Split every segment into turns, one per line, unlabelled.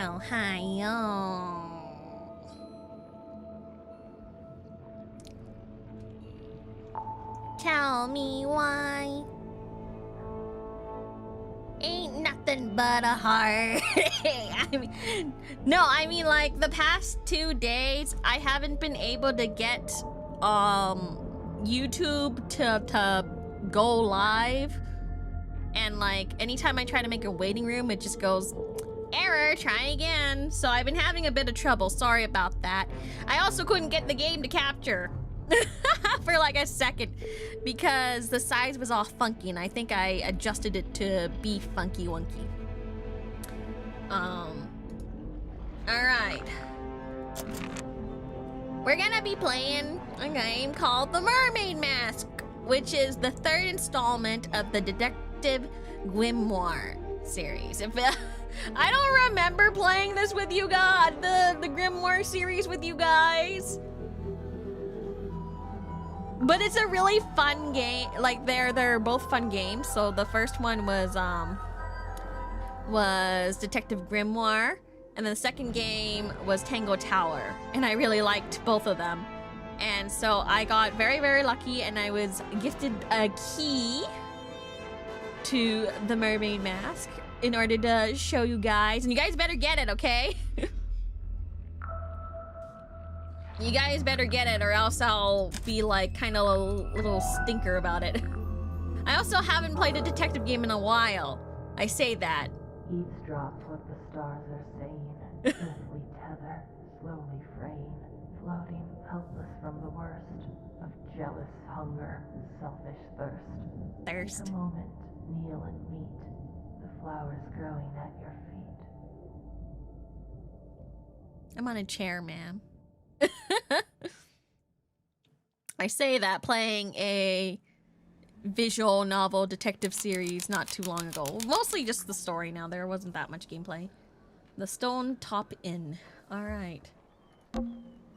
Ohio. Tell me why. Ain't nothing but a heart. I mean like the past 2 days I haven't been able to get YouTube to go live, and like anytime I try to make a waiting room it just goes error, try again. So I've been having a bit of trouble. Sorry about that. I also couldn't get the game to capture for like a second because the size was all funky, and I think I adjusted it to be funky wonky. All right. We're gonna be playing a game called the Mermaid Mask, which is the 3rd installment of the Detective Grimoire series. I don't remember playing this with you guys, the Grimoire series with you guys. But it's a really fun game. Like they're both fun games. So the first one was Detective Grimoire, and then the second game was Tango Tower, and I really liked both of them. And so I got very, very lucky, and I was gifted a key to the Mermaid Mask in order to show you guys, and you guys better get it, okay? You guys better get it, or else I'll be like kind of a little stinker about it. I also haven't played a detective game in a while. I say that.
Eavesdrops what the stars are saying. Earthly tether, slowly fraying, floating helpless from the worst of jealous hunger, selfish thirst.
Thirst.
Take a moment, kneel and meet the flowers growing at your feet.
I'm on a chair, ma'am. I say that playing a visual novel detective series not too long ago. Mostly just the story now. There wasn't that much gameplay. The Stone Top Inn. Alright.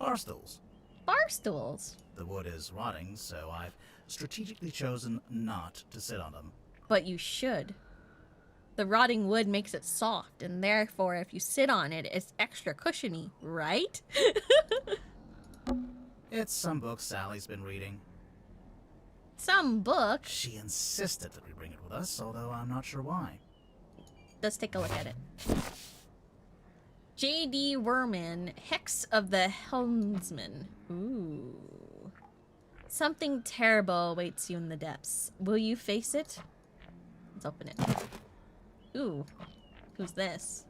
Barstools.
Barstools?
The wood is rotting, so I've strategically chosen not to sit on them.
But you should. The rotting wood makes it soft, and therefore if you sit on it, it's extra cushiony, right?
It's some book Sally's been reading.
Some book?
She insisted that we bring it with us, although I'm not sure why.
Let's take a look at it. J.D. Werman, Hex of the Helmsman. Ooh. Something terrible awaits you in the depths. Will you face it? Let's open it. Ooh. Who's this?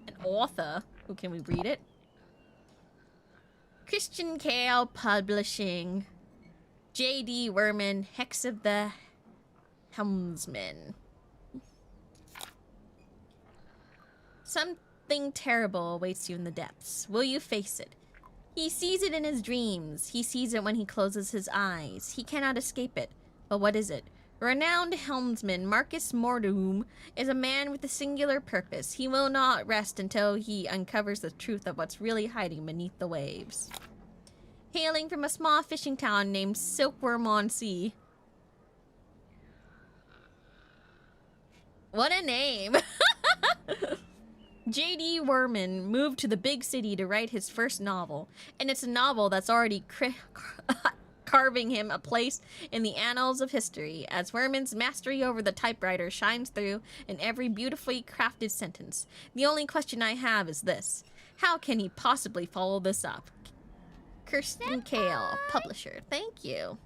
An author. Who, can we read it? Christian Kale Publishing. J.D. Werman, Hex of the Helmsman. Something terrible awaits you in the depths. Will you face it? He sees it in his dreams. He sees it when he closes his eyes. He cannot escape it. But what is it? Renowned helmsman Marcus Mordoom is a man with a singular purpose. He will not rest until he uncovers the truth of what's really hiding beneath the waves. Hailing from a small fishing town named Silkworm-on-Sea. What a name! J.D. Werman moved to the big city to write his first novel, and it's a novel that's already carving him a place in the annals of history, as Werman's mastery over the typewriter shines through in every beautifully crafted sentence. The only question I have is this: how can he possibly follow this up? Kirsten Kale, publisher. Thank you.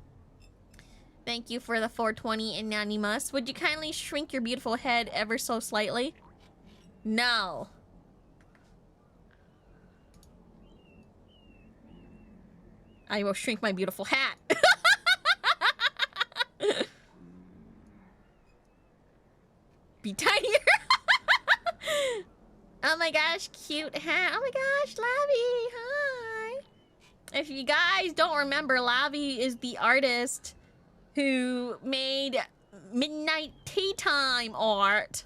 Thank you for the 420 Anonymous. Would you kindly shrink your beautiful head ever so slightly? No. I will shrink my beautiful hat. Be tinier. Oh my gosh, cute hat. Oh my gosh, Lavi, hi. If you guys don't remember, Lavi is the artist who made Midnight Tea Time art.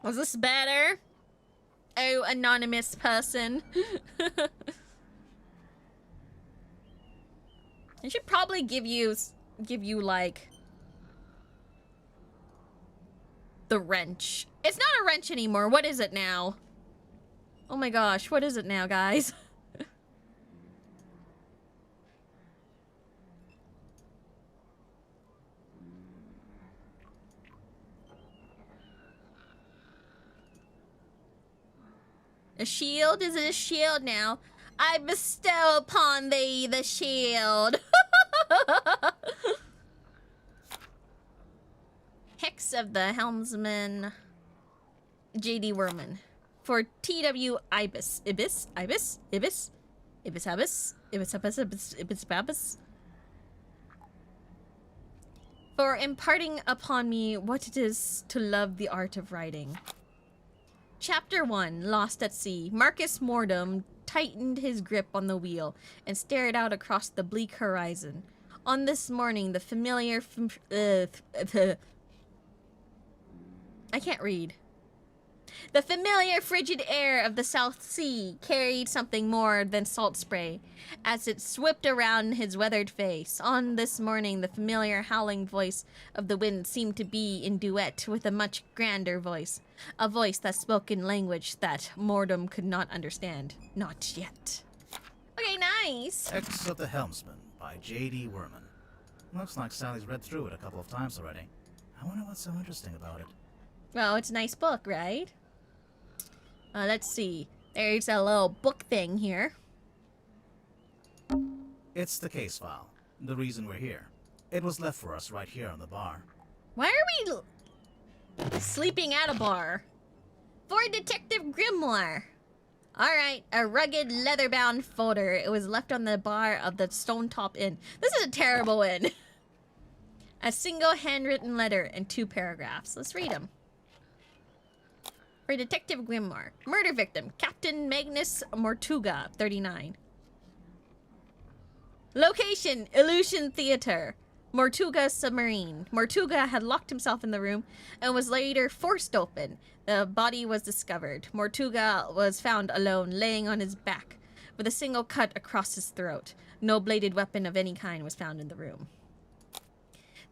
Was this better? Oh, anonymous person. I should probably give you like the wrench. It's not a wrench anymore. What is it now? Oh my gosh, what is it now, guys? A shield? Is it a shield now? I bestow upon thee the shield. Hex of the Helmsman. J.D. Werman. For T.W. Ibis. Ibis? Ibis? Ibis? Ibis Ibis? Ibis Ibis Ibis Ibis Ibis? For imparting upon me what it is to love the art of writing. Chapter 1, Lost at Sea. Marcus Mordum tightened his grip on the wheel and stared out across the bleak horizon. On this morning, the familiar... I can't read. The familiar frigid air of the South Sea carried something more than salt spray as it swept around his weathered face. On this morning, the familiar howling voice of the wind seemed to be in duet with a much grander voice. A voice that spoke in language that Mordum could not understand. Not yet. Okay, nice.
Hex of the Helmsman by J.D. Werman. Looks like Sally's read through it a couple of times already. I wonder what's so interesting about it.
Well, it's a nice book, right? Let's see. There's a little book thing here.
It's the case file. The reason we're here. It was left for us right here on the bar.
Why are we sleeping at a bar? For Detective Grimoire. Alright, a rugged leather-bound folder. It was left on the bar of the Stone Top Inn. This is a terrible inn. A single handwritten letter and 2 paragraphs. Let's read them. For Detective Grimoire. Murder victim, Captain Magnus Mortuga, 39. Location, Illusion Theater. Mortuga submarine. Mortuga had locked himself in the room and was later forced open. The body was discovered. Mortuga was found alone, laying on his back, with a single cut across his throat. No bladed weapon of any kind was found in the room.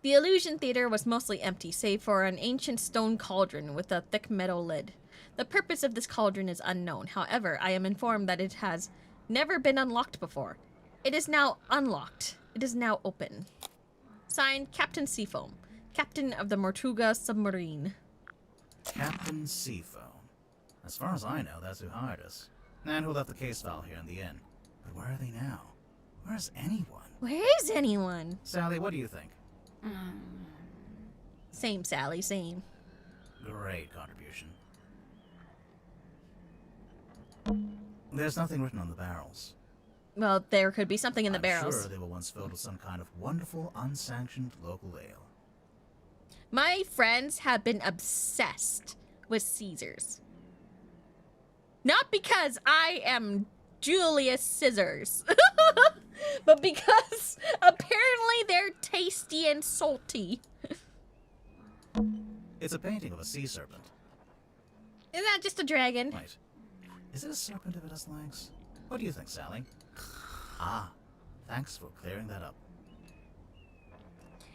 The Illusion Theater was mostly empty, save for an ancient stone cauldron with a thick metal lid. The purpose of this cauldron is unknown. However, I am informed that it has never been unlocked before. It is now unlocked. It is now open. Signed, Captain Seafoam, Captain of the Mortuga submarine.
Captain Seafoam. As far as I know, that's who hired us. And who left the case file here in the inn. But where are they now? Where's anyone?
Where is anyone?
Sally, what do you think?
Same, Sally, same.
Great contribution. There's nothing written on the barrels.
Well, there could be something in the
I'm
barrels.
sure they were once filled with some kind of wonderful, unsanctioned local ale.
My friends have been obsessed with Caesars. Not because I am Julius Scissors, but because apparently they're tasty and salty.
It's a painting of a sea serpent.
Isn't that just a dragon?
Wait, is it a serpent if it has legs? What do you think, Sally? Ah, thanks for clearing that up.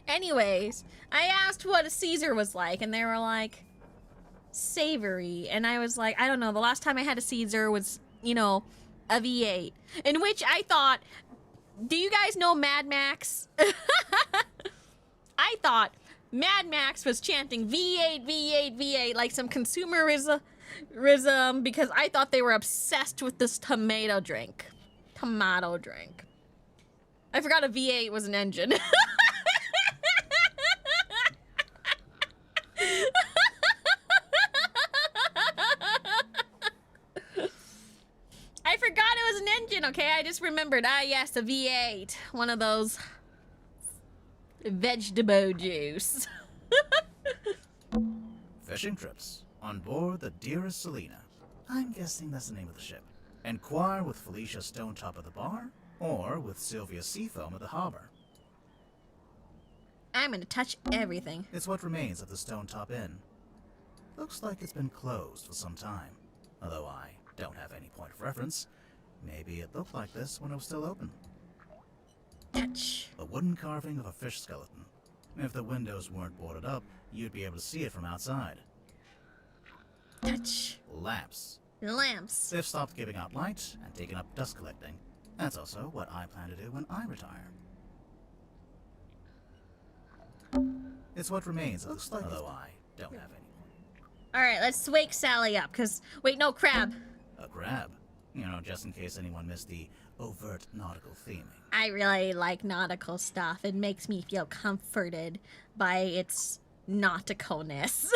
Anyways, I asked what a Caesar was like, and they were like, savory. And I was like, I don't know, the last time I had a Caesar was, you know, a V8. In which I thought, do you guys know Mad Max? I thought Mad Max was chanting V8, V8, V8 like some consumerism because I thought they were obsessed with this tomato drink. Tomato drink. I forgot a V8 was an engine. I forgot it was an engine, okay? I just remembered. Ah, yes, a V8. One of those vegetable juice.
Fishing trips on board the Dearest Selena. I'm guessing that's the name of the ship. Enquire with Felicia Stonetop at the bar, or with Sylvia Seafoam at the harbor.
I'm gonna touch everything.
It's what remains of the Stonetop Inn. Looks like it's been closed for some time. Although I don't have any point of reference. Maybe it looked like this when it was still open.
Touch.
A wooden carving of a fish skeleton. If the windows weren't boarded up, you'd be able to see it from outside.
Touch.
Lamps.
Lamps.
They've stopped giving out light and taken up dust collecting. That's also what I plan to do when I retire. It's what remains of the slug, although I don't have any.
Alright, let's wake Sally up, cause... Wait, no, Crab.
A crab. You know, just in case anyone missed the overt nautical theming.
I really like nautical stuff. It makes me feel comforted by its nauticalness.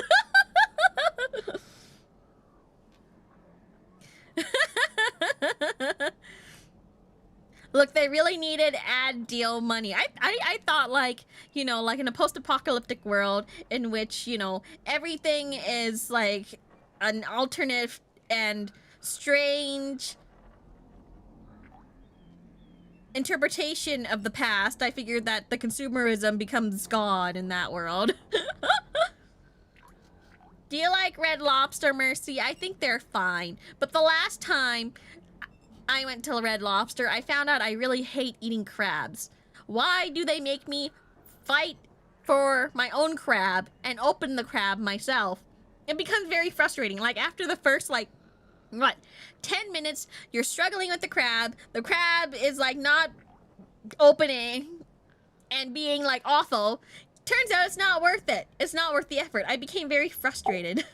Look, they really needed ad deal money. I thought, like, you know, like in a post-apocalyptic world in which, you know, everything is like an alternate and strange interpretation of the past. I figured that the consumerism becomes God in that world. Do you like Red Lobster, Mercy? I think they're fine. But the last time I went to Red Lobster, I found out I really hate eating crabs. Why do they make me fight for my own crab and open the crab myself? It becomes very frustrating. Like, after the first, like, what, 10 minutes, you're struggling with the crab is, like, not opening and being, like, awful. Turns out it's not worth it. It's not worth the effort. I became very frustrated.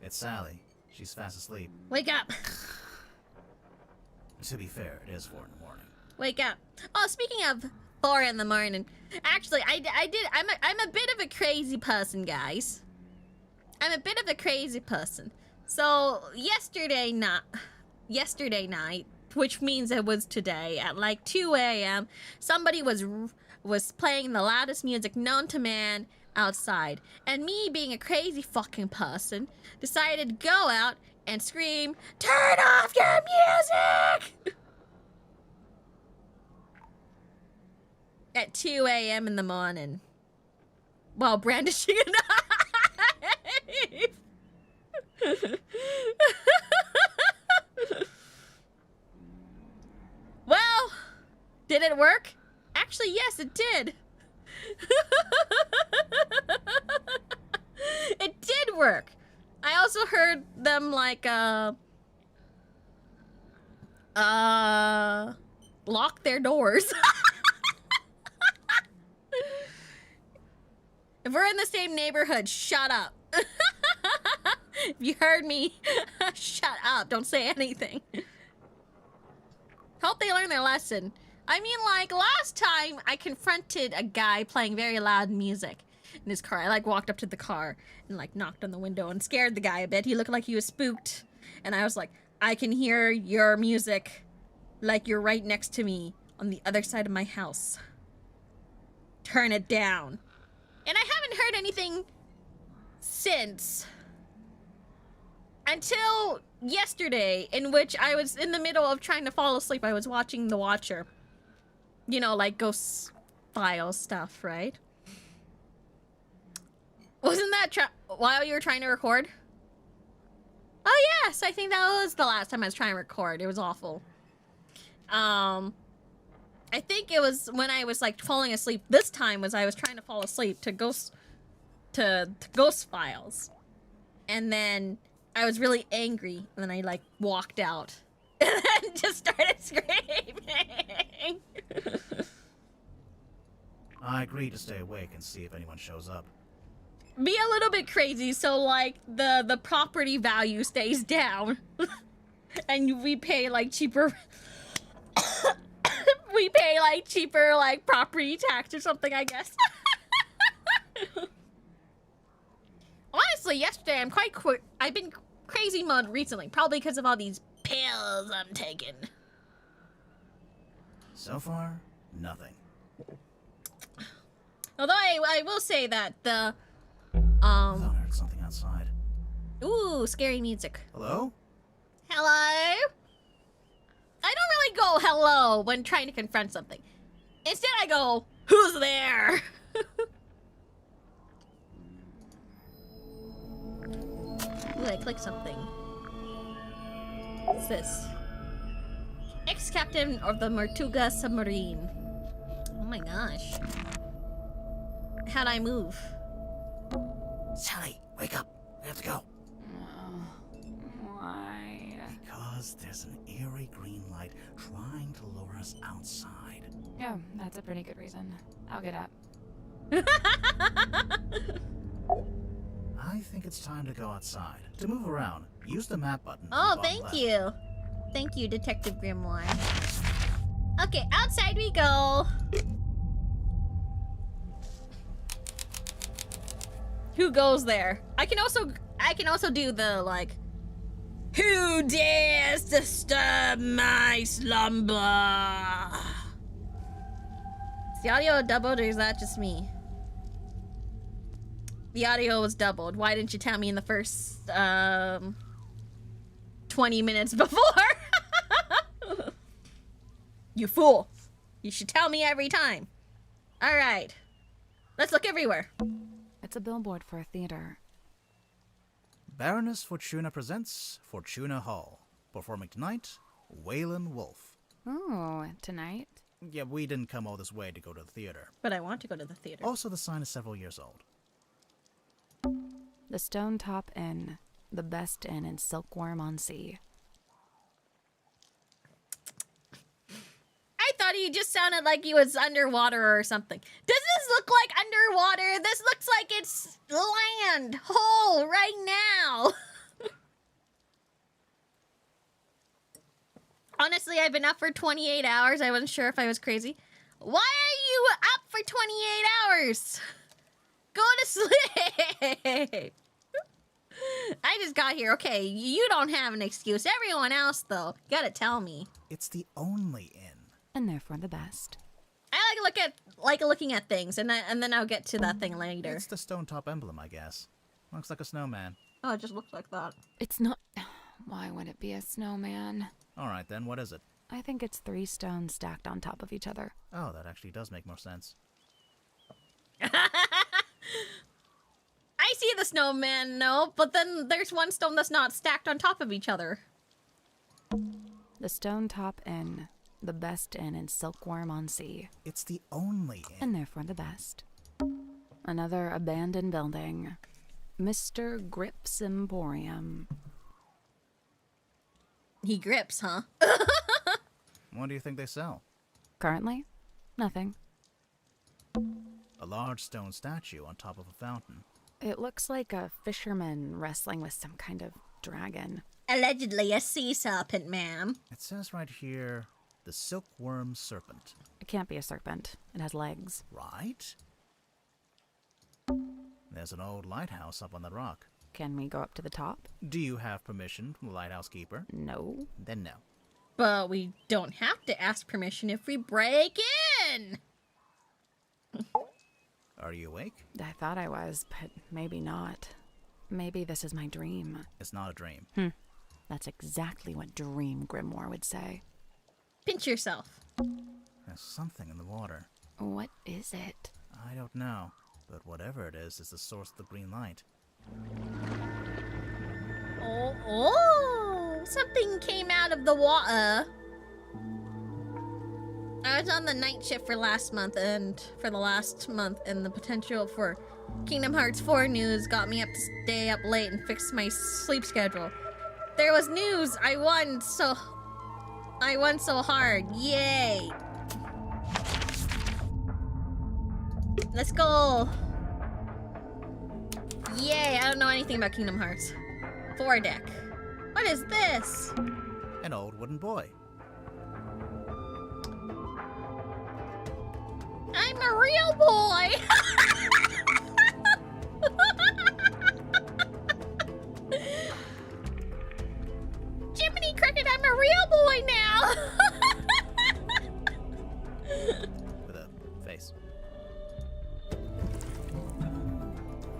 It's Sally. She's fast asleep.
Wake up.
To be fair, it is 4 in the morning.
Wake up. Oh, speaking of 4 in the morning, actually, I'm a bit of a crazy person, guys. I'm a bit of a crazy person. So, yesterday night, which means it was today, at like 2 a.m., somebody was playing the loudest music known to man outside. And me, being a crazy fucking person, decided to go out and scream, "Turn off your music!" At 2 a.m. in the morning, while brandishing a knife. Well, did it work? Actually, yes, it did. It did work. I also heard them, like, lock their doors. If we're in the same neighborhood, shut up. If you heard me, shut up. Don't say anything. Hope they learn their lesson. I mean, like, last time I confronted a guy playing very loud music in his car. I, like, walked up to the car and, like, knocked on the window and scared the guy a bit. He looked like he was spooked. And I was like, I can hear your music like you're right next to me on the other side of my house. Turn it down. And I haven't heard anything since. Until yesterday, in which I was in the middle of trying to fall asleep. I was watching The Watcher. You know, like ghost file stuff, right? Wasn't that while you were trying to record? Oh yes, I think that was the last time I was trying to record. It was awful. I think it was when I was like falling asleep. This time was I was trying to fall asleep to ghost files. And then I was really angry, and then I like walked out and then just started screaming.
I agreed to stay awake and see if anyone shows up.
Be a little bit crazy, so like the property value stays down. And we pay like cheaper we pay like cheaper like property tax or something, I guess. Honestly, yesterday I've been crazy mode recently, probably because of all these pills I'm taking.
So far, nothing.
Although I will say that the
I thought I heard something outside.
ooh, scary music.
Hello?
Hello? I don't really go hello when trying to confront something. Instead I go, who's there? Ooh, I clicked something. What's this? Ex-captain of the Tortuga submarine. Oh my gosh. How'd I move?
Sally, wake up. We have to go. there's an eerie green light trying to lure us outside.
Yeah, that's a pretty good reason. I'll get up.
I think it's time to go outside. To move around, use the map button.
Oh,
on the bottom
thank
left.
you. Thank you, Detective Grimoire. Okay, outside we go. Who goes there? I can also do the like, who dares disturb my slumber? Is the audio doubled or is that just me? The audio was doubled. Why didn't you tell me in the first 20 minutes before? You fool. You should tell me every time. All right. Let's look everywhere.
It's a billboard for a theater.
Baroness Fortuna presents Fortuna Hall. Performing tonight, Waylon Wolf.
Ooh, tonight?
Yeah, we didn't come all this way to go to the theater.
But I want to go to the theater.
Also, the sign is several years old.
The Stone Top Inn. The best inn in Silkworm-on-Sea.
I thought he just sounded like he was underwater or something. Does this look like underwater? This looks like it's land whole right now. Honestly, I've been up for 28 hours. I wasn't sure if I was crazy. Why are you up for 28 hours? Go to sleep. I just got here. Okay, you don't have an excuse. Everyone else, though, you gotta tell me.
It's the only inn.
And therefore the best.
I like looking at things, and then I'll get to that thing later.
It's the stone top emblem, I guess. Looks like a snowman.
Oh, it just looks like that.
It's not... Why would it be a snowman?
Alright then, what is it?
I think it's 3 stones stacked on top of each other.
Oh, that actually does make more sense.
I see the snowman, no, but then there's one stone that's not stacked on top of each other.
The Stone Top Inn. The best inn in Silkworm-on-Sea.
It's the only inn.
And therefore the best. Another abandoned building. Mr. Grip's Emporium.
He grips, huh?
What do you think they sell?
Currently, nothing.
A large stone statue on top of a fountain.
It looks like a fisherman wrestling with some kind of dragon.
Allegedly a sea serpent, ma'am.
It says right here, the silkworm serpent.
It can't be a serpent. It has legs.
Right? There's an old lighthouse up on the rock.
Can we go up to the top?
Do you have permission from the lighthouse keeper?
No.
Then no.
But we don't have to ask permission if we break in.
Are you awake?
I thought I was, but maybe not. Maybe this is my dream.
It's not a dream.
That's exactly what Dream Grimoire would say.
Pinch yourself.
There's something in the water.
What is it?
I don't know, but whatever it is the source of the green light.
Oh, something came out of the water. I was on the night shift for last month, and for the last month, and the potential for Kingdom Hearts 4 news got me up to stay up late and fix my sleep schedule. There was news. I won so hard. Yay. Let's go. Yay, I don't know anything about Kingdom Hearts. 4 deck. What is this?
An old wooden boy.
I'm a real boy! Jiminy Cricket, I'm a real boy now!
With a face.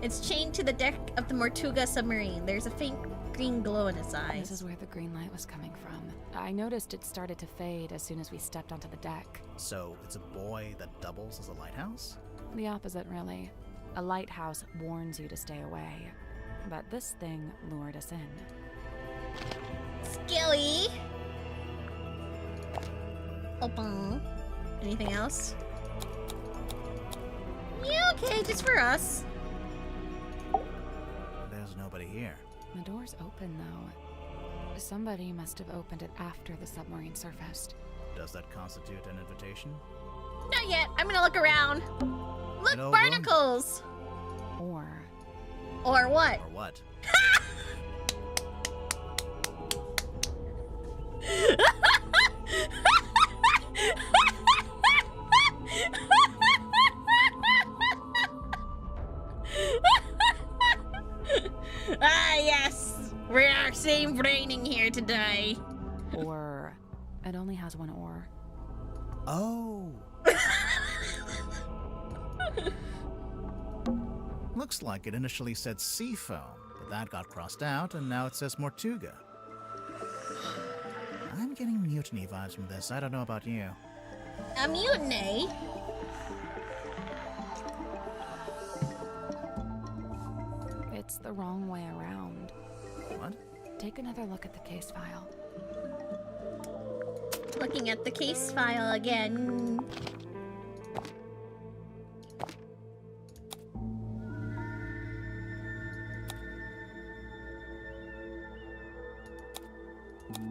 It's chained to the deck of the Mortuga submarine. There's a faint green glow in its eyes.
This is where the green light was coming from. I noticed it started to fade as soon as we stepped onto the deck.
So, it's a boy that doubles as a lighthouse?
The opposite, really. A lighthouse warns you to stay away. But this thing lured us in.
Skilly! Open. Anything else? Yeah, okay, just for us.
There's nobody here.
The door's open, though. Somebody must have opened it after the submarine surfaced.
Does that constitute an invitation?
Not yet. I'm gonna look around. Look,
An old
barnacles!
Or
Or what?
Or what?
Ah, yes! We are same braining here today.
or it only has one oar.
Oh! Looks like it initially said seafoam, but that got crossed out, and now it says Mortuga. I'm getting mutiny vibes from this. I don't know about you.
A mutiny?
It's the wrong way around.
What?
Take another look at the case file.
Looking at the case file again.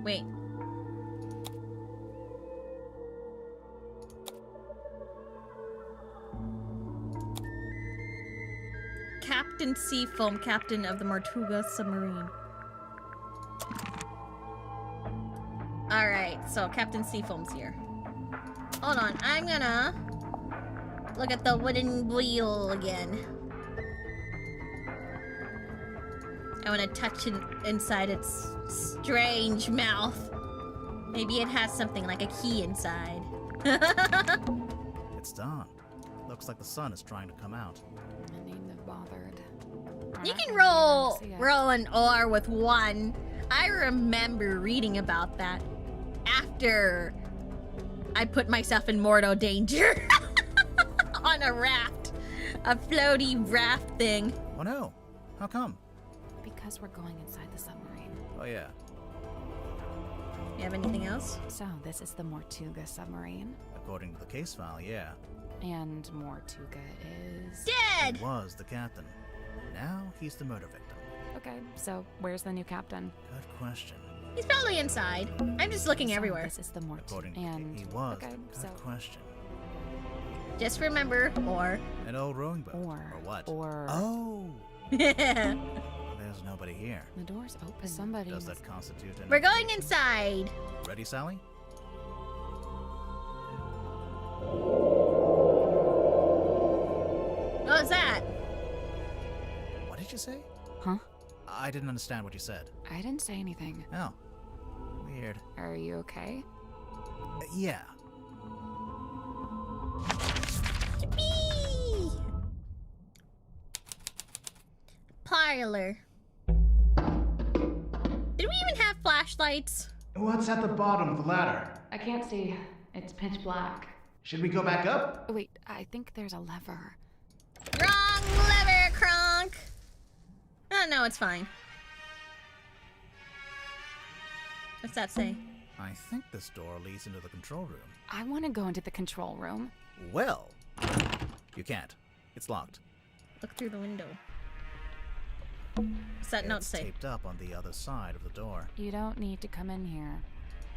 Wait. Captain Seafoam, captain of the Mortuga submarine. Alright, so Captain Seafoam's here. Hold on, I'm gonna look at the wooden wheel again. I wanna touch it inside its strange mouth. Maybe it has something like a key inside.
It's dawn. Looks like the sun is trying to come out.
I needn't have bothered.
You can
Alright, see ya.
roll an oar with one. I remember reading about that after I put myself in mortal danger on a raft, a floaty raft thing.
Oh no! How come?
Because we're going inside the submarine.
Oh yeah.
You have anything else?
So this is the Mortuga submarine,
According to the case file, yeah.
and Mortuga is...
Dead!
He was the captain. Now he's the murder victim.
Okay, so where's the new captain?
Good question.
He's probably inside. I'm just looking
So
everywhere.
This is the
According
Mortuga,
to
and
he was.
okay,
Good
so
question.
Just remember, or.
An old rowing boat.
or
what?
or
Oh!
We're
There's nobody here.
the door's open. Somebody
Does
must...
that constitute an
going
invitation?
inside.
Ready, Sally?
What was that?
What did you say?
Huh?
I didn't understand what you said.
I didn't say anything.
Oh. Weird.
Are you okay?
Yeah.
Yippee! Parlor. Did we even have flashlights?
What's at the bottom of the ladder?
I can't see. It's pitch black.
Should we go back up?
Wait, I think there's a lever.
Wrong lever, Kronk! Oh, no, it's fine. What's that say?
I think this door leads into the control room.
I want to go into the control room.
Well, you can't. It's locked.
Look through the window. What's that note
It's
say?
taped up on the other side of the door.
You don't need to come in here.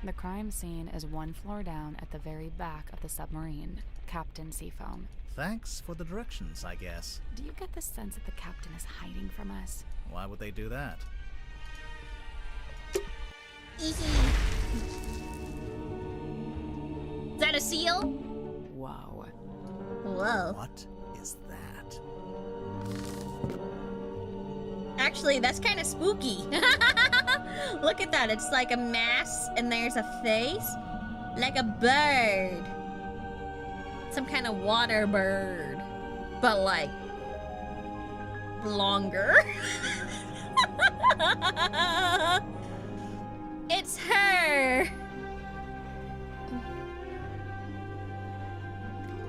The crime scene is one floor down at the very back of the submarine. Captain Seafoam.
Thanks for the directions, I guess.
Do you get the sense that the captain is hiding from us?
Why would they do that?
Is that a seal?
Whoa.
Whoa.
What is that?
Actually, that's kind of spooky. Look at that. It's like a mask and there's a face. Like a bird. Some kind of water bird. But like longer. It's her.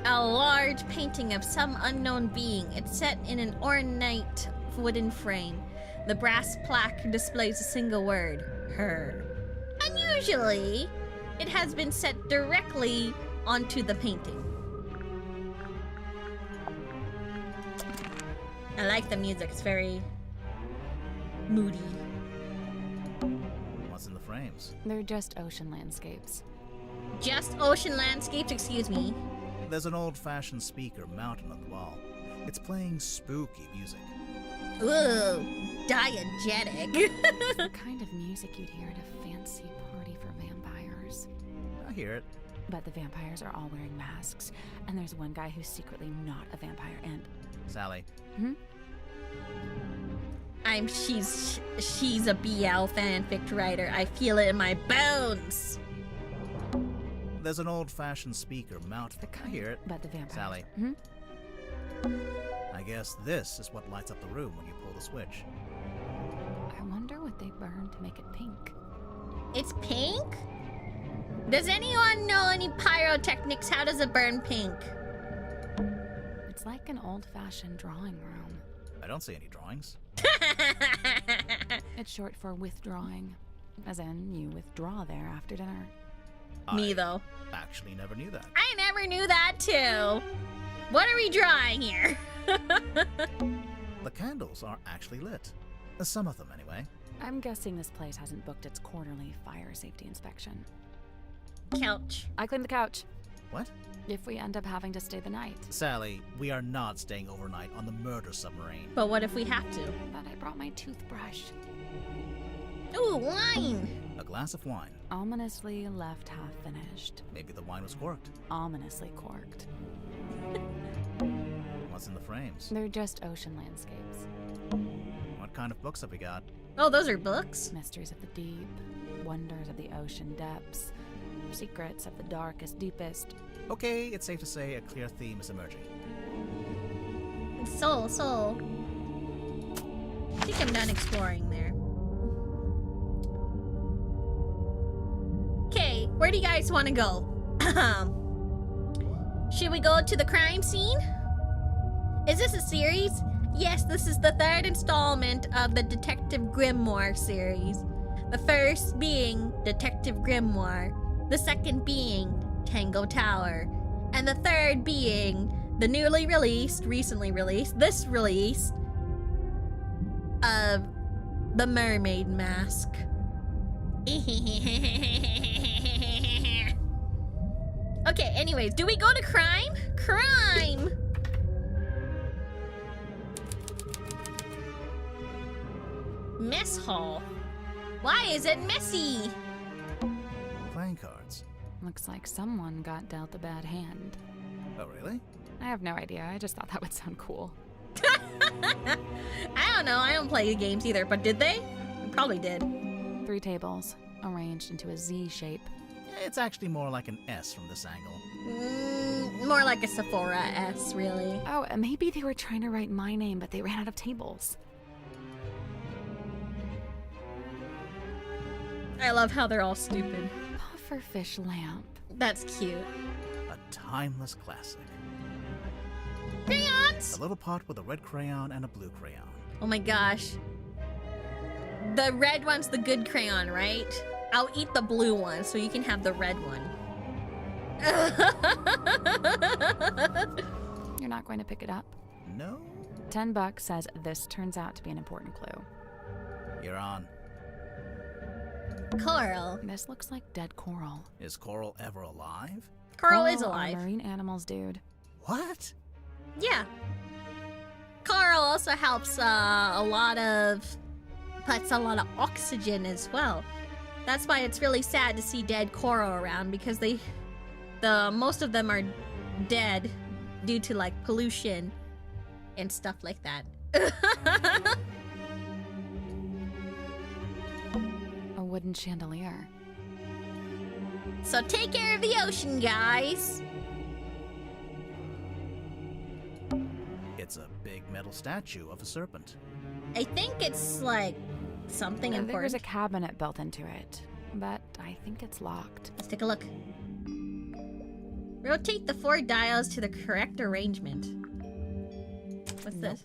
A large painting of some unknown being. It's set in an ornate wooden frame. The brass plaque displays a single word, her. Unusually, it has been set directly onto the painting. I like the music, it's very moody.
What's in the frames?
They're just ocean landscapes.
Just ocean landscapes, excuse me.
There's an old-fashioned speaker mounted on the wall. It's playing spooky music.
Ooh, diegetic.
The kind of music you'd hear at a fancy party for vampires.
I hear it.
But the vampires are all wearing masks, and there's one guy who's secretly not a vampire, and...
Sally.
She's a BL fanfic writer. I feel it in my bones.
There's an old-fashioned speaker mounted. I hear it.
But the vampires...
Sally. I guess this is what lights up the room when you pull the switch.
I wonder what they burn to make it pink.
It's pink? Does anyone know any pyrotechnics? How does it burn pink?
It's like an old-fashioned drawing room.
I don't see any drawings.
It's short for withdrawing. As in, you withdraw there after dinner.
Me, though.
Actually never knew that.
I never knew that, too. What are we drawing here?
The candles are actually lit. Some of them, anyway.
I'm guessing this place hasn't booked its quarterly fire safety inspection.
Couch.
I cleaned the couch.
What?
If we end up having to stay the night.
Sally, we are not staying overnight on the murder submarine.
But what if we have to?
But I brought my toothbrush.
Ooh, wine.
A glass of wine.
Ominously left half finished.
Maybe the wine was corked.
Ominously corked.
What's in the frames?
They're just ocean landscapes.
What kind of books have we got?
Oh, those are books?
Mysteries of the deep, wonders of the ocean depths, secrets of the darkest, deepest.
Okay, it's safe to say a clear theme is emerging.
Soul. I think I'm done exploring there. Okay, where do you guys want to go? Should we go to the crime scene? Is this a series? Yes, this is the third installment of the Detective Grimoire series. The first being Detective Grimoire, the second being Tango Tower, and the third being the recently released, this release of the Mermaid Mask. Okay, anyways, do we go to crime? Crime! Mess hall. Why is it messy?
Playing cards.
Looks like someone got dealt a bad hand.
Oh, really?
I have no idea. I just thought that would sound cool.
I don't know. I don't play games either, but did they? Probably did.
3 tables, arranged into a Z shape.
It's actually more like an S from this angle.
More like a Sephora S, really.
Oh, maybe they were trying to write my name, but they ran out of tables.
I love how they're all stupid.
Pufferfish lamp.
That's cute.
A timeless classic.
Crayons!
A little pot with a red crayon and a blue crayon.
Oh my gosh. The red one's the good crayon, right? I'll eat the blue one so you can have the red one.
You're not going to pick it up?
No?
$10 says this turns out to be an important clue.
You're on.
Coral.
This looks like dead coral.
Is Coral ever alive?
Coral is
Are
alive.
marine animals, dude.
What?
Yeah. Coral also helps puts a lot of oxygen as well. That's why it's really sad to see dead coral around, because most of them are dead due to like pollution and stuff like that.
A wooden chandelier.
So take care of the ocean, guys.
It's a big metal statue of a serpent.
I think it's like something
There's
important.
a cabinet built into it, but I think it's locked.
Let's take a look. Rotate the 4 dials to the correct arrangement. What's this?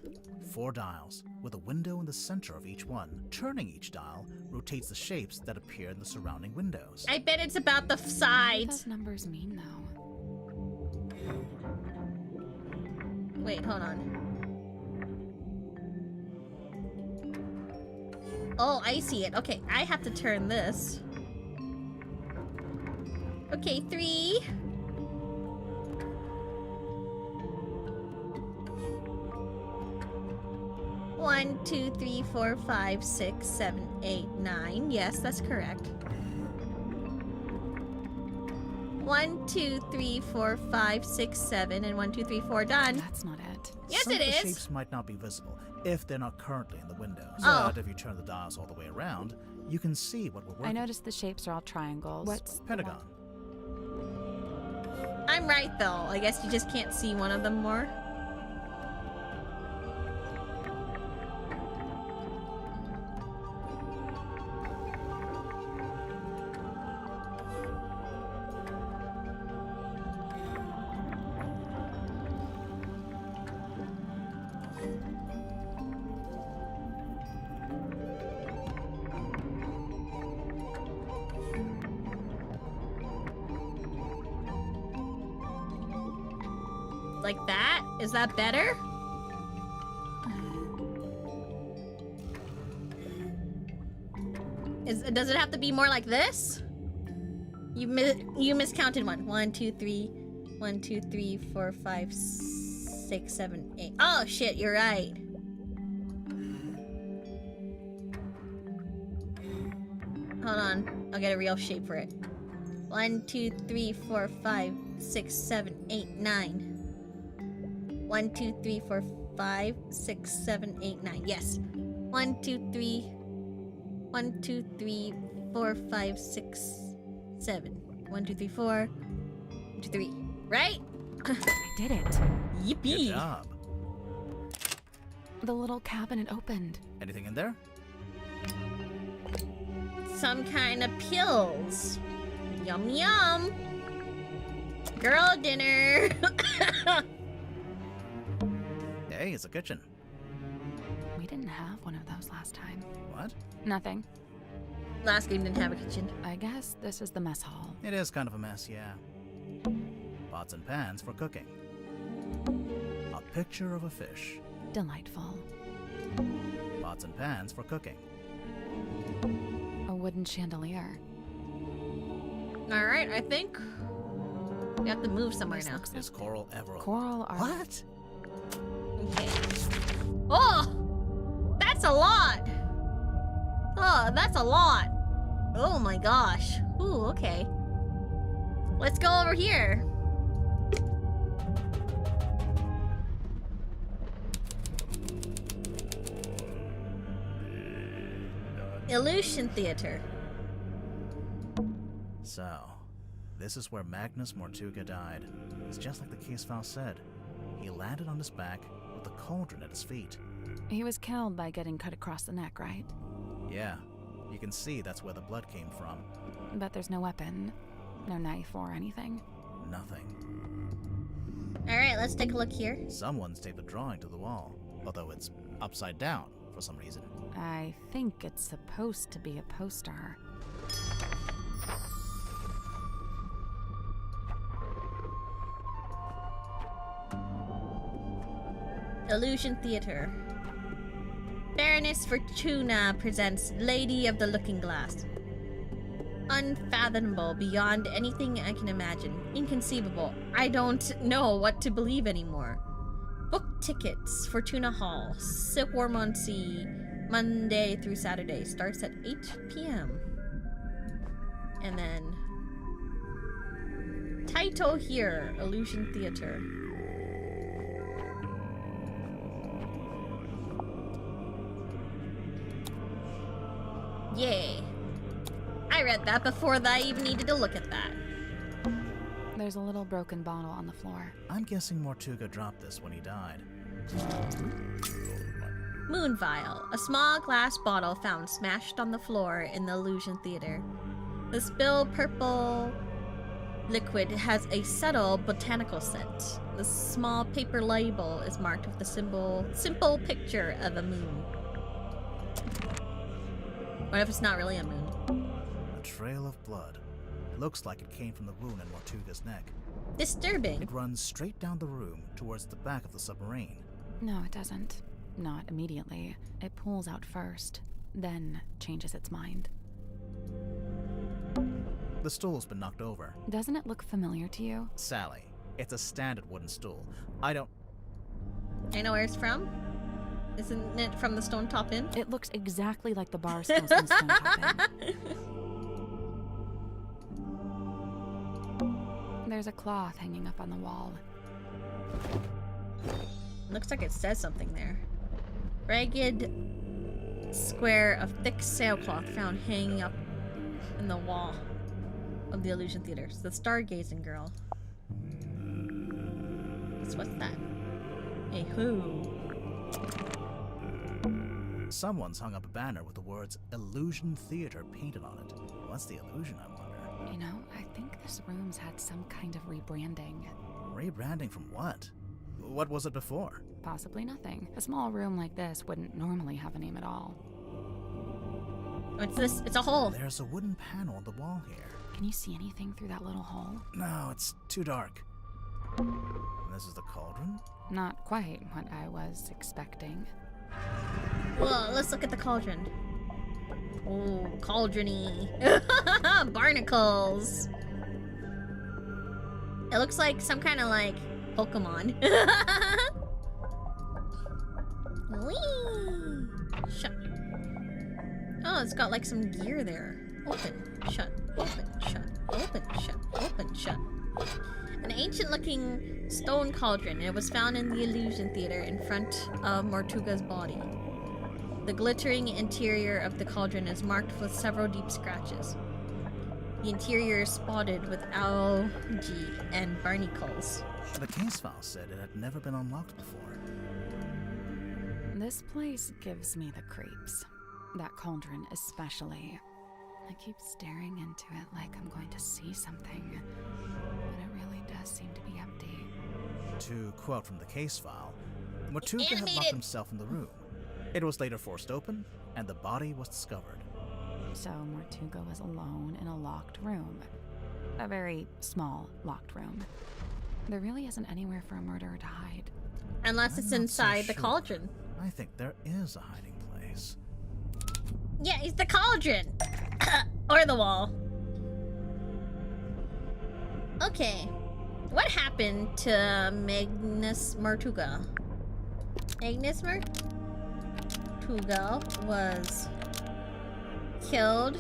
4 dials, with a window in the center of each one. Turning each dial rotates the shapes that appear in the surrounding windows.
I bet it's about the
What do
sides.
those numbers mean, though?
Wait, hold on. Oh, I see it. Okay, I have to turn this. Okay, 3. One, 2, 3, 4, 5, 6, 7, 8, 9. Yes, that's correct. 1, 2, 3, 4, 5, 6, 7, and 1, 2, 3, 4. Done.
That's not it.
Yes,
Some
it
of the
is.
shapes might not be visible if they're not currently in the windows.
Oh.
But if you turn the dials all the way around, you can see what we're working
I noticed the shapes are all triangles. What's
Pentagon.
I'm right, though. I guess you just can't see one of them more. Like that? Is that better? Does it have to be more like this? You miscounted one. 1, 2, 3. 1, 2, 3, 4, 5, 6, 7, 8. Oh shit, you're right. Hold on. I'll get a real shape for it. 1, 2, 3, 4, 5, 6, 7, 8, 9. 1, 2, 3, 4, 5, 6, 7, 8, 9. Yes. 1, 2, 3. 1, 2, 3, 4, 5, 6, 7. 1, 2, 3, 4. 1, 2, 3. Right?
I did it.
Good
Yippee.
job.
The little cabinet opened.
Anything in there?
Some kind of pills. Yum yum. Girl dinner.
Hey, it's a kitchen.
We didn't have one of those last time.
What?
Nothing.
Last game didn't have a kitchen.
I guess this is the mess hall.
It is kind of a mess, yeah. Pots and pans for cooking. A picture of a fish.
Delightful.
Pots and pans for cooking.
A wooden chandelier.
Alright, I think we have to move somewhere
This
now.
looks like
Is coral ever...
coral art.
What?
Okay. Oh! That's a lot! Oh, that's a lot! Oh my gosh. Ooh, okay. Let's go over here. Illusion Theater.
So, this is where Magnus Mortuga died. It's just like the case file said. He landed on his back with the cauldron at his feet.
He was killed by getting cut across the neck, right?
Yeah, you can see that's where the blood came from.
But there's no weapon, no knife or anything.
Nothing.
Alright, let's take a look here.
Someone's taped a drawing to the wall, although it's upside down for some reason.
I think it's supposed to be a poster.
Illusion Theater. Baroness Fortuna presents Lady of the Looking Glass. Unfathomable, beyond anything I can imagine. Inconceivable. I don't know what to believe anymore. Book tickets, Fortuna Hall, Silkworm-on-Sea, Monday through Saturday. Starts at 8 p.m. And then... title here, Illusion Theater. Yay. I read that before I even needed to look at that.
There's a little broken bottle on the floor.
I'm guessing Mortuga dropped this when he died.
Moon Vial, a small glass bottle found smashed on the floor in the Illusion Theater. The spilled purple liquid has a subtle botanical scent. The small paper label is marked with the simple picture of a moon. What if it's not really a moon?
A trail of blood. Looks like it came from the wound in Mortuga's neck.
Disturbing.
It runs straight down the room towards the back of the submarine.
No, it doesn't. Not immediately. It pulls out first. then changes its mind.
The stool's been knocked over.
Doesn't it look familiar to you?
Sally, it's a standard wooden stool. I know
where it's from. Isn't it from the Stone Top Inn?
It looks exactly like the bar stools in Stone Top Inn. There's a cloth hanging up on the wall.
Looks like it says something there. Ragged square of thick sailcloth found hanging up in the wall of the Illusion Theater. It's the Stargazing Girl. So what's that? A who?
someone's hung up a banner with the words Illusion Theater painted on it. What's the illusion, I wonder?
You know, I think this room's had some kind of rebranding.
Rebranding from what? What was it before?
Possibly nothing. A small room like this wouldn't normally have a name at all.
What's this? It's a hole.
There's a wooden panel on the wall here.
Can you see anything through that little hole?
No, it's too dark. This is the cauldron?
Not quite what I was expecting.
Whoa, let's look at the cauldron. Oh, cauldron-y. Barnacles. It looks like some kind of like Pokemon. Whee! Shut. Oh, it's got like some gear there. Open, shut, open, shut, open, shut, open, shut. An ancient-looking stone cauldron. It was found in the Illusion Theater in front of Mortuga's body. The glittering interior of the cauldron is marked with several deep scratches. The interior is spotted with algae and barnacles.
The case file said it had never been unlocked before.
This place gives me the creeps. That cauldron especially. I keep staring into it like I'm going to see something, but it really does seem to be empty.
To quote from the case file, Mortuga had locked
Animated.
himself in the room. It was later forced open, and the body was discovered.
So Mortuga was alone in a locked room. A very small locked room. There really isn't anywhere for a murderer to hide.
Unless
I'm
it's
not so
inside the
sure.
cauldron.
I think there is a hiding place.
Yeah, it's the cauldron! Or the wall. Okay. What happened to Magnus Mortuga? Magnus Mortuga was killed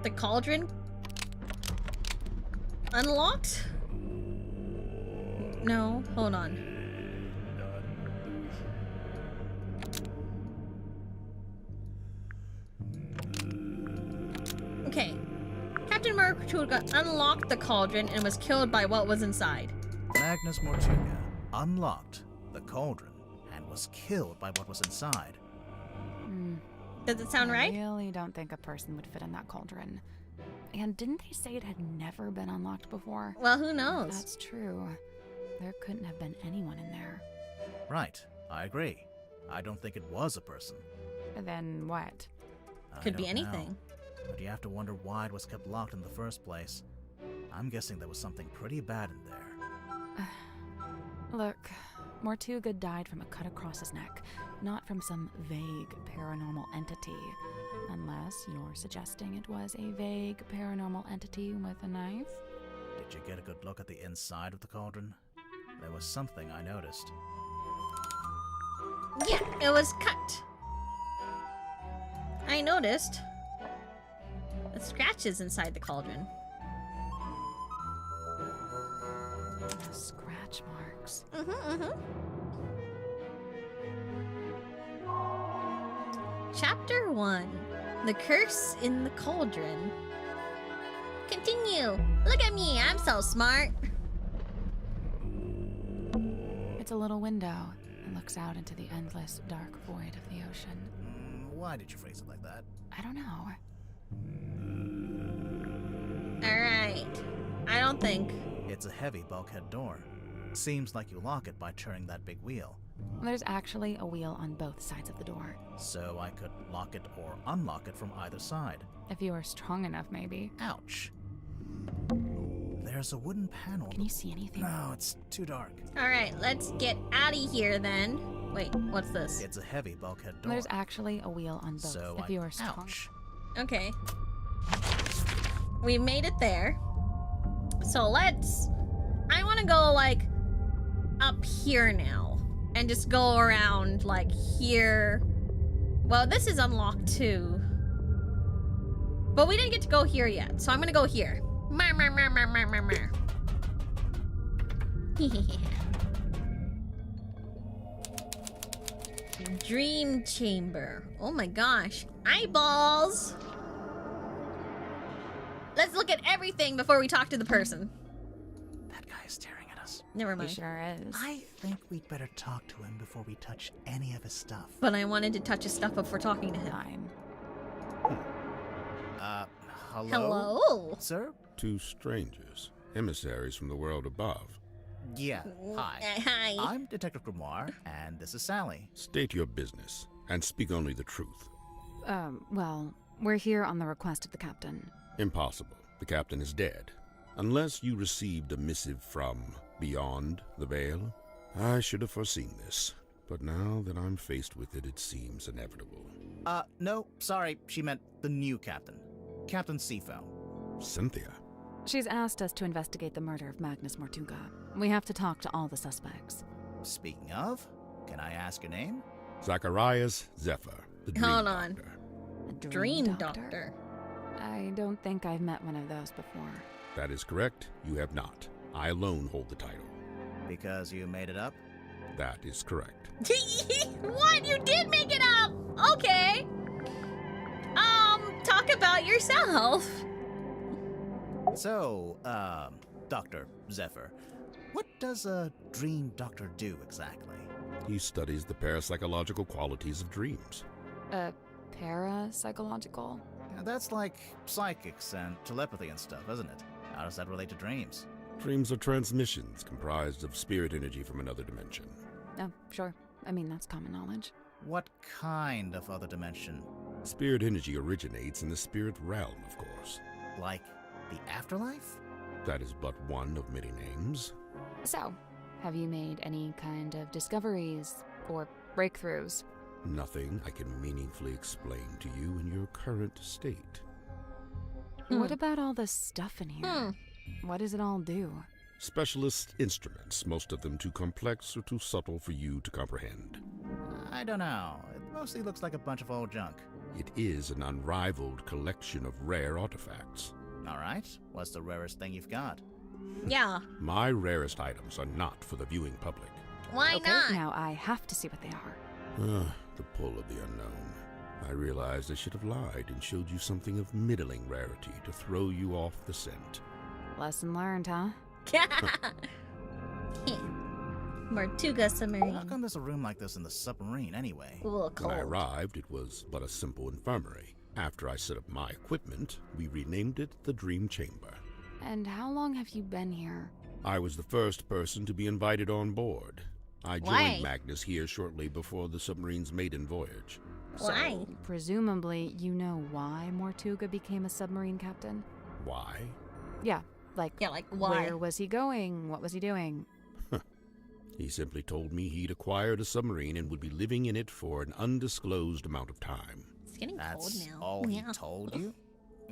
the cauldron unlocked? No, hold on. Okay. Captain Mortuga unlocked the cauldron and was killed by what was inside.
Magnus Mortuga unlocked the cauldron and was killed by what was inside.
Does it sound right?
I really don't think a person would fit in that cauldron. And didn't they say it had never been unlocked before?
Well, who
If
knows?
that's true. There couldn't have been anyone in there.
Right, I agree. I don't think it was a person.
Then what?
I
Could be
don't know.
anything.
But you have to wonder why it was kept locked in the first place. I'm guessing there was something pretty bad in there.
Look, Mortuga died from a cut across his neck, not from some vague paranormal entity. Unless you're suggesting it was a vague paranormal entity with a knife?
Did you get a good look at the inside of the cauldron? There was something I noticed.
Yeah, it was cut. I noticed the scratches inside the cauldron.
Scratch marks.
Chapter 1. The Curse in the Cauldron. Continue. Look at me, I'm so smart.
It's a little window. It looks out into the endless, dark void of the ocean.
Why did you phrase it like that?
I don't know.
Alright. I don't think.
It's a heavy bulkhead door. Seems like you lock it by turning that big wheel.
There's actually a wheel on both sides of the door.
So I could lock it or unlock it from either side.
If you were strong enough, maybe.
Ouch. there's a wooden panel.
Can you see anything?
No, it's too dark.
All right, let's get out of here then. Wait, what's this?
It's a heavy bulkhead door.
There's actually a wheel on both.
So
if you are strong.
ouch.
Okay. We made it there. So I want to go like up here now and just go around like here. Well, this is unlocked too. But we didn't get to go here yet, so I'm gonna go here. Mer, mer, mer, mer, mer, mer, mer. Dream chamber. Oh my gosh. Eyeballs! Let's look at everything before we talk to the person.
That guy is staring at us.
Never
He
mind.
sure is.
I think we'd better talk to him before we touch any of his stuff.
But I wanted to touch his stuff before talking to him.
Fine.
Hello?
Hello?
Sir?
Two strangers, emissaries from the world above.
Yeah, hi.
Hi.
I'm Detective Grimoire, and this is Sally.
State your business, and speak only the truth.
Well, we're here on the request of the captain.
Impossible. The captain is dead. Unless you received a missive from beyond the veil. I should have foreseen this, but now that I'm faced with it, it seems inevitable.
No, sorry, she meant the new captain. Captain Sifo.
Cynthia.
She's asked us to investigate the murder of Magnus Mortuga. We have to talk to all the suspects.
Speaking of, can I ask your name?
Zacharias Zephyr, the dream
Hold on.
doctor.
A
Dream doctor.
I don't think I've met one of those before.
That is correct. You have not. I alone hold the title.
Because you made it up?
That is correct.
What? You did make it up! Okay. Talk about yourself.
So, Dr. Zephyr, what does a dream doctor do exactly?
He studies the parapsychological qualities of dreams.
Parapsychological?
That's like psychics and telepathy and stuff, isn't it? How does that relate to dreams?
Dreams are transmissions comprised of spirit energy from another dimension.
Oh, sure. I mean, that's common knowledge.
What kind of other dimension?
Spirit energy originates in the spirit realm, of course.
Like the afterlife?
That is but one of many names.
So, have you made any kind of discoveries or breakthroughs?
Nothing I can meaningfully explain to you in your current state.
What about all this stuff in here? What does it all do?
Specialist instruments, most of them too complex or too subtle for you to comprehend.
I don't know. It mostly looks like a bunch of old junk.
It is an unrivaled collection of rare artifacts.
All right. What's the rarest thing you've got?
Yeah.
My rarest items are not for the viewing public.
Why
Okay,
not?
now I have to see what they are.
The pull of the unknown. I realized I should have lied and showed you something of middling rarity to throw you off the scent.
Lesson learned, huh?
Mortuga
How
submarine.
come there's a room like this in the submarine anyway?
A little
When
cold.
I arrived, it was but a simple infirmary. After I set up my equipment, we renamed it the Dream Chamber.
And how long have you been here?
I was the first person to be invited on board. I joined
Why?
Magnus here shortly before the submarine's maiden voyage.
Why?
So, presumably, you know why Mortuga became a submarine captain?
Why?
Yeah, like,
Yeah, like why?
where was he going? What was he doing?
He simply told me he'd acquired a submarine and would be living in it for an undisclosed amount of time.
It's getting cold
That's
now.
all he
Yeah.
told you?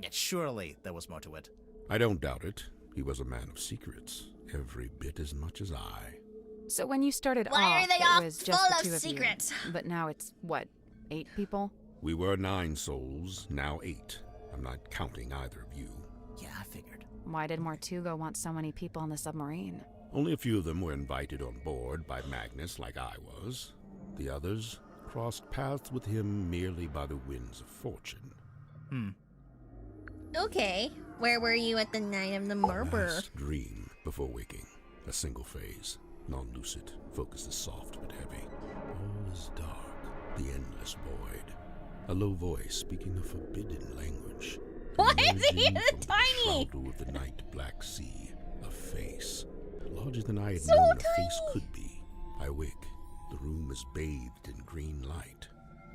Yet surely there was more to it.
I don't doubt it. He was a man of secrets, every bit as much as I.
So when you started
Why
off,
are they
it
all
was just
full
the
of
two of
secrets?
you. But now it's, what, 8 people?
We were 9 souls, now 8. I'm not counting either of you.
Yeah, I figured.
Why did Mortuga want so many people on the submarine?
Only a few of them were invited on board by Magnus like I was. The others crossed paths with him merely by the winds of fortune.
Okay. Where were you at the night of the murder?
Last dream before waking. A single phase. Non-lucid. Focus is soft but heavy. All is dark. The endless void. A low voice speaking a forbidden language.
Why is he
Emerging from the
tiny?
shroud of the night black sea. A face. Larger than I had
So
known a face
tiny.
could be. I wake. The room is bathed in green light.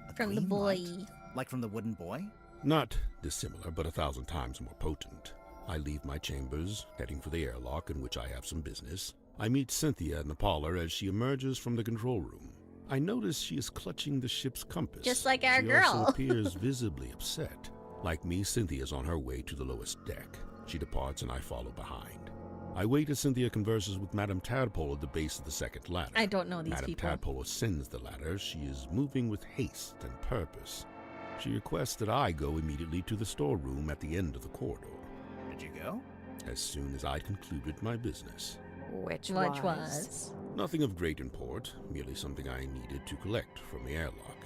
A
From the
green
boy.
light? Like from the wooden boy?
Not dissimilar, but 1,000 times more potent. I leave my chambers, heading for the airlock in which I have some business. I meet Cynthia in the parlor as she emerges from the control room. I notice she is clutching the ship's compass.
Just like our
she
girl.
also appears visibly upset. Like me, Cynthia's on her way to the lowest deck. She departs and I follow behind. I wait as Cynthia converses with Madame Tadpole at the base of the second ladder.
I don't know these
Madame
people.
Tadpole ascends the ladder. She is moving with haste and purpose. She requests that I go immediately to the storeroom at the end of the corridor.
Did you go?
As soon as I concluded my business.
Which
was.
Nothing of great import, merely something I needed to collect from the airlock.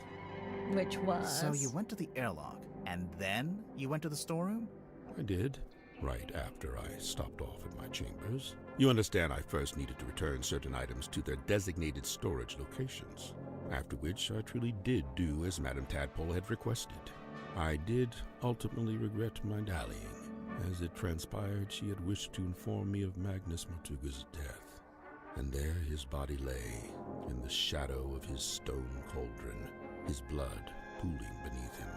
Which was.
So you went to the airlock, and then you went to the storeroom?
I did, right after I stopped off at my chambers. You understand I first needed to return certain items to their designated storage locations, after which I truly did do as Madame Tadpole had requested. I did ultimately regret my dallying. As it transpired, she had wished to inform me of Magnus Mortuga's death, and there his body lay, in the shadow of his stone cauldron, his blood pooling beneath him.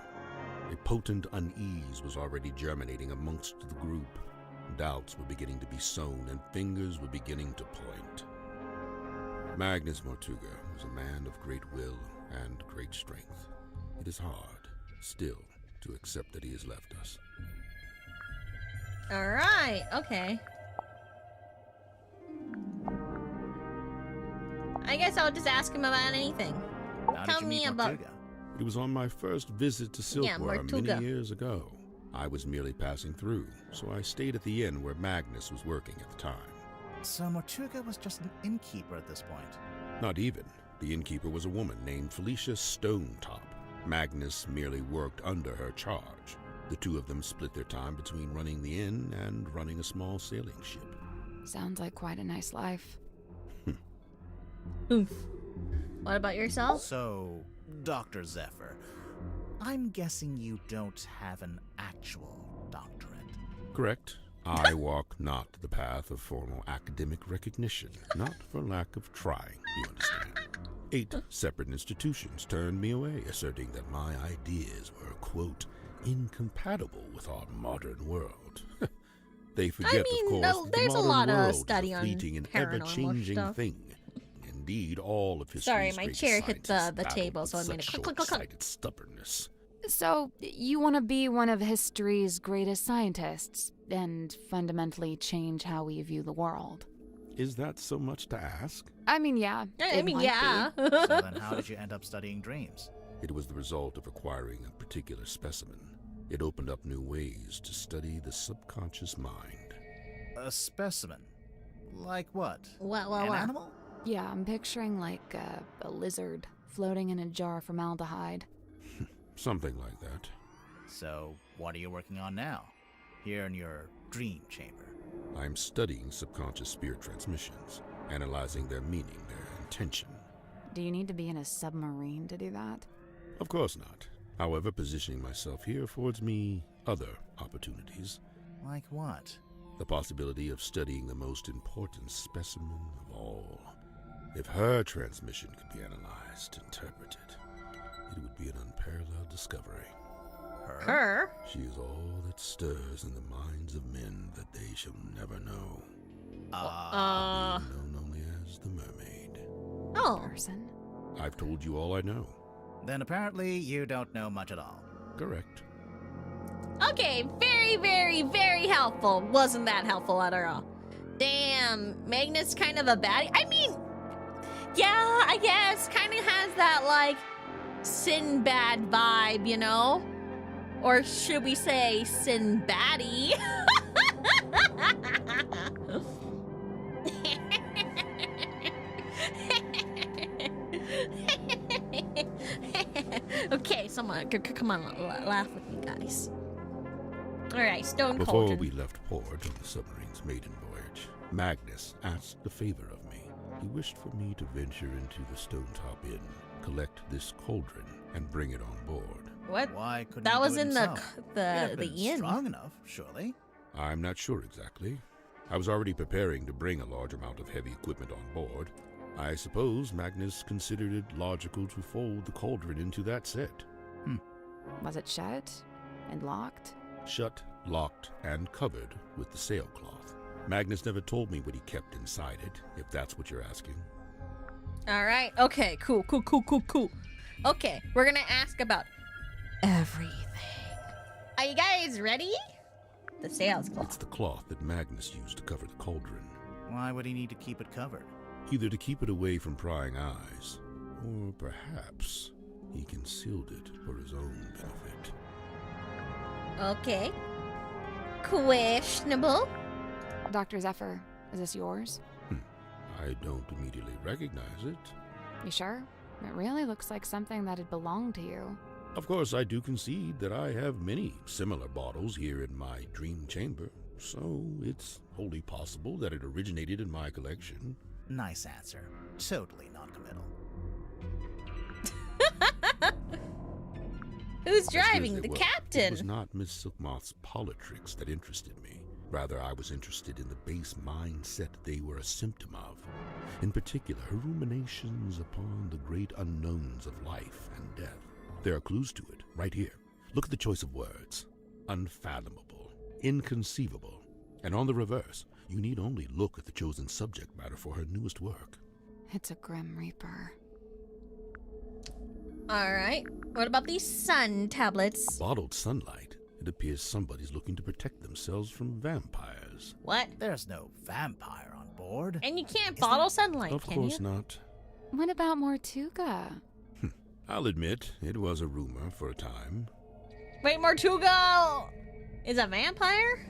A potent unease was already germinating amongst the group. Doubts were beginning to be sown, and fingers were beginning to point. Magnus Mortuga was a man of great will and great strength. It is hard, still, to accept that he has left us.
Alright, okay. I guess I'll just ask him about anything.
How
Tell
did you
me
meet
about-
Mortuga?
It was on my first visit to
Yeah,
Silkworm
Mortuga.
many years ago. I was merely passing through, so I stayed at the inn where Magnus was working at the time.
So Mortuga was just an innkeeper at this point.
Not even. The innkeeper was a woman named Felicia Stonetop. Magnus merely worked under her charge. The two of them split their time between running the inn and running a small sailing ship.
Sounds like quite a nice life.
Oof. What about yourself?
So, Dr. Zephyr, I'm guessing you don't have an actual doctorate.
Correct. I walk not the path of formal academic recognition, not for lack of trying, you understand. 8 separate institutions turned me away, asserting that my ideas were, quote, incompatible with our modern world. They forget,
mean,
of course,
no,
that
there's
the
a
modern
lot of
world
study
is a
on
fleeting and
paranormal
ever-changing
stuff.
thing. Indeed, all of history's
Sorry, my
greatest
chair hit the
scientists
table,
battled
so I
with
made a
such
click, click, click, click.
short-sighted stubbornness.
So, you want to be one of history's greatest scientists and fundamentally change how we view the world?
Is that so much to ask?
I mean, yeah.
I
it
mean,
might
yeah.
be.
So then how did you end up studying dreams?
It was the result of acquiring a particular specimen. It opened up new ways to study the subconscious mind.
A specimen? Like what?
What?
An animal?
Yeah, I'm picturing like a lizard floating in a jar of formaldehyde.
Something like that.
So, what are you working on now? Here in your dream chamber?
I'm studying subconscious spirit transmissions, analyzing their meaning, their intention.
Do you need to be in a submarine to do that?
Of course not. However, positioning myself here affords me other opportunities.
Like what?
The possibility of studying the most important specimen of all. If her transmission could be analyzed, interpreted, it would be an unparalleled discovery.
Her?
She is all that stirs in the minds of men that they shall never know. Being known only as the Mermaid.
Oh.
Person?
I've told you all I know.
Then apparently you don't know much at all.
Correct.
Okay, very, very, very helpful. Wasn't that helpful at all? Damn, Magnus kind of a baddie. I mean, yeah, I guess. Kind of has that, like, Sinbad vibe, you know? Or should we say Sinbaddie? Okay, someone, come on, laugh with me, guys. All right, Stone
Before
Cauldron.
we left port on the submarine's maiden voyage, Magnus asked a favor of me. He wished for me to venture into the Stonetop Inn, collect this cauldron, and bring it on board.
What?
Why couldn't
That
he
was
do it
in
himself? He'd
the
have been
inn.
strong enough, surely.
I'm not sure exactly. I was already preparing to bring a large amount of heavy equipment on board. I suppose Magnus considered it logical to fold the cauldron into that set.
Was it shut and locked?
Shut locked and covered with the sailcloth. Magnus never told me what he kept inside it, if that's what you're asking.
All right. Okay. Cool. Okay, we're gonna ask about everything. Are you guys ready? The sails cloth.
It's the cloth that Magnus used to cover the cauldron.
Why would he need to keep it covered?
Either to keep it away from prying eyes, or perhaps he concealed it for his own benefit.
Okay. Questionable.
Dr. Zephyr, is this yours?
I don't immediately recognize it.
You sure? It really looks like something that had belonged to you.
Of course, I do concede that I have many similar bottles here in my dream chamber, so it's wholly possible that it originated in my collection.
Nice answer. Totally non-committal.
Who's driving?
As
The
it
captain.
was not Miss Silkmoth's politricks that interested me. Rather, I was interested in the base mindset they were a symptom of. In particular, her ruminations upon the great unknowns of life and death. There are clues to it, right here. Look at the choice of words. Unfathomable, inconceivable. And on the reverse, you need only look at the chosen subject matter for her newest work.
It's a Grim Reaper.
All right. What about these sun tablets?
Bottled sunlight. It appears somebody's looking to protect themselves from vampires.
What?
There's no vampire on board.
And you can't
Is
bottle
that-
sunlight,
Of
can
course
you?
not.
What about Mortuga?
I'll admit, it was a rumor for a time.
Wait, Mortuga is a vampire?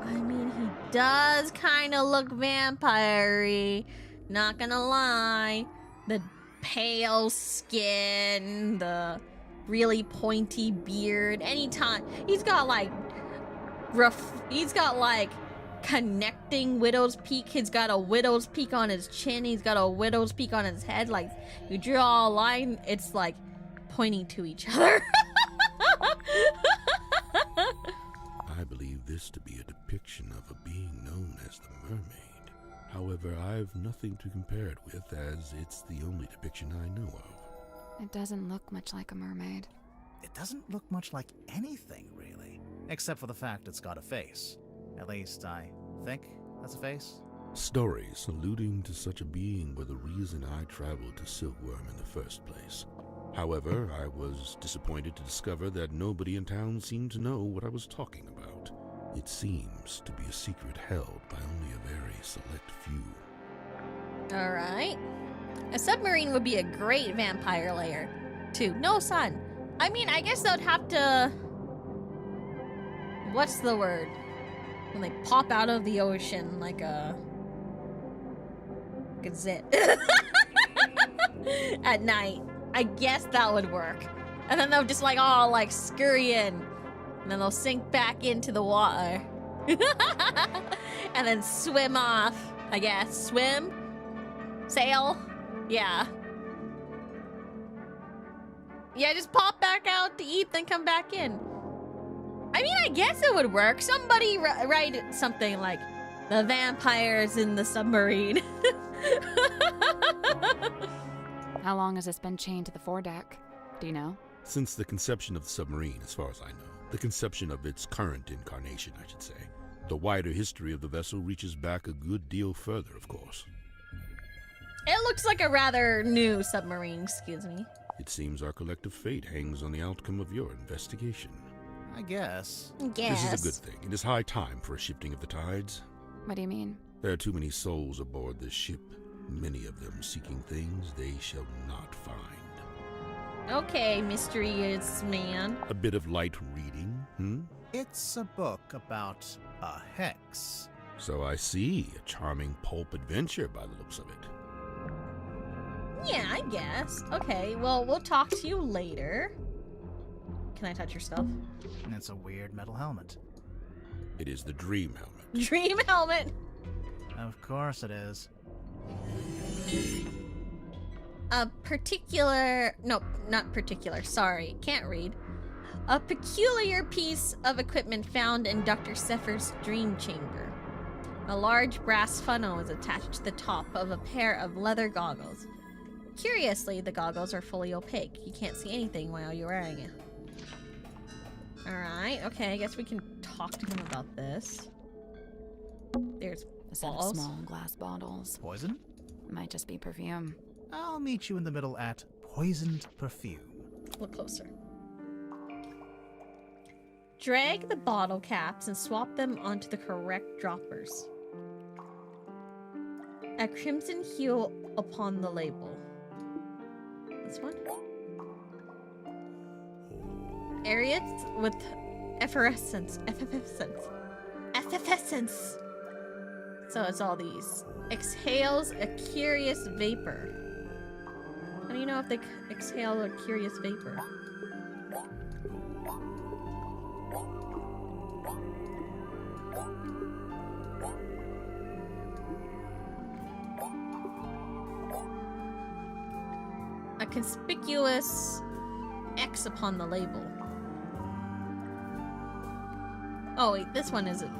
I mean, he does kind of look vampire-y. Not gonna lie. The pale skin, the really pointy beard. Anytime he's got like connecting widow's peak. He's got a widow's peak on his chin. He's got a widow's peak on his head. Like, you draw a line, it's like pointing to each other.
I believe this to be a depiction of a being known as the Mermaid. However, I've nothing to compare it with, as it's the only depiction I know of.
It doesn't look much like a mermaid.
It doesn't look much like anything, really. Except for the fact it's got a face. At least, I think that's a face.
Stories alluding to such a being were the reason I traveled to Silkworm in the first place. However, I was disappointed to discover that nobody in town seemed to know what I was talking about. It seems to be a secret held by only a very select few.
All right. A submarine would be a great vampire lair, too. No sun. I mean, I guess they'd have to... What's the word? When they pop out of the ocean like a zit. At night. I guess that would work. And then they'll just like all like scurry in. And then they'll sink back into the water. And then swim off, I guess. Swim? Sail? Yeah. Yeah, just pop back out to eat, then come back in. I mean, I guess it would work. Somebody write something like, the vampires in the submarine.
How long has this been chained to the foredeck? Do you know?
Since the conception of the submarine, as far as I know. The conception of its current incarnation, I should say. The wider history of the vessel reaches back a good deal further, of course.
It looks like a rather new submarine, excuse me.
It seems our collective fate hangs on the outcome of your investigation.
I guess.
Guess.
This is a good thing. It is high time for a shifting of the tides.
What do you mean?
There are too many souls aboard this ship, many of them seeking things they shall not find.
Okay, mysterious man.
A bit of light reading,
It's a book about a hex.
So I see, a charming pulp adventure by the looks of it.
Yeah, I guess. Okay, well, we'll talk to you later. Can I touch your stuff?
And it's a weird metal helmet.
It is the dream helmet.
Dream helmet.
Of course it is.
A particular... No, not particular. Sorry, can't read. A peculiar piece of equipment found in Dr. Zephyr's dream chamber. A large brass funnel is attached to the top of a pair of leather goggles. Curiously, the goggles are fully opaque. You can't see anything while you're wearing it. Alright, okay, I guess we can talk to him about this. There's
A set of
balls.
small glass bottles.
Poison?
Might just be perfume.
I'll meet you in the middle at poisoned perfume.
Look closer. Drag the bottle caps and swap them onto the correct droppers. A crimson hue upon the label. This one? Areas with effervescence. Effervescence. So it's all these. Exhales a curious vapor. How do you know if they exhale a curious vapor? A conspicuous X upon the label. Oh wait, this one is it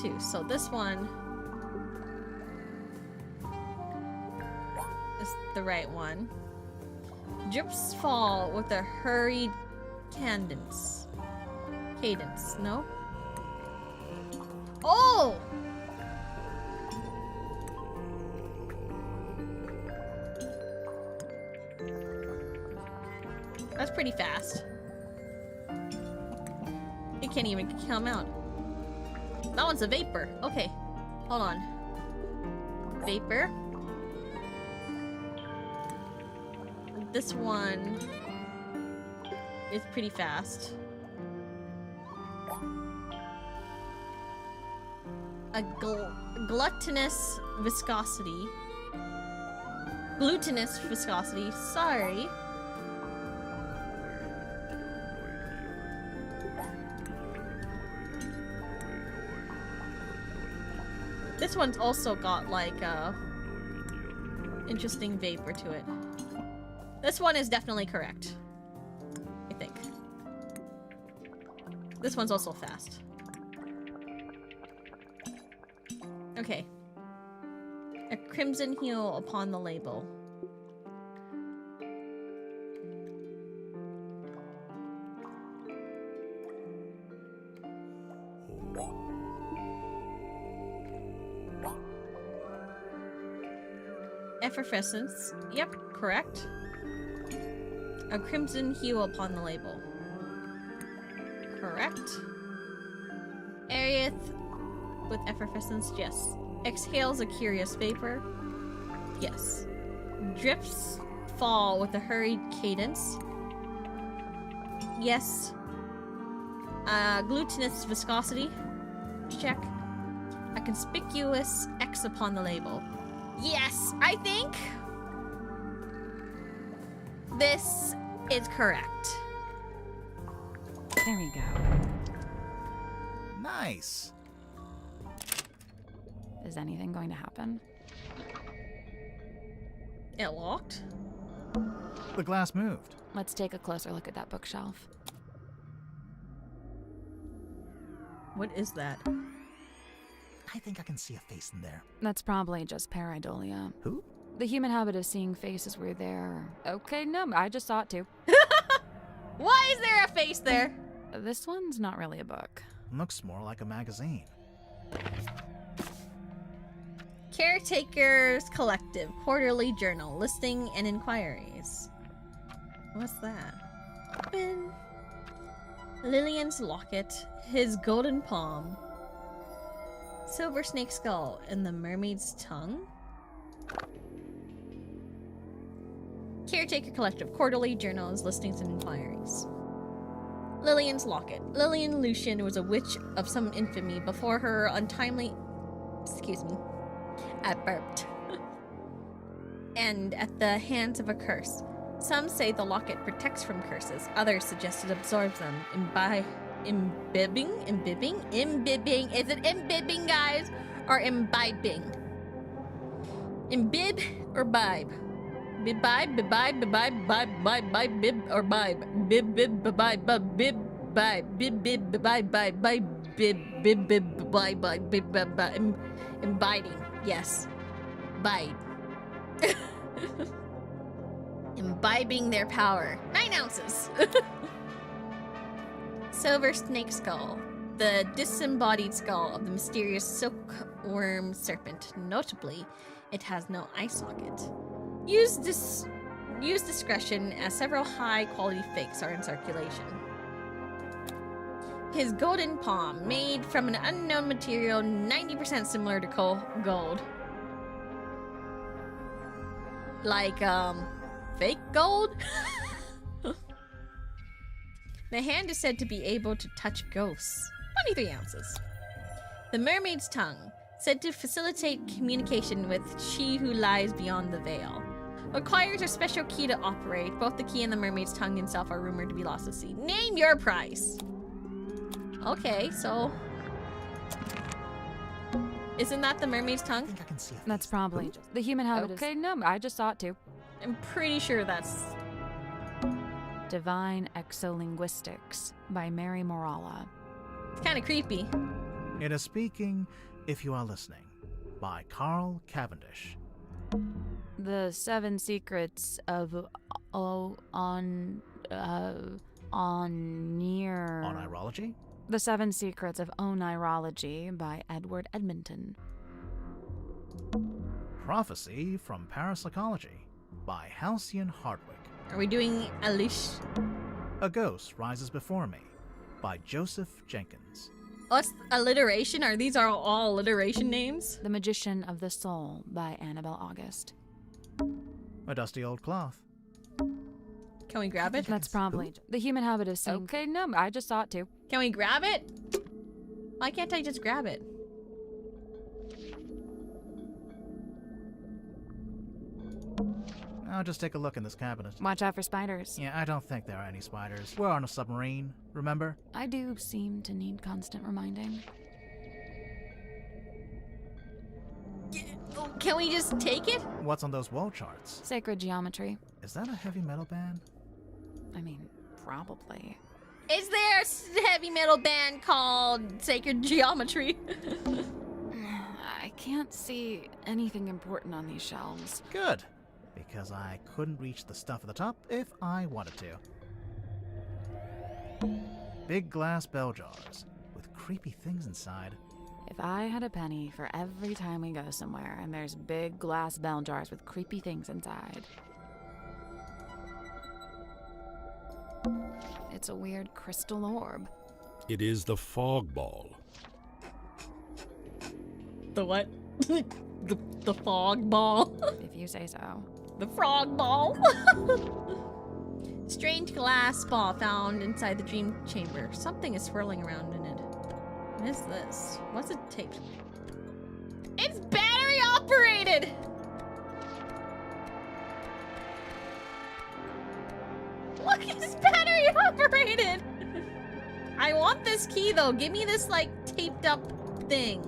too. So this one is the right one. Drips fall with a hurried cadence. No? Oh! That's pretty fast. It can't even come out. That one's a vapor. Okay. Hold on. Vapor. This one is pretty fast. A glutinous viscosity. Glutinous viscosity. Sorry. This one's also got like a interesting vapor to it. This one is definitely correct, I think. This one's also fast. Okay. A crimson hue upon the label. Effervescence. Yep, correct. A crimson hue upon the label. Correct. Areath with effervescence. Yes. Exhales a curious vapor. Yes. Drips fall with a hurried cadence. Yes. Glutinous viscosity. Check. A conspicuous X upon the label. Yes, I think this is correct.
There we go.
Nice.
Is anything going to happen?
It locked?
The glass moved.
Let's take a closer look at that bookshelf.
What is that?
I think I can see a face in there.
That's probably just pareidolia.
Who?
The human habit of seeing faces where they're... Okay, no, I just saw it too.
Why is there a face there?
This one's not really a book.
Looks more like a magazine.
Caretakers Collective Quarterly Journal Listing and Inquiries. What's that? Open. Lillian's locket, his golden palm, silver snake skull, and the mermaid's tongue. Caretaker Collective Quarterly Journals Listings and Inquiries. Lillian's locket. Lillian Lucian was a witch of some infamy before her untimely... Excuse me. I burped. And at the hands of a curse. Some say the locket protects from curses. Others suggest it absorbs them. Imbibing? Is it imbibing, guys? Or imbibing? Imbib or bibe? Bibibe, bibe, bib, or bibe. Bib, bibibe, bib, bibe, bib, bibibe, bibe, imbibing. Yes. Bibe. Imbibing their power. 9 ounces. silver snake skull, the disembodied skull of the mysterious silkworm serpent. Notably, it has no eye socket. Use discretion, as several high-quality fakes are in circulation. His golden palm, made from an unknown material 90% similar to gold. Like, fake gold? The hand is said to be able to touch ghosts. 23 ounces. The mermaid's tongue, said to facilitate communication with she who lies beyond the veil. Requires a special key to operate. Both the key and the mermaid's tongue itself are rumored to be lost at sea. Name your price! Okay, so... Isn't that the mermaid's
I
tongue?
think I can see a
That's
face.
probably
Who?
the human habit. Okay, no, I just saw it too.
I'm pretty sure that's...
Divine Exolinguistics by Mary Morala.
It's kind of creepy.
It is Speaking, If You Are Listening, by Carl Cavendish.
The Seven Secrets of
Onirology?
The Seven Secrets of Onirology by Edward Edmonton.
Prophecy from Parapsychology, by Halcyon Hardwick.
Are we doing Alish?
A Ghost Rises Before Me, by Joseph Jenkins.
What's alliteration? Are these all alliteration names?
The Magician of the Soul by Annabelle August.
A Dusty Old Cloth.
Can we grab it?
That's probably the human habit of saying. Okay, no, I just saw it too.
Can we grab it? Why can't I just grab it?
I'll just take a look in this cabinet.
Watch out for spiders.
Yeah, I don't think there are any spiders. We're on a submarine, remember?
I do seem to need constant reminding.
Can we just take it?
What's on those wall charts?
Sacred geometry.
Is that a heavy metal band?
I mean, probably.
Is there a heavy metal band called Sacred Geometry?
I can't see anything important on these shelves.
Good, because I couldn't reach the stuff at the top if I wanted to. Big glass bell jars with creepy things inside.
If I had a penny for every time we go somewhere and there's big glass bell jars with creepy things inside. It's a weird crystal orb.
It is the fog ball.
The what? the fog ball.
If you say so.
The frog ball. Strange glass ball found inside the dream chamber. Something is swirling around in it. What is this? What's it taped? It's battery operated! Look, it's battery operated! I want this key though. Give me this like taped up thing.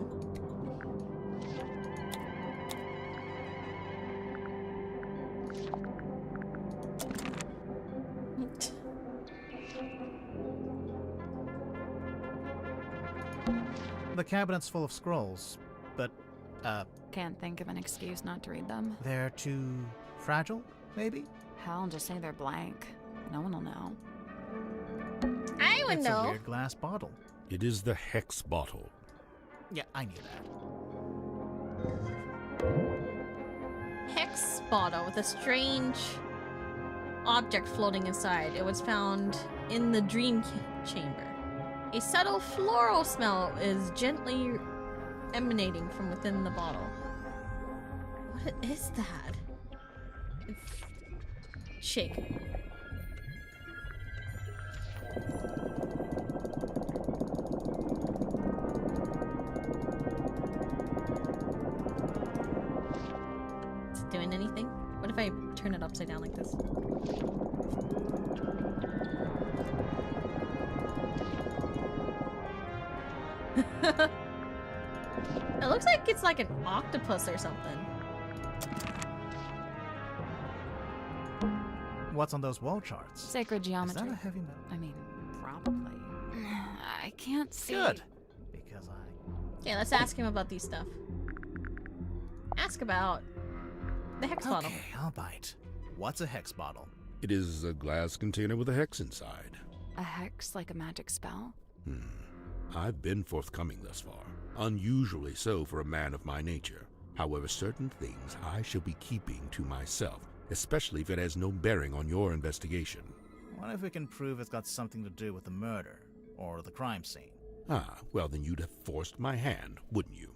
The cabinet's full of scrolls, but,
Can't think of an excuse not to read them.
they're too fragile, maybe?
Hell, just say they're blank. No one will know.
I would
It's
know.
a weird glass bottle.
It is the hex bottle.
Yeah, I knew that.
Hex bottle with a strange object floating inside. It was found in the dream chamber. A subtle floral smell is gently emanating from within the bottle. What is that? It's... Shake. Is it doing anything? What if I turn it upside down like this? It looks like it's like an octopus or something.
What's on those wall charts?
Sacred
Is
geometry.
that a heavy metal?
I mean, probably. I can't see.
Good, because I...
Okay, let's ask him about these stuff. Ask about the hex bottle.
Okay, I'll bite. What's a hex bottle?
It is a glass container with a hex inside.
A hex like a magic spell?
I've been forthcoming thus far, unusually so for a man of my nature. However, certain things I shall be keeping to myself, especially if it has no bearing on your investigation.
What if we can prove it's got something to do with the murder or the crime scene?
Ah, well then you'd have forced my hand, wouldn't you?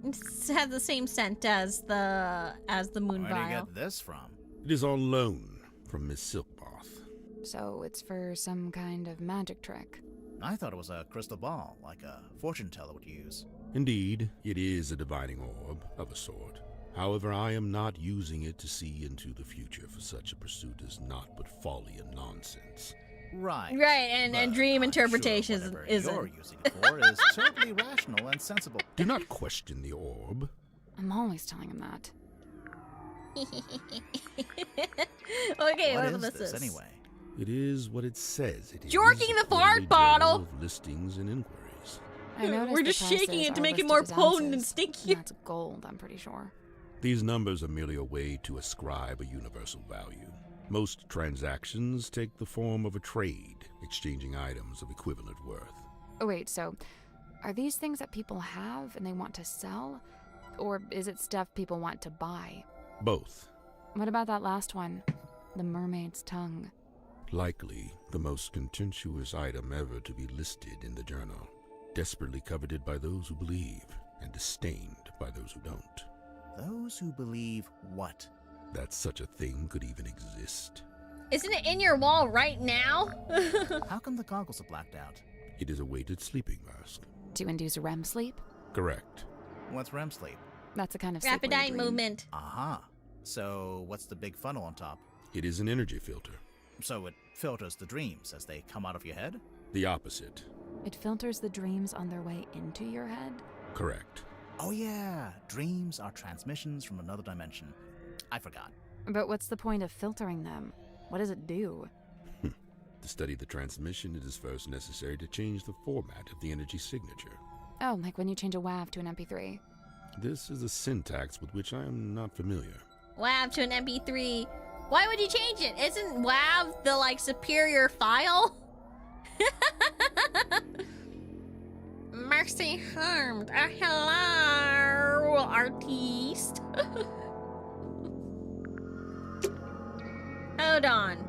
It has the same scent as the moon
Where do you
vial.
get this from?
It is on loan from Miss Silkmoth.
So it's for some kind of magic trick.
I thought it was a crystal ball, like a fortune teller would use.
Indeed, it is a divining orb of a sort. However, I am not using it to see into the future, for such a pursuit is naught but folly and nonsense.
Right.
Right, and
But
dream
I'm
interpretation
sure whatever
isn't.
you're using it for is totally rational and sensible.
Do not question the orb.
I'm always telling him that.
Okay,
What
what
is
about
this anyway?
It is what it says it is.
Jorking the
a
fart
daily
bottle!
journal of listings and inquiries.
I noticed
We're
the
just shaking
prices
it to
are
make it
listed
more
as
potent and
ounces.
stinkier.
That's gold, I'm pretty sure.
These numbers are merely a way to ascribe a universal value. Most transactions take the form of a trade, exchanging items of equivalent worth.
Oh wait, so are these things that people have and they want to sell? Or is it stuff people want to buy?
Both.
What about that last one? The mermaid's tongue.
Likely the most contentious item ever to be listed in the journal. Desperately coveted by those who believe, and disdained by those who don't.
Those who believe what?
That such a thing could even exist.
Isn't it in your wall right now?
How come the goggles are blacked out?
It is a weighted sleeping mask.
To induce REM sleep?
Correct.
What's REM sleep?
That's a kind of sleep
Rapid
where you
eye
dream.
movement.
Aha. So what's the big funnel on top?
It is an energy filter.
So it filters the dreams as they come out of your head?
The opposite.
It filters the dreams on their way into your head?
Correct.
Oh yeah, dreams are transmissions from another dimension. I forgot.
But what's the point of filtering them? What does it do?
To study the transmission, it is first necessary to change the format of the energy signature.
Oh, like when you change a WAV to an MP3.
This is a syntax with which I am not familiar.
WAV to an MP3. Why would you change it? Isn't WAV the superior file? Mercy harmed. Hello, artiste. Hold on.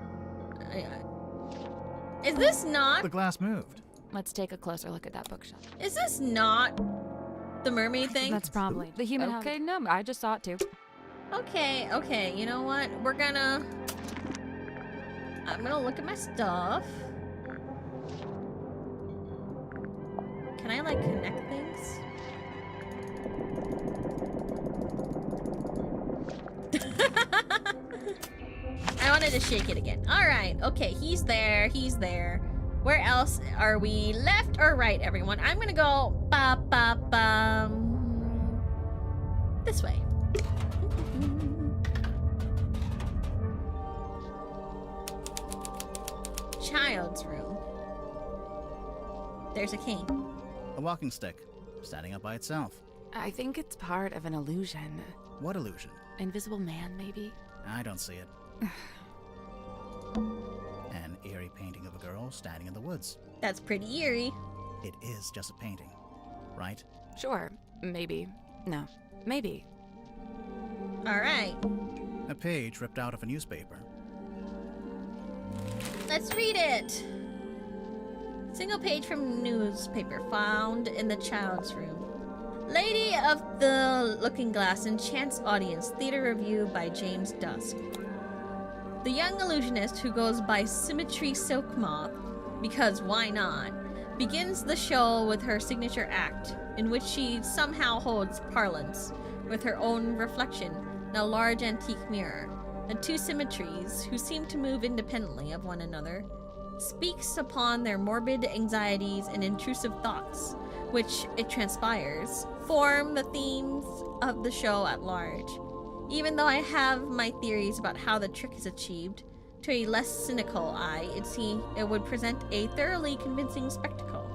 Is this not?
The glass moved.
Let's take a closer look at that bookshelf.
Is this not the mermaid thing?
That's probably the human. Okay, no, I just saw it too.
Okay. You know what? I'm gonna look at my stuff. Can I connect things? I wanted to shake it again. All right. Okay. He's there. Where else are we? Left or right, everyone? I'm gonna go this way. Child's room. There's a cane.
A walking stick, standing up by itself.
I think it's part of an illusion.
What illusion?
Invisible man, maybe?
I don't see it. An eerie painting of a girl standing in the woods.
That's pretty eerie.
It is just a painting, right?
Sure, maybe. No, maybe.
All right.
A page ripped out of a newspaper.
Let's read it. Single page from newspaper found in the child's room. Lady of the Looking Glass enchants audience. Theater review by James Dusk. The young illusionist who goes by Symmetry Silk Moth, because why not, begins the show with her signature act, in which she somehow holds parlance with her own reflection in a large antique mirror, and two symmetries, who seem to move independently of one another, speaks upon their morbid anxieties and intrusive thoughts, which, it transpires, form the themes of the show at large. Even though I have my theories about how the trick is achieved, to a less cynical eye, it would present a thoroughly convincing spectacle.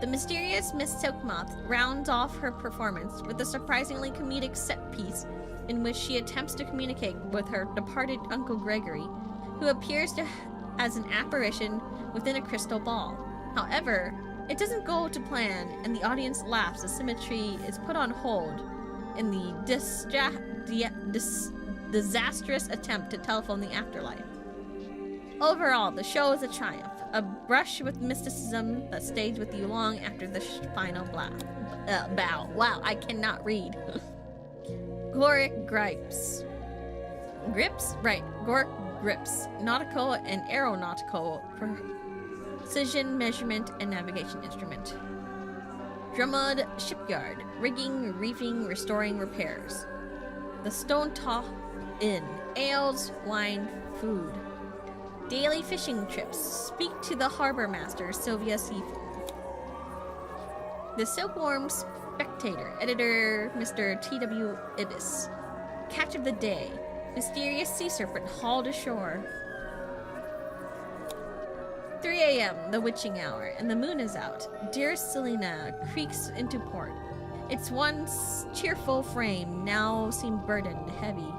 The mysterious Miss Silkmoth rounds off her performance with a surprisingly comedic set piece in which she attempts to communicate with her departed Uncle Gregory, who appears as an apparition within a crystal ball. However, it doesn't go to plan, and the audience laughs as symmetry is put on hold in the disastrous attempt to telephone the afterlife. Overall, the show is a triumph, a brush with mysticism that stays with you long after the final bow. Wow, I cannot read. Gloric Gripes. Grips? Right, Goric Grips. Nautical and aeronautical precision measurement and navigation instrument. Drummond Shipyard. Rigging, reefing, restoring, repairs. The Stone Top Inn. Ales, wine, food. Daily fishing trips. Speak to the harbor master, Sylvia Seafood. The Silkworm Spectator. Editor, Mr. T.W. Ibis. Catch of the Day. Mysterious sea serpent hauled ashore. 3 a.m., the witching hour, and the moon is out. Dearest Selena creaks into port. Its once cheerful frame now seemed burdened, heavy.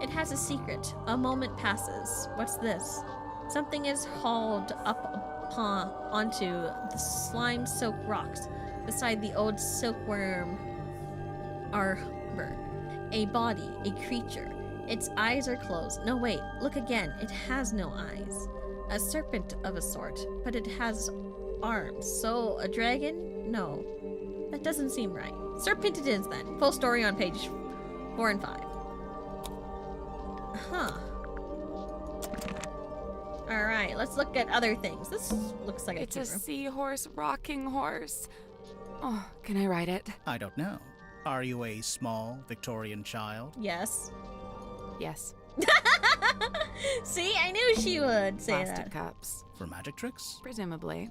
It has a secret. A moment passes. What's this? Something is hauled up onto the slime-soaked rocks beside the old silkworm arbor. A body, a creature. Its eyes are closed. No, wait, look again. It has no eyes. A serpent of a sort, but it has arms. So, a dragon? No. That doesn't seem right. Serpent it is then. Full story on page 4 and 5. Huh. Alright, let's look at other things. This looks like
It's
a
a
keeper.
seahorse rocking horse. Oh, can I ride it?
I don't know. Are you a small Victorian child?
Yes.
Yes.
See, I knew she would say
Plastic
that.
cups.
For magic tricks?
Presumably.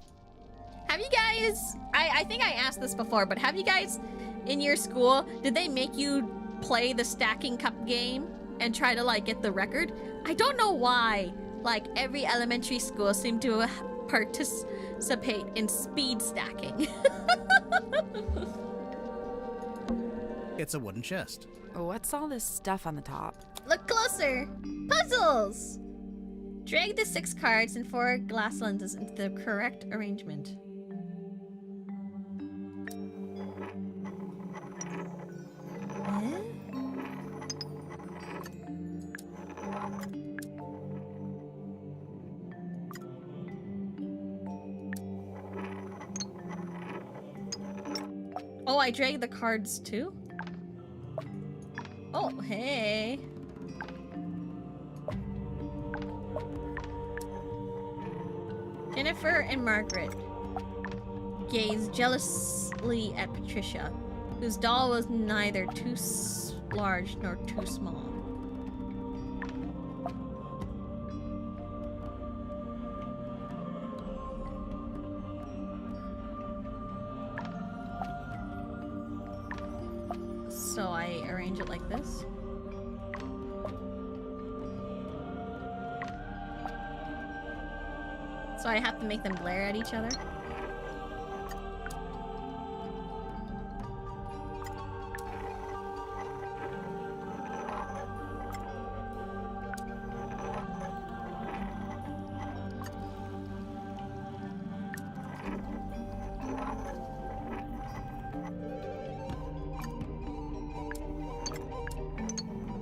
Have you guys, I think I asked this before, but have you guys in your school, did they make you play the stacking cup game and try to like get the record? I don't know why. Like every elementary school seemed to participate in speed stacking.
It's a wooden chest.
What's all this stuff on the top?
Look closer. Puzzles. Drag the 6 cards and 4 glass lenses into the correct arrangement. Oh, I dragged the cards too? Oh, hey. Jennifer and Margaret gaze jealously at Patricia, whose doll was neither too large nor too small. So I arrange it like this. So I have to make them glare at each other.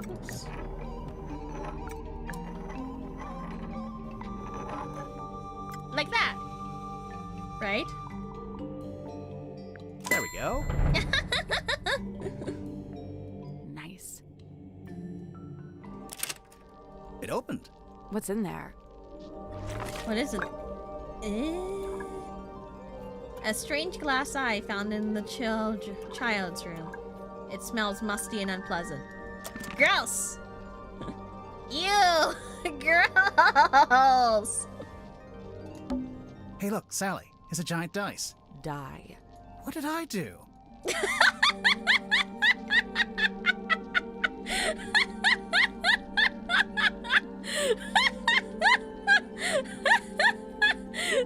Oops. Like that. Right?
There we go.
Nice.
It opened.
What's in there?
What is it? A strange glass eye found in the child's room. It smells musty and unpleasant. Gross! Ew! Gross!
Hey, look, Sally. It's a giant dice.
Die.
What did I do?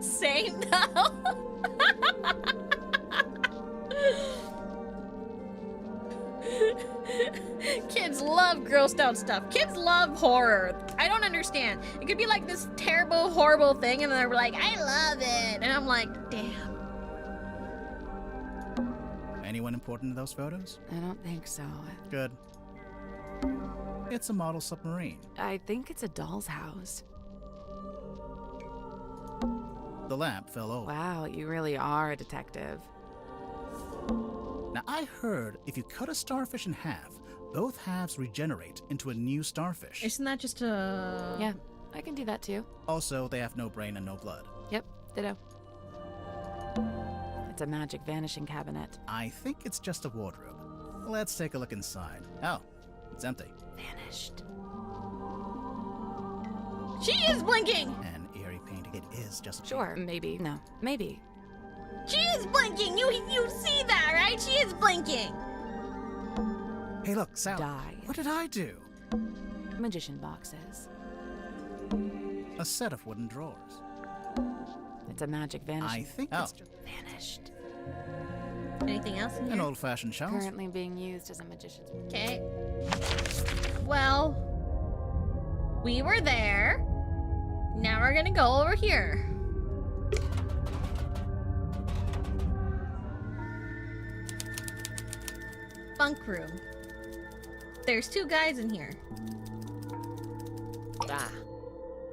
Same though. Kids love grossed out stuff. Kids love horror. I don't understand. It could be like this terrible, horrible thing, and they're like, I love it. And I'm like, damn.
Anyone important in those photos?
I don't think so.
Good. It's a model submarine.
I think it's a doll's house.
The lamp fell over.
Wow, you really are a detective.
Now, I heard if you cut a starfish in half, both halves regenerate into a new starfish.
Isn't that just a...
Yeah, I can do that too.
Also, they have no brain and no blood.
Yep, ditto. It's a magic vanishing cabinet.
I think it's just a wardrobe. Let's take a look inside. Oh, it's empty.
Vanished.
She is blinking!
An eerie painting. It is just a
Sure, maybe. No, maybe.
She is blinking! You see that, right? She is blinking!
Hey, look, Sal.
Die.
What did I do?
Magician boxes.
A set of wooden drawers.
It's a magic vanishing.
I think it's just
Vanished.
Anything else in
an
here?
old-fashioned shelf.
Currently being used as a magician's.
Okay. Well, we were there. Now we're gonna go over here. Bunk room. There's 2 guys in here.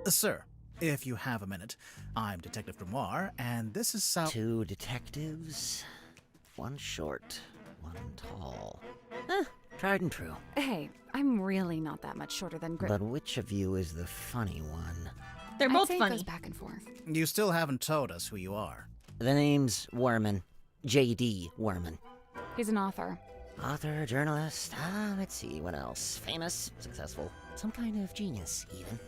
Sir, if you have a minute, I'm Detective Grimoire, and this is Sal.
2 detectives, 1 short, 1 tall. Tried and true.
Hey, I'm really not that much shorter than
But which of you is the funny one?
They're
I'd
both
say It
funny.
goes back and forth.
You still haven't told us who you are.
The name's Werman. J.D. Werman.
He's an author.
Author, journalist, let's see, what else? Famous, successful, some kind of genius, even.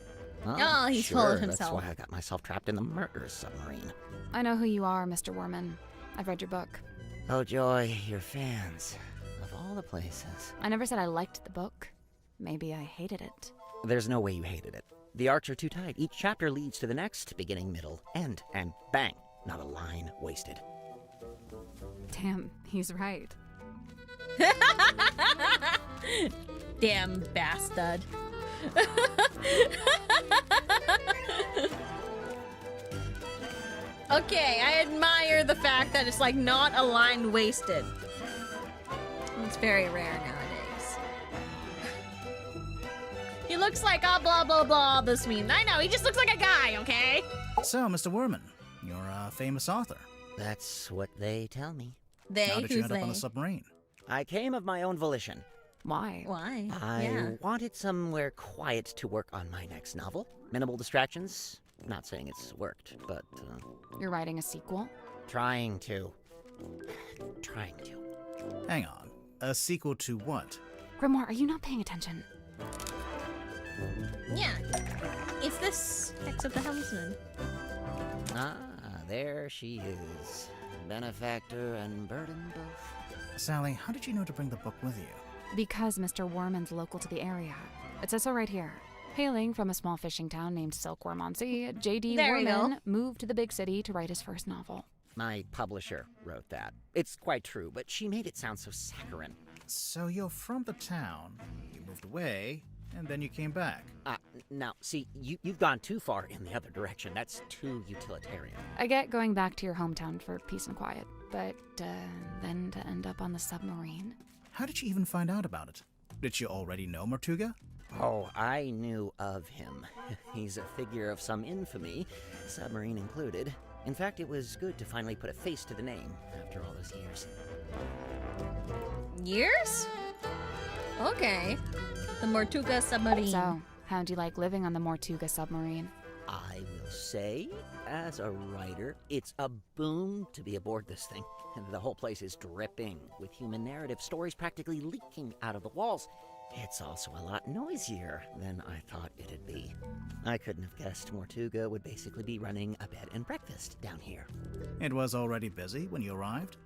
Oh, he's full of himself.
That's why I got myself trapped in the murder submarine.
I know who you are, Mr. Worman. I've read your book.
Oh, joy, your fans. Of all the places.
I never said I liked the book. Maybe I hated it.
There's no way you hated it. The arcs are too tight. Each chapter leads to the next, beginning, middle, end, and bang, not a line wasted.
Damn, he's right.
Damn bastard. Okay, I admire the fact that it's like not a line wasted. It's very rare nowadays. He looks like a blah blah blah this meme. I know, he just looks like a guy, okay?
So, Mr. Werman, you're a famous author.
That's what they tell me.
They,
How did you
who's
end up on
they?
a submarine?
I came of my own volition.
Why?
Why?
I
Yeah.
wanted somewhere quiet to work on my next novel. Minimal distractions. Not saying it's worked, but
You're writing a sequel?
trying to. Trying to.
Hang on. A sequel to what?
Grimoire, are you not paying attention?
Yeah. It's this Hex of the Helmsman.
Ah, there she is. Benefactor and burden both.
Sally, how did you know to bring the book with you?
Because Mr. Worman's local to the area. It says so right here. Hailing from a small fishing town named Silkworm-on-Sea, J.D.
There you
Worman
go.
moved to the big city to write his first novel.
My publisher wrote that. It's quite true, but she made it sound so saccharine.
So you're from the town, you moved away, and then you came back.
Now, see, you've gone too far in the other direction. That's too utilitarian.
I get going back to your hometown for peace and quiet, but then to end up on the submarine?
How did you even find out about it? Did you already know Mortuga?
Oh, I knew of him. He's a figure of some infamy, submarine included. In fact, it was good to finally put a face to the name after all those years.
Years? Okay. The Mortuga submarine.
So, how'd you like living on the Mortuga submarine?
I will say, as a writer, it's a boon to be aboard this thing. The whole place is dripping with human narrative, stories practically leaking out of the walls. It's also a lot noisier than I thought it'd be. I couldn't have guessed Mortuga would basically be running a bed and breakfast down here.
It was already busy when you arrived?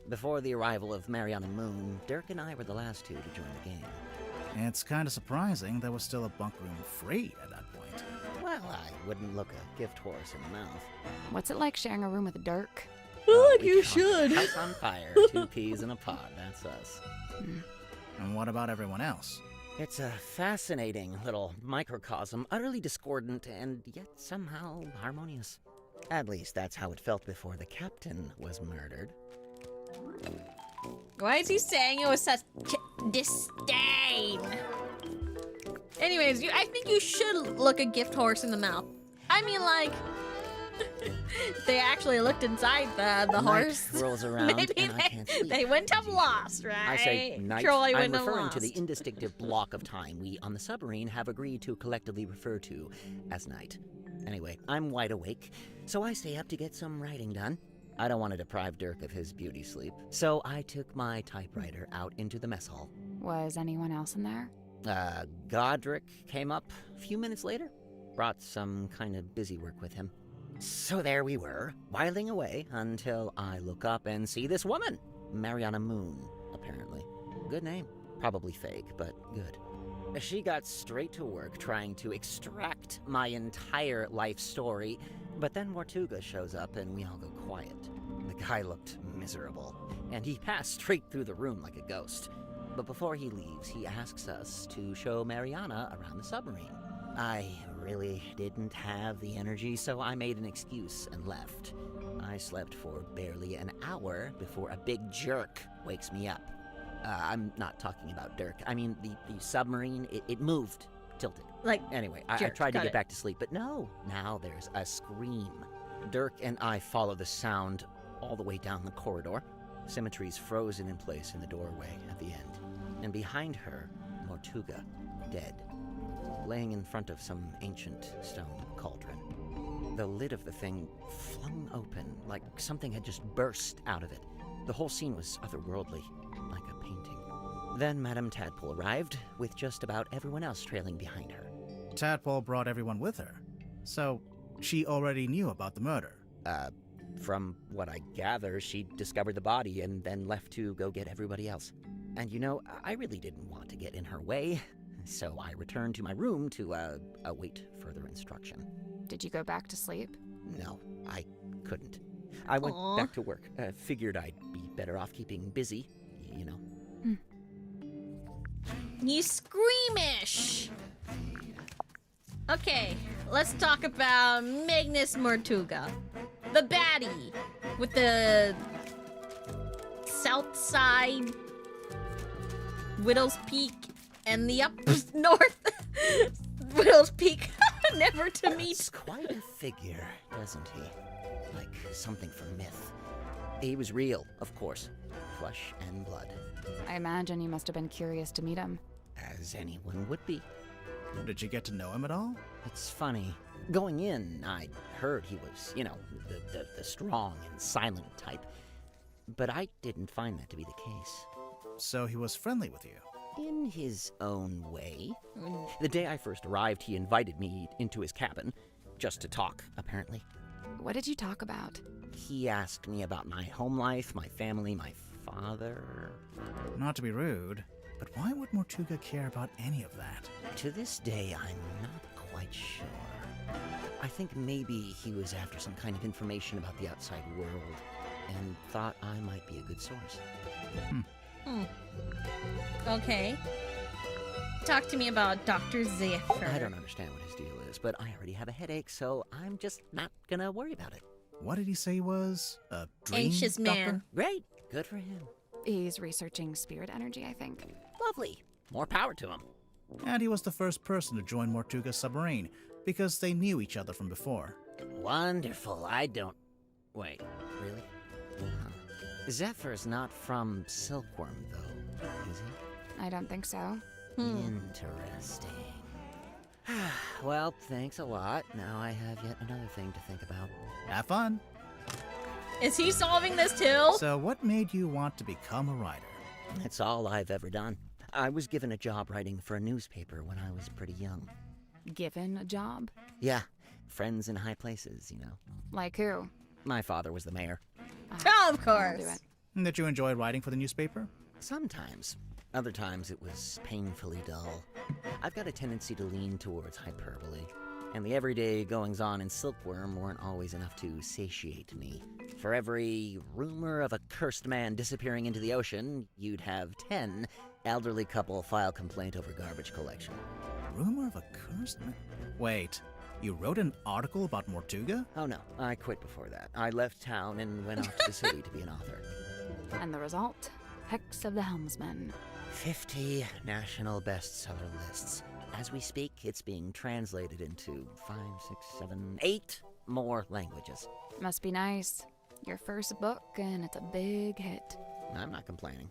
Before the arrival of Mary on the Moon, Dirk and I were the last 2 to join the game.
It's kind of surprising there was still a bunk room free at that point.
Well, I wouldn't look a gift horse in the mouth.
What's it like sharing a room with Dirk?
Good,
We
you
count
should.
House on fire, 2 peas in a pod, that's us.
And what about everyone else?
It's a fascinating little microcosm, utterly discordant and yet somehow harmonious. At least that's how it felt before the captain was murdered.
Why is he saying it with such disdain? Anyways, I think you should look a gift horse in the mouth. I mean, like, they actually looked inside the horse.
Night rolls around
Maybe
and I can't sleep.
they wouldn't have lost, right?
I say night.
Troy
I'm
wouldn't have
referring to the
lost.
indistinctive block of time we on the submarine have agreed to collectively refer to as night. Anyway, I'm wide awake, so I stay up to get some writing done. I don't want to deprive Dirk of his beauty sleep, so I took my typewriter out into the mess hall.
Was anyone else in there?
Godric came up a few minutes later, brought some kind of busy work with him. So there we were, whiling away until I look up and see this woman, Mariana Moon, apparently. Good name. Probably fake, but good. She got straight to work trying to extract my entire life story, but then Mortuga shows up and we all go quiet. The guy looked miserable, and he passed straight through the room like a ghost. But before he leaves, he asks us to show Mariana around the submarine. I really didn't have the energy, so I made an excuse and left. I slept for barely an hour before a big jerk wakes me up. I'm not talking about Dirk. I mean, the submarine, it moved, tilted.
Like,
Anyway, I
jerk,
tried to
got
get
it.
back to sleep, but no. Now there's a scream. Dirk and I follow the sound all the way down the corridor. Symmetry's frozen in place in the doorway at the end. And behind her, Mortuga, dead, laying in front of some ancient stone cauldron. The lid of the thing flung open, like something had just burst out of it. The whole scene was otherworldly, like a painting. Then Madame Tadpole arrived, with just about everyone else trailing behind her.
Tadpole brought everyone with her. So, she already knew about the murder.
From what I gather, she discovered the body and then left to go get everybody else. And you know, I really didn't want to get in her way, so I returned to my room to await further instruction.
Did you go back to sleep?
No, I couldn't. I went
Aw.
back to work. Figured I'd be better off keeping busy, you know.
You squeamish! Okay, let's talk about Magnus Mortuga. The baddie with the south side Widow's Peak and the up north Widow's Peak never to meet.
He's quite a figure, doesn't he? Like something from myth. He was real, of course. Flesh and blood.
I imagine you must have been curious to meet him.
As anyone would be.
Did you get to know him at all?
It's funny. Going in, I heard he was, you know, the strong and silent type. But I didn't find that to be the case.
So he was friendly with you.
In his own way. The day I first arrived, he invited me into his cabin. Just to talk, apparently.
What did you talk about?
He asked me about my home life, my family, my father.
Not to be rude, but why would Mortuga care about any of that?
To this day, I'm not quite sure. I think maybe he was after some kind of information about the outside world and thought I might be a good source.
Okay. Talk to me about Dr. Zephyr.
I don't understand what his deal is, but I already have a headache, so I'm just not gonna worry about it.
What did he say he was? A dream
Anxious
doctor?
man.
Great, good for him.
He's researching spirit energy, I think.
Lovely, more power to him.
And he was the first person to join Mortuga's submarine, because they knew each other from before.
Wonderful, I don't... Wait, really? Huh. Zephyr's not from Silkworm, though, is he?
I don't think so.
Interesting. Well, thanks a lot. Now I have yet another thing to think about.
Have fun.
Is he solving this too?
So what made you want to become a writer?
That's all I've ever done. I was given a job writing for a newspaper when I was pretty young.
Given a job?
Yeah, friends in high places, you know.
Like who?
My father was the mayor.
Oh, of
I'll do
course.
it.
Did you enjoy writing for the newspaper?
Sometimes. Other times it was painfully dull. I've got a tendency to lean towards hyperbole, and the everyday goings-on in Silkworm weren't always enough to satiate me. For every rumor of a cursed man disappearing into the ocean, you'd have 10 Elderly couple file complaint over garbage collection.
Rumor of a cursed man. Wait, you wrote an article about Mortuga?
Oh no, I quit before that. I left town and went off to the city to be an author.
And the result? Hex of the Helmsman.
50 national bestseller lists. As we speak, it's being translated into 5, 6, 7, 8 more languages.
Must be nice. Your first book, and it's a big hit.
I'm not complaining.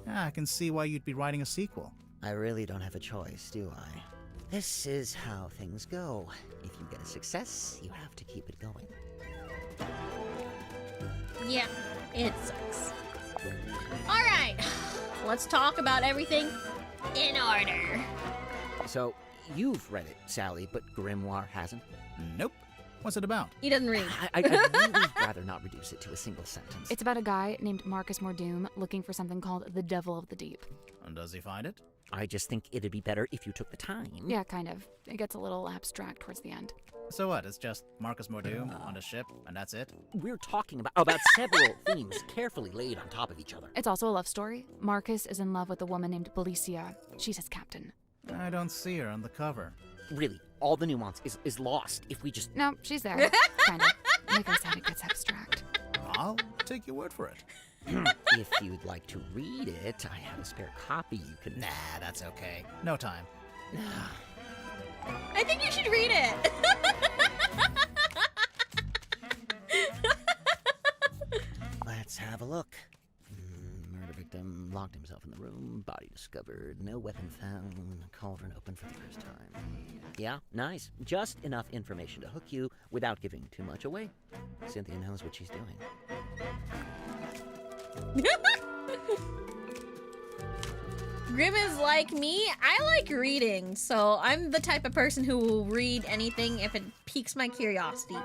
I can see why you'd be writing a sequel.
I really don't have a choice, do I? This is how things go. If you get a success, you have to keep it going.
Yeah, it sucks. Alright, let's talk about everything in order.
So, you've read it, Sally, but Grimoire hasn't?
Nope. What's it about?
He doesn't read.
I'd really rather not reduce it to a single sentence.
It's about a guy named Marcus Mordoom looking for something called the Devil of the Deep.
And does he find it?
I just think it'd be better if you took the time.
Yeah, kind of. It gets a little abstract towards the end.
So what, it's just Marcus Mordoom on a ship, and that's it?
We're talking about several themes carefully laid on top of each other.
It's also a love story. Marcus is in love with a woman named Belicia. She's his captain.
I don't see her on the cover.
Really, all the nuance is lost if we just...
No, she's there. Kind of. Like I said, it gets abstract.
I'll take your word for it.
If you'd like to read it, I have a spare copy you can...
Nah, that's okay. No time.
I think you should read it.
Let's have a look. Murder victim locked himself in the room, body discovered, no weapon found, cauldron open for the first time. Yeah, nice. Just enough information to hook you without giving too much away. Cynthia knows what she's doing.
Grim is like me. I like reading, so I'm the type of person who will read anything if it piques my curiosity.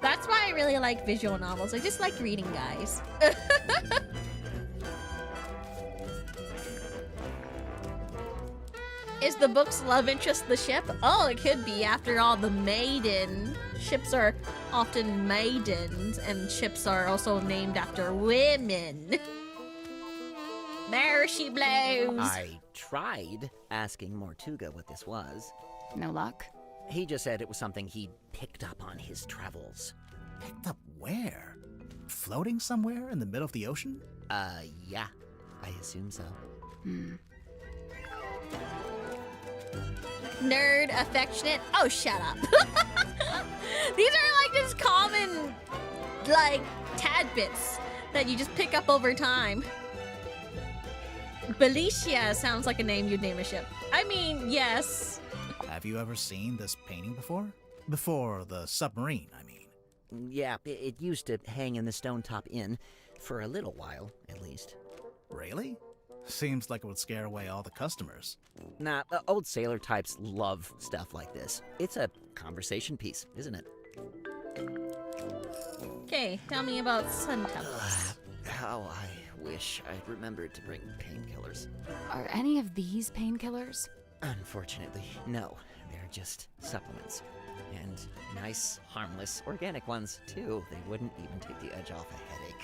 That's why I really like visual novels. I just like reading, guys. Is the book's love interest the ship? Oh, it could be. After all, the maiden. Ships are often maidens, and ships are also named after women. There she blows.
I tried asking Mortuga what this was.
No luck.
He just said it was something he'd picked up on his travels.
Picked up where? Floating somewhere in the middle of the ocean?
Yeah. I assume so.
Nerd, affectionate. Oh, shut up. These are like just common, like, tadbits that you just pick up over time. Belicia sounds like a name you'd name a ship. I mean, yes.
Have you ever seen this painting before? Before the submarine, I mean.
Yeah, it used to hang in the Stone Top Inn for a little while, at least.
Really? Seems like it would scare away all the customers.
Nah, old sailor types love stuff like this. It's a conversation piece, isn't it?
Okay, tell me about sun temples.
How I wish I'd remembered to bring painkillers.
Are any of these painkillers?
Unfortunately, no. They're just supplements. And nice, harmless, organic ones, too. They wouldn't even take the edge off a headache.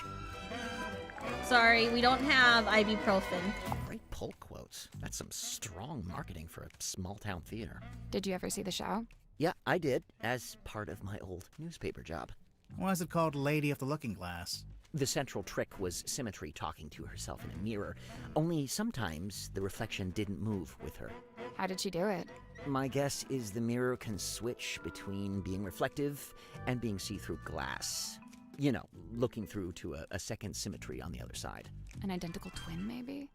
Sorry, we don't have ibuprofen.
Great pull quotes. That's some strong marketing for a small-town theater.
Did you ever see the show?
Yeah, I did, as part of my old newspaper job.
Why is it called Lady of the Looking Glass?
The central trick was Symmetry talking to herself in a mirror, only sometimes the reflection didn't move with her.
How did she do it?
My guess is the mirror can switch between being reflective and being see-through glass. You know, looking through to a second Symmetry on the other side.
An identical twin, maybe?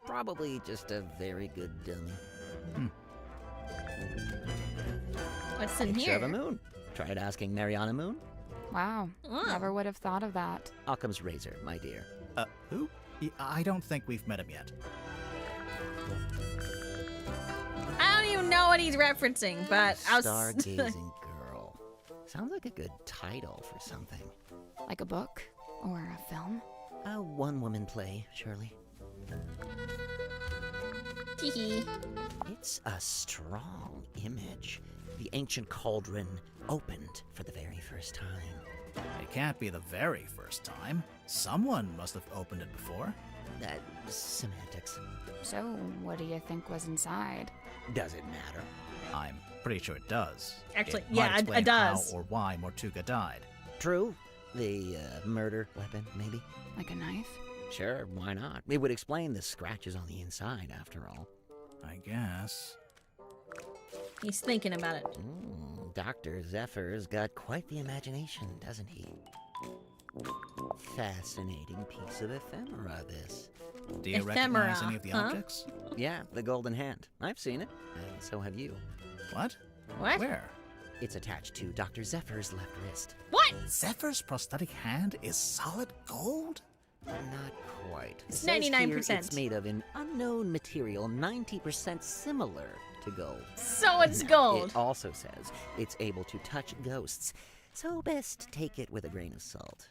Probably just a very good dummy.
What's in
Picture of a
here?
moon. Tried asking Mariana Moon?
Wow.
Oh.
Never would have thought of that.
Occam's razor, my dear.
Who? I don't think we've met him yet.
I don't even know what he's referencing, but I was...
Stargazing Girl. Sounds like a good title for something.
Like a book? Or a film?
A one-woman play, surely.
Teehee.
It's a strong image. The ancient cauldron opened for the very first time.
It can't be the very first time. Someone must have opened it before.
Semantics.
So, what do you think was inside?
Does it matter?
I'm pretty sure it does.
Actually,
it
yeah,
might
it
explain
does.
How or why Mortuga died.
True. The murder weapon, maybe?
Like a knife?
Sure, why not? It would explain the scratches on the inside, after all.
I guess.
He's thinking about it.
Dr. Zephyr's got quite the imagination, doesn't he? Fascinating piece of ephemera, this.
Do you
Ephemera,
recognize any of the
huh?
objects?
Yeah, the golden hand. I've seen it, and so have you.
What?
What?
Where?
It's attached to Dr. Zephyr's left wrist.
What?
Zephyr's prosthetic hand is solid gold?
Not quite.
It's
It says here
99%.
It's made of an unknown material 90% similar to gold.
So it's
Now,
gold.
It also says it's able to touch ghosts, so best take it with a grain of salt.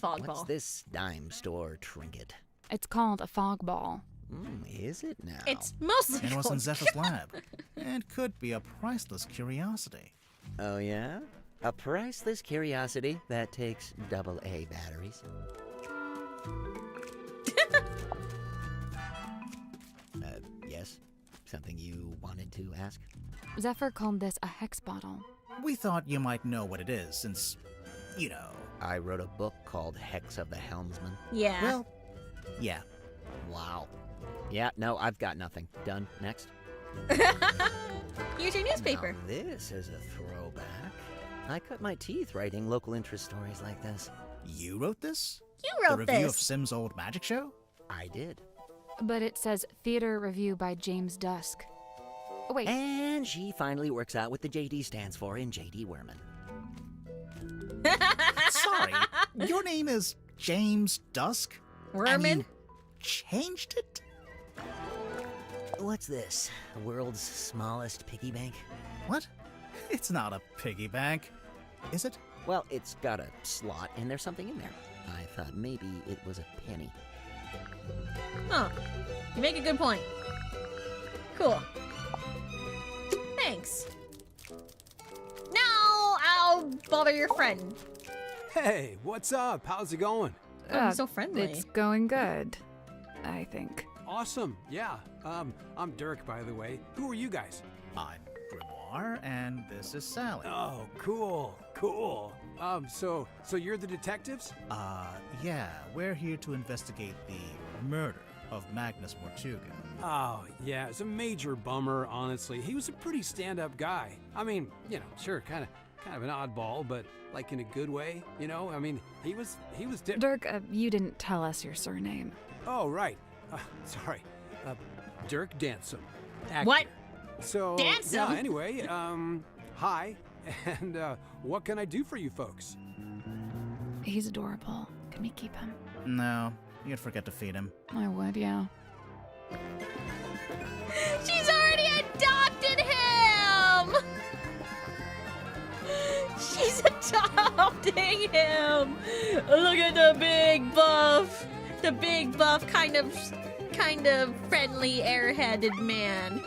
Fog
What's
ball.
this dime store trinket?
It's called a fog ball.
Is it now?
It's mostly
It was in
gold.
Zephyr's lab. And could be a priceless curiosity.
Oh, yeah? A priceless curiosity that takes AA batteries. Yes? Something you wanted to ask?
Zephyr called this a hex bottle.
We thought you might know what it is, since, you know.
I wrote a book called Hex of the Helmsman.
Yeah.
Well, yeah.
Wow. Yeah, no, I've got nothing. Done. Next.
Here's your newspaper.
Now this is a throwback. I cut my teeth writing local interest stories like this.
You wrote this?
You
The
wrote
review of
this.
Sim's old magic show?
I did.
But it says theater review by James Dusk. Oh, wait.
And she finally works out what the JD stands for in JD Werman.
Sorry, your name is James Dusk? And
Werman?
you changed it?
What's this? World's smallest piggy bank?
What? It's not a piggy bank, is it?
Well, it's got a slot and there's something in there. I thought maybe it was a penny.
Huh. You make a good point. Cool. Thanks. Now I'll bother your friend.
Hey, what's up? How's it going?
Oh, he's so friendly.
It's going good, I think.
Awesome. Yeah. I'm Dirk, by the way. Who are you guys?
I'm Grimoire, and this is Sally.
Oh, cool. So you're the detectives?
Yeah, we're here to investigate the murder of Magnus Mortuga.
Oh, yeah. It's a major bummer, honestly. He was a pretty stand-up guy. I mean, you know, sure, kind of an oddball, but like in a good way, you know? I mean, he was
Dirk, you didn't tell us your surname.
Oh, right. Sorry. Dirk Dansom. Actor.
What?
So,
Dansom?
yeah, anyway, hi, and what can I do for you folks?
He's adorable. Can we keep him?
No, you'd forget to feed him.
I would, yeah.
She's already adopted him! She's adopting him! Look at the big buff! The big buff kind of friendly airheaded man.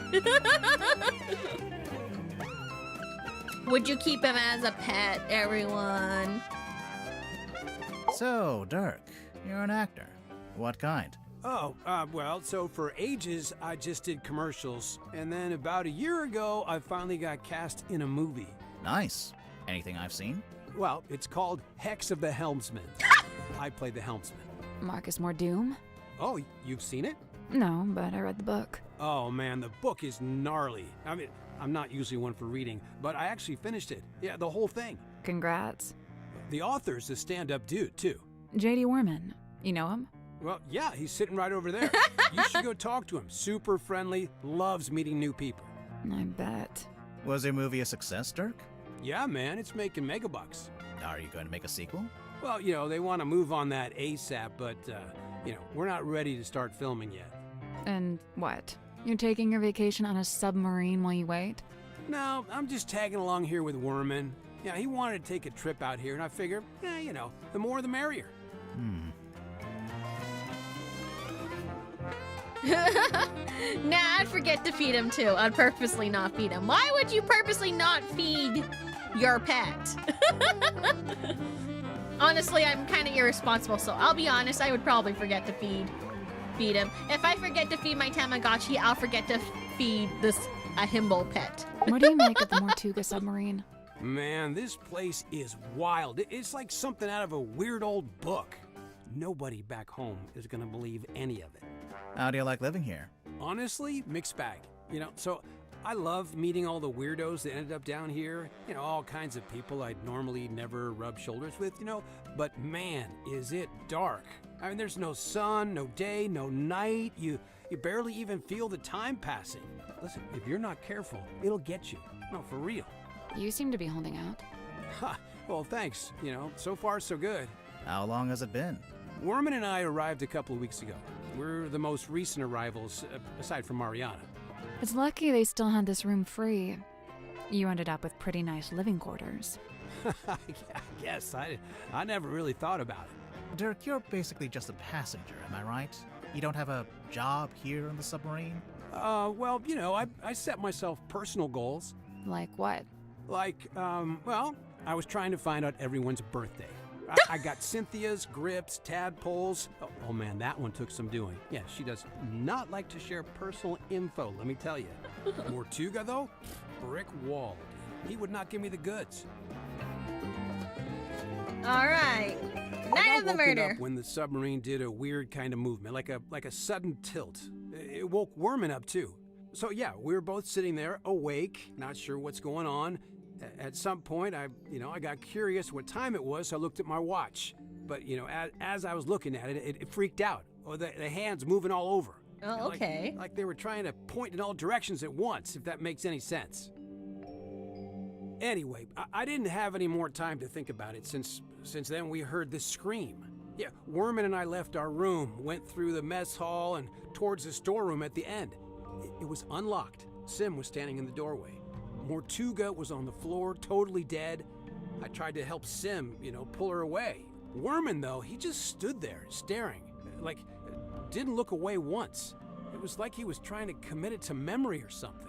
Would you keep him as a pet, everyone?
So, Dirk, you're an actor. What kind?
Oh, well, so for ages, I just did commercials, and then about a year ago, I finally got cast in a movie.
Nice. Anything I've seen?
Well, it's called Hex of the Helmsman. I played the helmsman.
Marcus Mordoom?
Oh, you've seen it?
No, but I read the book.
Oh man, the book is gnarly. I mean, I'm not usually one for reading, but I actually finished it. Yeah, the whole thing.
Congrats.
The author's a stand-up dude, too.
J.D. Werman. You know him?
Well, yeah, he's sitting right over there. You should go talk to him. Super friendly, loves meeting new people.
I bet.
Was your movie a success, Dirk?
Yeah, man, it's making megabucks.
Are you going to make a sequel?
Well, you know, they want to move on that ASAP, but, you know, we're not ready to start filming yet.
And what? You're taking your vacation on a submarine while you wait?
No, I'm just tagging along here with Werman. Yeah, he wanted to take a trip out here, and I figure, you know, the more the merrier.
Nah, I'd forget to feed him too. I'd purposely not feed him. Why would you purposely not feed your pet? Honestly, I'm kind of irresponsible, so I'll be honest, I would probably forget to feed feed him. If I forget to feed my Tamagotchi, I'll forget to feed a himbo pet.
What do you make of the Mortuga submarine?
Man, this place is wild. It's like something out of a weird old book. Nobody back home is gonna believe any of it.
How do you like living here?
Honestly, mixed bag. So I love meeting all the weirdos that ended up down here. All kinds of people I'd normally never rub shoulders with, But man, is it dark. I mean, there's no sun, no day, no night. You barely even feel the time passing. Listen, if you're not careful, it'll get you. No, for real.
You seem to be holding out.
Ha, well, thanks. So far so good.
How long has it been?
Worman and I arrived a couple of weeks ago. We're the most recent arrivals, aside from Mariana.
It's lucky they still had this room free. You ended up with pretty nice living quarters.
I guess. I never really thought about it.
Dirk, you're basically just a passenger, am I right? You don't have a job here on the submarine?
Well, I set myself personal goals.
Like what?
Like, I was trying to find out everyone's birthday. I got Cynthia's, Grip's, Tadpole's. Oh man, that one took some doing. Yeah, she does not like to share personal info, let me tell you. Mortuga, though, brick wall. He would not give me the goods.
All right.
I
Night
got
of the
woken
murder.
up when the submarine did a weird kind of movement, like a sudden tilt. It woke Worman up too. So yeah, we were both sitting there, awake, not sure what's going on. At some point, I got curious what time it was, so I looked at my watch. But as I was looking at it, it freaked out. Or the hands moving all over.
Oh, okay.
Like they were trying to point in all directions at once, if that makes any sense. Anyway, I didn't have any more time to think about it since then we heard this scream. Yeah, Worman and I left our room, went through the mess hall and towards the storeroom at the end. It was unlocked. Sim was standing in the doorway. Mortuga was on the floor, totally dead. I tried to help Sim, pull her away. Worman, though, he just stood there, staring. Like, didn't look away once. It was like he was trying to commit it to memory or something.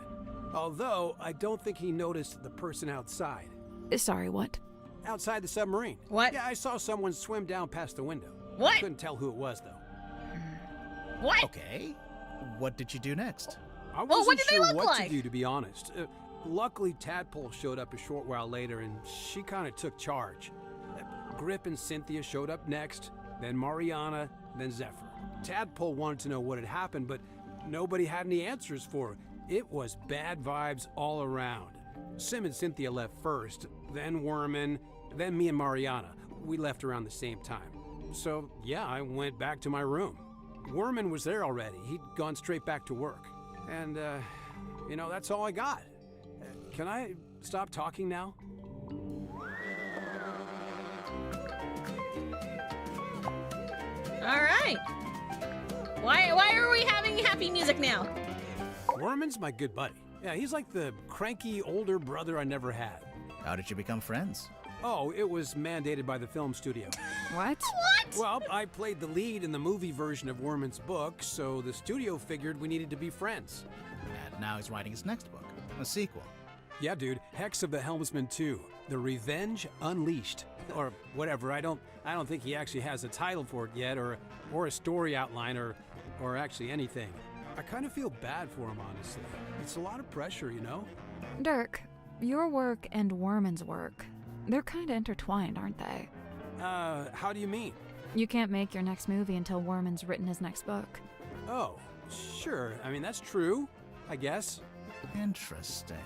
Although, I don't think he noticed the person outside.
Sorry, what?
Outside the submarine.
What?
Yeah, I saw someone swim down past the window.
What?
Couldn't tell who it was, though.
What?
Okay. What did you do next?
I
Well,
wasn't
what did they
sure
look
what
like?
to do, to be honest. Luckily, Tadpole showed up a short while later, and she kind of took charge. Grip and Cynthia showed up next, then Mariana, then Zephyr. Tadpole wanted to know what had happened, but nobody had any answers for her. It was bad vibes all around. Sim and Cynthia left first, then Worman, then me and Mariana. We left around the same time. So, yeah, I went back to my room. Worman was there already. He'd gone straight back to work. And, that's all I got. Can I stop talking now?
All right. Why are we having happy music now?
Worman's my good buddy. Yeah, he's like the cranky older brother I never had.
How did you become friends?
Oh, it was mandated by the film studio.
What?
What?
Well, I played the lead in the movie version of Worman's book, so the studio figured we needed to be friends.
And now he's writing his next book, a sequel.
Yeah, dude, Hex of the Helmsman 2, The Revenge Unleashed. Or whatever, I don't think he actually has a title for it yet, or a story outline, or actually anything. I kind of feel bad for him, honestly. It's a lot of pressure,
Dirk, your work and Worman's work, they're kind of intertwined, aren't they?
How do you mean?
You can't make your next movie until Worman's written his next book.
Oh, sure. I mean, that's true, I guess.
Interesting.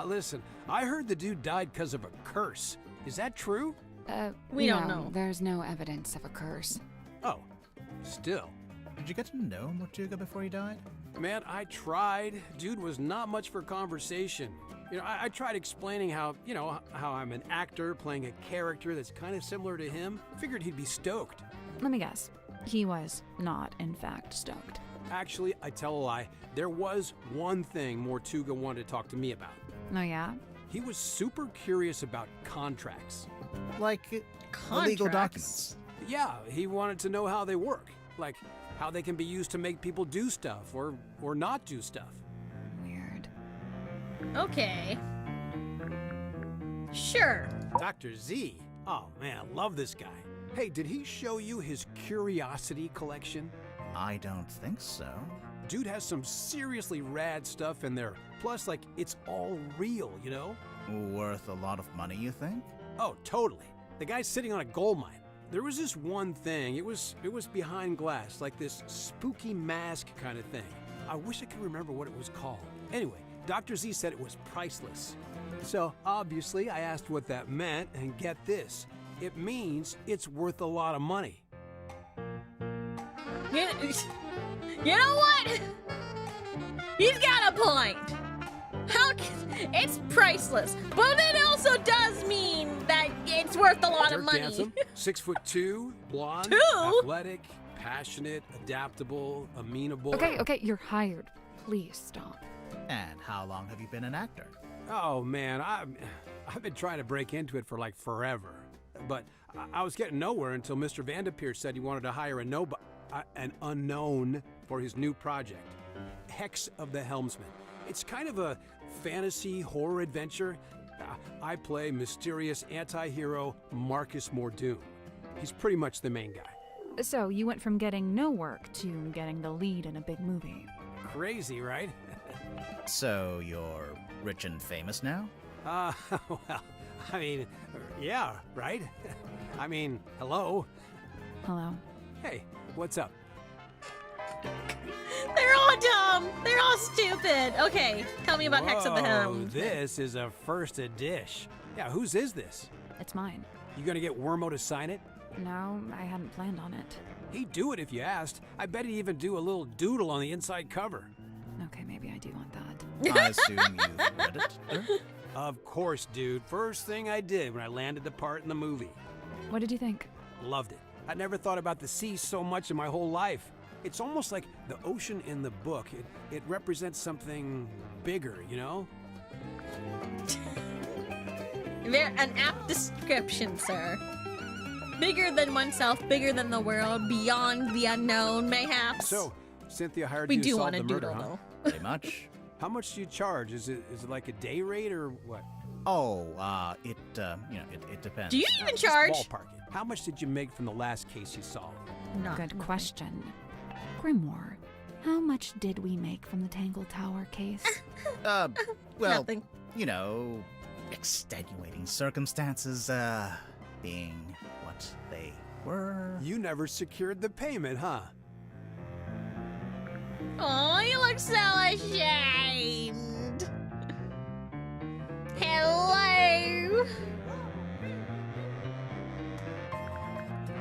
Listen, I heard the dude died because of a curse. Is that true?
We don't know.
There's no evidence of a curse.
Oh, still.
Did you get to know Mortuga before he died?
Man, I tried. Dude was not much for conversation. I tried explaining how I'm an actor playing a character that's kind of similar to him. Figured he'd be stoked.
Let me guess. He was not, in fact, stoked.
Actually, I tell a lie. There was one thing Mortuga wanted to talk to me about.
Oh, yeah?
He was super curious about contracts.
Like illegal documents.
Yeah, he wanted to know how they work. Like how they can be used to make people do stuff or not do stuff.
Weird.
Okay. Sure.
Dr. Z. Oh man, love this guy. Hey, did he show you his curiosity collection?
I don't think so.
Dude has some seriously rad stuff in there. Plus, like, it's all real, you know?
Worth a lot of money, you think?
Oh, totally. The guy's sitting on a gold mine. There was this one thing. It was behind glass, like this spooky mask kind of thing. I wish I could remember what it was called. Anyway, Dr. Z said it was priceless. So, obviously, I asked what that meant, and get this. It means it's worth a lot of money.
You know what? He's got a point. It's priceless, but it also does mean that it's worth a lot of
Dirk
money.
Dancing, 6'2", blonde,
2?
athletic, passionate, adaptable, amenable.
Okay, you're hired. Please stop.
And how long have you been an actor?
Oh man, I've been trying to break into it for like forever, but I was getting nowhere until Mr. Vanderpeer said he wanted to hire an unknown for his new project, Hex of the Helmsman. It's kind of a fantasy horror adventure. I play mysterious anti-hero Marcus Mordoon. He's pretty much the main guy.
So you went from getting no work to getting the lead in a big movie.
Crazy, right?
So you're rich and famous now?
Well, I mean, yeah, right? I mean, hello?
Hello?
Hey, what's up?
They're all dumb. They're all stupid. Okay, tell me about Hex of the
Whoa,
Helm.
This is a first dish. Yeah, whose is this?
It's mine.
You gonna get Wormo to sign it?
No, I hadn't planned on it.
He'd do it if you asked. I bet he'd even do a little doodle on the inside cover.
Okay, maybe I do want that.
I assume you've read it, Dirk?
Of course, dude. First thing I did when I landed the part in the movie.
What did you think?
Loved it. I never thought about the sea so much in my whole life. It's almost like the ocean in the book. It represents something bigger, you know?
An apt description, sir. Bigger than oneself, bigger than the world, beyond the unknown, mayhaps.
So, Cynthia hired
we
you to
do
solve
want
the
to
murder,
doodle,
huh?
though.
Pretty much.
How much do you charge? Is it like a day rate or what?
Oh, it depends.
Do you even
Just
charge?
ballpark it. How much did you make from the last case you solved?
Not
Good
nothing.
question. Grimoire, how much did we make from the Tangle Tower case?
Well,
Nothing.
you know, extenuating circumstances, being what they were.
You never secured the payment, huh?
Oh, you look so ashamed. Hello.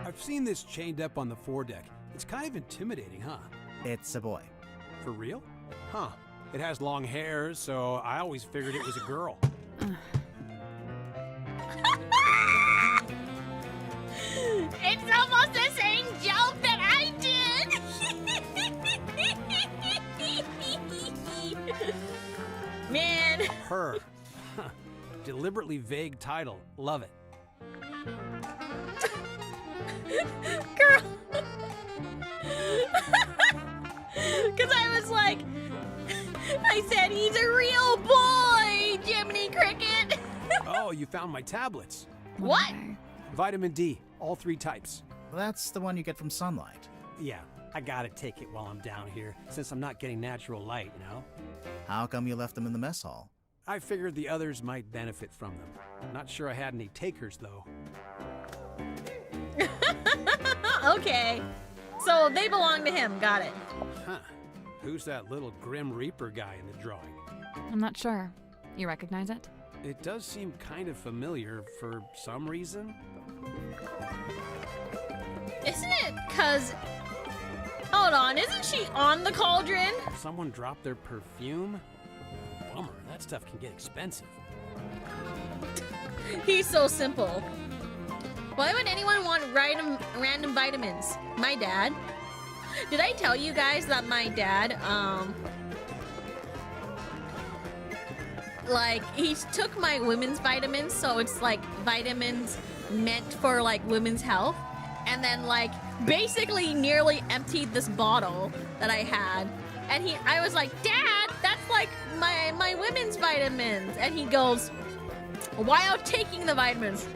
I've seen this chained up on the foredeck. It's kind of intimidating, huh?
It's a boy.
For real? Huh. It has long hair, so I always figured it was a girl.
It's almost the same joke that I did. Man.
Her. Deliberately vague title. Love it.
Girl. Because I was like, I said he's a real boy, Jiminy Cricket.
Oh, you found my tablets.
What?
Okay.
Vitamin D, all 3 types.
That's the one you get from sunlight.
Yeah, I gotta take it while I'm down here, since I'm not getting natural light, you know?
How come you left them in the mess hall?
I figured the others might benefit from them. Not sure I had any takers, though.
Okay. So they belong to him. Got it.
Huh. Who's that little Grim Reaper guy in the drawing?
I'm not sure. You recognize it?
It does seem kind of familiar for some reason.
Isn't it? Cause. Hold on. Isn't she on the cauldron?
Someone dropped their perfume? Bummer, that stuff can get expensive.
He's so simple. Why would anyone want random vitamins? My dad. Did I tell you guys that my dad, like, he took my women's vitamins, so it's like vitamins meant for like women's health, and then like basically nearly emptied this bottle that I had. And I was like, Dad, that's like my women's vitamins. And he goes, while taking the vitamins,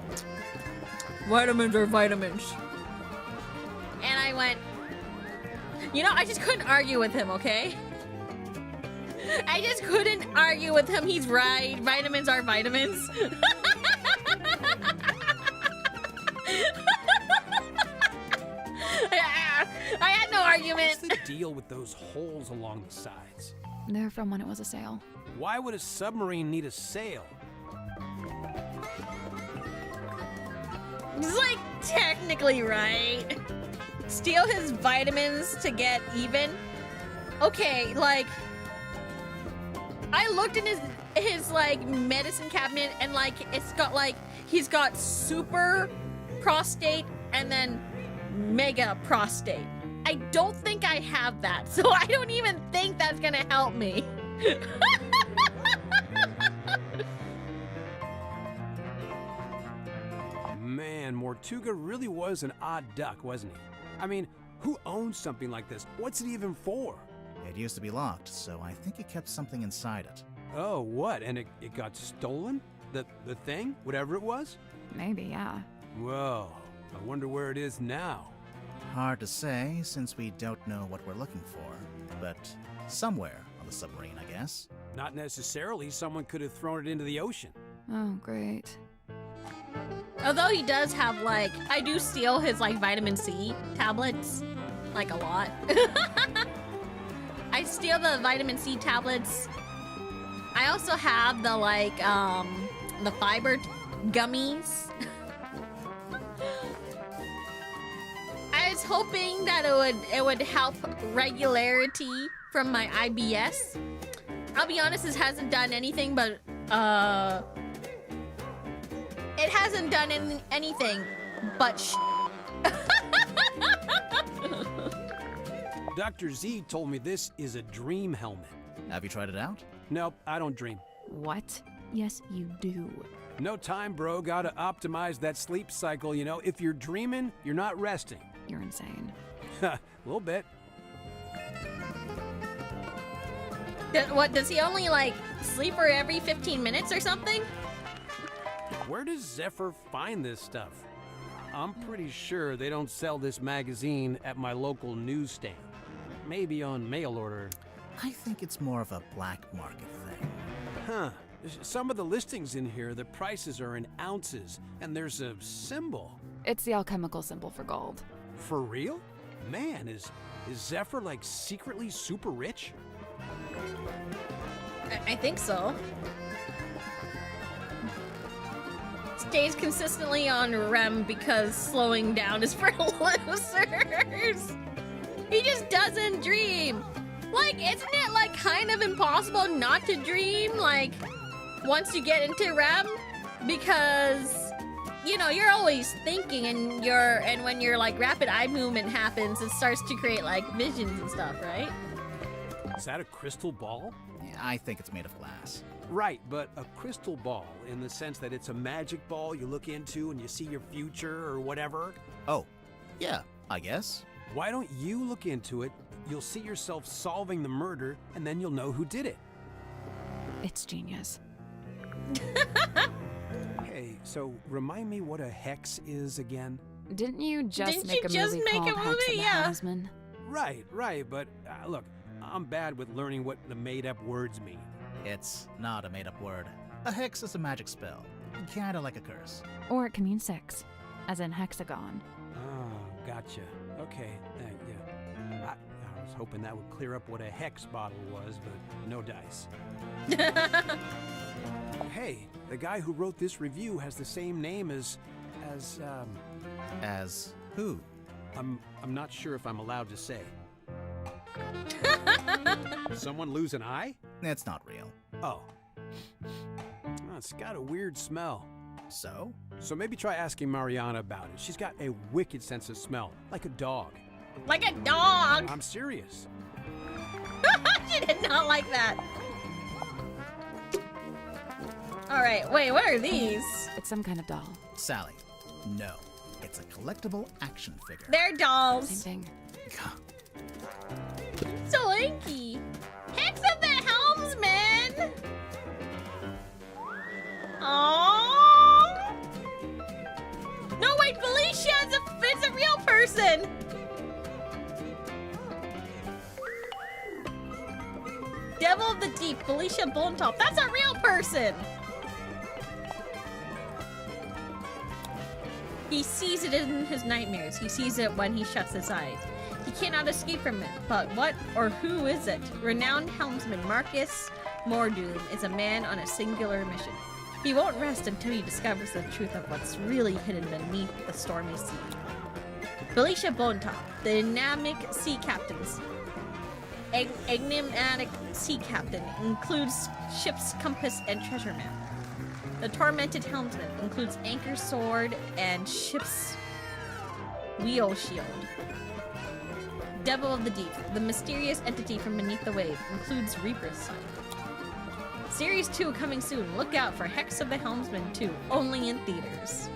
Vitamins are vitamins. And I went, you know, I just couldn't argue with him, okay? I just couldn't argue with him. He's right. Vitamins are vitamins. I had no argument.
What's the deal with those holes along the sides?
They're from when it was a sail.
Why would a submarine need a sail?
He's like technically right. Steal his vitamins to get even. Okay, like I looked in his like medicine cabinet and like it's got like he's got super prostate and then mega prostate. I don't think I have that, so I don't even think that's gonna help me.
Man, Mortuga really was an odd duck, wasn't he? I mean, who owns something like this? What's it even for?
It used to be locked, so I think he kept something inside it.
Oh, what? And it got stolen? The thing? Whatever it was?
Maybe, yeah.
Whoa, I wonder where it is now.
Hard to say, since we don't know what we're looking for. But somewhere on the submarine, I guess.
Not necessarily. Someone could have thrown it into the ocean.
Oh, great.
Although he does have like, I do steal his like vitamin C tablets, like a lot. I steal the vitamin C tablets. I also have the like, the fiber gummies. I was hoping that it would help regularity from my IBS. I'll be honest, this hasn't done anything but, it hasn't done anything but
Dr. Z told me this is a dream helmet.
Have you tried it out?
Nope, I don't dream.
What? Yes, you do.
No time, bro. Gotta optimize that sleep cycle, you know? If you're dreaming, you're not resting.
You're insane.
A little bit.
What, does he only like sleep for every 15 minutes or something?
Where does Zephyr find this stuff? I'm pretty sure they don't sell this magazine at my local newsstand. Maybe on mail order.
I think it's more of a black market thing.
Huh. Some of the listings in here, the prices are in ounces, and there's a symbol.
It's the alchemical symbol for gold.
For real? Man, is Zephyr like secretly super rich?
I think so. Stays consistently on REM because slowing down is for losers. He just doesn't dream. Like, isn't it like kind of impossible not to dream? Like, once you get into REM, because you know you're always thinking, and when your like rapid eye movement happens, it starts to create like visions and stuff, right?
Is that a crystal ball?
Yeah, I think it's made of glass.
Right, but a crystal ball in the sense that it's a magic ball you look into and you see your future or whatever.
Oh, yeah, I guess.
Why don't you look into it? You'll see yourself solving the murder, and then you'll know who did it.
It's genius.
Hey, so remind me what a hex is again?
Didn't you just
Didn't
make
you
a
just
movie
make
called
a
Hex
movie?
and the
Yeah.
Helmsman?
Right, but look, I'm bad with learning what the made-up words mean.
It's not a made-up word. A hex is a magic spell. Kinda like a curse.
Or it can mean 6, as in hexagon.
Oh, gotcha. Okay, yeah. I was hoping that would clear up what a hex bottle was, but no dice. Hey, the guy who wrote this review has the same name as
As who?
I'm not sure if I'm allowed to say. Someone lose an eye?
It's not real.
Oh. It's got a weird smell.
So?
So maybe try asking Mariana about it. She's got a wicked sense of smell, like a dog.
Like a dog.
I'm serious.
She did not like that. All right, wait, what are these?
It's some kind of doll.
Sally, no. It's a collectible action figure.
They're dolls.
Same thing.
So inky. Hex of the Helmsman. Aww. No, wait, person! Devil of the Deep, Felicia Bonetop. That's a real person! He sees it in his nightmares. He sees it when he shuts his eyes. He cannot escape from it. But what or who is it? Renowned helmsman Marcus Mordoom is a man on a singular mission. He won't rest until he discovers the truth of what's really hidden beneath the stormy sea. Felicia Bonetop, the enigmatic sea captains. Enigmatic sea captain includes ship's compass and treasure map. The tormented helmsman includes anchor sword and ship's wheel shield. Devil of the Deep, the mysterious entity from beneath the wave, includes Reaper's Sight. Series 2 coming soon. Look out for Hex of the Helmsman 2, only in theaters.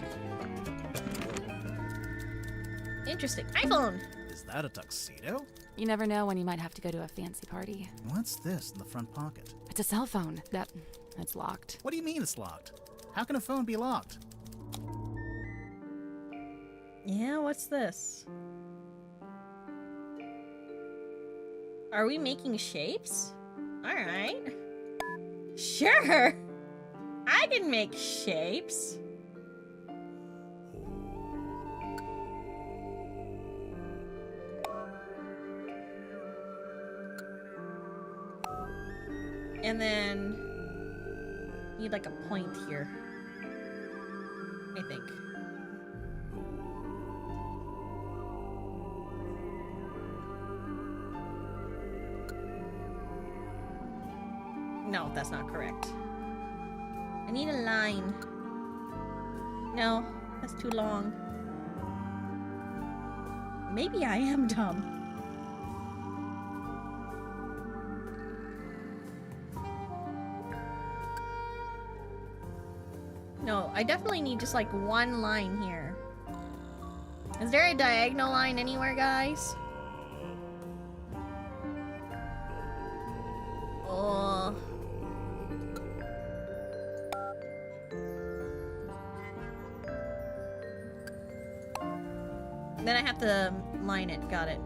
Interesting. iPhone!
Is that a tuxedo?
You never know when you might have to go to a fancy party.
What's this in the front pocket?
It's a cell phone. That's locked.
What do you mean it's locked? How can a phone be locked?
Yeah, what's this? Are we making shapes? Alright. Sure! I can make shapes. And then need like a point here, I think. No, that's not correct. I need a line. No, that's too long. Maybe I am dumb. No, I definitely need just like one line here. Is there a diagonal line anywhere, guys? Oh. Then I have to line it. Got it.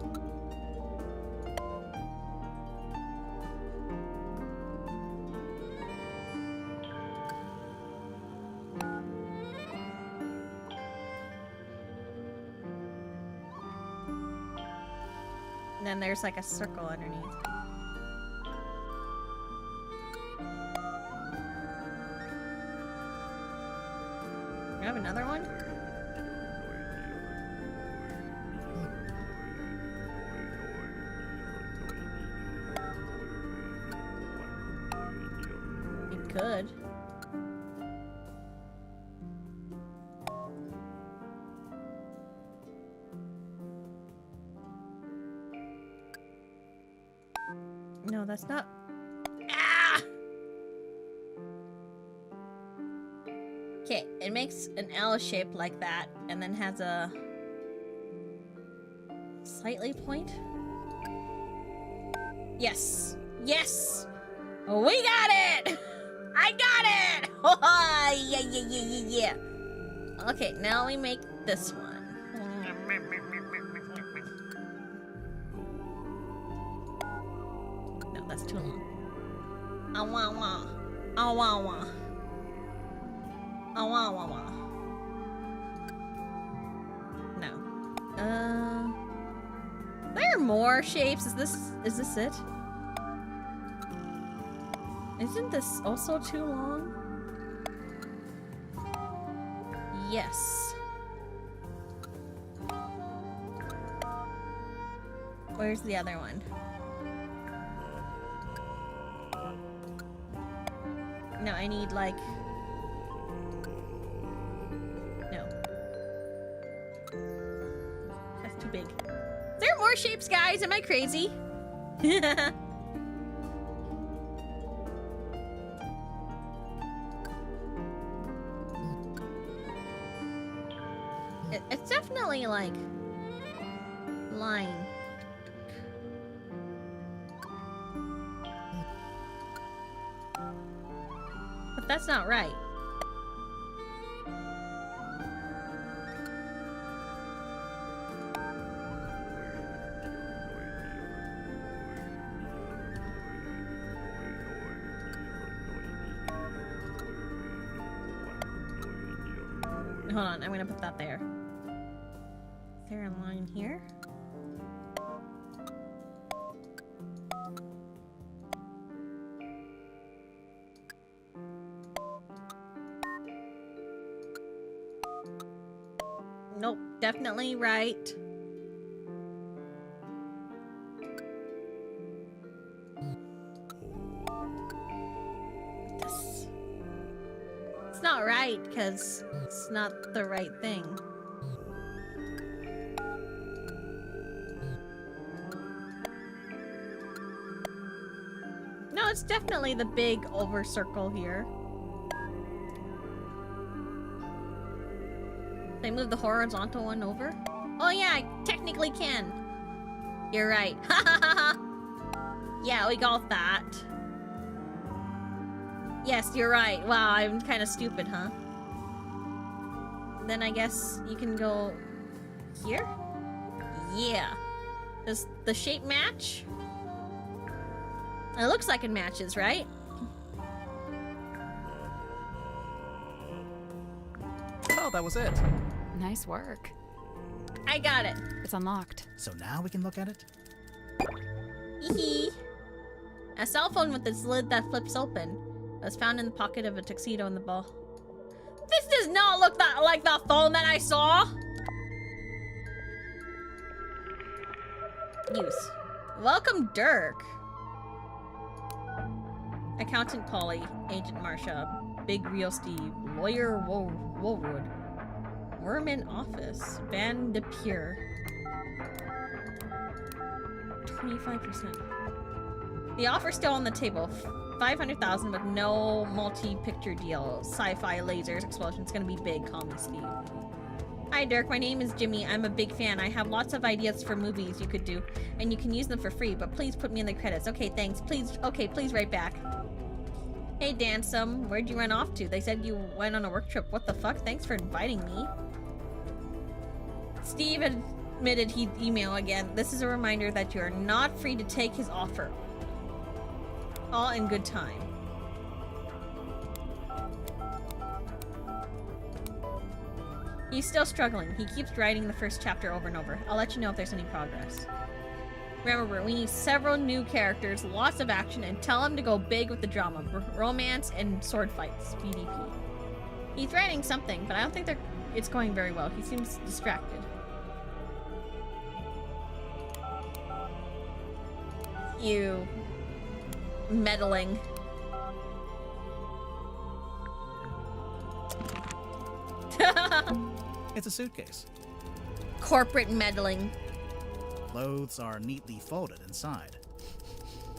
Then there's like a circle underneath. Do I have another one? It could. No, that's not. Ah! Okay, it makes an L shape like that, and then has a slightly point. Yes, yes, we got it. I got it. Yeah, yeah, yeah, yeah, yeah. Okay, now we make this one. That's too long. Awa-wa. Awa-wa. Awa-wa-wa. No. There are more shapes. Is this it? Isn't this also too long? Yes. Where's the other one? No, I need like... No. That's too big. Is there more shapes, guys? Am I crazy? It's definitely like... line. But that's not right. Hold on, I'm gonna put that there. Is there a line here? Nope, definitely right. This. It's not right because it's not the right thing. No, it's definitely the big over circle here. They move the horizontal one over? Oh yeah, I technically can. You're right. Ha ha ha ha! Yeah, we got that. Yes, you're right. Wow, I'm kind of stupid, huh? Then I guess you can go here? Yeah. Does the shape match? It looks like it matches, right?
Oh, that was it.
Nice work.
I got it.
It's unlocked.
So now we can look at it?
Hee. A cell phone with its lid that flips open was found in the pocket of a tuxedo in the ball. This does not look like the phone that I saw. Use. Welcome, Dirk. Accountant Polly, Agent Marsha, Big Real Steve, Lawyer Woolwood, Worm Office, Van de Pure. 25%. The offer's still on the table. 500,000 with no multi-picture deal. Sci-fi, lasers, explosions. Gonna be big. Call me Steve. Hi Dirk, my name is Jimmy. I'm a big fan. I have lots of ideas for movies you could do, and you can use them for free, but please put me in the credits. Okay, thanks. Please write back. Hey Dansome, where'd you run off to? They said you went on a work trip. What the fuck? Thanks for inviting me. Steve admitted he'd email again. This is a reminder that you are not free to take his offer. All in good time. He's still struggling. He keeps writing the first chapter over and over. I'll let you know if there's any progress. Remember, we need several new characters, lots of action, and tell him to go big with the drama, romance, and sword fights. BDP. He's writing something, but I don't think it's going very well. He seems distracted. You meddling.
It's a suitcase.
Corporate meddling.
Clothes are neatly folded inside.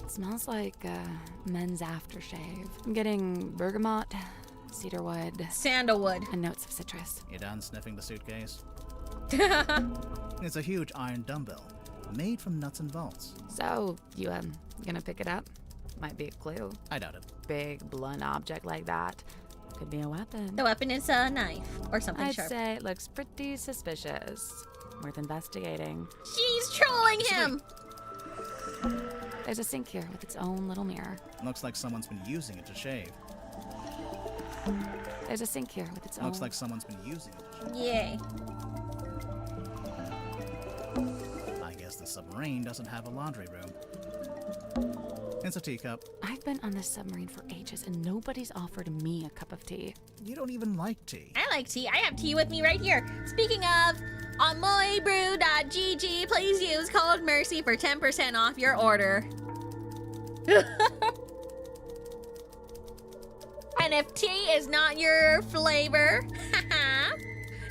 It smells like men's aftershave. I'm getting bergamot, cedarwood,
sandalwood,
and notes of citrus.
You done sniffing the suitcase? It's a huge iron dumbbell, made from nuts and bolts.
So, you gonna pick it up? Might be a clue.
I doubt it.
Big, blunt object like that. Could be a weapon.
The weapon is a knife or something
I'd
sharp.
say it looks pretty suspicious. Worth investigating.
She's trolling him!
There's a sink here with its own little mirror.
Looks like someone's been using it to shave.
There's a sink here with its own...
Looks like someone's been using it to shave.
Yay.
I guess the submarine doesn't have a laundry room. It's a teacup.
I've been on this submarine for ages and nobody's offered me a cup of tea.
You don't even like tea.
I like tea. I have tea with me right here. Speaking of, on moibrew.gg, please use code MERCY for 10% off your order. And if tea is not your flavor,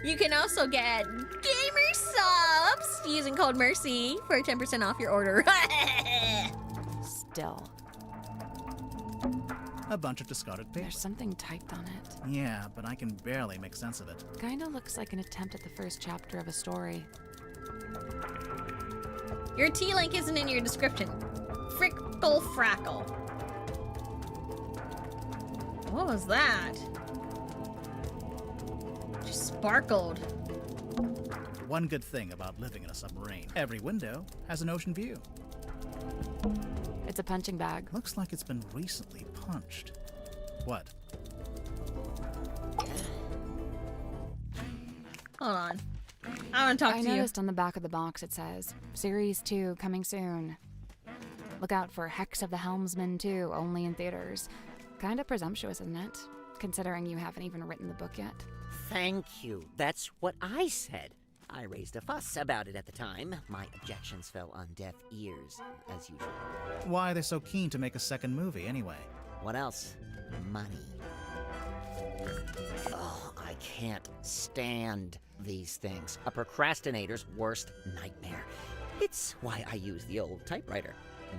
you can also get gamer subs using code MERCY for 10% off your order.
Still.
A bunch of discarded paper.
There's something typed on it.
Yeah, but I can barely make sense of it.
Kinda looks like an attempt at the first chapter of a story.
Your tea link isn't in your description. Frickle frackle. What was that? Just sparkled.
One good thing about living in a submarine. Every window has an ocean view.
It's a punching bag.
Looks like it's been recently punched. What?
Hold on. I want to talk
I
to you.
noticed on the back of the box it says, Series 2 coming soon. Look out for Hex of the Helmsman 2, only in theaters. Kinda presumptuous, isn't it? Considering you haven't even written the book yet.
Thank you. That's what I said. I raised a fuss about it at the time. My objections fell on deaf ears, as usual.
Why are they so keen to make a second movie, anyway?
What else? Money. Oh, I can't stand these things. A procrastinator's worst nightmare. It's why I use the old typewriter.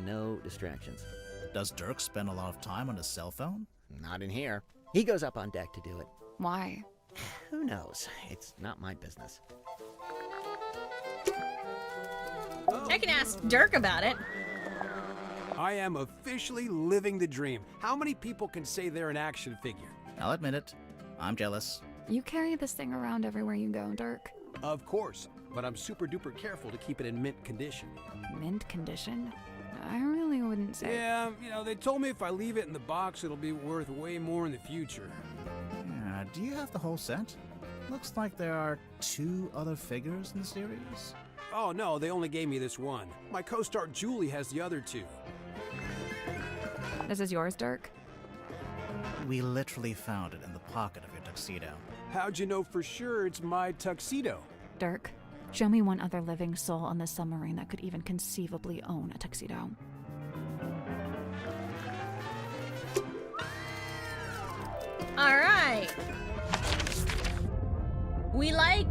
No distractions.
Does Dirk spend a lot of time on his cell phone?
Not in here. He goes up on deck to do it.
Why?
Who knows? It's not my business.
I can ask Dirk about it.
I am officially living the dream. How many people can say they're an action figure?
I'll admit it. I'm jealous.
You carry this thing around everywhere you go, Dirk.
Of course, but I'm super duper careful to keep it in mint condition.
Mint condition? I really wouldn't say.
Yeah, they told me if I leave it in the box, it'll be worth way more in the future.
Yeah, do you have the whole set? Looks like there are 2 other figures in the series.
Oh no, they only gave me this one. My co-star Julie has the other 2.
This is yours, Dirk?
We literally found it in the pocket of your tuxedo.
How'd you know for sure it's my tuxedo?
Dirk, show me one other living soul on the submarine that could even conceivably own a tuxedo.
Alright. We like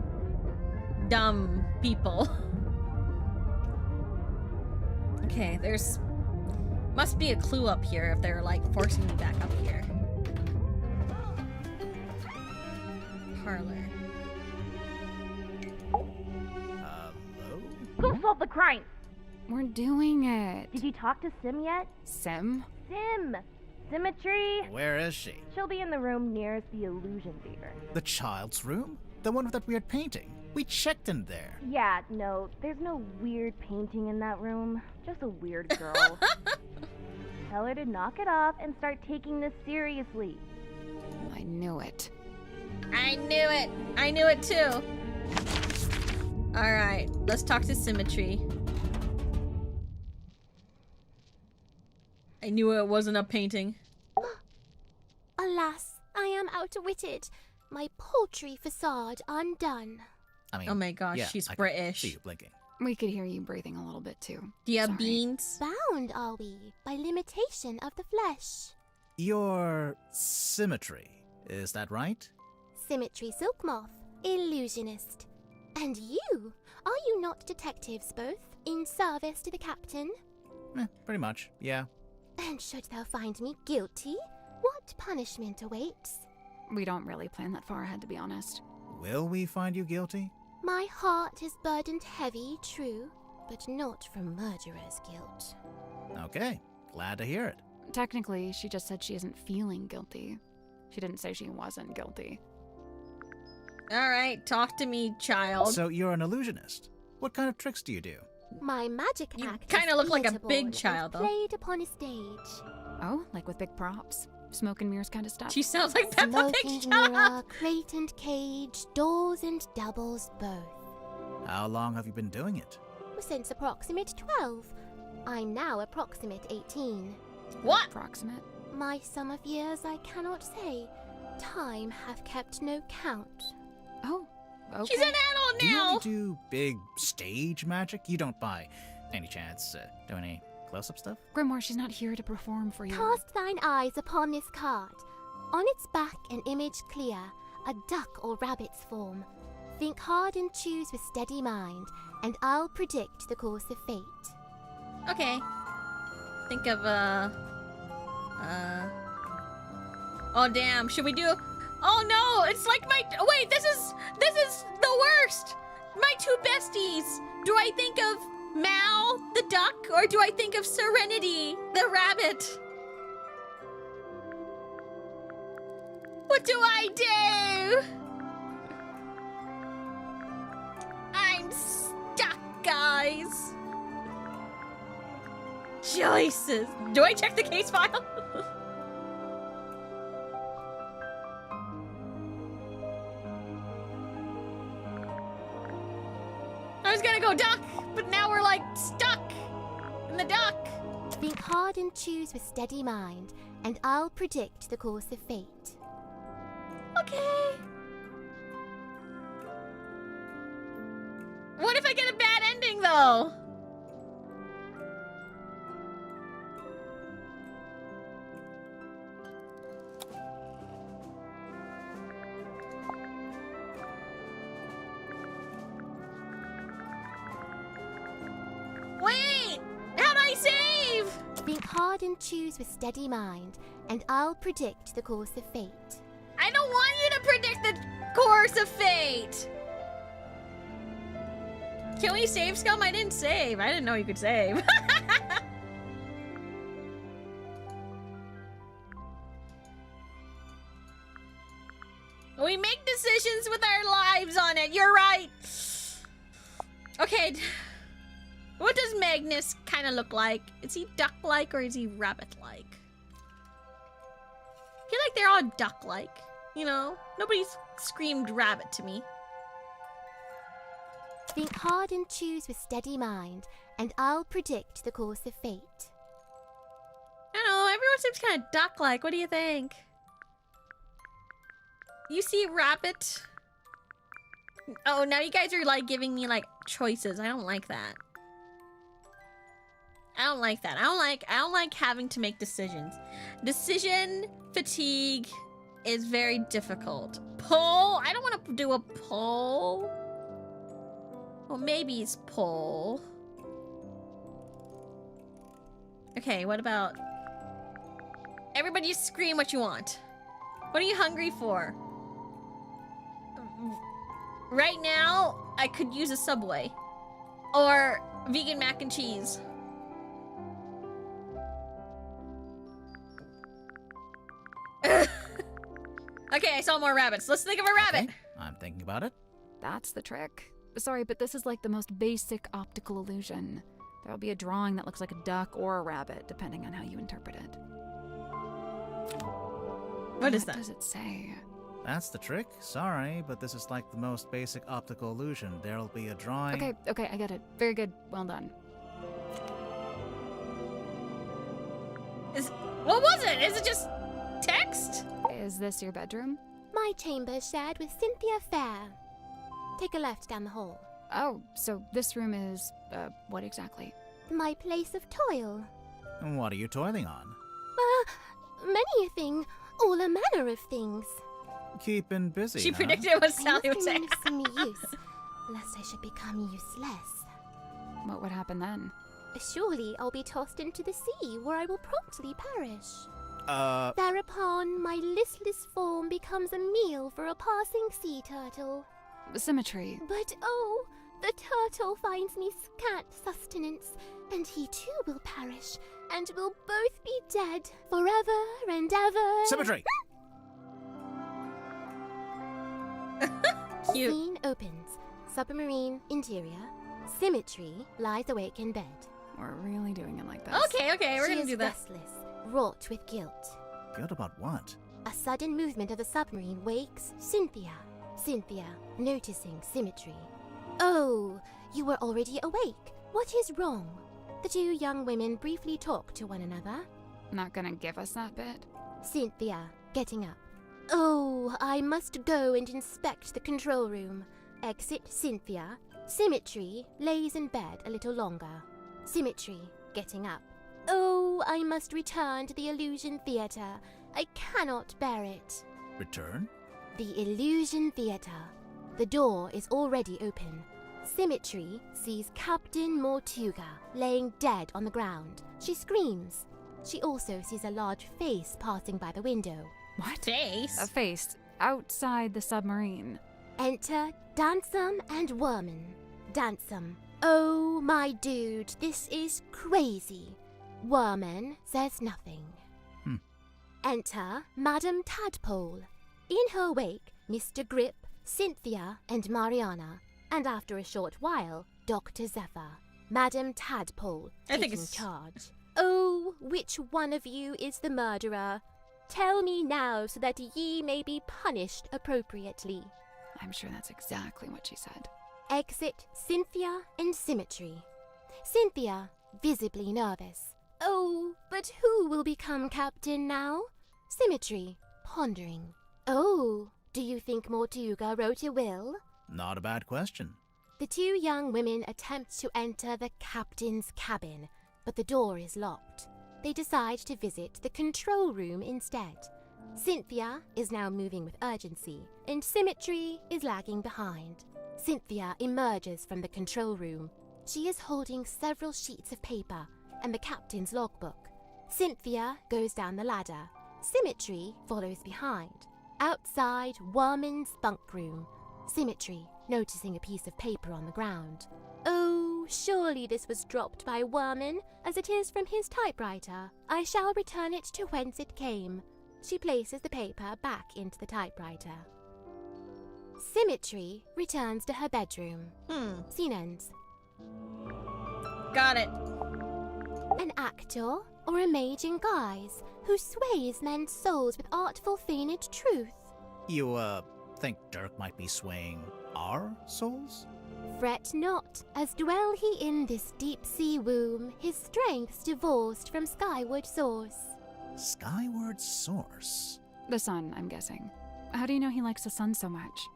dumb people. Okay, there's... must be a clue up here if they're, like, forcing me back up here. Parlor.
Hello?
Go solve the crime!
We're doing it.
Did you talk to Sim yet?
Sim?
Sim! Symmetry!
Where is she?
She'll be in the room nearest the illusion theater.
The child's room? The one with that weird painting? We checked in there.
Yeah, no, there's no weird painting in that room. Just a weird girl. Tell her to knock it off and start taking this seriously.
I knew it.
I knew it! I knew it too! Alright, let's talk to Symmetry. I knew it wasn't a painting.
Alas, I am outwitted. My paltry facade undone.
I mean,
Oh my gosh,
yeah,
she's
I can
British.
see you blinking.
We could hear you breathing a little bit too.
Do you have
Sorry.
beans?
Bound are we by limitation of the flesh.
Your symmetry, is that right?
Symmetry Silk Moth, illusionist. And you? Are you not detectives both, in service to the captain?
Pretty much, yeah.
And should thou find me guilty, what punishment awaits?
We don't really plan that far ahead, to be honest.
Will we find you guilty?
My heart is burdened heavy, true, but not from murderer's guilt.
Okay, glad to hear it.
Technically, she just said she isn't feeling guilty. She didn't say she wasn't guilty.
Alright, talk to me, child.
So you're an illusionist. What kind of tricks do you do?
My magic
You
act
kinda
is
look like a
theatre
big
born
child,
and
though.
played upon a stage.
Oh, like with big props? Smoke and mirrors kind of stuff?
She sounds like Peppa
Smoking
Pig.
mirror, crate and cage, doors and doubles both.
How long have you been doing it?
Since approximate 12. I'm now approximate 18.
What?
Approximate?
My sum of years I cannot say. Time hath kept no count.
Oh, okay.
She's an adult
Do you
now!
only do big stage magic? You don't by any chance do any close-up stuff?
Grimoire, she's not here to perform for you.
Cast thine eyes upon this card. On its back an image clear, a duck or rabbit's form. Think hard and choose with steady mind, and I'll predict the course of fate.
Okay. Think of, Oh, damn. Should we do... Oh, no! It's like my... Wait, this is the worst! My 2 besties! Do I think of Mal, the duck, or do I think of Serenity, the rabbit? What do I do? I'm stuck, guys. Choices. Do I check the case file? go duck, but now we're like stuck in the duck.
Think hard and choose with steady mind, and I'll predict the course of fate.
Okay. What if I get a bad ending, though? Wait! How do I save?
Think hard and choose with steady mind, and I'll predict the course of fate.
I don't want you to predict the course of fate. Can we save, Scum? I didn't save. I didn't know you could save. We make decisions with our lives on it. You're right. Okay. What does Magnus kind of look like? Is he duck-like or is he rabbit-like? I feel like they're all duck-like. You know? Nobody's screamed rabbit to me.
Think hard and choose with steady mind, and I'll predict the course of fate.
I don't know, everyone seems kind of duck-like. What do you think? You see rabbit? Oh, now you guys are like giving me like choices. I don't like that. I don't like that. I don't like having to make decisions. Decision fatigue is very difficult. Poll? I don't want to do a poll. Well, maybe it's poll. Okay, what about... Everybody just scream what you want. What are you hungry for? Right now, I could use a Subway. Or vegan mac and cheese. Okay, I saw more rabbits. Let's think of a rabbit.
Okay, I'm thinking about it.
That's the trick. Sorry, but this is like the most basic optical illusion. There'll be a drawing that looks like a duck or a rabbit, depending on how you interpret it.
What is that?
What does it say?
That's the trick. Sorry, but this is like the most basic optical illusion. There'll be a drawing.
Okay, I get it. Very good. Well done.
What was it? Is it just text?
Is this your bedroom?
My chamber shared with Cynthia Fair. Take a left down the hall.
Oh, so this room is, what exactly?
My place of toil.
And what are you toiling on?
Many a thing. All a manner of things.
Keeping busy,
She
huh?
predicted what
I
Sally would
must
say.
remove some use, lest I should become useless.
What would happen then?
Surely I'll be tossed into the sea, where I will promptly perish.
Uh,
Thereupon, my listless form becomes a meal for a passing sea turtle.
Symmetry.
But oh, the turtle finds me scant sustenance, and he too will perish, and we'll both be dead forever and ever.
Symmetry!
Cute.
Scene opens. Submarine interior. Symmetry lies awake in bed.
We're really doing it like this.
Okay, we're
She
gonna
is
do that.
restless, wrought with guilt.
Good about what?
A sudden movement of the submarine wakes Cynthia. Cynthia, noticing Symmetry. Oh, you were already awake. What is wrong? The two young women briefly talk to one another.
Not gonna give us that bit?
Cynthia, getting up. Oh, I must go and inspect the control room. Exit Cynthia. Symmetry lays in bed a little longer. Symmetry, getting up. Oh, I must return to the Illusion Theatre. I cannot bear it.
Return?
The Illusion Theatre. The door is already open. Symmetry sees Captain Mortuga laying dead on the ground. She screams. She also sees a large face passing by the window.
What?
Face?
A face outside the submarine.
Enter Dansum and Worman. Dansum. Oh, my dude, this is crazy. Worman says nothing. Enter Madame Tadpole. In her wake, Mr. Grip, Cynthia, and Mariana. And after a short while, Dr. Zephyr. Madame Tadpole
I think
taking
it's-
charge. Oh, which one of you is the murderer? Tell me now so that ye may be punished appropriately.
I'm sure that's exactly what she said.
Exit Cynthia and Symmetry. Cynthia, visibly nervous. Oh, but who will become captain now? Symmetry, pondering. Oh, do you think Mortuga wrote a will?
Not a bad question.
The two young women attempt to enter the captain's cabin, but the door is locked. They decide to visit the control room instead. Cynthia is now moving with urgency, and Symmetry is lagging behind. Cynthia emerges from the control room. She is holding several sheets of paper and the captain's logbook. Cynthia goes down the ladder. Symmetry follows behind. Outside Worman's bunk room, Symmetry noticing a piece of paper on the ground. Oh, surely this was dropped by Worman, as it is from his typewriter. I shall return it to whence it came. She places the paper back into the typewriter. Symmetry returns to her bedroom. Scene ends.
Got it.
An actor or a mage in guise who sways men's souls with artful feigned truth.
You, think Dirk might be swaying our souls?
Fret not, as dwell he in this deep-sea womb, his strength's divorced from skyward source.
Skyward source?
The sun, I'm guessing. How do you know he likes the sun so much?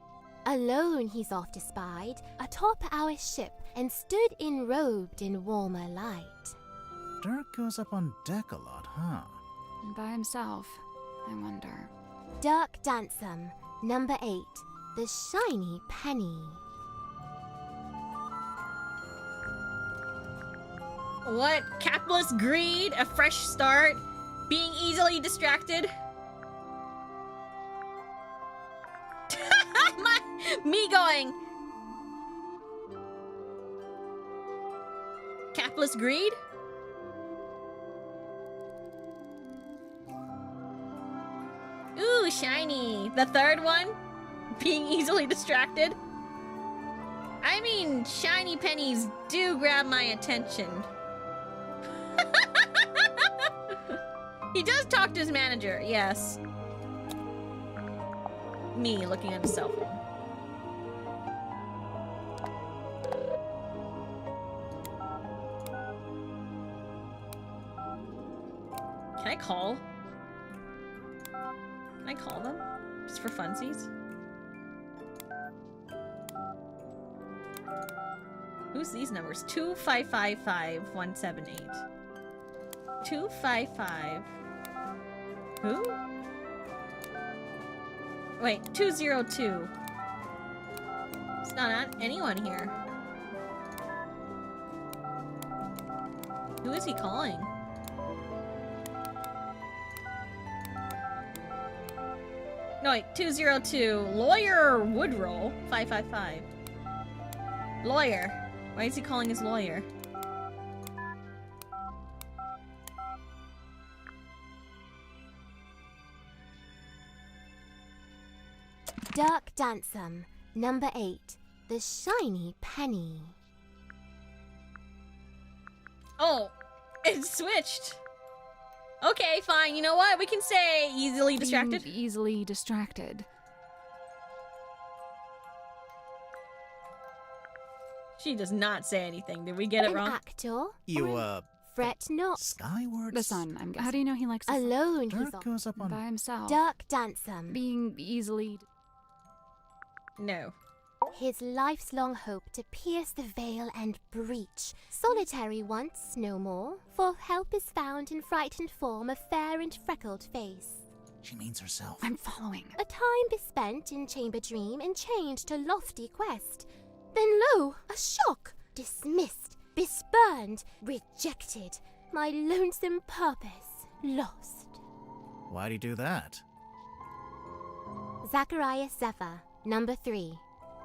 Alone he's oft espied, atop our ship, and stood enrobed in warmer light.
Dirk goes up on deck a lot, huh?
By himself, I wonder.
Dirk Dansum, number 8, the shiny penny.
What? Capitalist greed? A fresh start? Being easily distracted? Me going. Capitalist greed? Ooh, shiny. The third one? Being easily distracted? I mean, shiny pennies do grab my attention. He does talk to his manager, yes. Me looking at his cell phone. Can I call? Can I call them? Just for funsies? Who's these numbers? 2555178. 255. Who? Wait, 202. It's not anyone here. Who is he calling? No, wait, 202. Lawyer Woodrow. 555. Lawyer. Why is he calling his lawyer?
Dirk Dansum, number 8, the shiny penny.
Oh, it switched. Okay, fine. You know what? We can say easily distracted.
Being easily distracted.
She does not say anything. Did we get it
An
wrong?
actor?
You,
Fret not.
Skyward?
The sun, I'm guessing. How do you know he likes the sun?
Alone he's
Dirk goes up on...
By himself.
Dirk Dansum.
Being easily...
No.
His life's long hope to pierce the veil and breach. Solitary once, no more, for help is found in frightened form of fair and freckled face.
She means herself.
I'm following.
A time bespent in chamber dream and chained to lofty quest. Then lo, a shock! Dismissed, bespurned, rejected. My lonesome purpose lost.
Why'd he do that?
Zachariah Zephyr, number 3,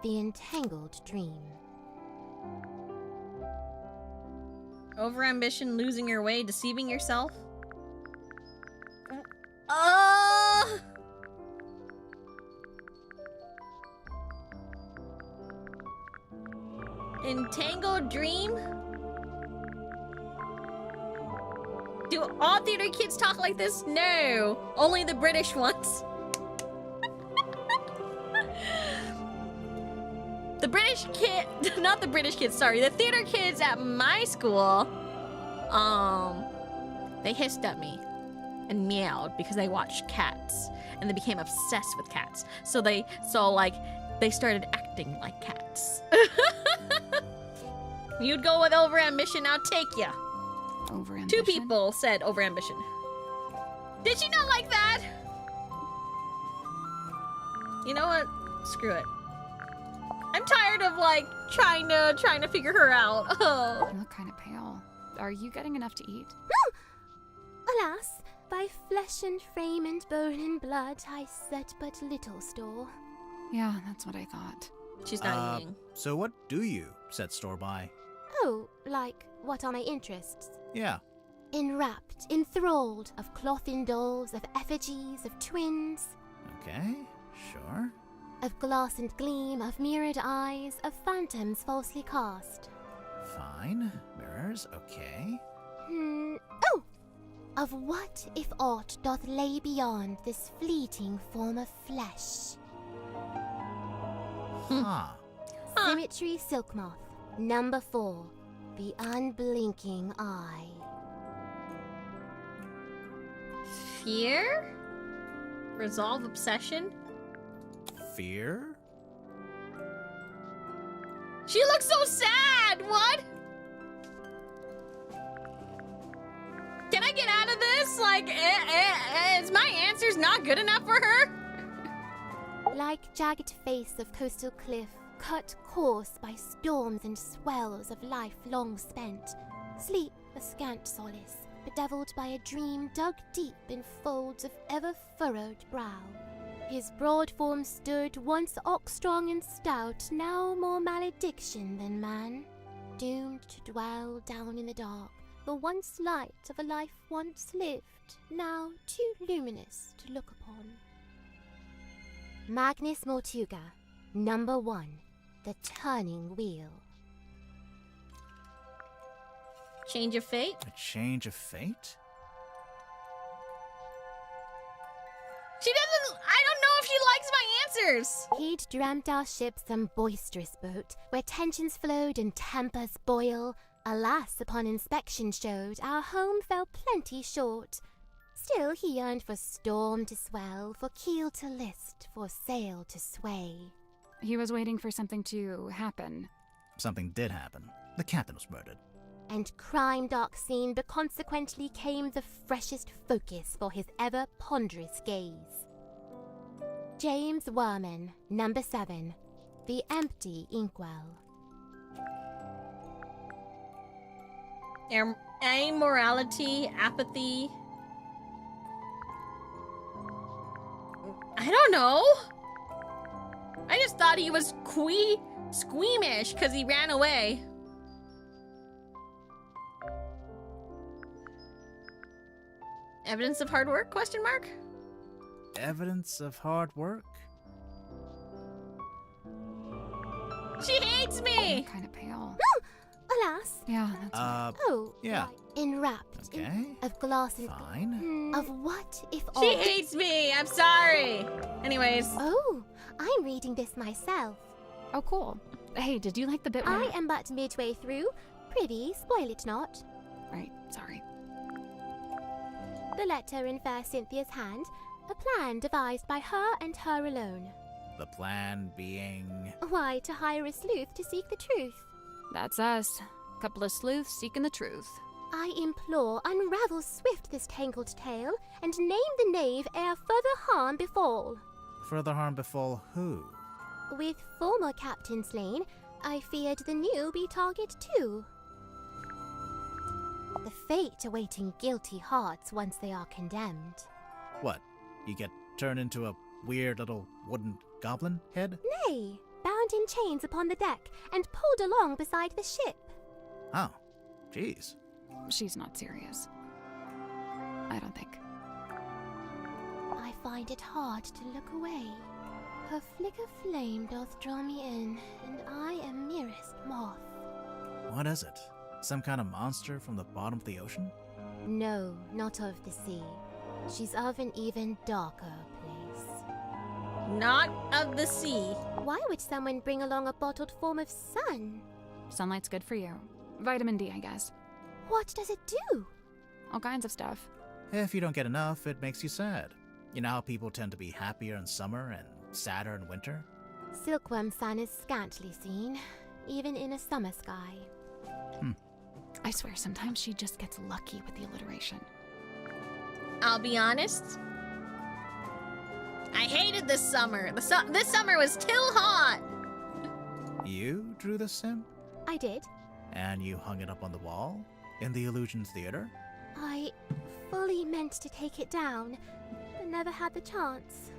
the entangled dream.
Overambition, losing your way, deceiving yourself. Entangled dream? Do all theater kids talk like this? No, only the British ones. The British kid, not the British kids, sorry, the theater kids at my school, they hissed at me and meowed because they watched cats and they became obsessed with cats. So they started acting like cats. You'd go with overambition, I'll take ya.
Overambition?
2 people said overambition. Did you not like that? You know what? Screw it. I'm tired of like trying to figure her out. Oh.
You look kind of pale. Are you getting enough to eat?
Alas, by flesh and frame and bone and blood, I set but little store.
Yeah, that's what I thought.
She's not eating.
So what do you set store by?
Oh, like, what are my interests?
Yeah.
Enwrapped, enthralled, of cloth-in dolls, of effigies, of twins.
Okay, sure.
Of glass and gleam, of mirrored eyes, of phantoms falsely cast.
Fine. Mirrors, okay.
Oh! Of what, if aught, doth lay beyond this fleeting form of flesh?
Huh.
Symmetry Silk Moth, number 4, the unblinking eye.
Fear? Resolve obsession?
Fear?
She looks so sad! What? Can I get out of this? Like, is my answers not good enough for her?
Like jagged face of coastal cliff, cut coarse by storms and swells of life long spent. Sleep a scant solace, bedeviled by a dream dug deep in folds of ever-furrowed brow. His broad form stood, once ox-strong and stout, now more malediction than man. Doomed to dwell down in the dark, the once light of a life once lived, now too luminous to look upon. Magnus Mortuga, number 1, the turning wheel.
Change of fate?
A change of fate?
She doesn't. I don't know if she likes my answers.
He'd dreamt our ship some boisterous boat, where tensions flowed and tempers boil. Alas, upon inspection showed, our home fell plenty short. Still he yearned for storm to swell, for keel to list, for sail to sway.
He was waiting for something to happen.
Something did happen. The captain was murdered.
And crime dark scene, but consequently came the freshest focus for his ever ponderous gaze. James Werman, number 7, the empty inkwell.
Amorality, apathy. I don't know. I just thought he was squeamish because he ran away. Evidence of hard work? Question mark.
Evidence of hard work?
She hates me.
Kind of pale.
Alas.
Yeah, that's right.
Oh,
yeah.
right. Enwrapped
Okay.
of glass and
Fine.
of what if all.
She hates me. I'm sorry. Anyways.
Oh, I'm reading this myself.
Oh, cool. Hey, did you like the bit where...
I am but midway through. Prithee, spoil it not.
Right, sorry.
The letter in fair Cynthia's hand, a plan devised by her and her alone.
The plan being...
Why, to hire a sleuth to seek the truth.
That's us. Couple of sleuths seeking the truth.
I implore, unravel swift this tangled tale, and name the knave ere further harm befall.
Further harm befall who?
With former captain slain, I feared the new be target too. The fate awaiting guilty hearts once they are condemned.
What? You get turned into a weird little wooden goblin head?
Nay, bound in chains upon the deck, and pulled along beside the ship.
Oh, jeez.
She's not serious. I don't think.
I find it hard to look away. Her flicker flame doth draw me in, and I am merest moth.
What is it? Some kind of monster from the bottom of the ocean?
No, not of the sea. She's of an even darker place.
Not of the sea.
Why would someone bring along a bottled form of sun?
Sunlight's good for you. Vitamin D, I guess.
What does it do?
All kinds of stuff.
If you don't get enough, it makes you sad. You know how people tend to be happier in summer and sadder in winter?
Silkworm sun is scantily seen, even in a summer sky.
I swear, sometimes she just gets lucky with the alliteration.
I'll be honest. I hated this summer. This summer was too hot.
You drew this sim?
I did.
And you hung it up on the wall? In the Illusion Theater?
I fully meant to take it down, but never had the chance.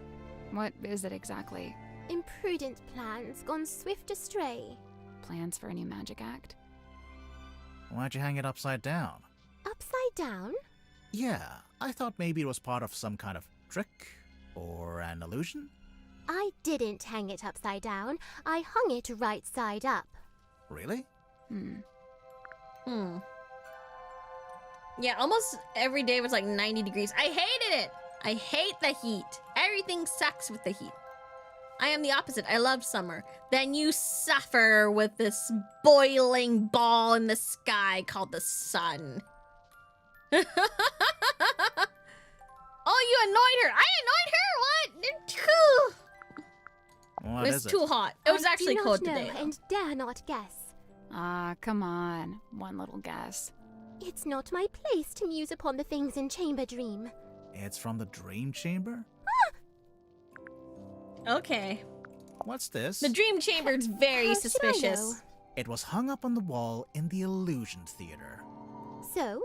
What is it exactly?
Imprudent plans gone swift astray.
Plans for a new magic act?
Why'd you hang it upside down?
Upside down?
Yeah, I thought maybe it was part of some kind of trick or an illusion.
I didn't hang it upside down. I hung it right side up.
Really?
Yeah, almost every day was like 90 degrees. I hated it. I hate the heat. Everything sucks with the heat. I am the opposite. I love summer. Then you suffer with this boiling ball in the sky called the sun. Oh, you annoyed her. I annoyed her? What?
What
It
is
was
it?
too hot. It was
I
actually
do
cold
not know
today.
and dare not guess.
Ah, come on. One little guess.
It's not my place to muse upon the things in Chamber Dream.
It's from the Dream Chamber?
Okay.
What's this?
The dream chamber's very
How should I
suspicious.
know?
It was hung up on the wall in the Illusion Theater.
So,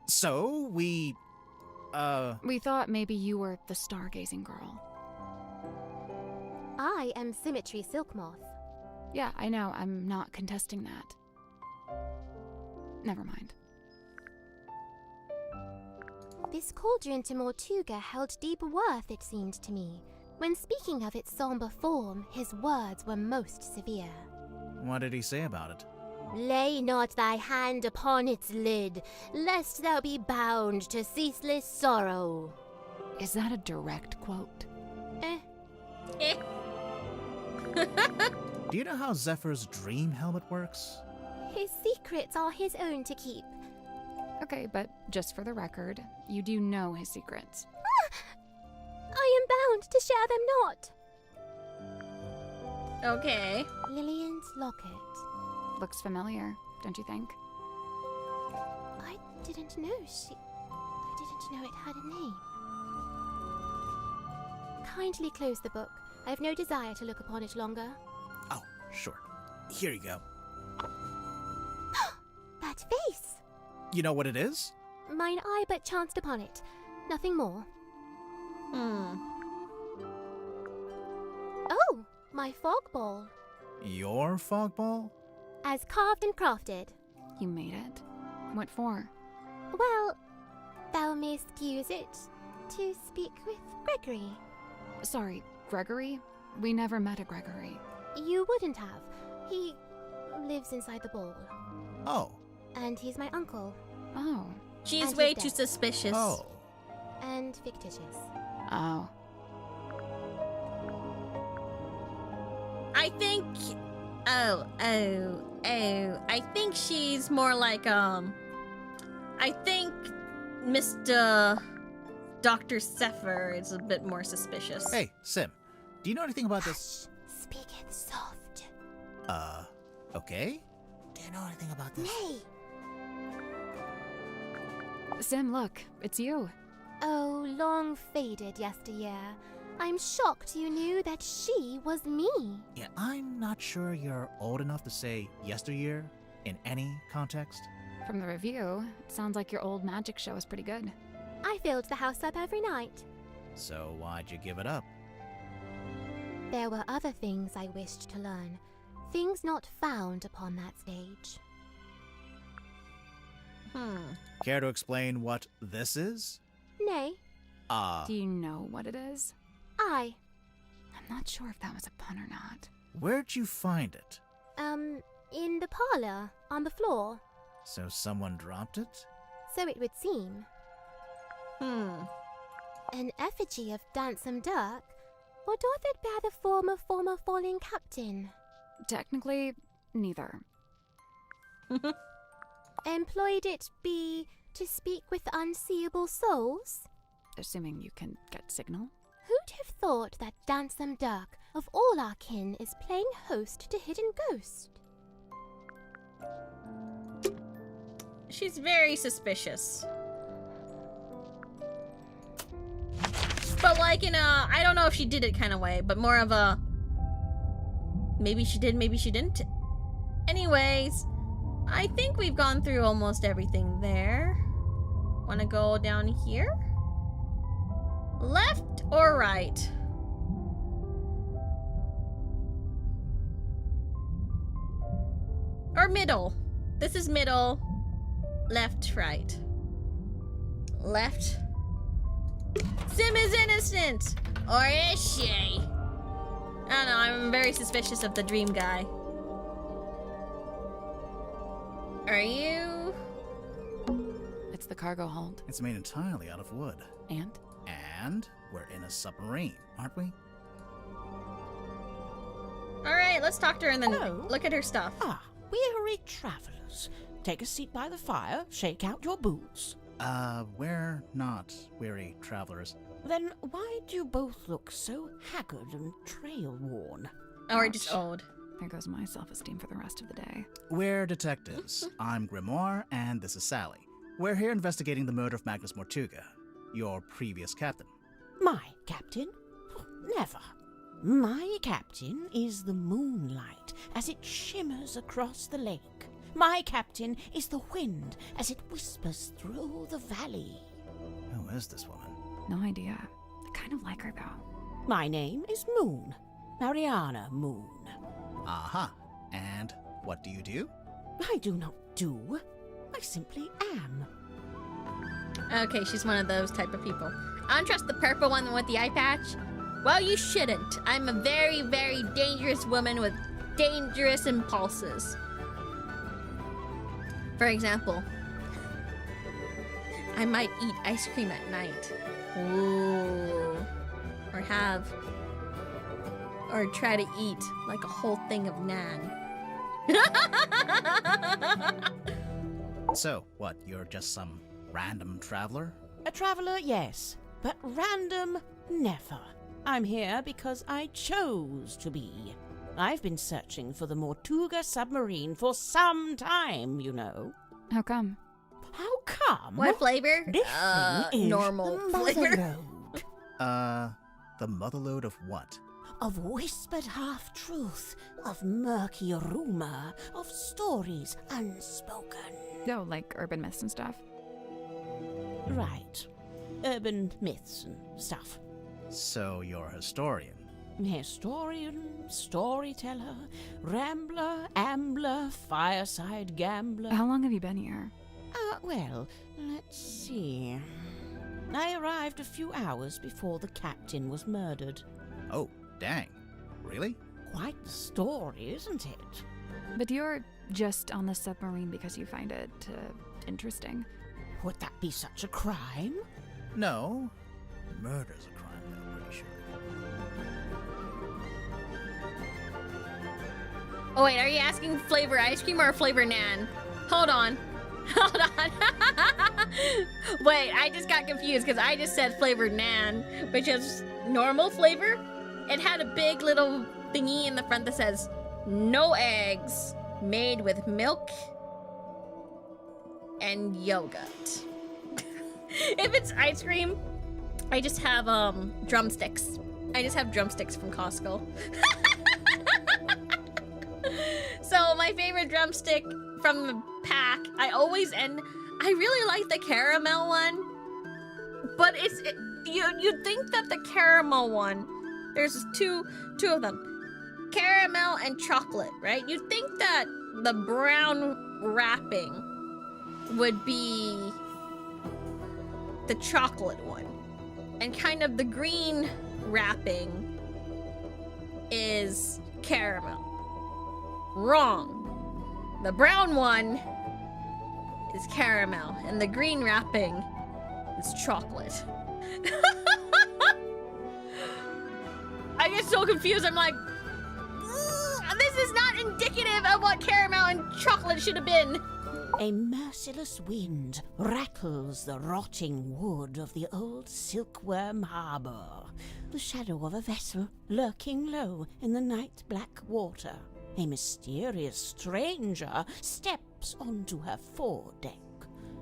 So, we
We thought maybe you were the stargazing girl.
I am Symmetry Silkmoth.
Yeah, I know. I'm not contesting that. Never mind.
This cauldron to Mortuga held deep worth, it seemed to me. When speaking of its somber form, his words were most severe.
what did he say about it?
Lay not thy hand upon its lid, lest thou be bound to ceaseless sorrow.
Is that a direct quote?
Eh,
Eh.
Do you know how Zephyr's dream helmet works?
his secrets are his own to keep.
Okay, but just for the record, you do know his secrets.
I am bound to share them not.
Okay.
Lillian's locket.
Looks familiar, don't you think?
I didn't know it had a name. Kindly close the book. I have no desire to look upon it longer.
Oh, sure. Here you go.
That face!
You know what it is?
Mine eye but chanced upon it. Nothing more. Oh, my fog ball.
Your fog ball?
As carved and crafted.
You made it. What for?
Well, thou mayst use it to speak with Gregory.
Sorry, Gregory? We never met a Gregory.
You wouldn't have. He lives inside the ball.
Oh.
And he's my uncle.
Oh.
She's
And
way
he's
too
dead.
suspicious.
Oh.
And fictitious.
Oh.
I think. I think she's more like I think Mr. Dr. Zephyr is a bit more suspicious.
Hey, Sim. Do you know anything about this?
Speaketh soft.
Okay? Do you know anything about this?
Nay.
Sim, look, it's you.
Oh, long faded yesteryear. I'm shocked you knew that she was me.
Yeah, I'm not sure you're old enough to say yesteryear in any context.
From the review, it sounds like your old magic show is pretty good.
I filled the house up every night.
So why'd you give it up?
There were other things I wished to learn. Things not found upon that stage.
Care to explain what this is?
Nay,
Do you know what it is?
I.
I'm not sure if that was a pun or not.
Where'd you find it?
In the parlor, on the floor.
So someone dropped it?
So it would seem. An effigy of Dansome Dirk, or doth it bear the form of former fallen captain?
Technically, neither.
Employed it be to speak with unseeable souls?
Assuming you can get signal.
Who'd have thought that Dansome Dirk, of all our kin, is playing host to Hidden Ghost?
She's very suspicious. But like in a, I don't know if she did it kind of way, but more of a, maybe she did, maybe she didn't. Anyways, I think we've gone through almost everything there. Wanna go down here? Left or right? Or middle? This is middle. Left, right. Left. Sim is innocent! Or is she? I don't know, I'm very suspicious of the dream guy. Are you?
It's the cargo hold.
It's made entirely out of wood.
And?
And we're in a submarine, aren't we?
Alright, let's talk to her and then
Oh.
look at her stuff.
Ah, weary travelers. Take a seat by the fire, shake out your boots.
We're not weary travelers.
Then why do you both look so haggard and trail-worn?
Or just old.
There goes my self-esteem for the rest of the day.
We're detectives. I'm Grimoire, and this is Sally. We're here investigating the murder of Magnus Mortuga, your previous captain.
My captain? Never. My captain is the moonlight as it shimmers across the lake. My captain is the wind as it whispers through the valley.
Who is this woman?
No idea. I kind of like her, though.
My name is Moon. Mariana Moon.
Aha. And what do you do?
I do not do. I simply am.
Okay, she's one of those type of people. I don't trust the purple one with the eye patch. Well, you shouldn't. I'm a very, very dangerous woman with dangerous impulses. For example, I might eat ice cream at night. Ooh. Or try to eat like a whole thing of Nan.
So, what, you're just some random traveler?
A traveler, yes, but random, never. I'm here because I chose to be. I've been searching for the Mortuga submarine for some time, you know.
How come?
How come?
What flavor?
This thing is
normal
the
flavor.
motherlode
The motherlode of what?
of whispered half-truth, of murky rumor, of stories unspoken.
Oh, like urban myths and stuff?
Right. Urban myths and stuff.
So you're a historian.
Historian, storyteller, rambler, ambler, fireside gambler.
How long have you been here?
Well, let's see. I arrived a few hours before the captain was murdered.
Oh, dang. Really?
Quite the story, isn't it?
But you're just on the submarine because you find it interesting.
Would that be such a crime?
No. Murder's a crime, though, pretty sure.
Oh wait, are you asking flavor ice cream or flavor Nan? Hold on. Hold on. Wait, I just got confused because I just said flavored Nan, which is normal flavor. It had a big little thingy in the front that says, no eggs, made with milk and yogurt. If it's ice cream, I just have drumsticks. I just have drumsticks from Costco. So my favorite drumstick from the pack, I really like the caramel one, but you'd think that the caramel one, there's two of them, caramel and chocolate, right? You'd think that the brown wrapping would be the chocolate one, and kind of the green wrapping is caramel. Wrong. The brown one is caramel, and the green wrapping is chocolate. get so confused. I'm like, this is not indicative of what caramel and chocolate should have been.
A merciless wind rattles the rotting wood of the old silkworm harbour. The shadow of a vessel lurking low in the night-black water. A mysterious stranger steps onto her foredeck.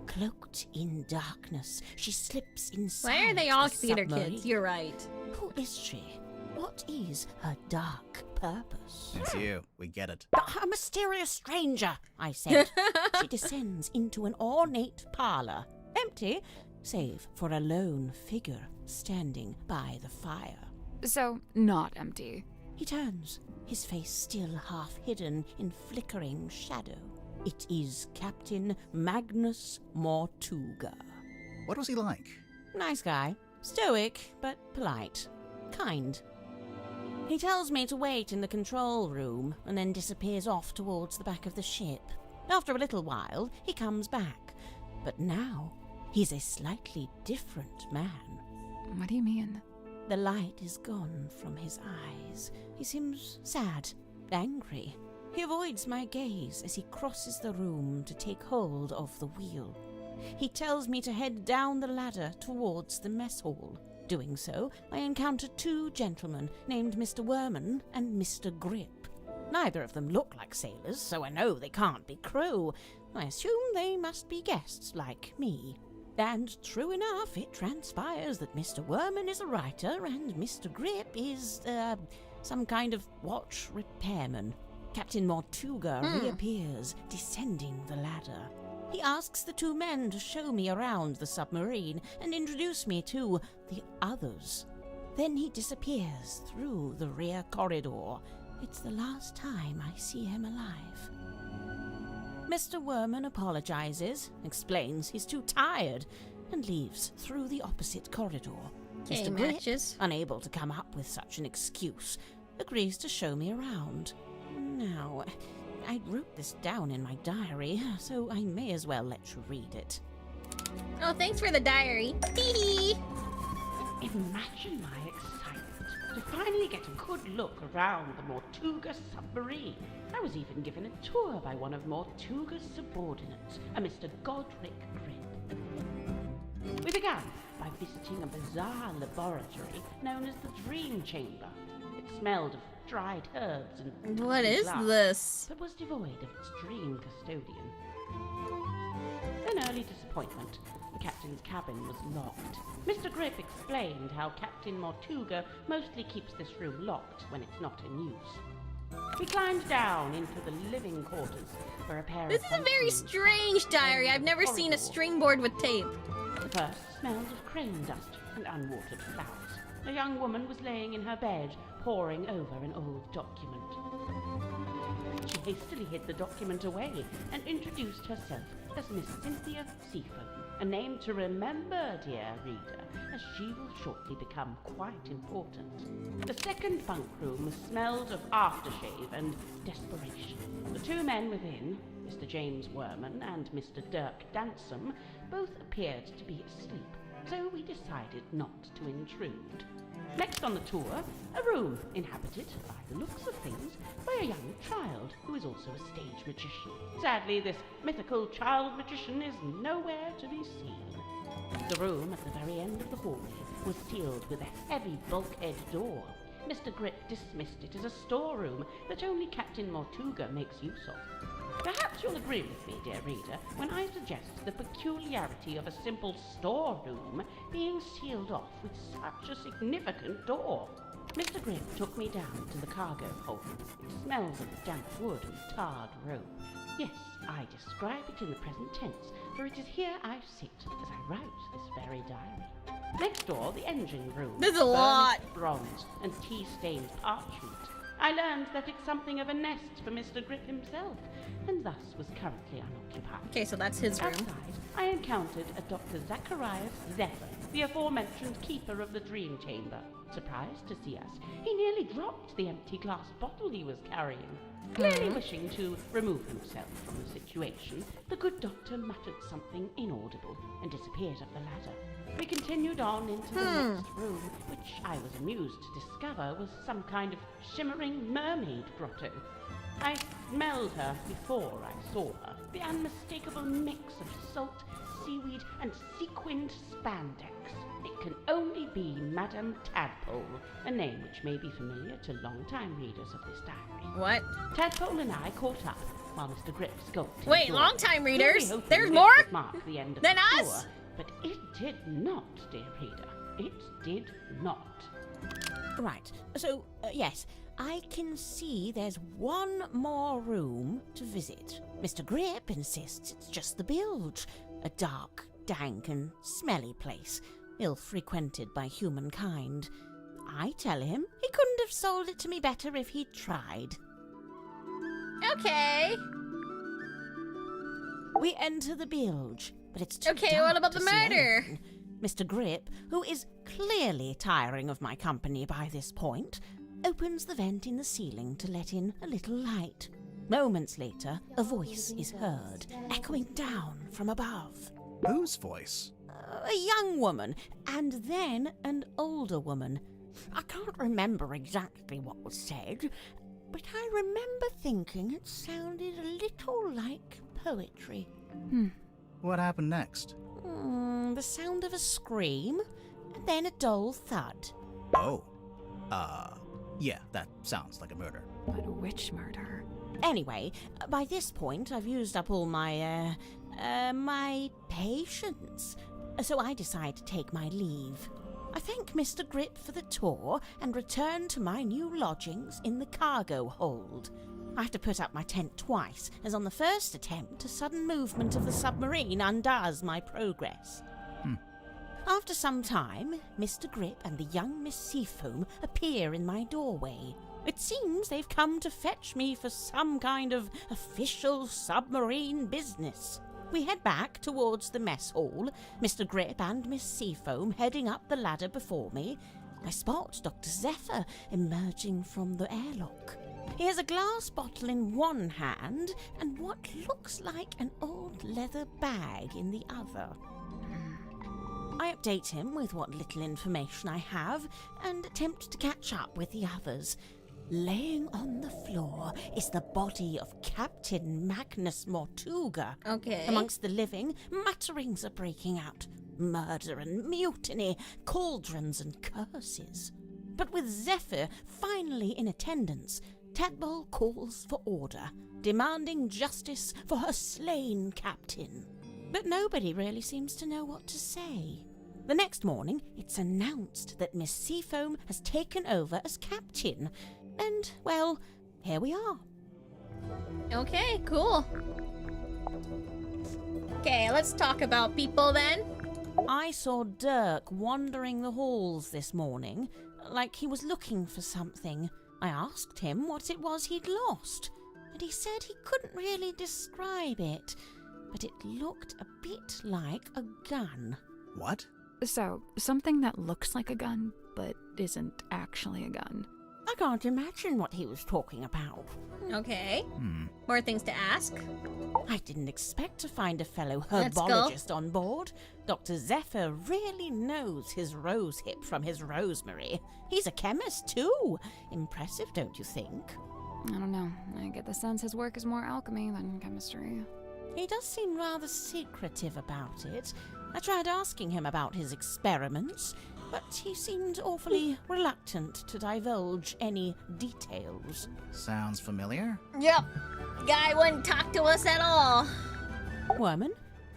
Cloaked in darkness, she slips inside.
Why are they all
the
theater
submarine.
kids? You're right.
Who is she? What is her dark purpose?
It's you. We get it.
A mysterious stranger, I said. She descends into an ornate parlour, empty, save for a lone figure standing by the fire.
So, not empty.
He turns, his face still half hidden in flickering shadow. It is Captain Magnus Mortuga.
What was he like?
Nice guy. Stoic, but polite. Kind. He tells me to wait in the control room and then disappears off towards the back of the ship. After a little while, he comes back. But now, he's a slightly different man.
What do you mean?
The light is gone from his eyes. He seems sad, angry. He avoids my gaze as he crosses the room to take hold of the wheel. He tells me to head down the ladder towards the mess hall. Doing so, I encounter two gentlemen named Mr. Werman and Mr. Grip. Neither of them look like sailors, so I know they can't be crew. I assume they must be guests like me. And true enough, it transpires that Mr. Werman is a writer and Mr. Grip is, some kind of watch repairman. Captain Mortuga reappears, descending the ladder. He asks the two men to show me around the submarine and introduce me to the others. Then he disappears through the rear corridor. It's the last time I see him alive. Mr. Werman apologizes, explains he's too tired, and leaves through the opposite corridor.
Okay,
Mr. Grip,
matches.
unable to come up with such an excuse, agrees to show me around. Now, I wrote this down in my diary, so I may as well let you read it.
Oh, thanks for the diary. Hee.
Imagine my excitement to finally get a good look around the Mortuga submarine. I was even given a tour by one of Mortuga's subordinates, a Mr. Godric Grip. We began by visiting a bizarre laboratory known as the Dream Chamber. It smelled of dried herbs and
What is
glass,
this?
but was devoid of its dream custodian. An early disappointment. The captain's cabin was locked. Mr. Grip explained how Captain Mortuga mostly keeps this room locked when it's not in use. We climbed down into the living quarters where a pair
This
of
is a very
bedrooms
strange diary. I've never seen a stringboard with tape.
The first smelled of crane dust and unwatered flowers. A young woman was laying in her bed, poring over an old document. She hastily hid the document away and introduced herself as Miss Cynthia Seaford, a name to remember, dear reader, as she will shortly become quite important. The second bunk room smelled of aftershave and desperation. The two men within, Mr. James Werman and Mr. Dirk Dansom, both appeared to be asleep, so we decided not to intrude. Next on the tour, a room inhabited, by the looks of things, by a young child who is also a stage magician. Sadly, this mythical child magician is nowhere to be seen. The room at the very end of the hallway was sealed with a heavy bulkhead door. Mr. Grip dismissed it as a storeroom that only Captain Mortuga makes use of. Perhaps you'll agree with me, dear reader, when I suggest the peculiarity of a simple storeroom being sealed off with such a significant door. Mr. Grip took me down to the cargo hold. It smells of damp wood and tarred rope. Yes, I describe it in the present tense, for it is here I sit as I write this very diary. Next door, the engine room.
There's a lot.
Burnished bronze and tea-stained parchment. I learned that it's something of a nest for Mr. Grip himself, and thus was currently unoccupied.
Okay, so that's his room.
Outside, I encountered a Dr. Zacharias Zephyr, the aforementioned keeper of the Dream Chamber. Surprised to see us, he nearly dropped the empty glass bottle he was carrying. Clearly wishing to remove himself from the situation, the good doctor muttered something inaudible and disappeared up the ladder. We continued on into the next room, which I was amused to discover was some kind of shimmering mermaid grotto. I smelled her before I saw her. The unmistakable mix of salt, seaweed, and sequined spandex. It can only be Madame Tadpole, a name which may be familiar to long-time readers of this diary.
What?
Tadpole and I caught up while Mr. Grip skulked.
Wait,
in the door,
long-time readers?
clearly hoping
There's
this
more?
would mark the end of
Than
the
us?
tour, but it did not, dear reader. It did not.
Right, so, yes, I can see there's one more room to visit. Mr. Grip insists it's just the bilge, a dark, dank and smelly place, ill-frequented by humankind. I tell him he couldn't have sold it to me better if he'd tried.
Okay.
We enter the bilge, but it's too
Okay,
dark
what about
to
the
see
murder?
anything. Mr. Grip, who is clearly tiring of my company by this point, opens the vent in the ceiling to let in a little light. Moments later, a voice is heard, echoing down from above.
Whose voice?
A young woman, and then an older woman. I can't remember exactly what was said, but I remember thinking it sounded a little like poetry.
What happened next?
The sound of a scream, and then a dull thud.
Oh. Yeah, that sounds like a murder.
But which murder?
Anyway, by this point I've used up all my patience, so I decide to take my leave. I thank Mr. Grip for the tour and return to my new lodgings in the cargo hold. I have to put up my tent twice, as on the first attempt a sudden movement of the submarine undoes my progress. After some time, Mr. Grip and the young Miss Seafoam appear in my doorway. It seems they've come to fetch me for some kind of official submarine business. We head back towards the mess hall, Mr. Grip and Miss Seafoam heading up the ladder before me. I spot Dr. Zephyr emerging from the airlock. He has a glass bottle in one hand and what looks like an old leather bag in the other. I update him with what little information I have and attempt to catch up with the others. Laying on the floor is the body of Captain Magnus Mortuga.
Okay.
Amongst the living, mutterings are breaking out. Murder and mutiny, cauldrons and curses. But with Zephyr finally in attendance, Tadpole calls for order, demanding justice for her slain captain. But nobody really seems to know what to say. The next morning, it's announced that Miss Seafoam has taken over as captain. And, well, here we are.
Okay, cool. Okay, let's talk about people then.
I saw Dirk wandering the halls this morning, like he was looking for something. I asked him what it was he'd lost, and he said he couldn't really describe it, but it looked a bit like a gun.
What?
So, something that looks like a gun, but isn't actually a gun.
I can't imagine what he was talking about.
Okay. More things to ask.
I didn't expect to find a fellow
Let's go.
herbologist on board. Dr. Zephyr really knows his rosehip from his rosemary. He's a chemist, too. Impressive, don't you think?
I don't know. I get the sense his work is more alchemy than chemistry.
He does seem rather secretive about it. I tried asking him about his experiments, but he seemed awfully reluctant to divulge any details.
Sounds familiar?
Yep. Guy wouldn't talk to us at all.
Worman,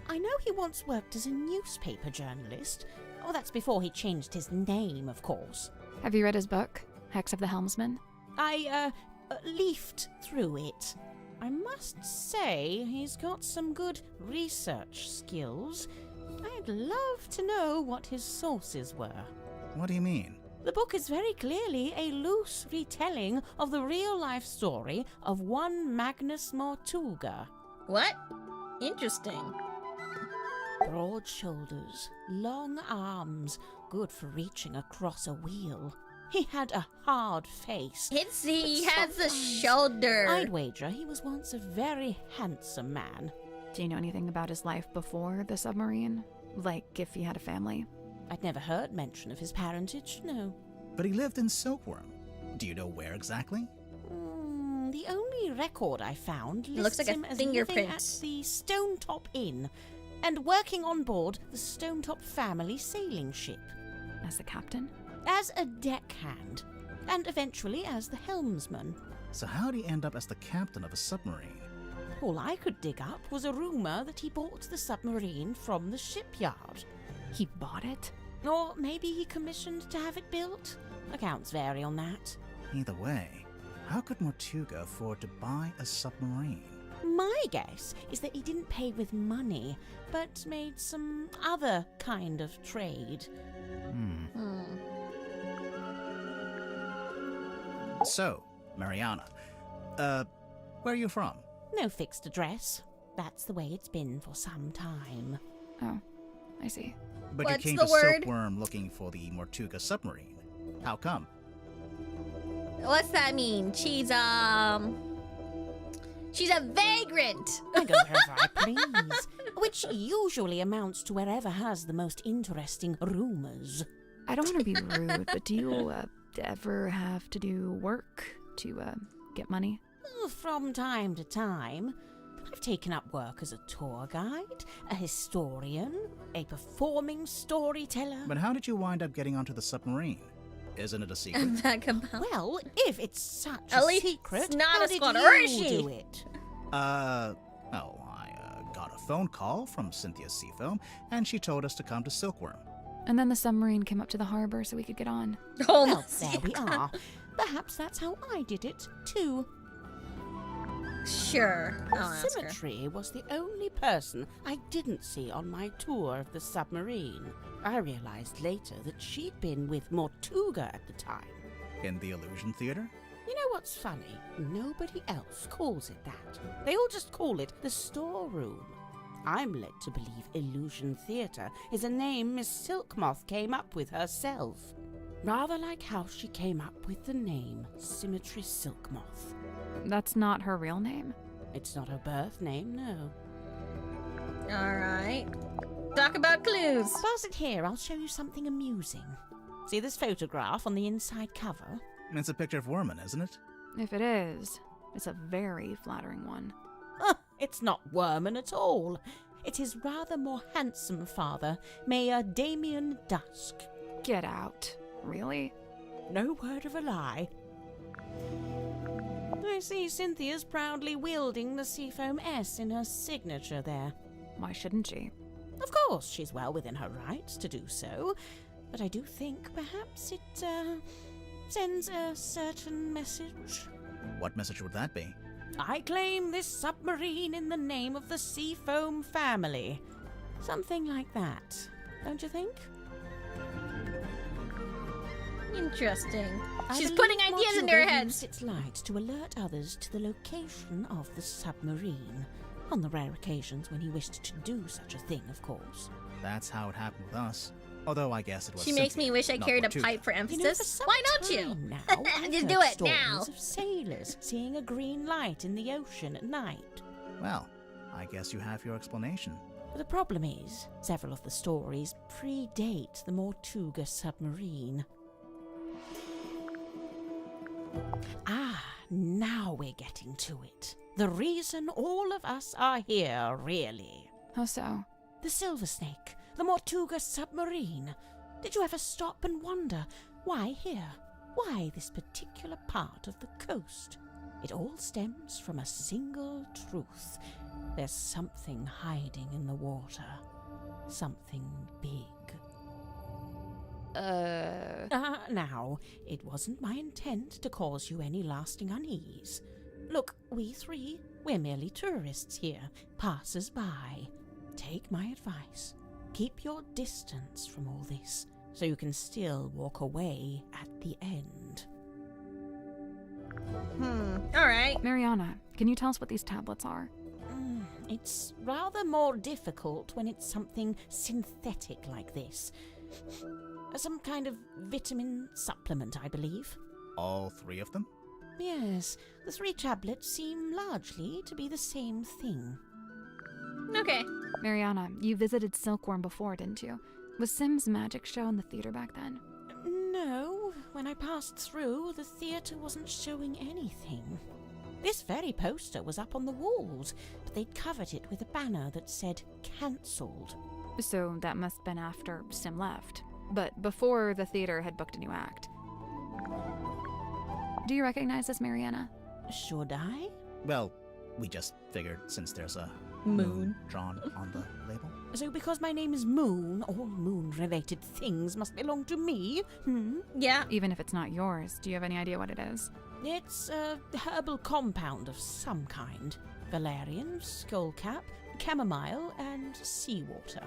I know he once worked as a newspaper journalist. Oh, that's before he changed his name, of course.
Have you read his book, Hex of the Helmsman?
I leafed through it. I must say he's got some good research skills. I'd love to know what his sources were.
What do you mean?
The book is very clearly a loose retelling of the real-life story of one Magnus Mortuga.
What? Interesting.
Broad shoulders, long arms, good for reaching across a wheel. He had a hard face.
He
but
has a
sometimes
shoulder.
I'd wager he was once a very handsome man.
Do you know anything about his life before the submarine? Like if he had a family?
I'd never heard mention of his parentage, no.
But he lived in Silkworm. Do you know where exactly?
The only record I found
It looks
lists
like a
him as living
fingerprint.
at the Stonetop Inn and working on board the Stonetop family sailing ship.
As the captain?
As a deckhand, and eventually as the helmsman.
So how'd he end up as the captain of a submarine?
All I could dig up was a rumour that he bought the submarine from the shipyard.
He bought it?
Or maybe he commissioned to have it built. Accounts vary on that.
Either way, how could Mortuga afford to buy a submarine?
My guess is that he didn't pay with money, but made some other kind of trade.
So, Mariana, where are you from?
No fixed address. That's the way it's been for some time.
Oh, I see.
But
What's
you came
the
to
word?
Silkworm looking for the Mortuga submarine. How come?
What's that mean? She's a vagrant.
I go wherever I please, which usually amounts to wherever has the most interesting rumours.
I don't want to be rude, but do you ever have to do work to get money?
From time to time. I've taken up work as a tour guide, a historian, a performing storyteller.
But how did you wind up getting onto the submarine? Isn't it a secret?
Well, if it's such
At
a
least
secret,
it's not
how
a
did
squatter,
you
or is she?
do it?
I got a phone call from Cynthia Seafoam, and she told us to come to Silkworm.
And then the submarine came up to the harbor so we could get on.
Oh,
Well, there we are. Perhaps that's how I did it, too.
Sure. I'll ask her.
Symmetry was the only person I didn't see on my tour of the submarine. I realized later that she'd been with Mortuga at the time.
In the Illusion Theater?
You know what's funny? Nobody else calls it that. They all just call it the storeroom. I'm led to believe Illusion Theatre is a name Miss Silkmoth came up with herself. Rather like how she came up with the name Symmetry Silkmoth.
That's not her real name?
It's not her birth name, no.
Alright. Talk about clues.
Pass it here, I'll show you something amusing. See this photograph on the inside cover?
It's a picture of Worman, isn't it?
If it is, it's a very flattering one.
It's not Worman at all. It's his rather more handsome father, Mayor Damien Dusk.
Get out. Really?
No word of a lie. I see Cynthia's proudly wielding the Seafoam S in her signature there.
Why shouldn't she?
Of course, she's well within her rights to do so, but I do think perhaps it sends a certain message.
What message would that be?
I claim this submarine in the name of the Seafoam family. Something like that, don't you think?
Interesting.
I
She's
believe
putting ideas into her
Mortuga
head.
used its light to alert others to the location of the submarine. On the rare occasions when he wished to do such a thing, of course.
That's how it happened with us. Although I guess it was
She makes
Cynthia,
me wish I
not
carried a
Mortuga.
pipe for
You know,
emphasis.
for some
Why don't you?
time now, I've
Just
heard
do it
stories
now.
of sailors seeing a green light in the ocean at night.
Well, I guess you have your explanation.
The problem is, several of the stories predate the Mortuga submarine. Ah, now we're getting to it. The reason all of us are here, really.
How so?
The Silver Snake, the Mortuga submarine. Did you ever stop and wonder, why here? Why this particular part of the coast? It all stems from a single truth. There's something hiding in the water. Something big. Now, it wasn't my intent to cause you any lasting unease. Look, we three, we're merely tourists here, passers-by. Take my advice. Keep your distance from all this, so you can still walk away at the end.
Alright.
Mariana, can you tell us what these tablets are?
It's rather more difficult when it's something synthetic like this. Some kind of vitamin supplement, I believe.
All 3 of them?
Yes, the 3 tablets seem largely to be the same thing.
Okay.
Mariana, you visited Silkworm before, didn't you? Was Sim's magic show in the theater back then?
No, when I passed through, the theatre wasn't showing anything. This very poster was up on the walls, but they'd covered it with a banner that said cancelled.
So that must have been after Sim left, but before the theater had booked a new act. Do you recognize this, Mariana?
Should I?
Well, we just figured since there's a
Moon
drawn on the label.
So because my name is Moon, all moon-related things must belong to me?
Yeah.
Even if it's not yours, do you have any idea what it is?
It's a herbal compound of some kind. Valerian, skullcap, chamomile, and seawater.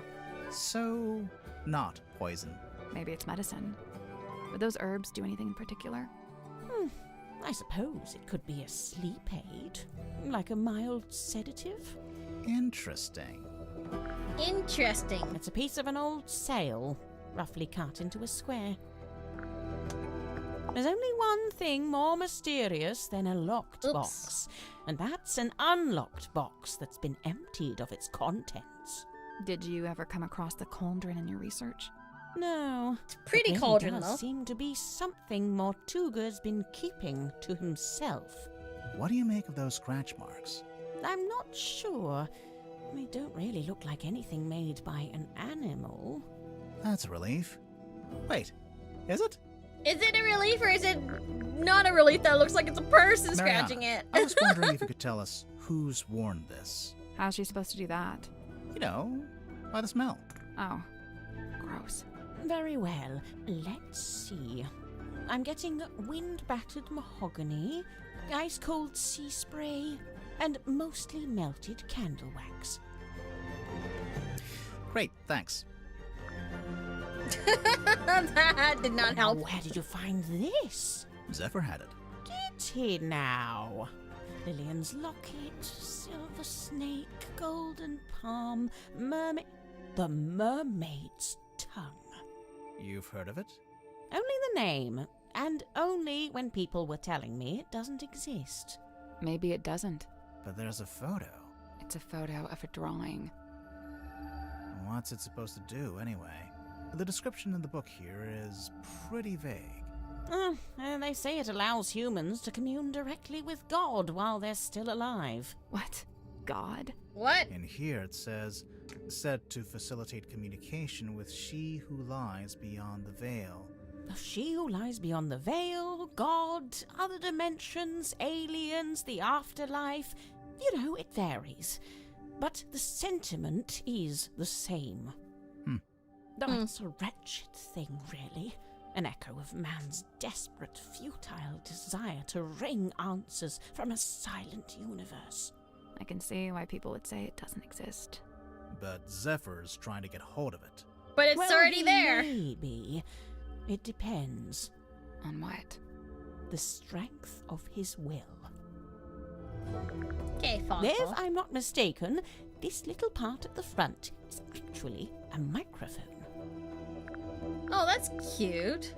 So, not poison.
Maybe it's medicine. Would those herbs do anything in particular?
I suppose it could be a sleep aid, like a mild sedative.
Interesting.
Interesting.
It's a piece of an old sail, roughly cut into a square. There's only one thing more mysterious than a locked box, and that's an unlocked box that's been emptied of its contents.
Did you ever come across the cauldron in your research?
No.
It's a pretty
But
cauldron,
there
though.
does seem to be something Mortuga's been keeping to himself.
What do you make of those scratch marks?
I'm not sure. They don't really look like anything made by an animal.
That's a relief. Wait, is it?
Is it a relief or is it not a relief that looks like it's a person
Mariana,
scratching it?
I was wondering if you could tell us who's worn this.
How's she supposed to do that?
You know, by the smell.
Oh, gross.
Very well. Let's see. I'm getting wind-battered mahogany, ice-cold sea spray, and mostly melted candle wax.
Great, thanks.
That did not help.
Where did you find this?
Zephyr had it.
Did he now? Lillian's locket, silver snake, golden palm, mermaid... The mermaid's tongue.
You've heard of it?
Only the name, and only when people were telling me it doesn't exist.
Maybe it doesn't.
But there's a photo.
It's a photo of a drawing.
What's it supposed to do, anyway? The description in the book here is pretty vague.
They say it allows humans to commune directly with God while they're still alive.
What? God?
What?
In here it says, said to facilitate communication with she who lies beyond the veil.
She who lies beyond the veil, God, other dimensions, aliens, the afterlife. You know, it varies. But the sentiment is the same. It's a wretched thing, really. An echo of man's desperate, futile desire to wring answers from a silent universe.
I can see why people would say it doesn't exist.
But Zephyr's trying to get hold of it.
But it's already there.
Maybe. It depends.
On what?
The strength of his will.
Okay, Fonko.
If I'm not mistaken, this little part at the front is actually a microphone.
Oh, that's cute.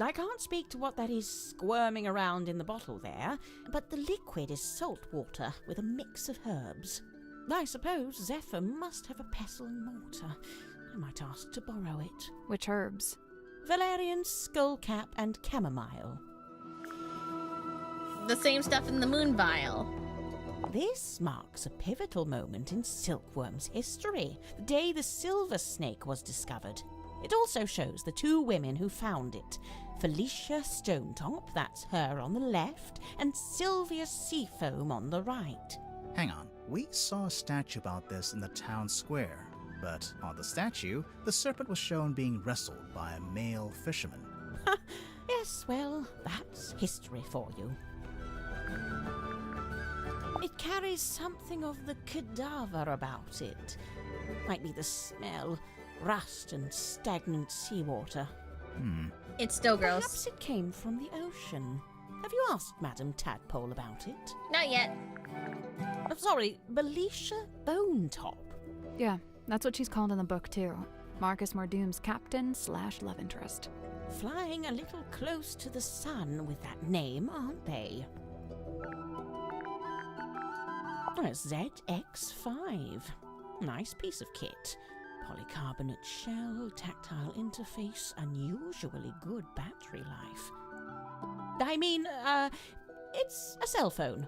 I can't speak to what that is squirming around in the bottle there, but the liquid is salt water with a mix of herbs. I suppose Zephyr must have a pestle and mortar. I might ask to borrow it.
Which herbs?
Valerian, skullcap, and chamomile.
The same stuff in the moon vial.
This marks a pivotal moment in Silkworm's history, the day the silver snake was discovered. It also shows the 2 women who found it, Felicia Stonetop, that's her on the left, and Sylvia Seafoam on the right.
Hang on, we saw a statue about this in the town square, but on the statue, the serpent was shown being wrestled by a male fisherman.
Yes, well, that's history for you. It carries something of the cadaver about it. Might be the smell, rust and stagnant seawater.
It's still gross.
Perhaps it came from the ocean. Have you asked Madame Tadpole about it?
Not yet.
Sorry, Belisha Bonetop.
Yeah, that's what she's called in the book, too. Marcus Mordoom's captain/love interest.
Flying a little close to the sun with that name, aren't they? A ZX5. Nice piece of kit. Polycarbonate shell, tactile interface, unusually good battery life. I mean, it's a cell phone.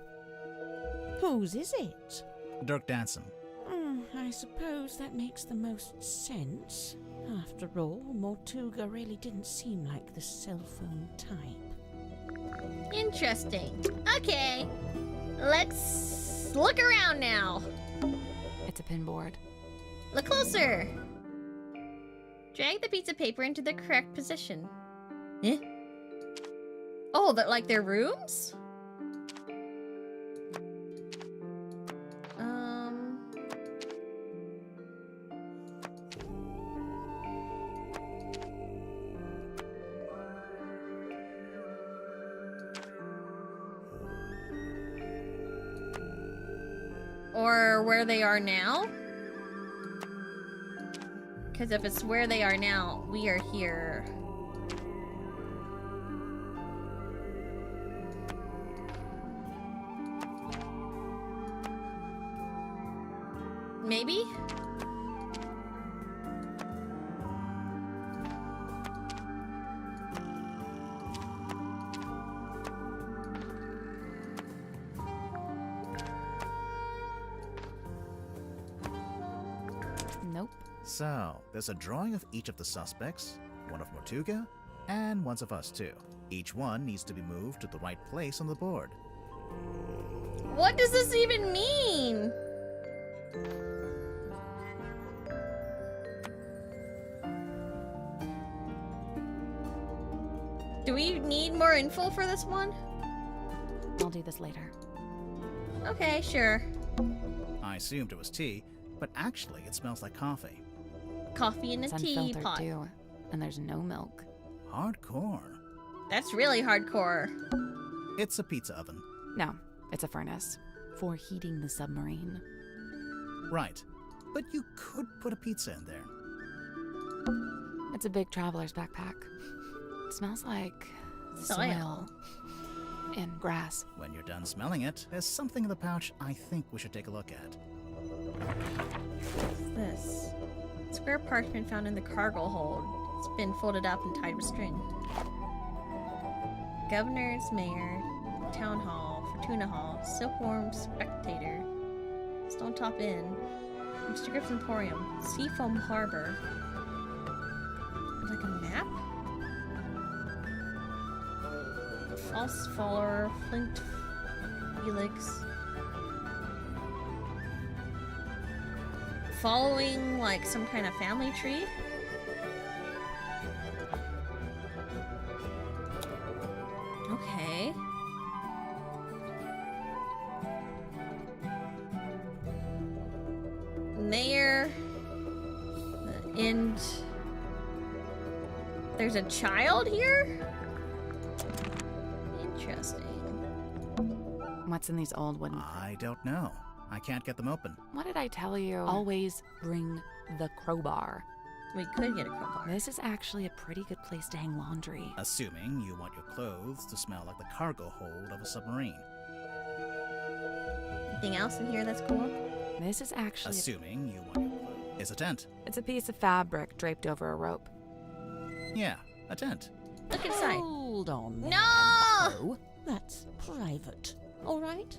Whose is it?
Dirk Danson.
I suppose that makes the most sense. After all, Mortuga really didn't seem like the cell phone type.
Interesting. Okay. Let's look around now.
It's a pinboard.
Look closer. Drag the piece of paper into the correct position. Eh? Oh, like their rooms? Or where they are now? Because if it's where they are now, we are here. Maybe?
Nope.
So, there's a drawing of each of the suspects, one of Mortuga, and one of us too. Each one needs to be moved to the right place on the board.
What does this even mean? Do we need more info for this one?
I'll do this later.
Okay, sure.
I assumed it was tea, but actually it smells like coffee.
Coffee in a
It's unfiltered
teapot.
too, and there's no milk.
Hardcore.
That's really hardcore.
It's a pizza oven.
No, it's a furnace for heating the submarine.
Right. But you could put a pizza in there.
It's a big traveler's backpack. It smells like
Soil.
and grass.
When you're done smelling it, there's something in the pouch I think we should take a look at.
What's this? Square parchment found in the cargo hold. It's been folded up and tied with string. Governor's Mayor, Town Hall, Fortuna Hall, Silkworm Spectator, Stone Top Inn, Mr. Griff's Emporium, Seafoam Harbor. Like a map? False Follower, Flint Felix. Following like some kind of family tree? Okay. Mayor. And there's a child here? Interesting.
What's in these old wooden...
I don't know. I can't get them open.
What did I tell you? Always bring the crowbar.
We could get a crowbar.
This is actually a pretty good place to hang laundry.
Assuming you want your clothes to smell like the cargo hold of a submarine.
Anything else in here that's cool?
This is actually...
Assuming you want your clothes. It's a tent.
It's a piece of fabric draped over a rope.
Yeah, a tent.
Look inside.
Hold on.
No!
Oh, that's private. All right?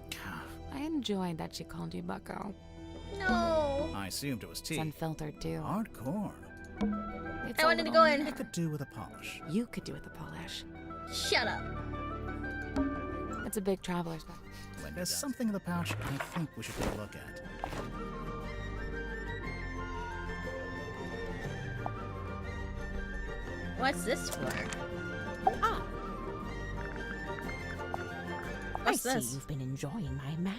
I enjoyed that she called you Bucko.
No.
I assumed it was tea.
It's unfiltered too.
Hardcore.
It's
I
a
wanted to
little-
go in.
I could do with a polish.
You could do with the polish.
Shut up.
It's a big traveler's bag.
When there's something in the pouch I think we should take a look at.
What's this for?
Ah,
What's
I see
this?
you've been enjoying my map.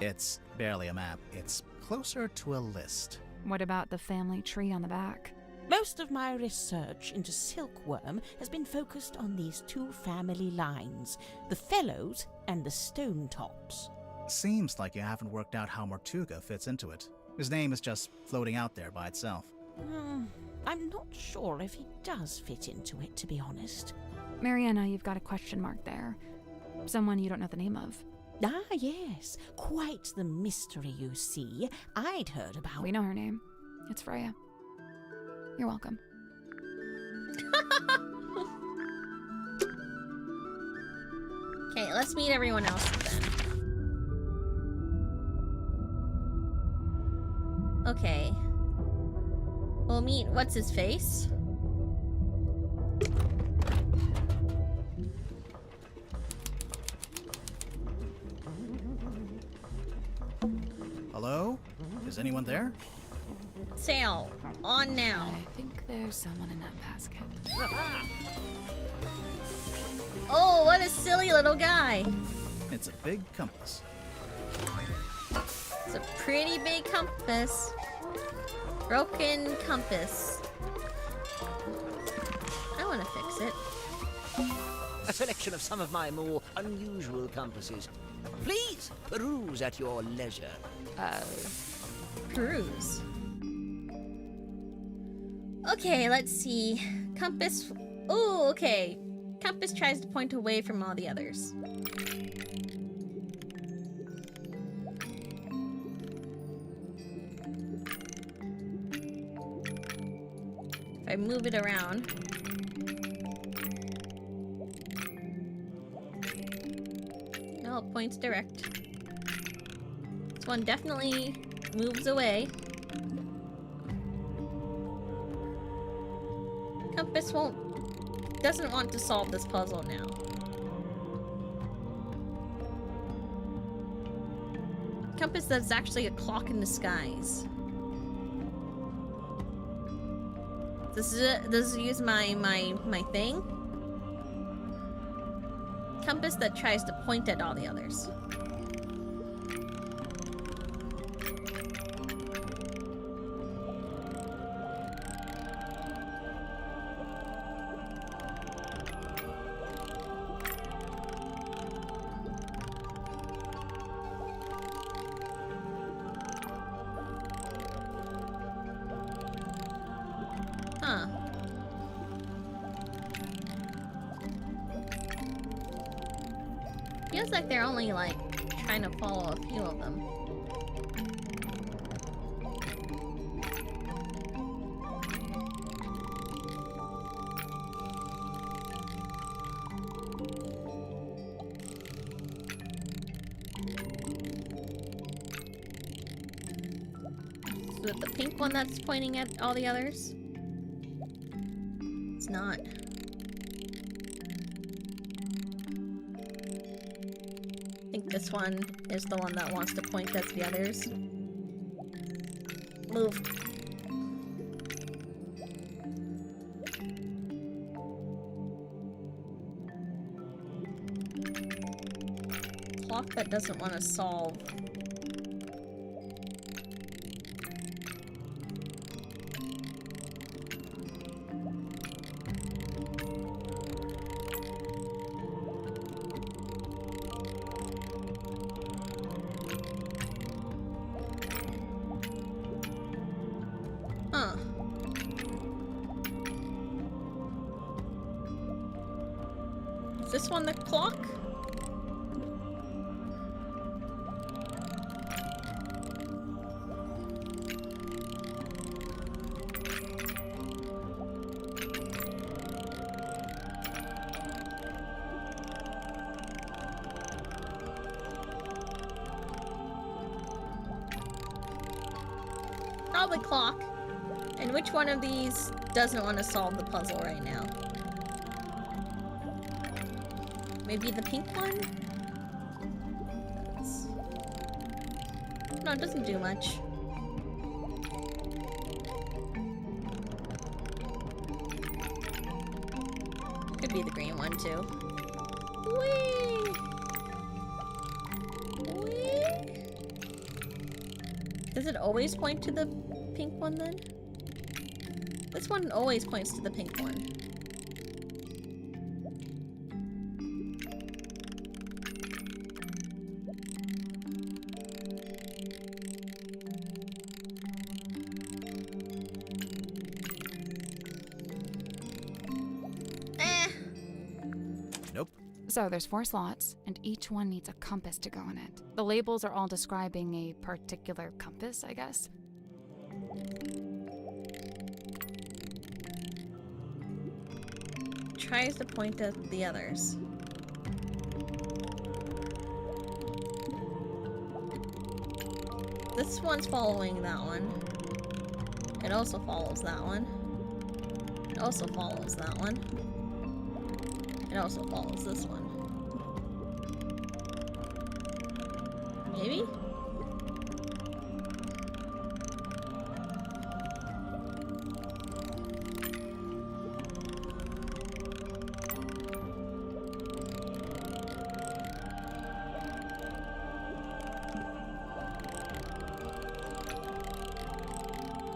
It's barely a map. It's closer to a list.
What about the family tree on the back?
Most of my research into silkworm has been focused on these two family lines, the Fellows and the Stone Tops.
Seems like you haven't worked out how Mortuga fits into it. His name is just floating out there by itself.
I'm not sure if he does fit into it, to be honest.
Mariana, you've got a question mark there. Someone you don't know the name of.
Ah, yes. Quite the mystery, you see. I'd heard about...
We know her name. It's Freya. You're welcome.
Okay, let's meet everyone else then. Okay. We'll meet what's-his-face.
Hello? Is anyone there?
Sail, on now.
I think there's someone in that basket.
Oh, what a silly little guy.
It's a big compass.
It's a pretty big compass. Broken compass. I want to fix it.
A selection of some of my more unusual compasses. Please peruse at your leisure.
Peruse. Okay, let's see. Compass. Oh, okay. Compass tries to point away from all the others. If I move it around. No, it points direct. This one definitely moves away. Compass doesn't want to solve this puzzle now. Compass, that's actually a clock in disguise. This is use my thing. Compass that tries to point at all the others. Huh. Feels like they're only, like, trying to follow a few of them. Is it the pink one that's pointing at all the others? It's not. I think this one is the one that wants to point at the others. Move. Clock that doesn't want to solve. Huh. Is this one the clock? Probably clock. And which one of these doesn't want to solve the puzzle right now? Maybe the pink one? No, it doesn't do much. Could be the green one too. Whee! Whee! Does it always point to the pink one then? This one always points to the pink one.
Nope.
So there's 4 slots, and each one needs a compass to go in it. The labels are all describing a particular compass, I guess.
Tries to point at the others. This one's following that one. It also follows that one. It also follows that one. It also follows this one. Maybe?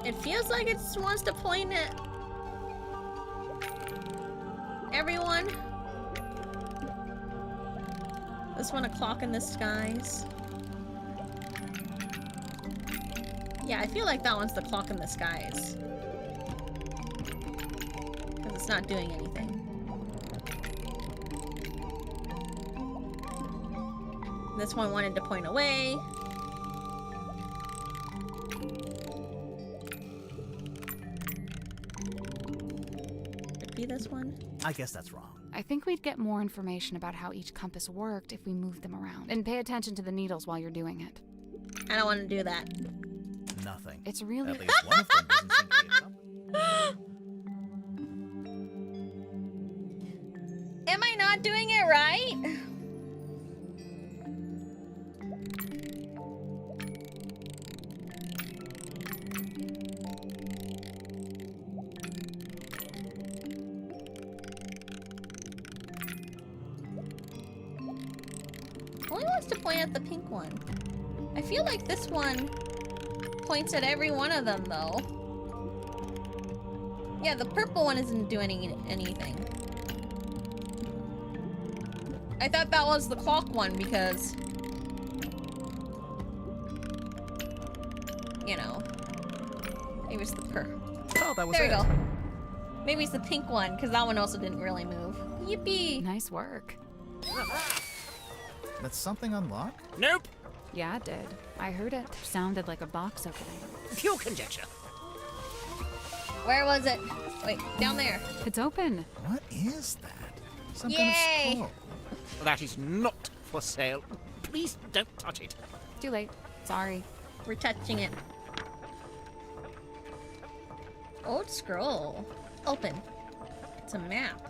It feels like it wants to point at everyone. This one, a clock in the skies. Yeah, I feel like that one's the clock in the skies. Because it's not doing anything. This one wanted to point away. This one?
I guess that's wrong.
I think we'd get more information about how each compass worked if we moved them around. And pay attention to the needles while you're doing it.
I don't want to do that.
Nothing.
It's really...
At least one of them doesn't seem to be a compass.
Am I not doing it right? Only wants to point at the pink one. I feel like this one points at every one of them, though. Yeah, the purple one isn't doing anything. I thought that was the clock one because... you know. Maybe it's the
Oh, that was
there
it.
we go. Maybe it's the pink one, because that one also didn't really move. Yippee!
Nice work.
That's something unlock?
Nope.
Yeah, it did. I heard it. Sounded like a box opening.
Pure conjecture.
Where was it? Wait, down there.
It's open.
What is that? Some
Yay!
kind of scroll.
That is not for sale. Please don't touch it.
Too late. Sorry.
We're touching it. Old scroll. Open. It's a map.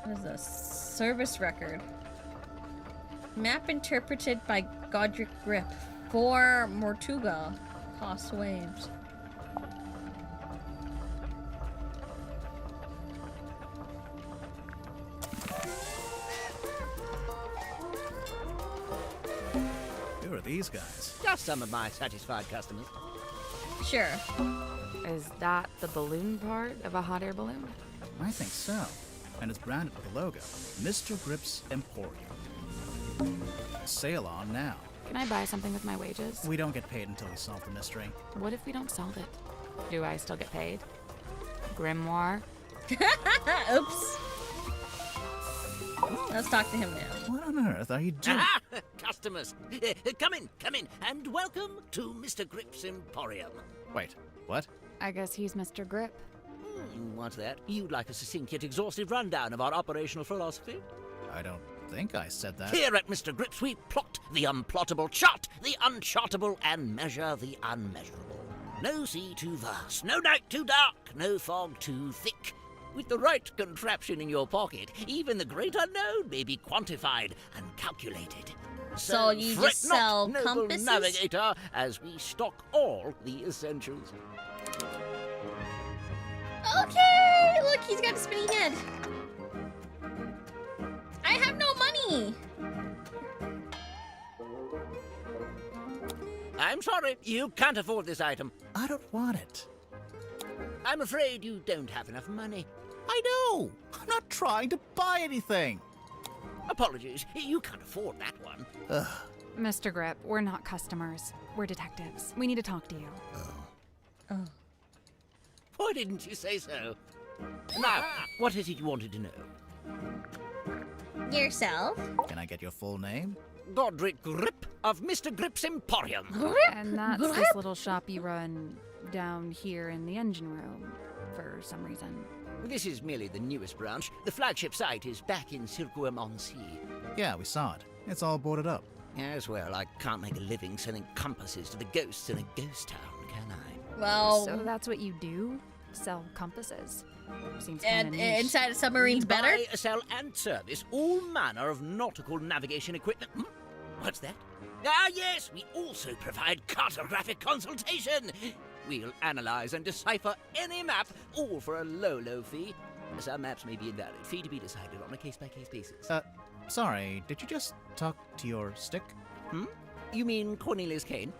What is this? Service record. Map interpreted by Godric Grip for Mortuga. Cost waves.
Who are these guys?
Just some of my satisfied customers.
Sure.
Is that the balloon part of a hot air balloon?
I think so. And it's branded with the logo. Mr. Grip's Emporium. Sale on now.
Can I buy something with my wages?
We don't get paid until we solve the mystery.
What if we don't solve it? Do I still get paid? Grimoire?
Oops. Let's talk to him now.
What on earth are you doing?
Customers, come in, and welcome to Mr. Grip's Emporium.
Wait, what?
I guess he's Mr. Grip.
What's that? You'd like a succinct yet exhaustive rundown of our operational philosophy?
I don't think I said that.
Here at Mr. Grips, we plot the unplottable, chart the unchartable, and measure the unmeasurable. No sea too vast, no night too dark, no fog too thick. With the right contraption in your pocket, even the great unknown may be quantified and calculated.
So you
fret
just
not,
sell
noble
compasses?
navigator, as we stock all the essentials.
Okay, look, he's got a spinning head. I have no money.
I'm sorry, you can't afford this item.
I don't want it.
I'm afraid you don't have enough money.
I know! I'm not trying to buy anything!
Apologies, you can't afford that one.
Ugh.
Mr. Grip, we're not customers. We're detectives. We need to talk to you.
Oh.
Why didn't you say so? Now, what is it you wanted to know?
Yourself?
Can I get your full name?
Godric Grip of Mr. Grip's Emporium.
And that's this little shop you run down here in the engine room for some reason.
This is merely the newest branch. The flagship site is back in Circuum-on-Sea.
Yeah, we saw it. It's all boarded up.
As well, I can't make a living selling compasses to the ghosts in a ghost town, can I?
Well...
So that's what you do? Sell compasses? Seems kind of niche.
Inside a submarine's better?
Buy, sell, and service all manner of nautical navigation equipment. What's that? Ah, yes, we also provide cartographic consultation. We'll analyze and decipher any map, all for a low, low fee. Some maps may be invalid, fee to be decided on a case-by-case basis.
Sorry, did you just talk to your stick?
You mean Cornelius Kane?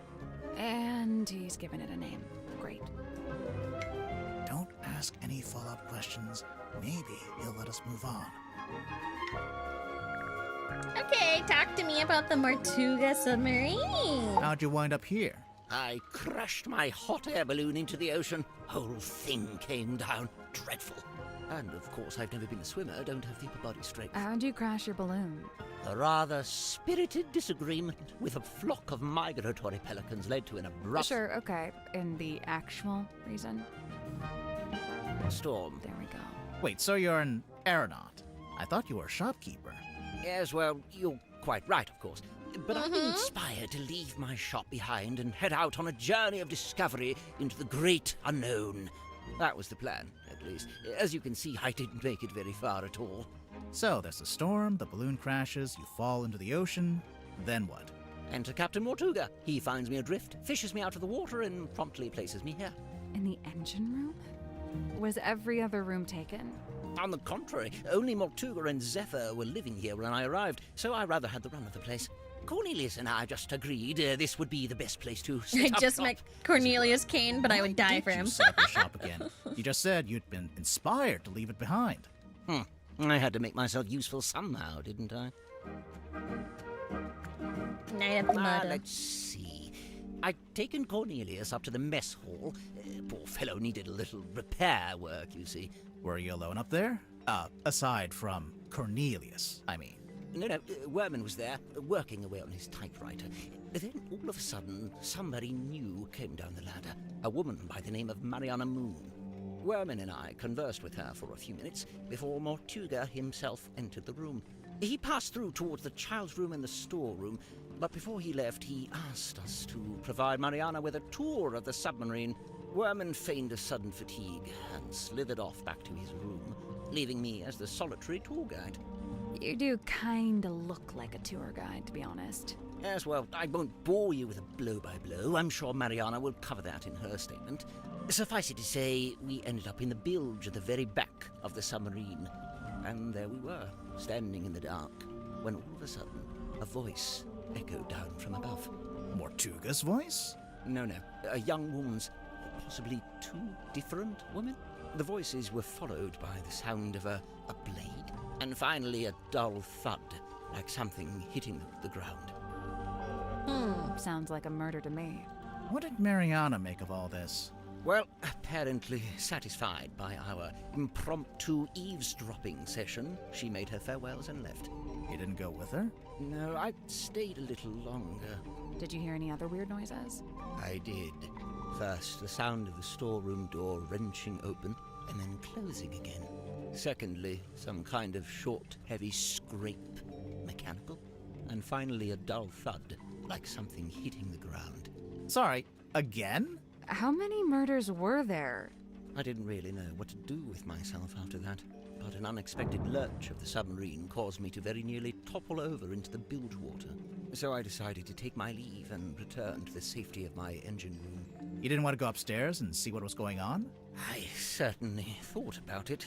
And he's given it a name. Great.
Don't ask any follow-up questions. Maybe he'll let us move on.
Okay, talk to me about the Tortuga submarine.
How'd you wind up here?
I crashed my hot air balloon into the ocean. Whole thing came down. Dreadful. And of course, I've never been a swimmer, don't have the upper body strength.
How'd you crash your balloon?
A rather spirited disagreement with a flock of migratory pelicans led to an abrupt
Sure, okay. And the actual reason?
storm.
There we go.
Wait, so you're an aeronaut? I thought you were a shopkeeper.
Yes, well, you're quite right, of course. But I've been inspired to leave my shop behind and head out on a journey of discovery into the great unknown. That was the plan, at least. As you can see, I didn't make it very far at all.
So, there's a storm, the balloon crashes, you fall into the ocean, then what?
Enter Captain Tortuga. He finds me adrift, fishes me out of the water, and promptly places me here.
In the engine room? Was every other room taken?
On the contrary, only Tortuga and Zephyr were living here when I arrived, so I rather had the run of the place. Cornelius and I just agreed this would be the best place to set
I
up
just
shop.
met Cornelius Kane, but I would die for him.
You set up your shop again? You just said you'd been inspired to leave it behind.
I had to make myself useful somehow, didn't I?
Night at the murder.
Let's see. I'd taken Cornelius up to the mess hall. Poor fellow needed a little repair work, you see.
Were you alone up there? Aside from Cornelius, I mean.
No, Worman was there, working away on his typewriter. Then, all of a sudden, somebody new came down the ladder. A woman by the name of Mariana Moon. Worman and I conversed with her for a few minutes before Tortuga himself entered the room. He passed through towards the child's room and the storeroom, but before he left, he asked us to provide Mariana with a tour of the submarine. Worman feigned a sudden fatigue and slithered off back to his room, leaving me as the solitary tour guide.
You do kinda look like a tour guide, to be honest.
Yes, well, I won't bore you with a blow-by-blow. I'm sure Mariana will cover that in her statement. Suffice it to say, we ended up in the bilge at the very back of the submarine. And there we were, standing in the dark, when all of a sudden, a voice echoed down from above.
Tortuga's voice?
No, a young woman's, possibly two different women. The voices were followed by the sound of a blade, and finally a dull thud, like something hitting the ground.
Sounds like a murder to me.
What did Mariana make of all this?
Well, apparently satisfied by our impromptu eavesdropping session, she made her farewells and left.
You didn't go with her?
No, I stayed a little longer.
Did you hear any other weird noises?
I did. First, the sound of the storeroom door wrenching open and then closing again. Secondly, some kind of short, heavy scrape, mechanical. And finally, a dull thud, like something hitting the ground.
Sorry, again?
How many murders were there?
I didn't really know what to do with myself after that, but an unexpected lurch of the submarine caused me to very nearly topple over into the bilge water. So I decided to take my leave and return to the safety of my engine room.
You didn't want to go upstairs and see what was going on?
I certainly thought about it.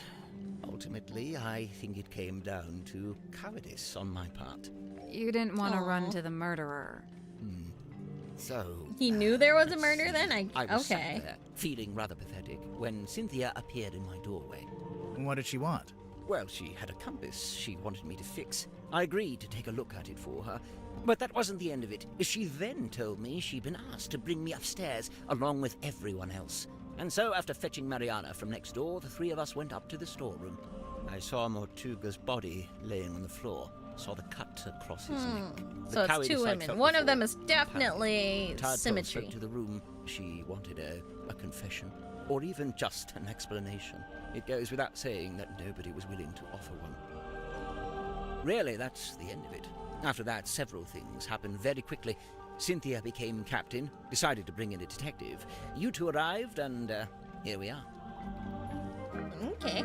Ultimately, I think it came down to cowardice on my part.
You didn't want to run to the murderer.
So...
He knew there was a murder then?
I was sat
Okay.
there, feeling rather pathetic, when Cynthia appeared in my doorway.
What did she want?
Well, she had a compass she wanted me to fix. I agreed to take a look at it for her, but that wasn't the end of it. She then told me she'd been asked to bring me upstairs, along with everyone else. And so, after fetching Mariana from next door, the three of us went up to the storeroom. I saw Mortuga's body laying on the floor. Saw the cut across his neck.
So it's two women. One of them is definitely
Tadpole
symmetry.
spoke to the room. She wanted a confession, or even just an explanation. It goes without saying that nobody was willing to offer one. Really, that's the end of it. After that, several things happened very quickly. Cynthia became captain, decided to bring in a detective. You two arrived, and here we are.
Okay.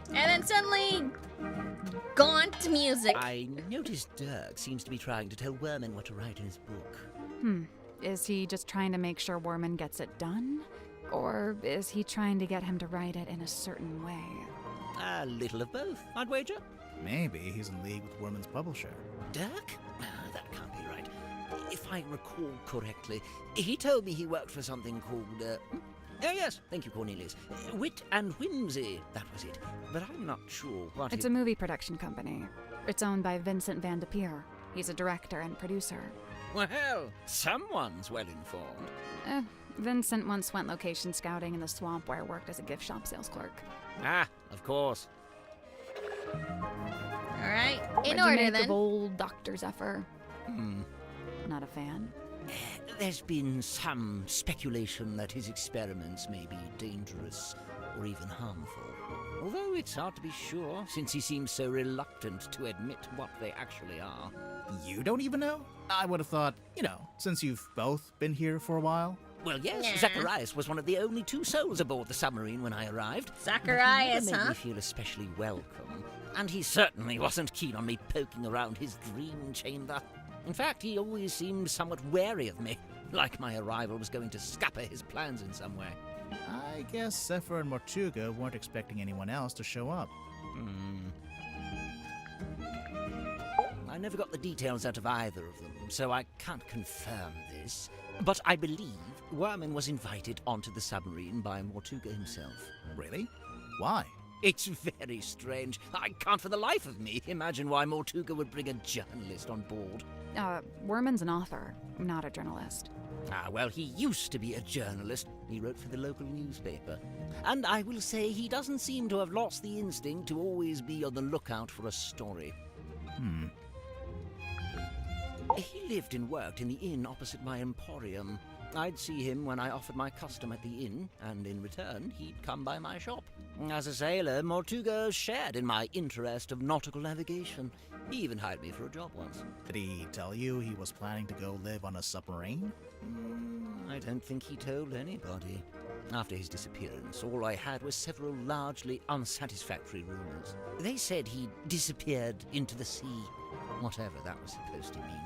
And then suddenly, gaunt music.
I noticed Dirk seems to be trying to tell Werman what to write in his book.
Is he just trying to make sure Werman gets it done? Or is he trying to get him to write it in a certain way?
A little of both, I'd wager.
Maybe he's in league with Werman's publisher.
Dirk? That can't be right. If I recall correctly, he told me he worked for something called, oh yes, thank you, Cornelius. Wit and Whimsy, that was it. But I'm not sure what
It's a movie production company. It's owned by Vincent Van de Peer. He's a director and producer.
Well, someone's well informed.
Vincent once went location scouting in the swamp where I worked as a gift shop sales clerk.
Ah, of course.
All right, in
What'd you
order
make
then.
of old Dr. Zephyr? Not a fan?
There's been some speculation that his experiments may be dangerous or even harmful. Although it's hard to be sure, since he seems so reluctant to admit what they actually are.
You don't even know? I would have thought, since you've both been here for a while.
Well, yes,
Yeah.
Zacharias was one of the only 2 souls aboard the submarine when I arrived.
Zacharias,
but he never made
huh?
me feel especially welcome, and he certainly wasn't keen on me poking around his dream chamber. In fact, he always seemed somewhat wary of me, like my arrival was going to scupper his plans in some way.
I guess Zephyr and Mortuga weren't expecting anyone else to show up.
I never got the details out of either of them, so I can't confirm this. But I believe Werman was invited onto the submarine by Mortuga himself.
Really? Why?
It's very strange. I can't for the life of me imagine why Mortuga would bring a journalist on board.
Werman's an author, not a journalist.
Well, he used to be a journalist. He wrote for the local newspaper. And I will say he doesn't seem to have lost the instinct to always be on the lookout for a story. He lived and worked in the inn opposite my emporium. I'd see him when I offered my custom at the inn, and in return, he'd come by my shop. As a sailor, Mortuga shared in my interest of nautical navigation. He even hired me for a job once.
Did he tell you he was planning to go live on a submarine?
I don't think he told anybody. After his disappearance, all I had was several largely unsatisfactory rumors. They said he disappeared into the sea, whatever that was supposed to mean.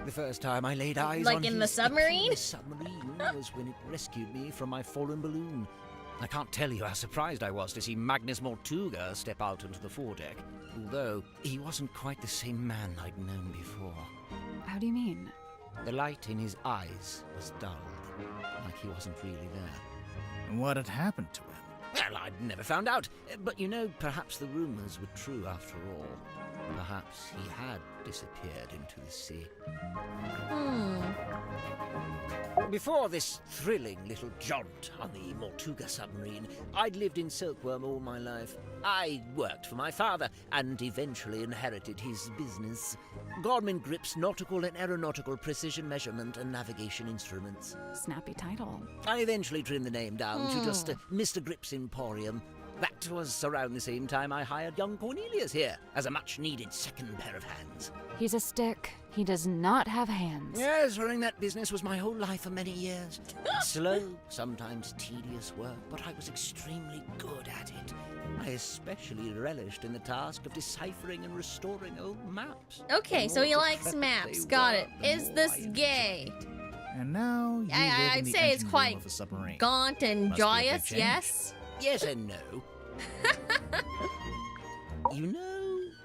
The first time I laid eyes
Like
on
in the
his
submarine?
submarine was when it rescued me from my fallen balloon. I can't tell you how surprised I was to see Magnus Mortuga step out onto the foredeck, although he wasn't quite the same man I'd known before.
How do you mean?
The light in his eyes was dulled, like he wasn't really there.
What had happened to him?
Well, I'd never found out, but perhaps the rumors were true after all. Perhaps he had disappeared into the sea. Before this thrilling little jaunt on the Mortuga submarine, I'd lived in Silkworm all my life. I worked for my father and eventually inherited his business. Gorman Grip's nautical and aeronautical precision measurement and navigation instruments.
Snappy title.
I eventually trimmed the name down to just Mr. Grip's Emporium. That was around the same time I hired young Cornelius here as a much-needed second pair of hands.
He's a stick. He does not have hands.
Yes, running that business was my whole life for many years. Slow, sometimes tedious work, but I was extremely good at it. I especially relished in the task of deciphering and restoring old maps.
Okay,
The
so he
more
likes
decrepit
maps.
they
Got
were,
it.
the
Is
more
this
I enjoyed
gay?
it.
And now you live in
I'd
the
say it's
engine room
quite
of a submarine.
gaunt and
Must be a big
joyous,
change.
yes?
Yes and no.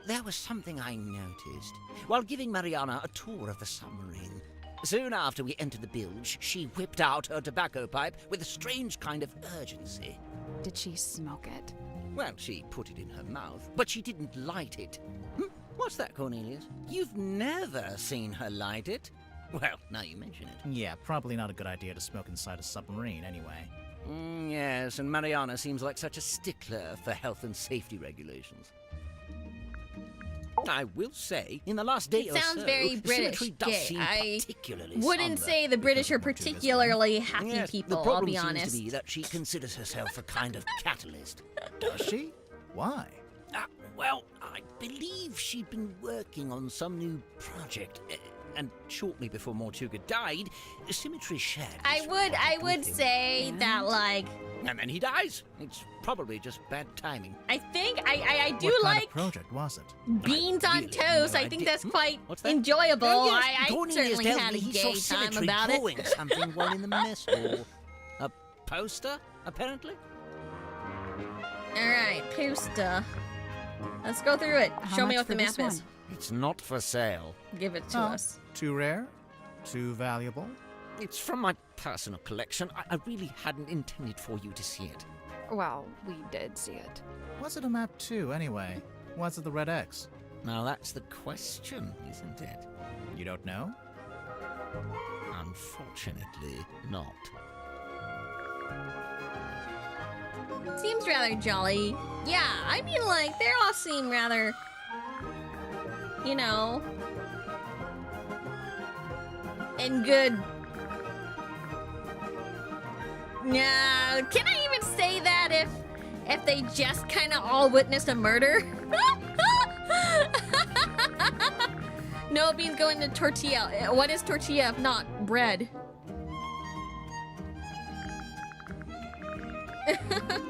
There was something I noticed while giving Mariana a tour of the submarine. Soon after we entered the bilge, she whipped out her tobacco pipe with a strange kind of urgency.
Did she smoke it?
Well, she put it in her mouth, but she didn't light it. What's that, Cornelius? You've never seen her light it? Well, now you mention it.
Yeah, probably not a good idea to smoke inside a submarine anyway.
Yes, and Mariana seems like such a stickler for health and safety regulations. I will say, in the last day
It
or so,
sounds very British.
symmetry does seem
I
particularly
wouldn't
somber.
say the British are particularly happy
Yes,
people,
the problem
I'll be
seems
honest.
to be that she considers herself a kind of catalyst.
Does she? Why?
Well, I believe she'd been working on some new project, and shortly before Mortuga died, Symmetry shared.
I would say that, like...
And then he dies. It's probably just bad timing.
I think I do
What kind
like
of project was it?
beans on
really
toast.
no
I think
idea.
that's quite
What's that?
enjoyable.
Oh, yes,
I
Cornelius
certainly
tells
had
me
a
he
gay
saw
time
Symmetry
about it.
drawing something while in the mess hall. A poster, apparently?
Alright, Pusta. Let's go through it.
How
Show me
much
what the
for this
map is.
one?
It's not for sale.
Give it to
Oh,
us.
Too rare? Too valuable?
It's from my personal collection. I really hadn't intended for you to see it.
Well, we did see it.
Was it a map too, anyway? Was it the red X?
Now that's the question, isn't it?
You don't know?
Unfortunately, not.
Seems rather jolly. Yeah, I mean, like, they all seem rather, you know, in good. No, can I even say that if they just kind of all witnessed a murder? No beans going to tortilla. What is tortilla if not bread?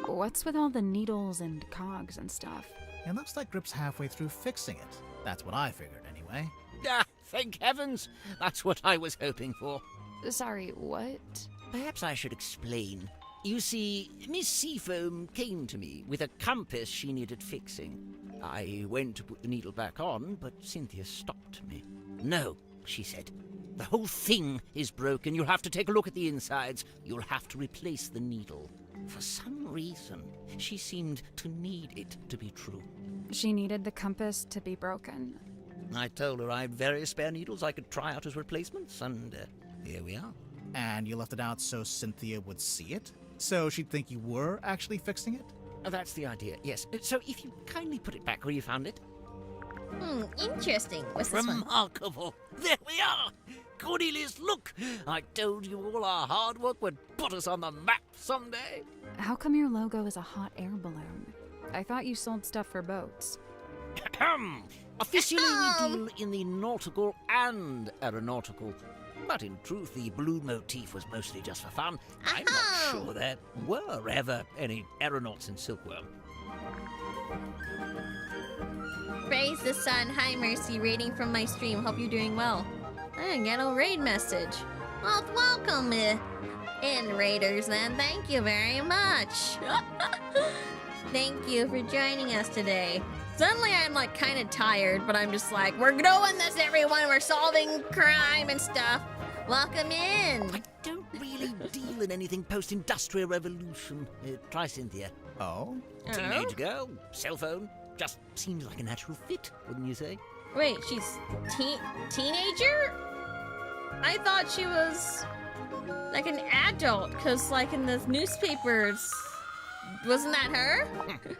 What's with all the needles and cogs and stuff?
It looks like Grip's halfway through fixing it. That's what I figured, anyway.
Ah, thank heavens! That's what I was hoping for.
Sorry, what?
Perhaps I should explain. You see, Miss Seafoam came to me with a compass she needed fixing. I went to put the needle back on, but Cynthia stopped me. No, she said. The whole thing is broken. You'll have to take a look at the insides. You'll have to replace the needle. For some reason, she seemed to need it to be true.
She needed the compass to be broken.
I told her I had various spare needles I could try out as replacements, and here we are.
And you left it out so Cynthia would see it? So she'd think you were actually fixing it?
That's the idea, yes. So if you kindly put it back where you found it.
Interesting. What's this one?
Remarkable. There we are. Cornelius, look. I told you all our hard work would put us on the map someday.
How come your logo is a hot air balloon? I thought you sold stuff for boats.
Officially, we deal in the nautical and aeronautical. But in truth, the balloon motif was mostly just for fun. I'm not sure there were ever any aeronauts in Silkworm.
Praise the sun. Hi, Mercy. Rating from my stream. Hope you're doing well. I didn't get no raid message. Well, welcome in, raiders, then. Thank you very much. Thank you for joining us today. Suddenly, I'm, like, kind of tired, but I'm just like, we're doing this, everyone. We're solving crime and stuff. Welcome in.
I don't really deal in anything post-industrial revolution. Try Cynthia.
Oh?
Teenage girl, cell phone. Just seems like a natural fit, wouldn't you say?
Wait, she's teenager? I thought she was like an adult, because like in the newspapers, wasn't that her?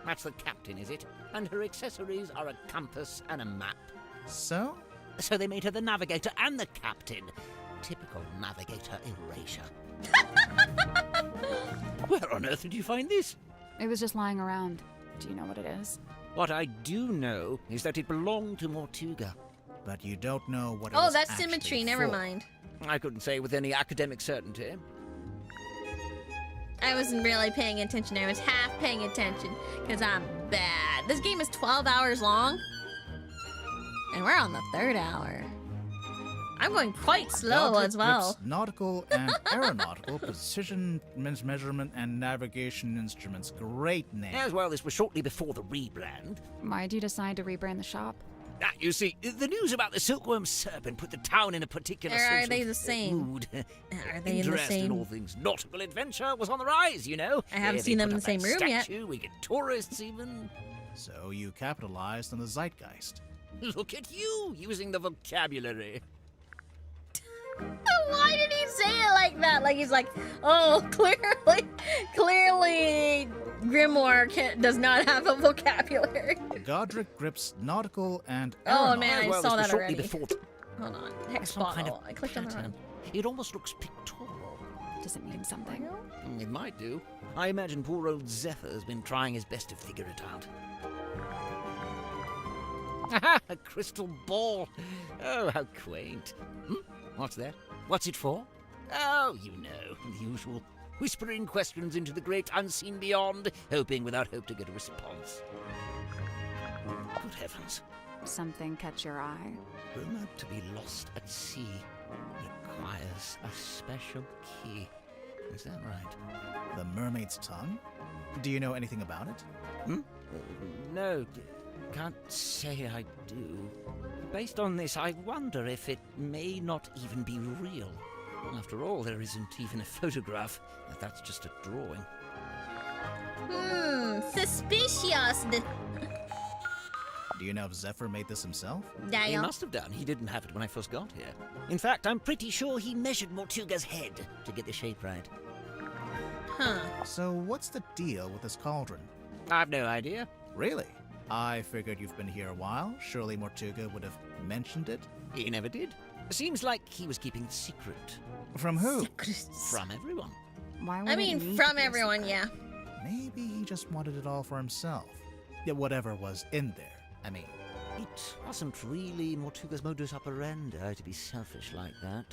That's the captain, is it? And her accessories are a compass and a map.
So?
So they made her the navigator and the captain. Typical navigator erasure. Where on earth did you find this?
It was just lying around. Do you know what it is?
What I do know is that it belonged to Mortuga.
But you don't know what it
Oh,
was
that's
actually
symmetry. Never
for.
mind.
I couldn't say with any academic certainty.
I wasn't really paying attention. I was half paying attention because I'm bad. This game is 12 hours long, and we're on the 3rd hour. I'm going quite slow
Dodric
as well.
Grip's nautical and aeronautical precision measurement and navigation instruments. Great name.
As well, this was shortly before the rebrand.
Why'd you decide to rebrand the shop?
You see, the news about the silkworm serpent put the town in a particular
Or
sort
are they
of
the same?
mood.
Are they in the
Interest in
same?
all things nautical adventure was on the rise, you know.
I haven't
They
seen them
put
in
up
the same
that
room yet.
statue, we get tourists even.
So you capitalized on the zeitgeist.
Look at you, using the vocabulary.
Why did he say it like that? Like he's like, oh, clearly, Grimoire does not have a vocabulary.
Godric grips nautical and
Oh
aeronautical.
man, I
Well,
saw
this was
that
shortly
already.
before
Hold on, hex
some kind
bottle.
of
I clicked on the wrong.
pattern. It almost looks pictorial.
Does it mean something?
It might do. I imagine poor old Zephyr has been trying his best to figure it out. Aha! A crystal ball! Oh, how quaint. What's that? What's it for? Oh, you know, the usual. Whispering questions into the great unseen beyond, hoping without hope to get a response. Good heavens.
Something catch your eye?
Rumored to be lost at sea. Requires a special key. Is that right?
The mermaid's tongue? Do you know anything about it?
No, can't say I do. Based on this, I wonder if it may not even be real. After all, there isn't even a photograph. That's just a drawing.
Suspicious.
Do you know if Zephyr made this himself?
He must have done. He didn't have it when I first got here. In fact, I'm pretty sure he measured Mortuga's head to get the shape right.
Huh.
So what's the deal with this cauldron?
I've no idea.
Really? I figured you've been here a while. Surely Mortuga would have mentioned it.
He never did. Seems like he was keeping it secret.
From who?
From everyone.
Why would
I
it
mean,
need
from
to be a
everyone,
secret?
yeah.
Maybe he just wanted it all for himself. Yeah, whatever was in there. I mean,
It wasn't really Mortuga's modus operandi to be selfish like that.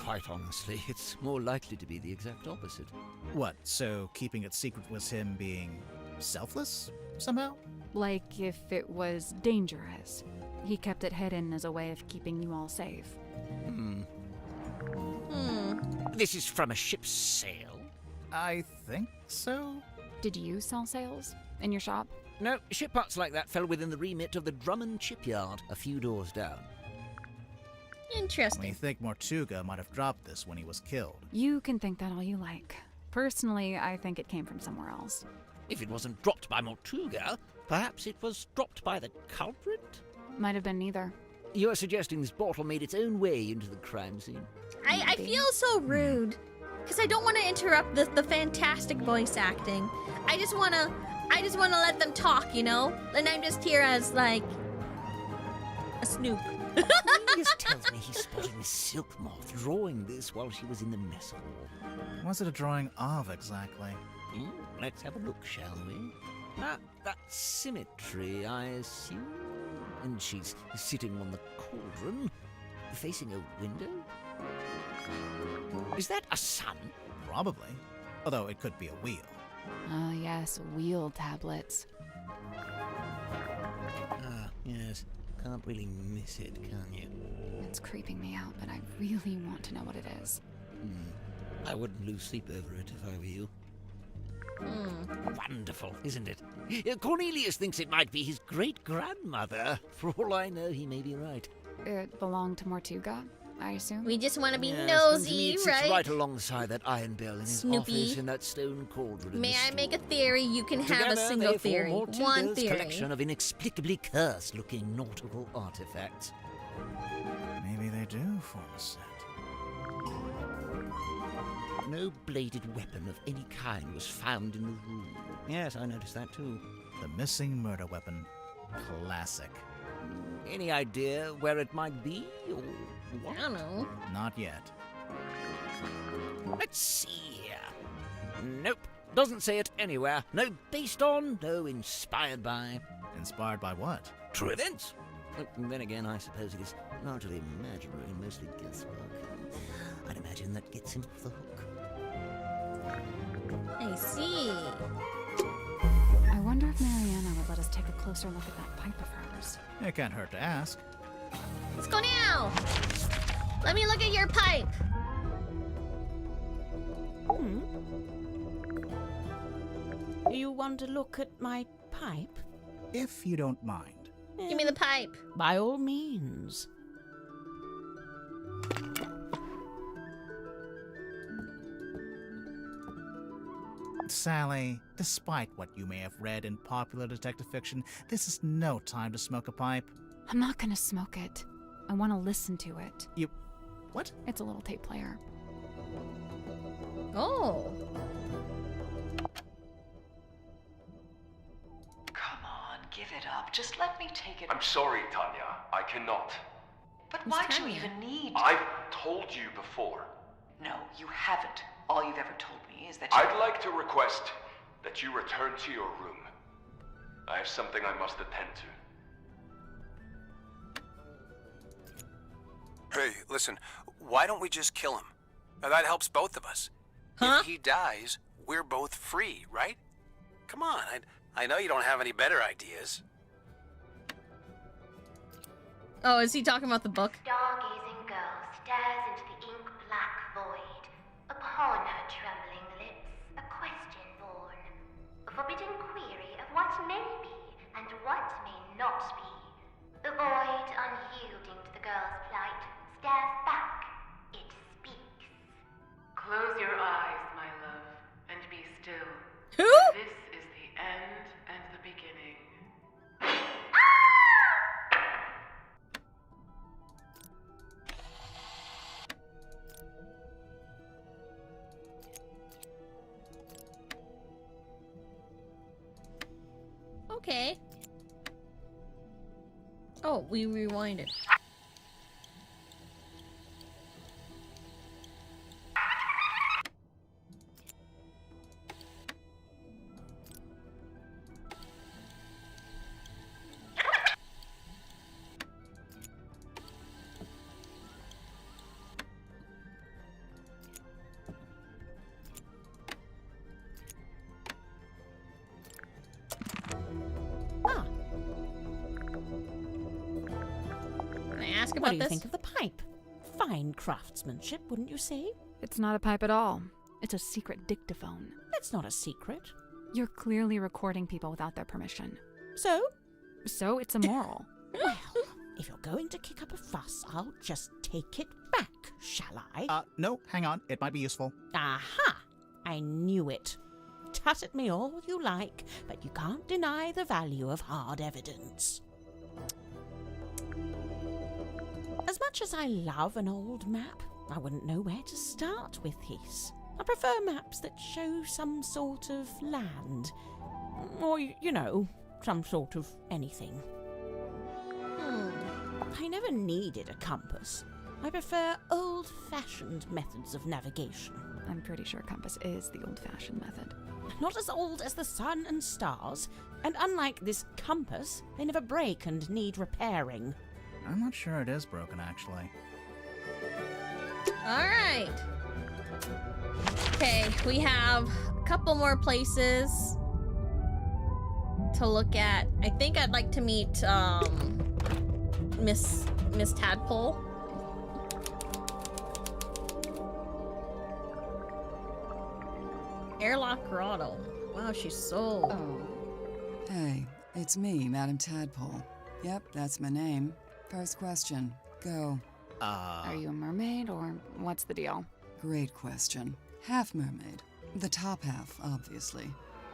Quite honestly, it's more likely to be the exact opposite.
what? So keeping it secret was him being selfless somehow?
Like if it was dangerous. He kept it hidden as a way of keeping you all safe.
This is from a ship's sail?
I think so.
Did you sell sails in your shop?
No, ship parts like that fell within the remit of the Drummond shipyard, a few doors down.
We
Interesting.
think Mortuga might have dropped this when he was killed.
You can think that all you like. Personally, I think it came from somewhere else.
If it wasn't dropped by Mortuga, perhaps it was dropped by the culprit?
Might have been neither.
You're suggesting this bottle made its own way into the crime scene?
I feel so rude because I don't want to interrupt the fantastic voice acting. I just want to let them talk, you know? And I'm just here as like a snoop.
Cornelius tells me he spotted Miss Silk Moth drawing this while she was in the mess hall.
What's it a drawing of exactly?
Let's have a look, shall we? That symmetry, I assume. And she's sitting on the cauldron, facing a window. Is that a sun?
Probably. Although it could be a wheel.
Ah, yes, wheel tablets.
Yes. Can't really miss it, can you?
It's creeping me out, but I really want to know what it is.
I wouldn't lose sleep over it if I were you. Wonderful, isn't it? Cornelius thinks it might be his great-grandmother. For all I know, he may be right.
It belonged to Mortuga, I assume?
We just want to be
Yes, and to me
nosy,
it sits
right?
right alongside that iron bell in his
Snoopy.
office in that stone cauldron in
May
the
I make a
store.
theory? You can have a
Together,
single
they form
theory.
Mortuga's
One theory.
collection of inexplicably cursed-looking nautical artifacts.
Maybe they do form a set.
No bladed weapon of any kind was found in the room. Yes, I noticed that too.
The missing murder weapon. Classic.
Any idea where it might be, or what?
I don't know.
Not yet.
Let's see here. Nope, doesn't say it anywhere. No based on, no inspired by.
Inspired by what?
True events. But then again, I suppose it is largely imaginary and mostly guesswork. I'd imagine that gets him off the hook.
I see.
I wonder if Mariana would let us take a closer look at that pipe of hers.
It can't hurt to ask.
Let's go now. Let me look at your pipe.
You want to look at my pipe?
If you don't mind.
Give me the pipe.
By all means.
Sally, despite what you may have read in popular detective fiction, this is no time to smoke a pipe.
I'm not gonna smoke it. I want to listen to it.
You... what?
It's a little tape player.
Oh.
Come on, give it up. Just let me take it.
I'm sorry, Tanya. I cannot.
But
Who's
why'd you
Tanya?
even need...
I've told you before.
No, you haven't. All you've ever told me is that you...
I'd like to request that you return to your room. I have something I must attend to.
Hey, listen, why don't we just kill him? Now, that helps both of us.
Huh?
If he dies, we're both free, right? Come on, I know you don't have any better ideas.
Oh, is he talking about the book?
Stargazing girl stares into the ink-black void. Upon her trembling lips, a question born. A forbidden query of what may be and what may not be. The void, unyielding to the girl's plight, stares back. It speaks.
Close your eyes, my love, and be still.
Who?
This is the end and the beginning.
Okay. Oh, we rewind it. Can I ask
What
about
do you
this?
think of the pipe? Fine craftsmanship, wouldn't you say?
It's not a pipe at all. It's a secret dictaphone.
That's not a secret.
You're clearly recording people without their permission.
So?
So it's immoral.
Well, if you're going to kick up a fuss, I'll just take it back, shall I?
No, hang on. It might be useful.
Aha! I knew it. Tut at me all you like, but you can't deny the value of hard evidence. As much as I love an old map, I wouldn't know where to start with these. I prefer maps that show some sort of land. Or, you know, some sort of anything. I never needed a compass. I prefer old-fashioned methods of navigation.
I'm pretty sure compass is the old-fashioned method.
Not as old as the sun and stars, and unlike this compass, they never break and need repairing.
I'm not sure it is broken, actually.
Alright. Okay, we have a couple more places to look at. I think I'd like to meet Miss Tadpole. Airlock Grotto. Wow, she's so...
Oh. Hey, it's me, Madam Tadpole. Yep, that's my name. First question. Go.
Are you a mermaid, or what's the deal?
Great question. Half mermaid. The top half, obviously.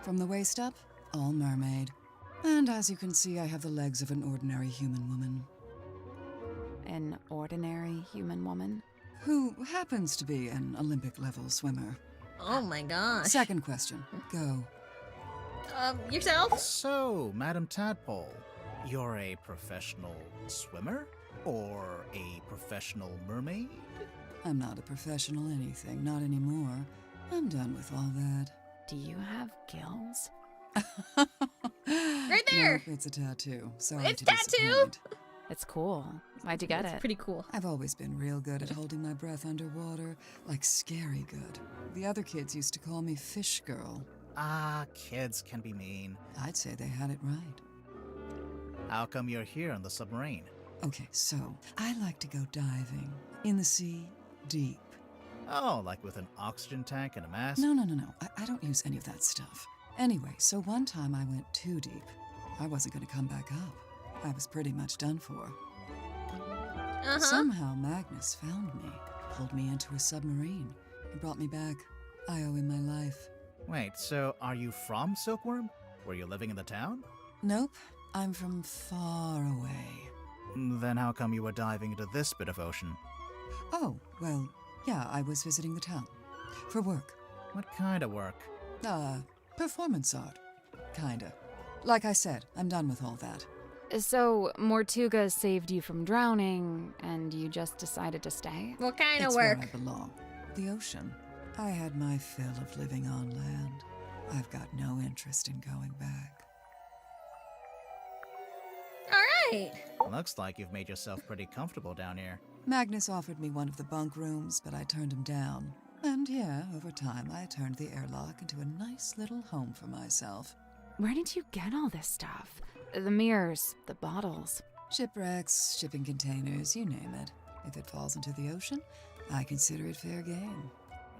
From the waist up, all mermaid. And as you can see, I have the legs of an ordinary human woman.
An ordinary human woman?
Who happens to be an Olympic-level swimmer.
Oh my gosh.
Second question. Go.
Yourself?
So, Madam Tadpole, you're a professional swimmer? Or a professional mermaid?
I'm not a professional anything, not anymore. I'm done with all that.
Do you have gills?
Right there!
Nope, it's a tattoo. Sorry
It's
to
tattoo!
disappoint.
It's cool. Why'd you get it?
It's pretty cool.
I've always been real good at holding my breath underwater, like scary good. The other kids used to call me Fish Girl.
Ah, kids can be mean.
I'd say they had it right.
How come you're here on the submarine?
Okay, so I like to go diving. In the sea, deep.
Oh, like with an oxygen tank and a mask?
No. I don't use any of that stuff. Anyway, so one time I went too deep. I wasn't going to come back up. I was pretty much done for.
Uh-huh.
Somehow Magnus found me, pulled me into a submarine, and brought me back. I owe him my life.
Wait, so are you from Silkworm? Were you living in the town?
Nope, I'm from far away.
Then how come you were diving into this bit of ocean?
Oh, well, yeah, I was visiting the town. For work.
What kind of work?
Performance art. Kinda. Like I said, I'm done with all that.
So, Mortuga saved you from drowning, and you just decided to stay?
What kind of
It's
work?
where I belong. The ocean. I had my fill of living on land. I've got no interest in going back.
Alright.
Looks like you've made yourself pretty comfortable down here.
Magnus offered me one of the bunk rooms, but I turned him down. And yeah, over time I turned the airlock into a nice little home for myself.
Where did you get all this stuff? The mirrors, the bottles.
Shipwrecks, shipping containers, you name it. If it falls into the ocean, I consider it fair game.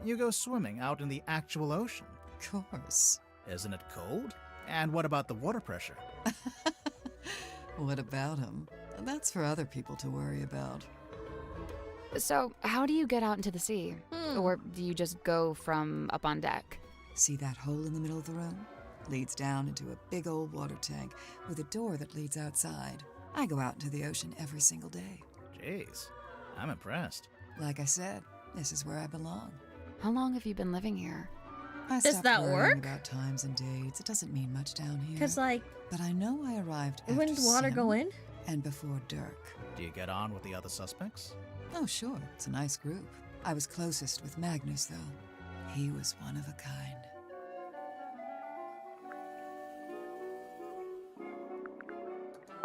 You go swimming out in the actual ocean.
Of course.
Isn't it cold? And what about the water pressure?
What about him? That's for other people to worry about.
So, how do you get out into the sea? Or do you just go from up on deck?
See that hole in the middle of the room? Leads down into a big old water tank with a door that leads outside. I go out into the ocean every single day.
Jeez, I'm impressed.
Like I said, this is where I belong.
How long have you been living here?
I
Does
stopped
that
worrying
work?
about times and dates. It doesn't mean much down here.
Because, like,
But I know I arrived after
wouldn't water
Sim
go in?
and before Dirk.
Do you get on with the other suspects?
Oh, sure. It's a nice group. I was closest with Magnus, though. He was one of a kind.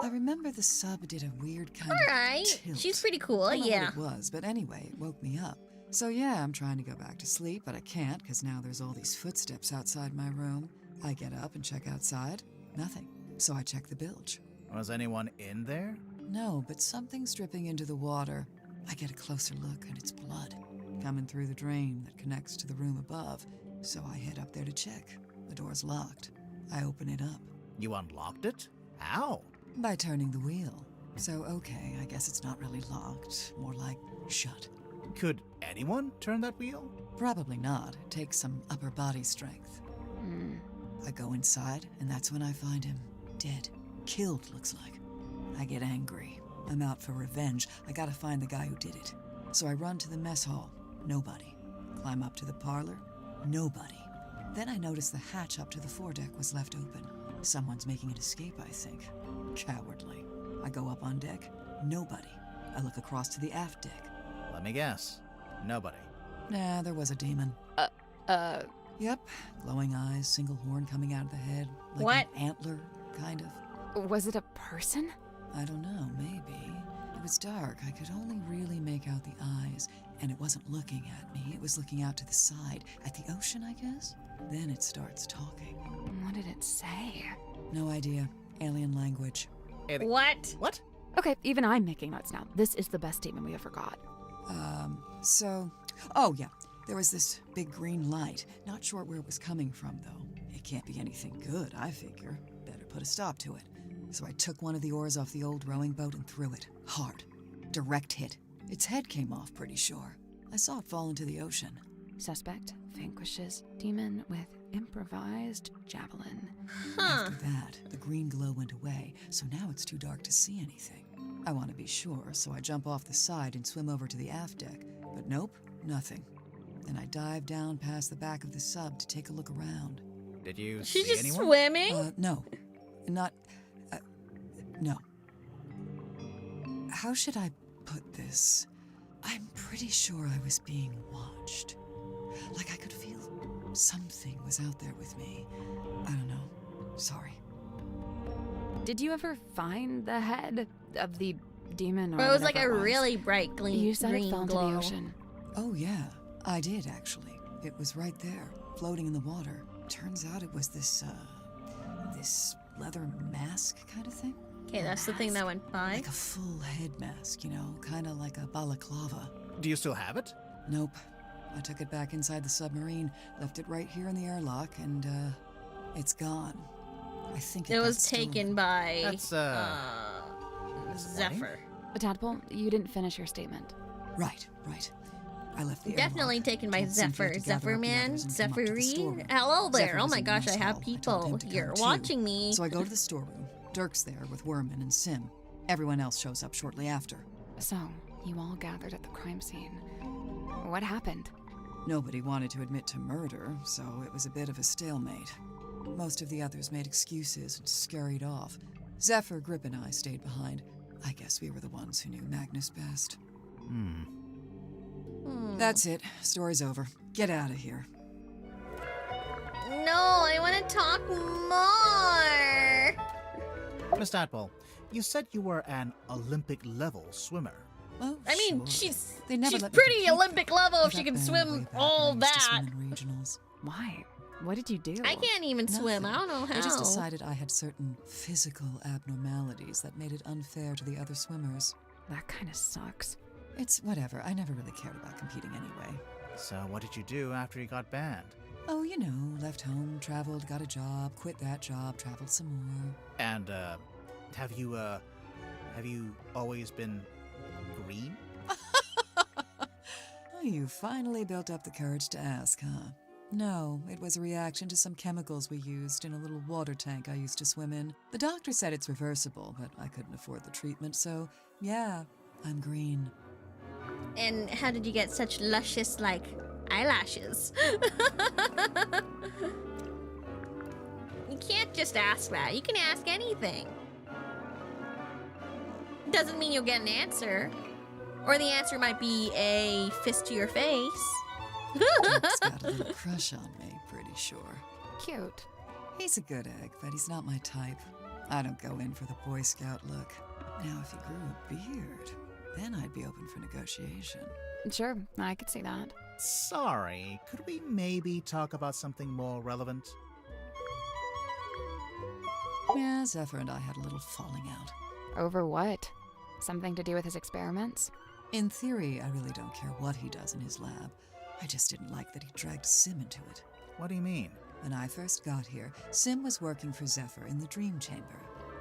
I remember the sub did a weird kind of
Alright.
tilt.
She's pretty cool,
I don't know
yeah.
what it was, but anyway, it woke me up. So yeah, I'm trying to go back to sleep, but I can't because now there's all these footsteps outside my room. I get up and check outside. Nothing. So I check the bilge.
Was anyone in there?
No, but something's dripping into the water. I get a closer look, and it's blood coming through the drain that connects to the room above. So I head up there to check. The door's locked. I open it up.
You unlocked it? How?
By turning the wheel. So, okay, I guess it's not really locked. More like shut.
Could anyone turn that wheel?
Probably not. It takes some upper body strength. I go inside, and that's when I find him. Dead. Killed, looks like. I get angry. I'm out for revenge. I gotta find the guy who did it. So I run to the mess hall. Nobody. Climb up to the parlor. Nobody. Then I notice the hatch up to the foredeck was left open. Someone's making an escape, I think. Cowardly. I go up on deck. Nobody. I look across to the aft deck.
Let me guess. Nobody.
Nah, there was a demon. Yep. Glowing eyes, single horn coming out of the head. Like
What?
an antler, kind of.
Was it a person?
I don't know, maybe. It was dark. I could only really make out the eyes. And it wasn't looking at me. It was looking out to the side. At the ocean, I guess? Then it starts talking.
What did it say?
No idea. Alien language.
What?
What?
Okay, even I'm making notes now. This is the best statement we ever got.
Oh, yeah. There was this big green light. Not sure where it was coming from, though. It can't be anything good, I figure. Better put a stop to it. So I took one of the oars off the old rowing boat and threw it. Hard. Direct hit. Its head came off, pretty sure. I saw it fall into the ocean.
Suspect vanquishes demon with improvised javelin.
After that, the green glow went away, so now it's too dark to see anything. I want to be sure, so I jump off the side and swim over to the aft deck. But nope, nothing. Then I dive down past the back of the sub to take a look around.
Did you
She's
see
just
anyone?
swimming?
No. No. How should I put this? I'm pretty sure I was being watched. Like I could feel something was out there with me. I don't know. Sorry.
Did you ever find the head of the demon or
But it was like
whatever
a
it was?
really bright green,
You said
green
it fell into
glow.
the ocean.
Oh, yeah. I did, actually. It was right there, floating in the water. Turns out it was this leather mask kind of thing.
Okay, that's the thing that went by.
Like a full head mask, you know, kind of like a balaclava.
Do you still have it?
Nope. I took it back inside the submarine, left it right here in the airlock, and, it's gone. I think
It was
got stolen.
taken by...
That's, this morning.
Zephyr.
Tadpole, you didn't finish your statement.
Right. I left the
Definitely
airlock,
taken by
told Cynthia
Zephyr.
to gather
Zephyr
up the
man,
others and come up to the
Zephyr-y.
storeroom.
Hello there.
Zephyr
Oh
was
my
in the
gosh, I
mess
have
hall. I told him
people
to
here
come too.
watching me.
So I go to the storeroom. Dirk's there with Werman and Sim. Everyone else shows up shortly after.
So, you all gathered at the crime scene. What happened?
Nobody wanted to admit to murder, so it was a bit of a stalemate. Most of the others made excuses and scurried off. Zephyr, Grip, and I stayed behind. I guess we were the ones who knew Magnus best. That's it. Story's over. Get out of here.
No, I want to talk more.
Miss Tadpole, you said you were an Olympic-level swimmer.
Oh,
I mean,
sure.
she's
They never
she's
let me
pretty
compete.
Olympic level if she
That
can
band
swim
way back
all
when I used to
that.
swim in regionals.
Why? What did you do?
I can't even swim. I don't know how.
They just decided I had certain physical abnormalities that made it unfair to the other swimmers.
That kind of sucks.
It's whatever. I never really cared about competing anyway.
So what did you do after you got banned?
Oh, you know, left home, traveled, got a job, quit that job, traveled some more.
And, have you always been green?
Oh, you finally built up the courage to ask, huh? No, it was a reaction to some chemicals we used in a little water tank I used to swim in. The doctor said it's reversible, but I couldn't afford the treatment, so yeah, I'm green.
And how did you get such luscious, like, eyelashes? You can't just ask that. You can ask anything. Doesn't mean you'll get an answer. Or the answer might be a fist to your face.
Jack's got a little crush on me, pretty sure.
Cute.
He's a good egg, but he's not my type. I don't go in for the Boy Scout look. Now, if he grew a beard, then I'd be open for negotiation.
Sure, I could see that.
Sorry, could we maybe talk about something more relevant?
Yeah, Zephyr and I had a little falling out.
Over what? Something to do with his experiments?
In theory, I really don't care what he does in his lab. I just didn't like that he dragged Sim into it.
What do you mean?
When I first got here, Sim was working for Zephyr in the Dream Chamber.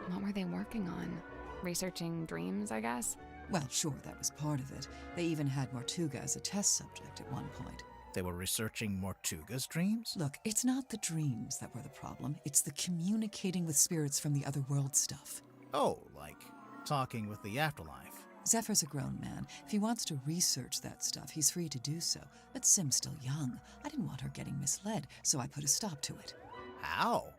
What were they working on? Researching dreams, I guess?
Well, sure, that was part of it. They even had Mortuga as a test subject at one point.
They were researching Mortuga's dreams?
Look, it's not the dreams that were the problem. It's the communicating with spirits from the other world stuff.
Oh, like talking with the afterlife.
Zephyr's a grown man. If he wants to research that stuff, he's free to do so. But Sim's still young. I didn't want her getting misled, so I put a stop to it.
How?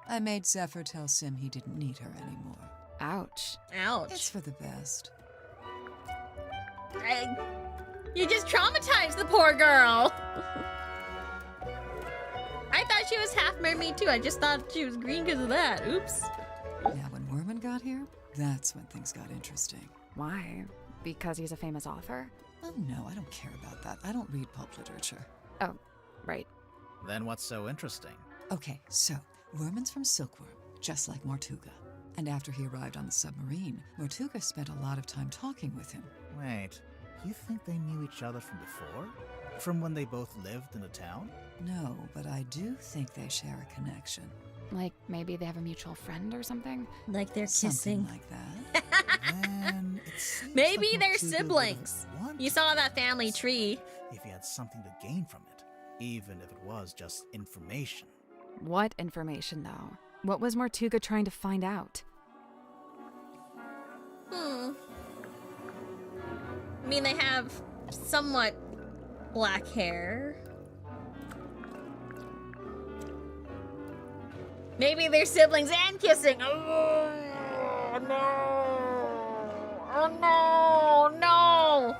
I made Zephyr tell Sim he didn't need her anymore.
Ouch.
Ouch.
It's for the best.
You just traumatized the poor girl. I thought she was half mermaid too. I just thought she was green because of that. Oops.
Now, when Werman got here, that's when things got interesting.
Why? Because he's a famous author?
Oh, no, I don't care about that. I don't read pulp literature.
Oh, right.
Then what's so interesting?
Okay, so, Werman's from Silkworm, just like Mortuga. And after he arrived on the submarine, Mortuga spent a lot of time talking with him.
Wait, you think they knew each other from before? From when they both lived in the town?
No, but I do think they share a connection.
Like, maybe they have a mutual friend or something?
Like they're
Something
kissing.
like that.
Then it seems
Maybe
like
they're
Mortuga would've
siblings.
wanted
You saw that family tree.
if he had something to gain from it, even if it was just information.
What information, though? What was Mortuga trying to find out?
I mean, they have somewhat black hair. Maybe they're siblings and kissing. Oh, no. Oh, no. No.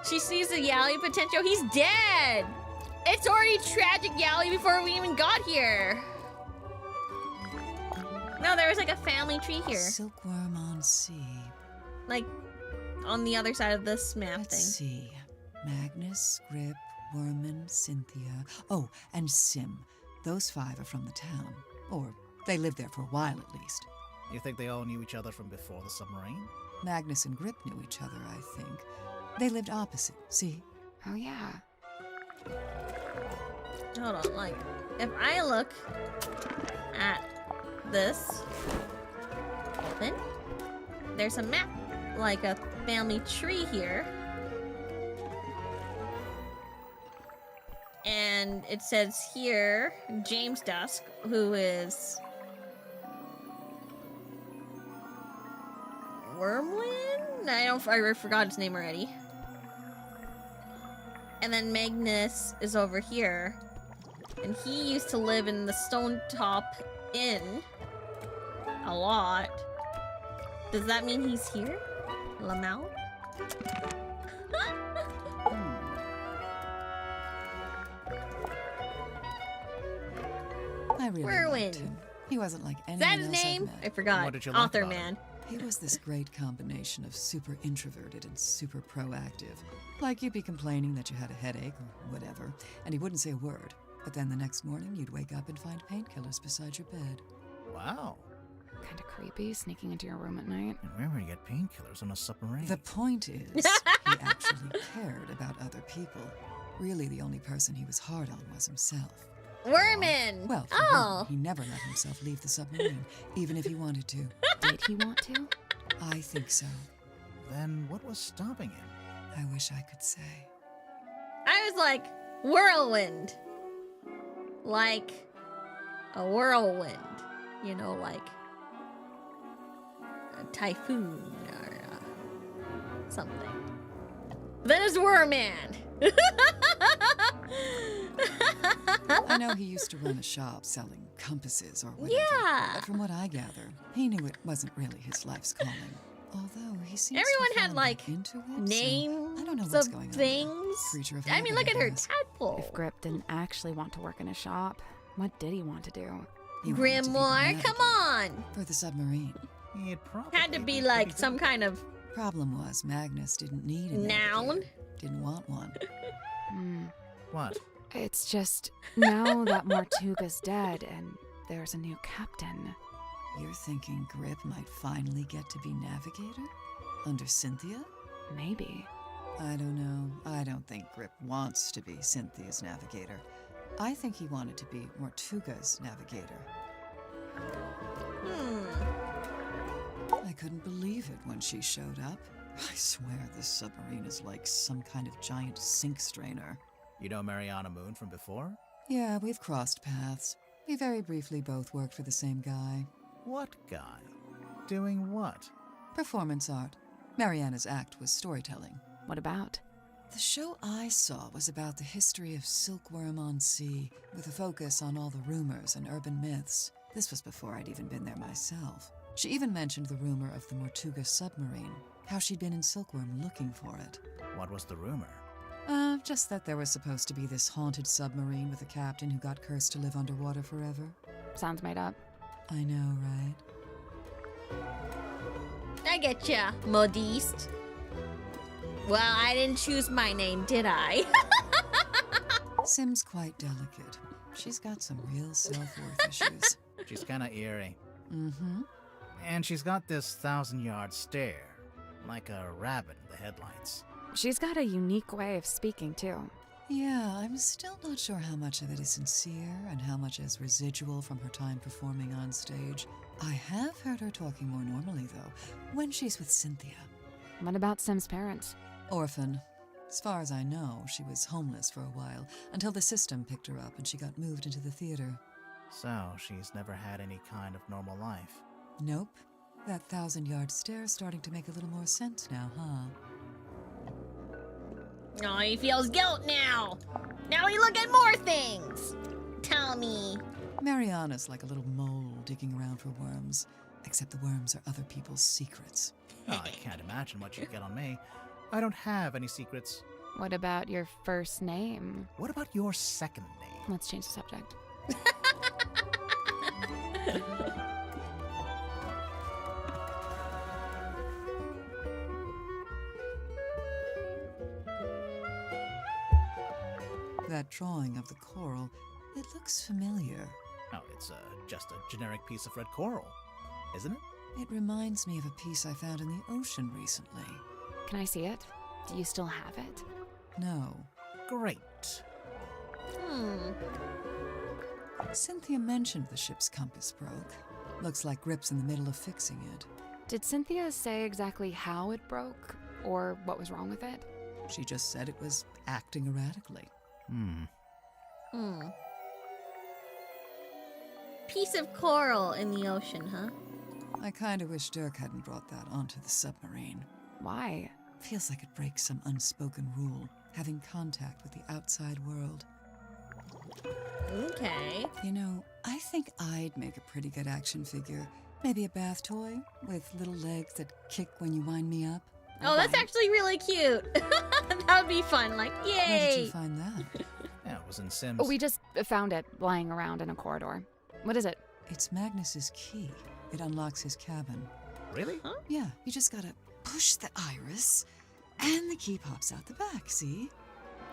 She sees the Yali potential. He's dead. It's already tragic Yali before we even got here. No, there was like a family tree here.
Silkworm on sea.
Like, on the other side of this map
Let's
thing.
see. Magnus, Grip, Werman, Cynthia. Oh, and Sim. Those 5 are from the town. Or they lived there for a while at least.
You think they all knew each other from before the submarine?
Magnus and Grip knew each other, I think. They lived opposite, see?
Oh, yeah.
Hold on, like, if I look at this, open, there's a map, like a family tree here. And it says here, James Dusk, who is Wormlin? I forgot his name already. And then Magnus is over here. And he used to live in the Stone Top Inn. A lot. Does that mean he's here? Lamau?
I really liked him. He wasn't like anyone
Is that his
else I've
name?
met.
I forgot.
What did you like
Author
about him?
man.
He was this great combination of super introverted and super proactive. Like you'd be complaining that you had a headache or whatever, and he wouldn't say a word. But then the next morning, you'd wake up and find painkillers beside your bed.
Wow.
Kind of creepy, sneaking into your room at night.
And where would you get painkillers on a submarine?
The point is, he actually cared about other people. Really, the only person he was hard on was himself.
Wormin!
Well, for one, he never let himself leave the submarine, even if he wanted to.
Did he want to?
I think so.
Then what was stopping him?
I wish I could say.
I was like, whirlwind. Like a whirlwind. You know, like a typhoon or something. Then it's Worman.
I know he used to run a shop selling compasses or whatever.
Yeah.
But from what I gather, he knew it wasn't really his life's calling. Although he seems
Everyone
to have
had like
into it,
names
so I don't know what's
of
going on.
things.
Creature of
I mean, look
habit,
at her
I guess.
tadpole.
If Grip didn't actually want to work in a shop, what did he want to do?
He wanted to be the
Grimoire,
navigator
come on.
for the submarine.
He'd probably
Had to be
pretty
like
good.
some kind of
Problem was, Magnus didn't need a
noun.
navigator. Didn't want one.
What?
It's just, now that Mortuga's dead and there's a new captain.
You're thinking Grip might finally get to be navigator? Under Cynthia?
Maybe.
I don't know. I don't think Grip wants to be Cynthia's navigator. I think he wanted to be Mortuga's navigator. I couldn't believe it when she showed up. I swear this submarine is like some kind of giant sink strainer.
You know Mariana Moon from before?
Yeah, we've crossed paths. We very briefly both worked for the same guy.
What guy? Doing what?
Performance art. Mariana's act was storytelling.
What about?
The show I saw was about the history of silkworm on sea, with a focus on all the rumors and urban myths. This was before I'd even been there myself. She even mentioned the rumor of the Mortuga submarine, how she'd been in Silkworm looking for it.
What was the rumor?
Just that there was supposed to be this haunted submarine with a captain who got cursed to live underwater forever.
Sounds made up.
I know, right?
I get ya, Modiste. Well, I didn't choose my name, did I?
Sim's quite delicate. She's got some real self-worth issues.
She's kinda eerie.
Mm-hmm.
And she's got this 1,000-yard stare, like a rabbit in the headlights.
She's got a unique way of speaking, too.
Yeah, I'm still not sure how much of it is sincere and how much is residual from her time performing on stage. I have heard her talking more normally, though, when she's with Cynthia.
What about Sim's parents?
Orphan. As far as I know, she was homeless for a while, until the system picked her up and she got moved into the theater.
So, she's never had any kind of normal life.
Nope. That 1,000-yard stare's starting to make a little more sense now, huh?
Oh, he feels guilt now. Now he look at more things. Tell me.
Mariana's like a little mole digging around for worms, except the worms are other people's secrets.
Oh, I can't imagine what you'd get on me. I don't have any secrets.
What about your first name?
What about your second name?
Let's change the subject.
That drawing of the coral, it looks familiar.
Oh, it's just a generic piece of red coral, isn't it?
It reminds me of a piece I found in the ocean recently.
Can I see it? Do you still have it?
No.
Great.
Cynthia mentioned the ship's compass broke. Looks like Grip's in the middle of fixing it.
Did Cynthia say exactly how it broke or what was wrong with it?
She just said it was acting erratically.
Piece of coral in the ocean, huh?
I kinda wish Dirk hadn't brought that onto the submarine.
Why?
Feels like it breaks some unspoken rule, having contact with the outside world.
Okay.
You know, I think I'd make a pretty good action figure. Maybe a bath toy with little legs that kick when you wind me up.
Oh, that's actually really cute. That would be fun. Like, yay!
Where did you find that?
Yeah, it was in Sims.
Oh, we just found it lying around in a corridor. What is it?
It's Magnus's key. It unlocks his cabin.
Really?
Huh?
Yeah, you just gotta push the iris, and the key pops out the back, see?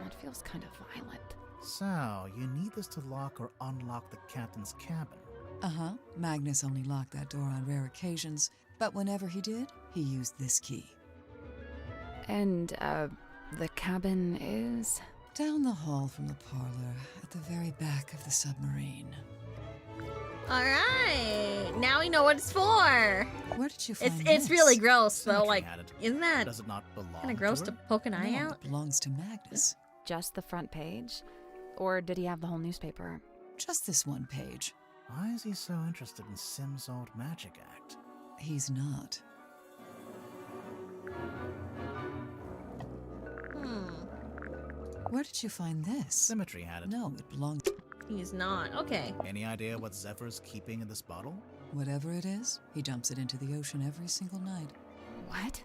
That feels kind of violent.
So, you need this to lock or unlock the captain's cabin.
Uh-huh. Magnus only locked that door on rare occasions, but whenever he did, he used this key.
And, the cabin is?
Down the hall from the parlor, at the very back of the submarine.
All right. Now we know what it's for.
Where did you find
It's
this?
really gross, though.
Symmetry
Like,
had it.
isn't that
Does it not belong
kind of gross to
her?
poke an eye
No,
out?
it belongs to Magnus.
Just the front page? Or did he have the whole newspaper?
Just this one page.
Why is he so interested in Sim's old magic act?
He's not. Where did you find this?
Symmetry had it.
No, it belonged to...
He's not. Okay.
Any idea what Zephyr's keeping in this bottle?
Whatever it is, he dumps it into the ocean every single night.
What?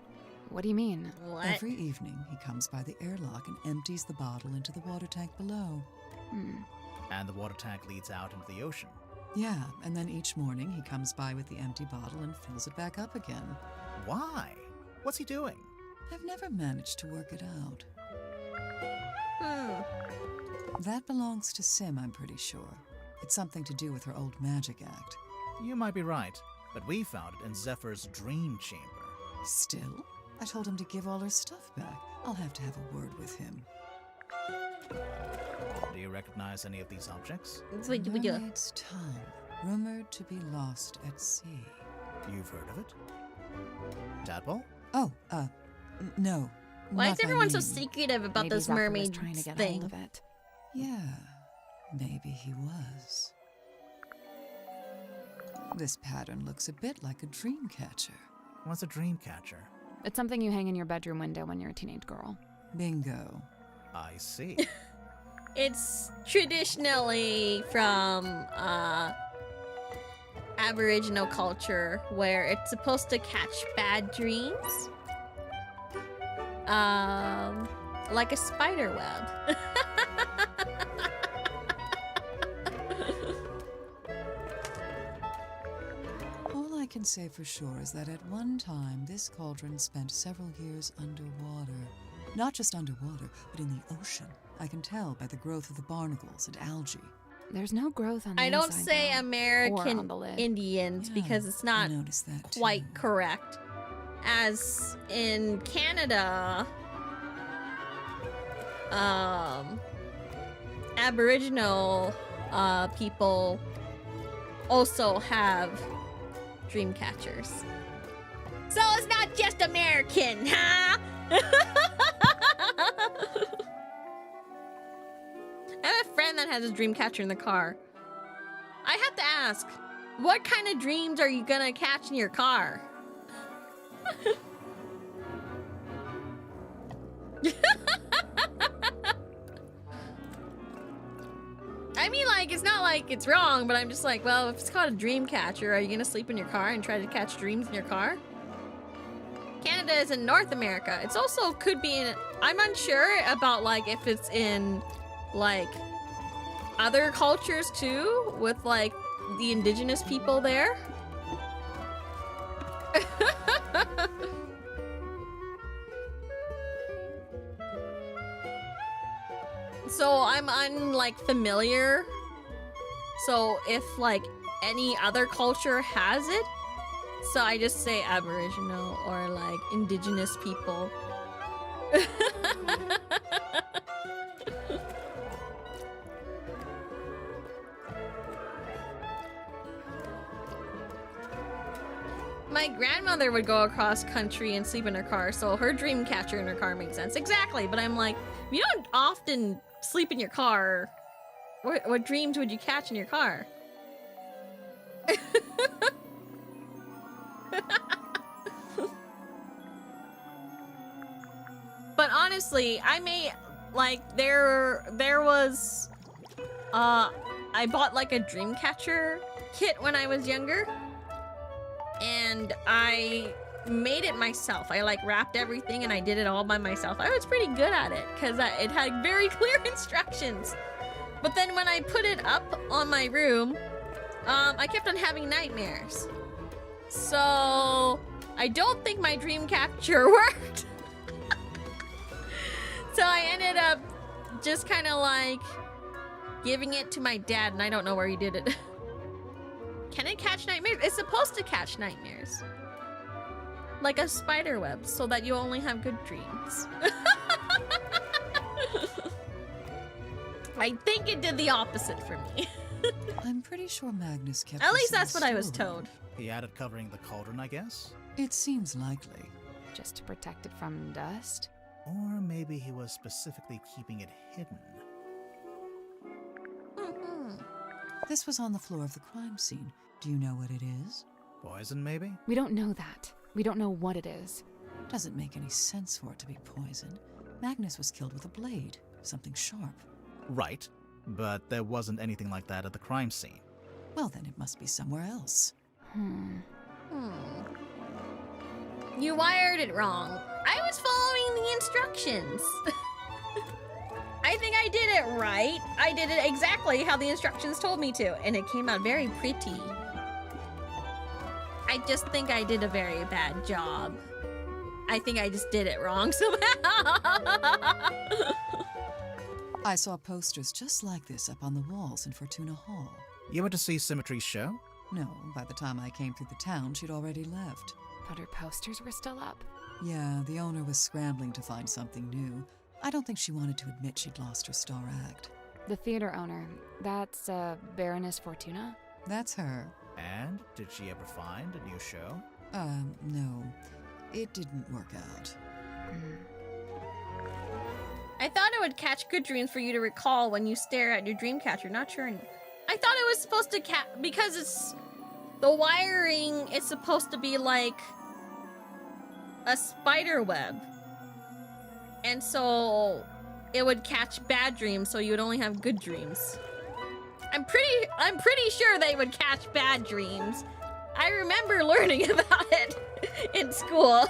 What do you mean?
What?
Every evening, he comes by the airlock and empties the bottle into the water tank below.
And the water tank leads out into the ocean.
Yeah, and then each morning he comes by with the empty bottle and fills it back up again.
Why? What's he doing?
I've never managed to work it out.
Hmm.
That belongs to Sim, I'm pretty sure. It's something to do with her old magic act.
You might be right, but we found it in Zephyr's dream chamber.
Still, I told him to give all her stuff back. I'll have to have a word with him.
Do you recognize any of these objects?
It's like,
Mermaid's tongue, rumored to be lost at sea.
You've heard of it? Tadpole?
Oh, no.
why
not
is
by
everyone so
name.
secretive about
Maybe
this
Zephyr was
mermaid
trying to get
thing?
hold of it.
Yeah, maybe he was. This pattern looks a bit like a dream catcher.
What's a dream catcher?
It's something you hang in your bedroom window when you're a teenage girl.
Bingo.
I see.
It's traditionally from Aboriginal culture where it's supposed to catch bad dreams. Like a spider web.
All I can say for sure is that at one time, this cauldron spent several years underwater. Not just underwater, but in the ocean. I can tell by the growth of the barnacles and algae.
There's no growth on the
I don't
inside,
say
though, or
American
on the lid.
Indians because it's not
noticed that too.
quite correct. As in Canada, Aboriginal people also have dream catchers. So it's not just American, huh? I have a friend that has a dream catcher in the car. I have to ask, what kind of dreams are you gonna catch in your car? I mean, like, it's not like it's wrong, but I'm just like, well, if it's called a dream catcher, are you gonna sleep in your car and try to catch dreams in your car? Canada is in North America. It's also could be in, I'm unsure about, like, if it's in, like, other cultures too, with, like, the indigenous people there. So I'm like familiar. So if like any other culture has it, so I just say Aboriginal or like indigenous people. My grandmother would go across country and sleep in her car, so her dream catcher in her car makes sense. Exactly, but I'm like, you don't often sleep in your car. What dreams would you catch in your car? But honestly, I may, like, there was, I bought like a dream catcher kit when I was younger, and I made it myself. I like wrapped everything and I did it all by myself. I was pretty good at it because it had very clear instructions. But then when I put it up on my room, I kept on having nightmares. So I don't think my dream capture worked. So I ended up just kind of like giving it to my dad, and I don't know where he did it. Can it catch nightmares? It's supposed to catch nightmares. Like a spider web, so that you only have good dreams. I think it did the opposite for me.
I'm pretty sure Magnus kept
At
this
least
in
that's
the
what I was
storeroom.
told.
He added covering the cauldron, I guess?
It seems likely.
Just to protect it from dust?
Or maybe he was specifically keeping it hidden.
This was on the floor of the crime scene. Do you know what it is?
Poison, maybe?
We don't know that. We don't know what it is.
Doesn't make any sense for it to be poison. Magnus was killed with a blade, something sharp.
Right, but there wasn't anything like that at the crime scene.
Well, then it must be somewhere else.
You wired it wrong. I was following the instructions. I think I did it right. I did it exactly how the instructions told me to, and it came out very pretty. I just think I did a very bad job. I think I just did it wrong somehow.
I saw posters just like this up on the walls in Fortuna Hall.
You went to see Symmetry's show?
No, by the time I came through the town, she'd already left.
But her posters were still up.
Yeah, the owner was scrambling to find something new. I don't think she wanted to admit she'd lost her star act.
The theater owner, that's Baroness Fortuna?
That's her.
And did she ever find a new show?
No. It didn't work out.
I thought it would catch good dreams for you to recall when you stare at your dream catcher. Not sure. I thought it was supposed to because it's the wiring is supposed to be like a spider web. And so it would catch bad dreams, so you would only have good dreams. I'm pretty sure they would catch bad dreams. I remember learning about it in school.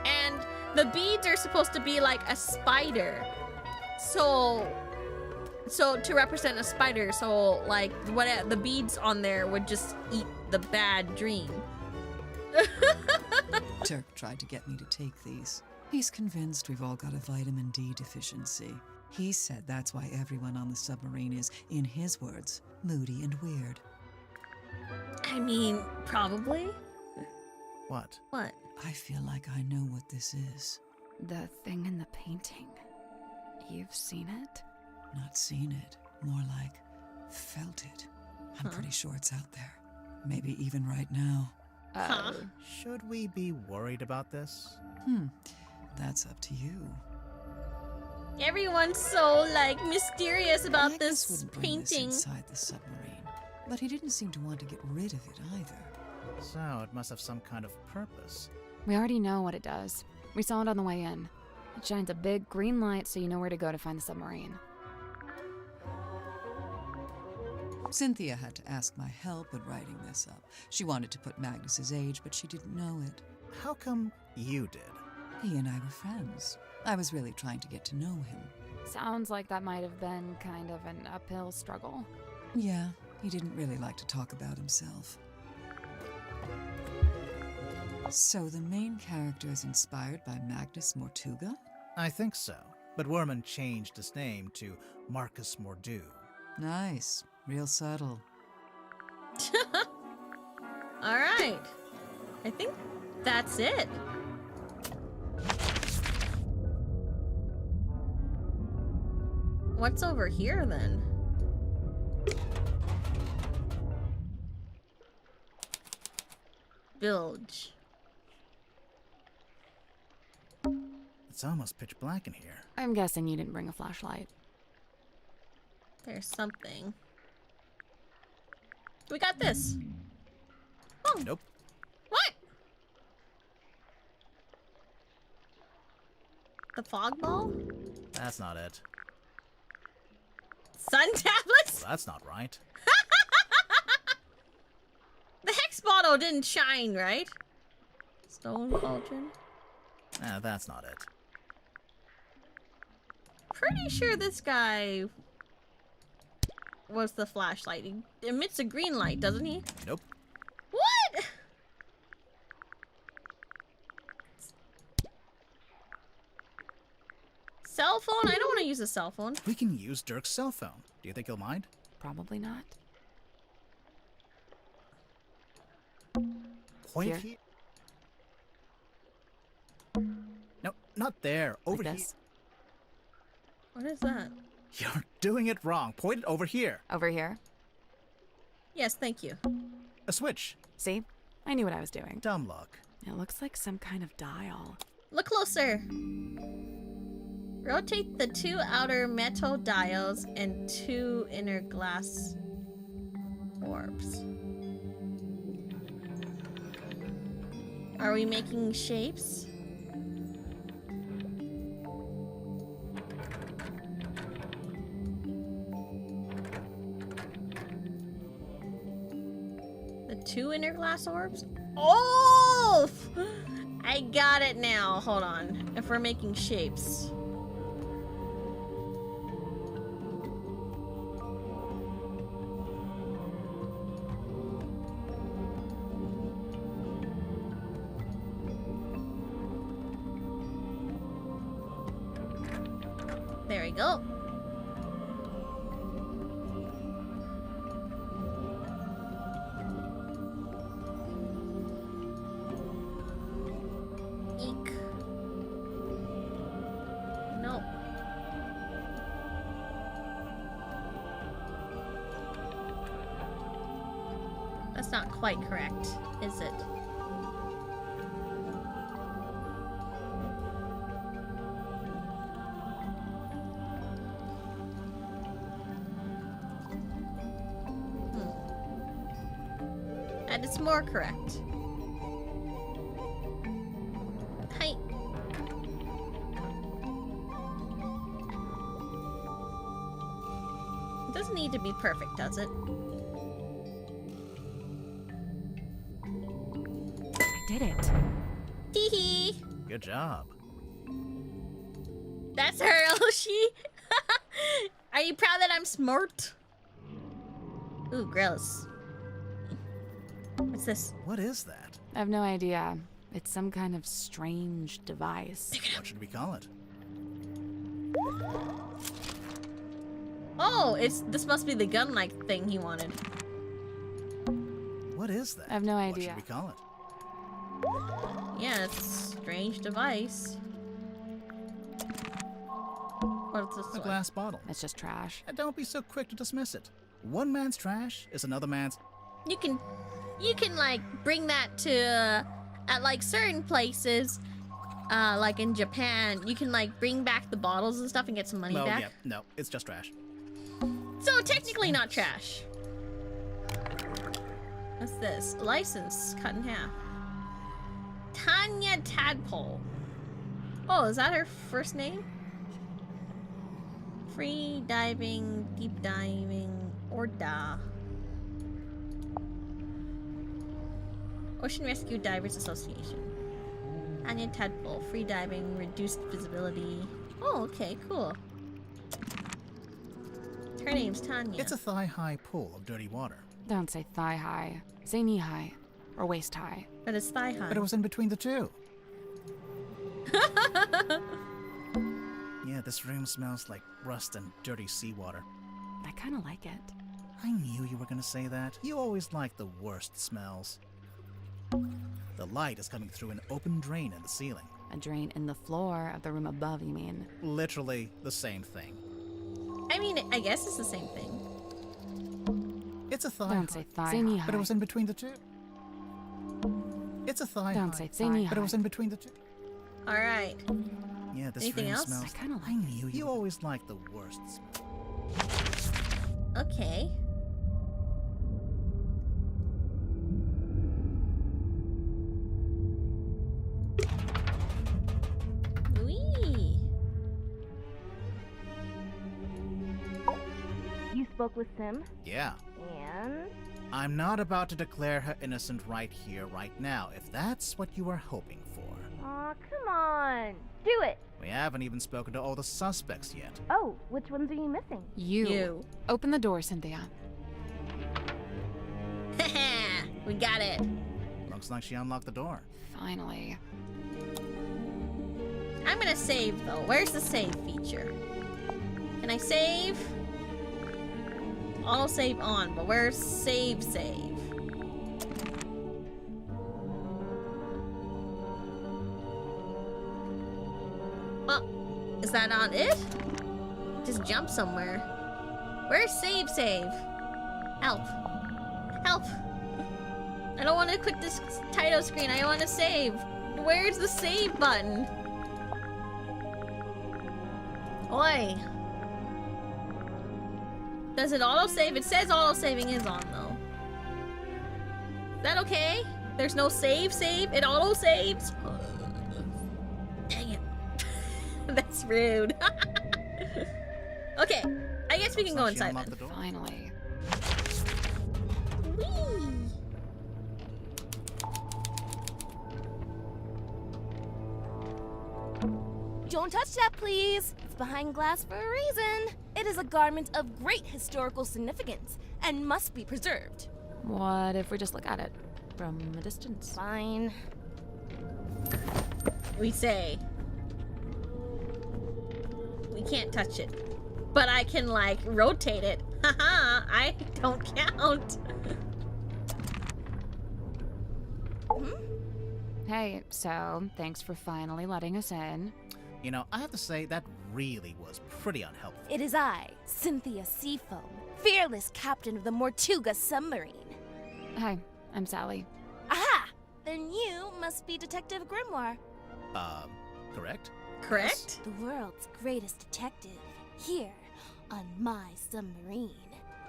And the beads are supposed to be like a spider. So to represent a spider, so like what the beads on there would just eat the bad dream.
Turk tried to get me to take these. He's convinced we've all got a vitamin D deficiency. He said that's why everyone on the submarine is, in his words, moody and weird.
I mean, probably.
What?
What?
I feel like I know what this is.
The thing in the painting. You've seen it?
Not seen it. More like felt it. I'm pretty sure it's out there. Maybe even right now.
Should we be worried about this?
That's up to you.
Everyone's so like mysterious about
Magnus
this
wouldn't bring this
painting.
inside the submarine, but he didn't seem to want to get rid of it either.
So it must have some kind of purpose.
We already know what it does. We saw it on the way in. It shines a big green light so you know where to go to find the submarine.
Cynthia had to ask my help when writing this up. She wanted to put Magnus's age, but she didn't know it.
How come you did?
He and I were friends. I was really trying to get to know him.
Sounds like that might have been kind of an uphill struggle.
Yeah, he didn't really like to talk about himself. So the main character is inspired by Magnus Mortuga?
I think so, but Werman changed his name to Marcus Mordu.
Nice. Real subtle.
All right. I think that's it. What's over here then? bilge.
It's almost pitch black in here.
I'm guessing you didn't bring a flashlight.
There's something. We got this. Oh.
Nope.
What? The fog ball?
That's not it.
Sun tablets?
Well, that's not right.
The hex bottle didn't shine, right? Stone cauldron?
Ah, that's not it.
Pretty sure this guy was the flashlight. He emits a green light, doesn't he?
Nope.
What? Cell phone? I don't want to use a cell phone.
We can use Dirk's cell phone. Do you think he'll mind?
Probably not.
Point here. No, not there. Over
Like
here.
this?
What is that?
You're doing it wrong. Point it over here.
Over here?
Yes, thank you.
A switch.
See? I knew what I was doing.
Dumb luck.
It looks like some kind of dial.
Look closer. Rotate the 2 outer metal dials and 2 inner glass orbs. Are we making shapes? The 2 inner glass orbs? Oh! I got it now. Hold on. If we're making shapes. There we go. Eek. No. That's not quite correct, is it? And it's more correct. Hi. It doesn't need to be perfect, does it?
I did it.
Tee-hee.
Good job.
That's her, Elshi. Are you proud that I'm smart? Ooh, gross. What's this?
What is that?
I have no idea. It's some kind of strange device.
What should we call it?
Oh, this must be the gun-like thing he wanted.
What is that?
I have no
What
idea.
should we call it?
Yeah, it's a strange device. What's this
A
one?
glass bottle.
It's just trash.
And don't be so quick to dismiss it. One man's trash is another man's.
You can like bring that to at like certain places, like in Japan. You can like bring back the bottles and stuff and get some money
Well,
back.
yeah, no, it's just trash.
So technically not trash. What's this? License cut in half. Tanya Tadpole. Oh, is that her first name? Free diving, deep diving, or da. Ocean Rescue Divers Association. Tanya Tadpole, free diving, reduced visibility. Oh, okay, cool. Her name's Tanya.
It's a thigh-high pool of dirty water.
Don't say thigh high. Say knee high. Or waist high.
But it's thigh high.
But it was in between the two. Yeah, this room smells like rust and dirty seawater.
I kind of like it.
I knew you were gonna say that. You always like the worst smells. The light is coming through an open drain in the ceiling.
A drain in the floor of the room above, you mean?
Literally the same thing.
I mean, I guess it's the same thing.
It's a thigh.
Don't say thigh
Say
high.
But it was in between the two. It's a thigh
Don't
high,
say knee
but it was
high.
in between the two.
All right.
Yeah, this
Anything
room
else?
smells.
I kinda like
I knew you always liked the worst smell.
Okay. Wee.
You spoke with Sim?
Yeah.
And?
I'm not about to declare her innocent right here, right now, if that's what you were hoping for.
Aw, come on. Do it.
We haven't even spoken to all the suspects yet.
Oh, which ones are you missing?
You. Open the door, Cynthia.
We got it.
Looks like she unlocked the door.
Finally.
I'm gonna save though. Where's the save feature? Can I save? Auto save on, but where's save? Well, is that on it? Just jump somewhere. Where's save? Help. Help. I don't want to click this title screen. I want to save. Where's the save button? Oi. Does it auto-save? It says auto-saving is on, though. Is that okay? There's no save? It auto-saves? Dang it. That's rude. Okay. I guess we can go inside then.
Finally.
Whee!
Don't touch that, please. It's behind glass for a reason. It is a garment of great historical significance and must be preserved.
What if we just look at it from a distance?
Fine.
We say. We can't touch it. But I can, like, rotate it. Haha, I don't count.
Hey, so thanks for finally letting us in.
You know, I have to say, that really was pretty unhelpful.
It is I, Cynthia Seafoam, fearless captain of the Mortuga submarine.
Hi, I'm Sally.
Aha! Then you must be Detective Grimoire.
Correct?
Correct?
The world's greatest detective, here on my submarine.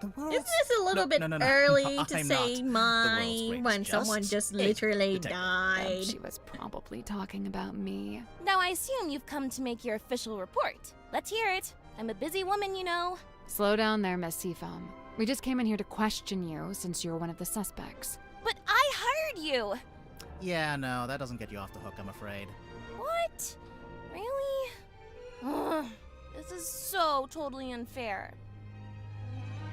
Isn't this a little bit early to say mine when someone just literally died?
She was probably talking about me.
Now I assume you've come to make your official report. Let's hear it. I'm a busy woman, you know.
Slow down there, Miss Seafoam. We just came in here to question you since you're one of the suspects.
But I hired you!
Yeah, no, that doesn't get you off the hook, I'm afraid.
What? Really? Ugh, this is so totally unfair.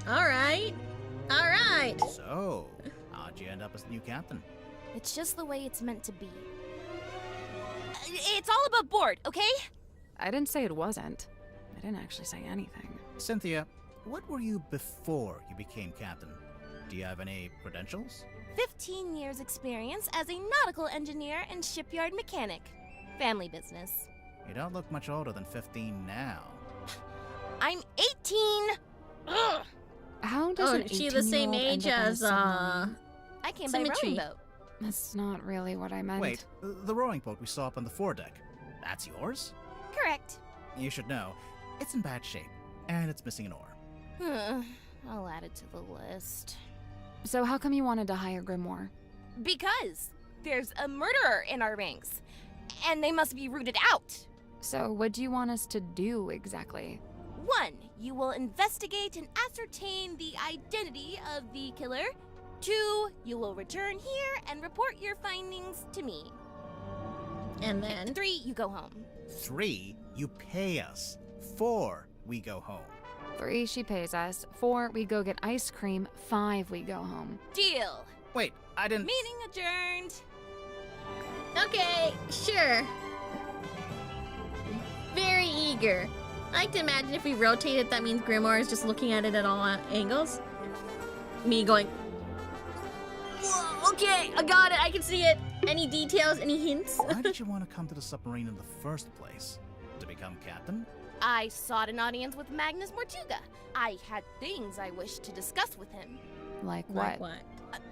Alright. Alright.
So, how'd you end up as the new captain?
It's just the way it's meant to be. It's all above board, okay?
I didn't say it wasn't. I didn't actually say anything.
Cynthia, what were you before you became captain? Do you have any credentials?
15 years experience as a nautical engineer and shipyard mechanic. Family business.
You don't look much older than 15 now.
I'm 18! Ugh.
How does an
she the same
18-year-old
age
end up on a
as,
submarine?
I came
Symmetry.
by rowing boat.
That's not really what I meant.
Wait, the rowing boat we saw up on the foredeck, that's yours?
Correct.
You should know, it's in bad shape, and it's missing an oar.
I'll add it to the list.
So how come you wanted to hire Grimoire?
Because there's a murderer in our ranks, and they must be rooted out.
So what do you want us to do exactly?
1. You will investigate and ascertain the identity of the killer. 2. You will return here and report your findings to me.
And then?
3. You go home.
3. You pay us. 4. We go home.
3. She pays us. 4. We go get ice cream. 5. We go home.
Deal.
Wait, I didn't...
Meeting adjourned.
Okay, sure. Very eager. I like to imagine if we rotate it, that means Grimoire is just looking at it at all angles. Me going, whoa, okay, I got it, I can see it. Any details, any hints?
Why did you want to come to the submarine in the first place? To become captain?
I sought an audience with Magnus Mortuga. I had things I wished to discuss with him.
Like what?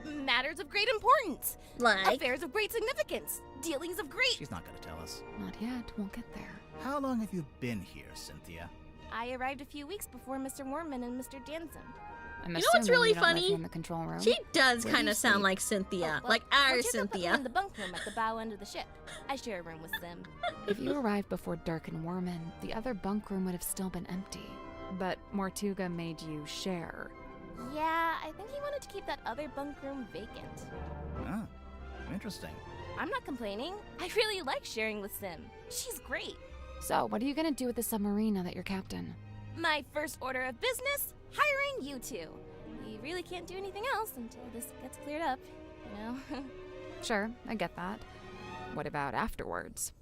matters of great importance.
Like?
Affairs of great significance. Dealings of great...
She's not gonna tell us.
Not yet. We'll get there.
How long have you been here, Cynthia?
I arrived a few weeks before Mr. Mormon and Mr. Jansen.
I'm
You know what's really
assuming you don't live
funny?
here in the control room.
She does
Where do
kind
you
of sound
sleep?
like Cynthia.
Well,
like our
Mortuga put me
Cynthia.
in the bunk room at the bow end of the ship. I share a room with Sim.
If you arrived before Dirk and Worman, the other bunk room would have still been empty. But Mortuga made you share.
Yeah, I think he wanted to keep that other bunk room vacant.
Oh, interesting.
I'm not complaining. I really like sharing with Sim. She's great.
So, what are you gonna do with the submarine now that you're captain?
My first order of business, hiring you two. We really can't do anything else until this gets cleared up, you know?
Sure, I get that. What about afterwards?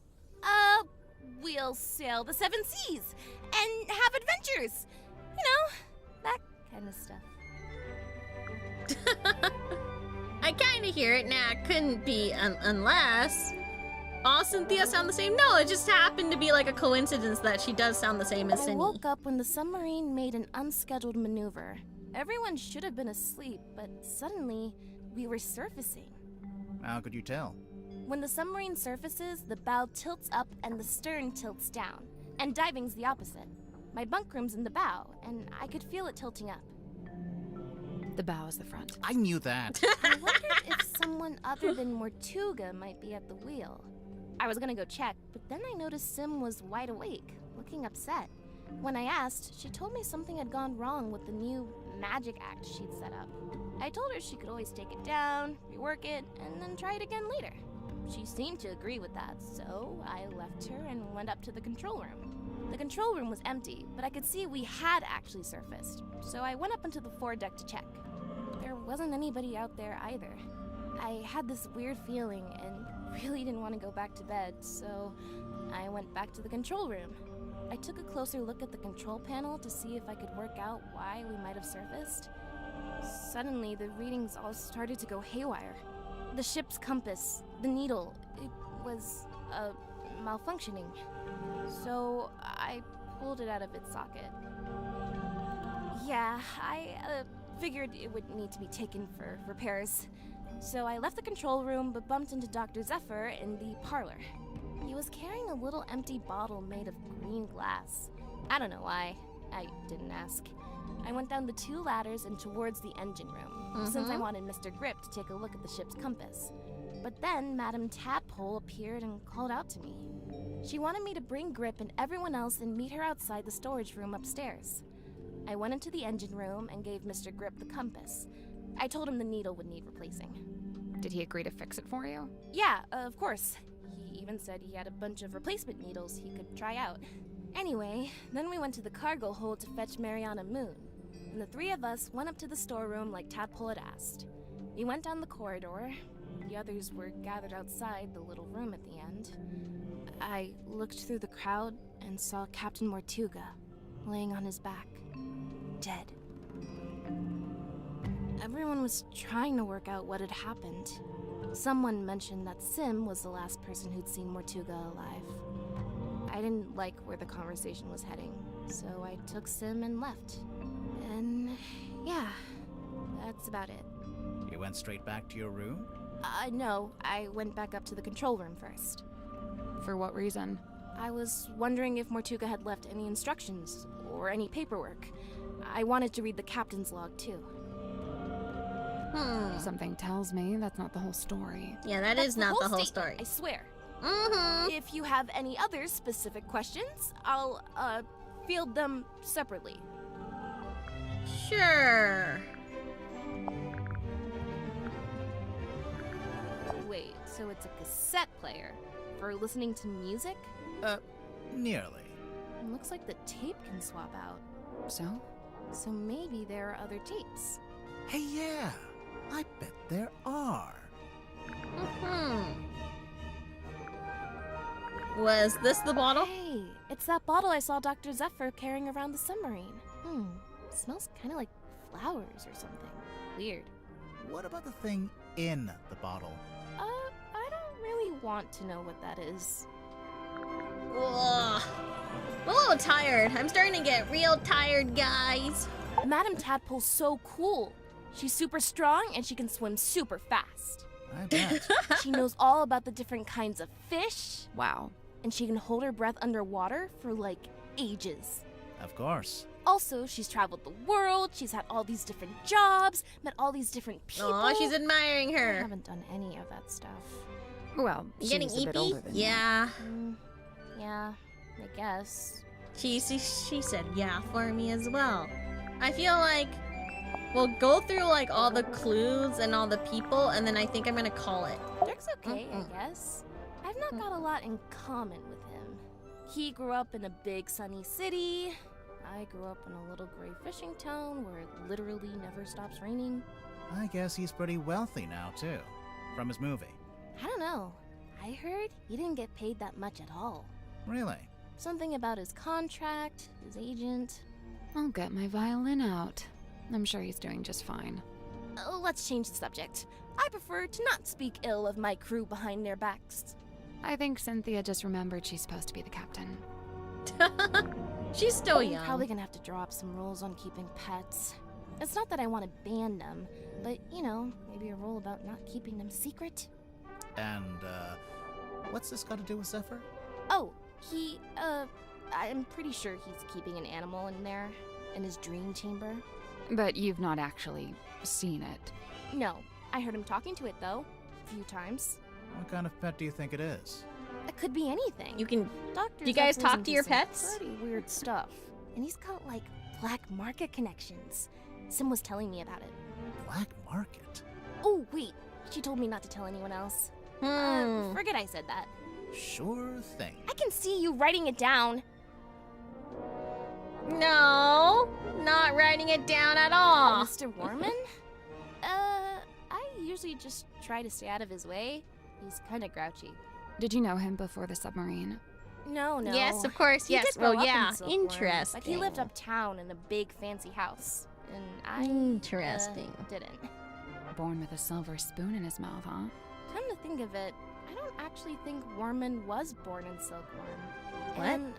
We'll sail the 7 seas and have adventures. You know, that kind of stuff.
I kind of hear it now. It couldn't be unless all Cynthia sound the same. No, it just happened to be like a coincidence that she does sound the same as
I
Cindy.
woke up when the submarine made an unscheduled maneuver. Everyone should have been asleep, but suddenly we were surfacing.
How could you tell?
When the submarine surfaces, the bow tilts up and the stern tilts down, and diving's the opposite. My bunk room's in the bow, and I could feel it tilting up.
The bow is the front.
I knew that.
I wondered if someone other than Mortuga might be at the wheel. I was gonna go check, but then I noticed Sim was wide awake, looking upset. When I asked, she told me something had gone wrong with the new magic act she'd set up. I told her she could always take it down, rework it, and then try it again later. She seemed to agree with that, so I left her and went up to the control room. The control room was empty, but I could see we had actually surfaced, so I went up onto the foredeck to check. There wasn't anybody out there either. I had this weird feeling and really didn't want to go back to bed, so I went back to the control room. I took a closer look at the control panel to see if I could work out why we might have surfaced. Suddenly, the readings all started to go haywire. The ship's compass, the needle, it was, malfunctioning. So I pulled it out of its socket. Yeah, I figured it would need to be taken for repairs. So I left the control room but bumped into Dr. Zephyr in the parlor. He was carrying a little empty bottle made of green glass. I don't know why. I didn't ask. I went down the 2 ladders and towards the engine room, since I wanted Mr. Grip to take a look at the ship's compass. But then Madame Tadpole appeared and called out to me. She wanted me to bring Grip and everyone else and meet her outside the storage room upstairs. I went into the engine room and gave Mr. Grip the compass. I told him the needle would need replacing.
Did he agree to fix it for you?
Yeah, of course. He even said he had a bunch of replacement needles he could try out. Anyway, then we went to the cargo hold to fetch Mariana Moon, and the 3 of us went up to the storeroom like Tadpole had asked. We went down the corridor. The others were gathered outside the little room at the end. I looked through the crowd and saw Captain Mortuga laying on his back, dead. Everyone was trying to work out what had happened. Someone mentioned that Sim was the last person who'd seen Mortuga alive. I didn't like where the conversation was heading, so I took Sim and left. And yeah, that's about it.
You went straight back to your room?
No, I went back up to the control room first.
For what reason?
I was wondering if Mortuga had left any instructions or any paperwork. I wanted to read the captain's log too.
Something tells me that's not the whole story.
Yeah, that's
not
the whole story.
I swear. If you have any other specific questions, I'll field them separately.
Sure.
Wait, so it's a cassette player for listening to music?
Nearly.
Looks like the tape can swap out.
So?
So maybe there are other tapes.
Hey, yeah. I bet there are.
Was this the bottle?
Hey, it's that bottle I saw Dr. Zephyr carrying around the submarine. Smells kind of like flowers or something. Weird.
What about the thing in the bottle?
I don't really want to know what that is.
Ugh. I'm a little tired. I'm starting to get real tired, guys.
Madame Tadpole's so cool. She's super strong and she can swim super fast.
I bet.
She knows all about the different kinds of fish.
Wow.
And she can hold her breath underwater for like ages.
Of course.
Also, she's traveled the world, she's had all these different jobs, met all these different people.
Aw, she's admiring
I
her.
haven't done any of that stuff.
Well,
You getting
she's a bit
eepy?
older than you.
Yeah.
Yeah, I guess.
She said yeah for me as well. I feel like we'll go through like all the clues and all the people, and then I think I'm gonna call it.
Dirk's okay, I guess. I've not got a lot in common with him. He grew up in a big sunny city. I grew up in a little gray fishing town where it literally never stops raining.
I guess he's pretty wealthy now, too. From his movie.
I don't know. I heard he didn't get paid that much at all.
Really?
Something about his contract, his agent.
I'll get my violin out. I'm sure he's doing just fine.
Oh, let's change the subject. I prefer to not speak ill of my crew behind their backs.
I think Cynthia just remembered she's supposed to be the captain.
She's still
I'm
young.
probably gonna have to draw up some rules on keeping pets. It's not that I want to ban them, but, you know, maybe a rule about not keeping them secret.
And, what's this got to do with Zephyr?
Oh, I'm pretty sure he's keeping an animal in there, in his dream chamber.
But you've not actually seen it.
No, I heard him talking to it, though, a few times.
What kind of pet do you think it is?
It could be anything.
You can.
Doctor
Do you guys
Zephyr's
talk to your
into some
pets?
Pretty weird stuff. And he's got, like, black market connections. Sim was telling me about it.
Black market?
Oh, wait. She told me not to tell anyone else. Forget I said that.
Sure thing.
I can see you writing it down.
No, not writing it down at all.
Mr. Warman? I usually just try to stay out of his way. He's kind of grouchy.
Did you know him before the submarine?
No.
Yes, of course,
He
yes.
did grow
Well,
up
yeah,
in Silkworm,
interesting.
But he lived uptown in a big fancy house. And I
Interesting.
Didn't.
Born with a silver spoon in his mouth, huh?
Come to think of it, I don't actually think Warman was born in Silkworm.
What?
And,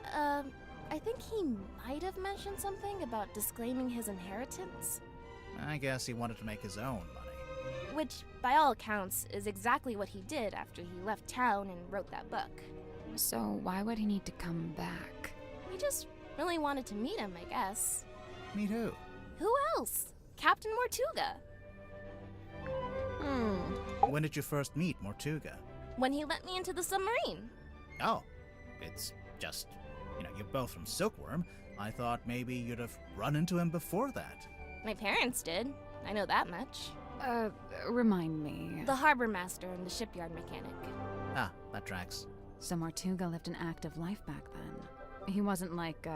I think he might have mentioned something about disclaiming his inheritance.
I guess he wanted to make his own money.
Which, by all accounts, is exactly what he did after he left town and wrote that book.
So why would he need to come back?
He just really wanted to meet him, I guess.
Meet who?
Who else? Captain Mortuga.
When did you first meet Mortuga?
When he let me into the submarine.
Oh, it's just, you're both from Silkworm. I thought maybe you'd have run into him before that.
My parents did. I know that much.
Remind me.
The harbor master and the shipyard mechanic.
Ah, that tracks.
So Mortuga lived an active life back then. He wasn't like,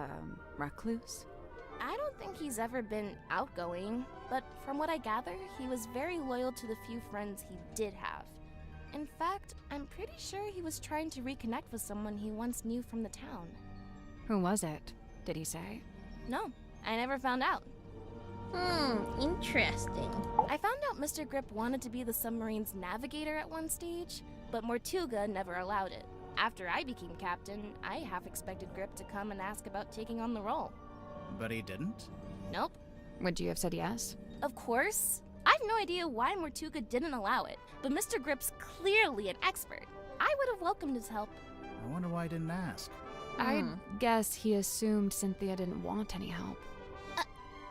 recluse?
I don't think he's ever been outgoing, but from what I gather, he was very loyal to the few friends he did have. In fact, I'm pretty sure he was trying to reconnect with someone he once knew from the town.
Who was it? Did he say?
No, I never found out.
Interesting.
I found out Mr. Grip wanted to be the submarine's navigator at one stage, but Mortuga never allowed it. After I became captain, I half expected Grip to come and ask about taking on the role.
But he didn't?
Nope.
Would you have said yes?
Of course. I've no idea why Mortuga didn't allow it, but Mr. Grip's clearly an expert. I would have welcomed his help.
I wonder why he didn't ask.
I guess he assumed Cynthia didn't want any help.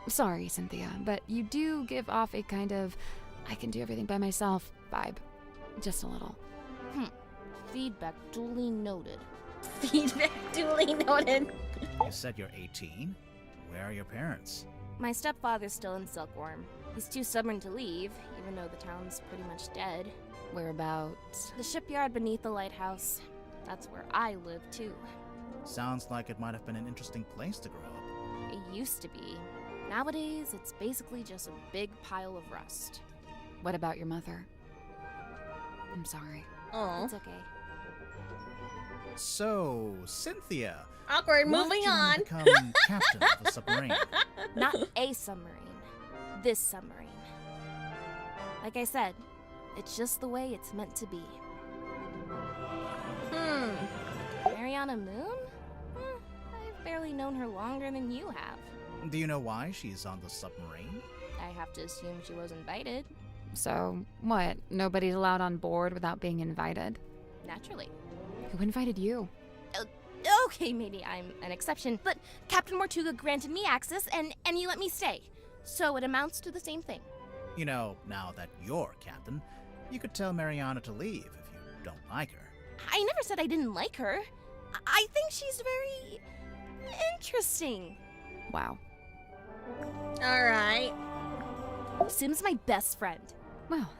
Sorry, Cynthia, but you do give off a kind of I can do everything by myself vibe. Just a little.
Feedback duly noted.
Feedback duly noted.
You said you're 18? Where are your parents?
My stepfather's still in Silkworm. He's too stubborn to leave, even though the town's pretty much dead.
Whereabouts?
The shipyard beneath the lighthouse. That's where I live, too.
Sounds like it might have been an interesting place to grow up.
It used to be. Nowadays, it's basically just a big pile of rust.
What about your mother? I'm sorry.
Oh.
It's okay.
So, Cynthia.
Awkward,
why
moving
did you
on.
become captain of a submarine?
Not a submarine. This submarine. Like I said, it's just the way it's meant to be. Mariana Moon? I've barely known her longer than you have.
Do you know why she's on the submarine?
I have to assume she was invited.
So, what? Nobody's allowed on board without being invited?
Naturally.
Who invited you?
Okay, maybe I'm an exception, but Captain Mortuga granted me access and you let me stay. So it amounts to the same thing.
You know, now that you're captain, you could tell Mariana to leave if you don't like her.
I never said I didn't like her. I think she's very interesting.
Wow.
Alright.
Sim's my best friend.
Well,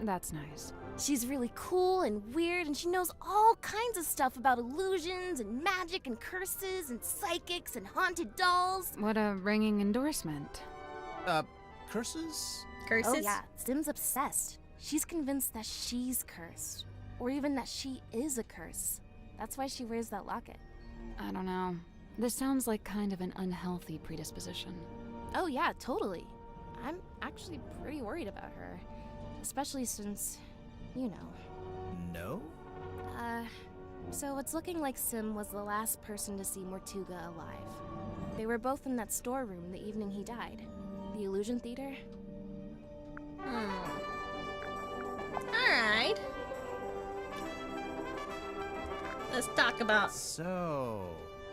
that's nice.
She's really cool and weird, and she knows all kinds of stuff about illusions and magic and curses and psychics and haunted dolls.
What a ringing endorsement.
Curses?
Curses?
Oh yeah, Sim's obsessed. She's convinced that she's cursed. Or even that she is a curse. That's why she wears that locket.
I don't know. This sounds like kind of an unhealthy predisposition.
Oh yeah, totally. I'm actually pretty worried about her. Especially since, you know.
No?
So it's looking like Sim was the last person to see Mortuga alive. They were both in that storeroom the evening he died. The Illusion Theater.
Alright. Let's talk about...
So,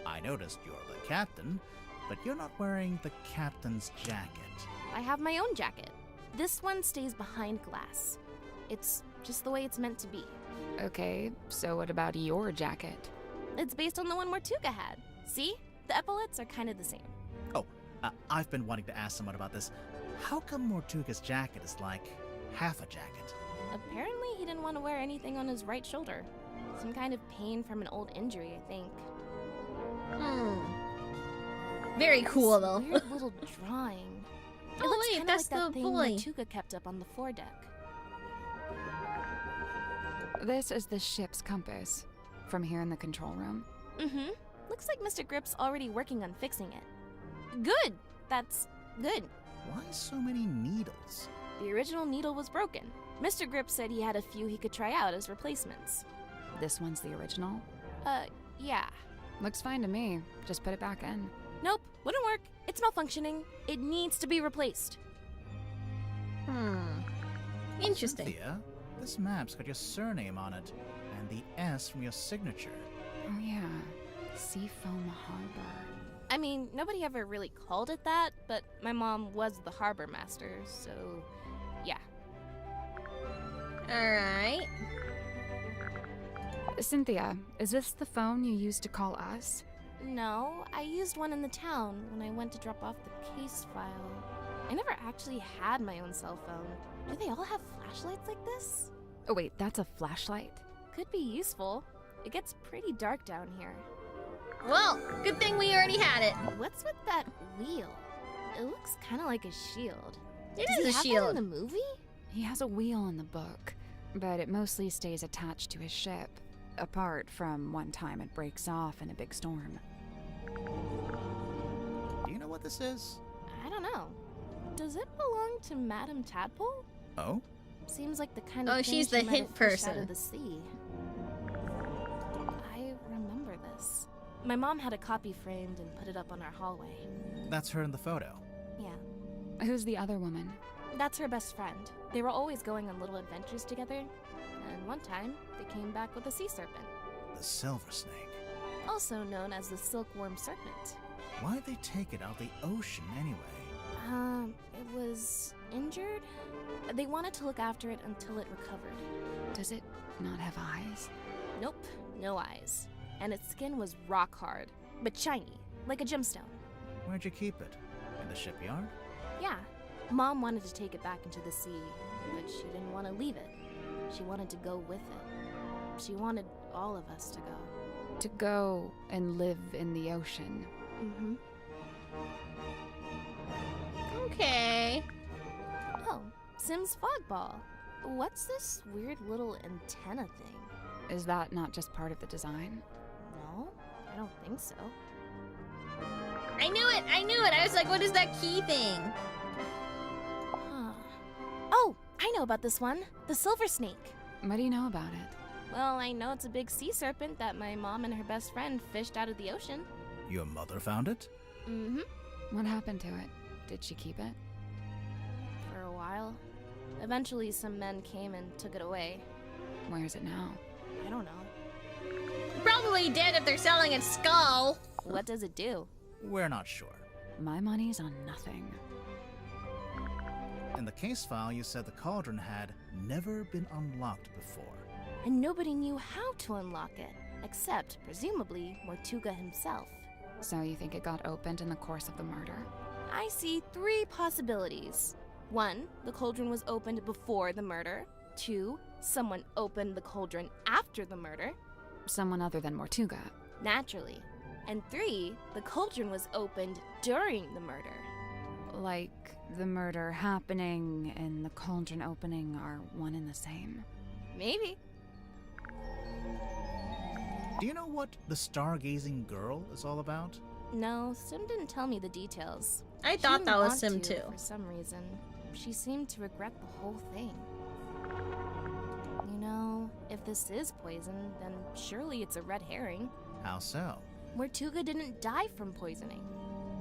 I noticed you're the captain, but you're not wearing the captain's jacket.
I have my own jacket. This one stays behind glass. It's just the way it's meant to be.
Okay, so what about your jacket?
It's based on the one Mortuga had. See? The epaulets are kind of the same.
Oh, I've been wanting to ask someone about this. How come Mortuga's jacket is like half a jacket?
Apparently he didn't want to wear anything on his right shoulder. Some kind of pain from an old injury, I think.
Very cool, though.
Weird little drawing. It looks
wait,
kinda
that's
like that
the
thing
boy.
Mortuga kept up on the foredeck.
This is the ship's compass. From here in the control room.
Mm-hmm. Looks like Mr. Grip's already working on fixing it. Good! That's good.
Why so many needles?
The original needle was broken. Mr. Grip said he had a few he could try out as replacements.
This one's the original?
Yeah.
Looks fine to me. Just put it back in.
Nope, wouldn't work. It's malfunctioning. It needs to be replaced.
Interesting.
Cynthia, this map's got your surname on it, and the S from your signature.
Oh yeah, Seafoam Harbor.
I mean, nobody ever really called it that, but my mom was the harbor master, so yeah.
Alright.
Cynthia, is this the phone you used to call us?
No, I used one in the town when I went to drop off the case file. I never actually had my own cell phone. Do they all have flashlights like this?
Oh wait, that's a flashlight?
Could be useful. It gets pretty dark down here.
Well, good thing we already had it.
What's with that wheel? It looks kind of like a shield.
It
Does
is
he
a
have
shield.
that in the movie?
He has a wheel in the book, but it mostly stays attached to his ship. Apart from one time it breaks off in a big storm.
Do you know what this is?
I don't know. Does it belong to Madame Tadpole?
Oh?
Seems like the kind of thing
she's
she
the
might
hint
have fished out
person.
of the sea. I remember this. My mom had a copy framed and put it up on our hallway.
That's her in the photo.
Yeah.
Who's the other woman?
That's her best friend. They were always going on little adventures together. And one time, they came back with a sea serpent.
The silver snake.
Also known as the silkworm serpent.
Why'd they take it out the ocean anyway?
It was injured. They wanted to look after it until it recovered.
Does it not have eyes?
Nope, no eyes. And its skin was rock hard, but shiny, like a gemstone.
Where'd you keep it? In the shipyard?
Yeah. Mom wanted to take it back into the sea, but she didn't want to leave it. She wanted to go with it. She wanted all of us to go.
To go and live in the ocean.
Mm-hmm.
Okay.
Oh, Sim's fog ball. What's this weird little antenna thing?
Is that not just part of the design?
No, I don't think so.
I knew it! I knew it! I was like, what is that key thing?
Huh. Oh, I know about this one. The silver snake.
What do you know about it?
Well, I know it's a big sea serpent that my mom and her best friend fished out of the ocean.
Your mother found it?
Mm-hmm.
What happened to it? Did she keep it?
Eventually, some men came and took it away.
Where is it now?
I don't know.
Probably dead if they're selling its skull.
What does it do?
We're not sure.
My money's on nothing.
In the case file, you said the cauldron had never been unlocked before.
And nobody knew how to unlock it, except, presumably, Mortuga himself.
So you think it got opened in the course of the murder?
I see 3 possibilities. 1, the cauldron was opened before the murder. 2, someone opened the cauldron after the murder.
Someone other than Mortuga.
Naturally. And 3, the cauldron was opened during the murder.
Like the murder happening and the cauldron opening are one and the same?
Maybe.
Do you know what the stargazing girl is all about?
No, Sim didn't tell me the details.
I
She
thought
didn't
that was
want
Sim
to,
too.
For some reason. She seemed to regret the whole thing. You know, if this is poison, then surely it's a red herring.
How so?
Mortuga didn't die from poisoning.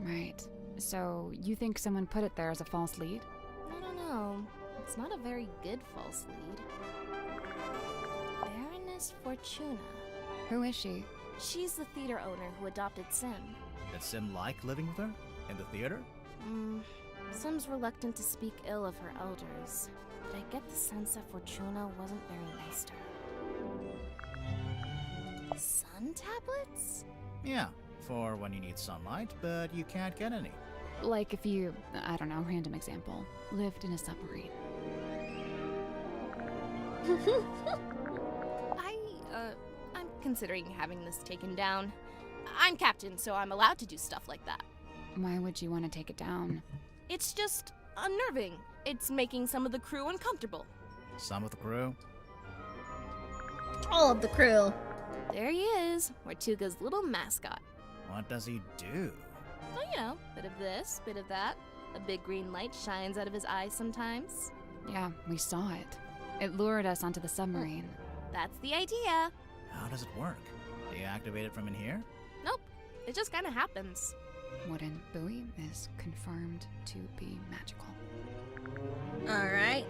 Right. So you think someone put it there as a false lead?
I don't know. It's not a very good false lead. Baroness Fortuna.
Who is she?
She's the theater owner who adopted Sim.
Did Sim like living with her? In the theater?
Sim's reluctant to speak ill of her elders, but I get the sense that Fortuna wasn't very nice to her. Sun tablets?
Yeah, for when you need sunlight, but you can't get any.
Like if you, I don't know, random example, lived in a submarine.
I'm considering having this taken down. I'm captain, so I'm allowed to do stuff like that.
Why would you want to take it down?
It's just unnerving. It's making some of the crew uncomfortable.
Some of the crew?
All of the crew.
There he is, Mortuga's little mascot.
What does he do?
Well, you know, bit of this, bit of that. A big green light shines out of his eyes sometimes.
Yeah, we saw it. It lured us onto the submarine.
That's the idea.
How does it work? Do you activate it from in here?
Nope, it just kind of happens.
Wooden buoy is confirmed to be magical.
Alright.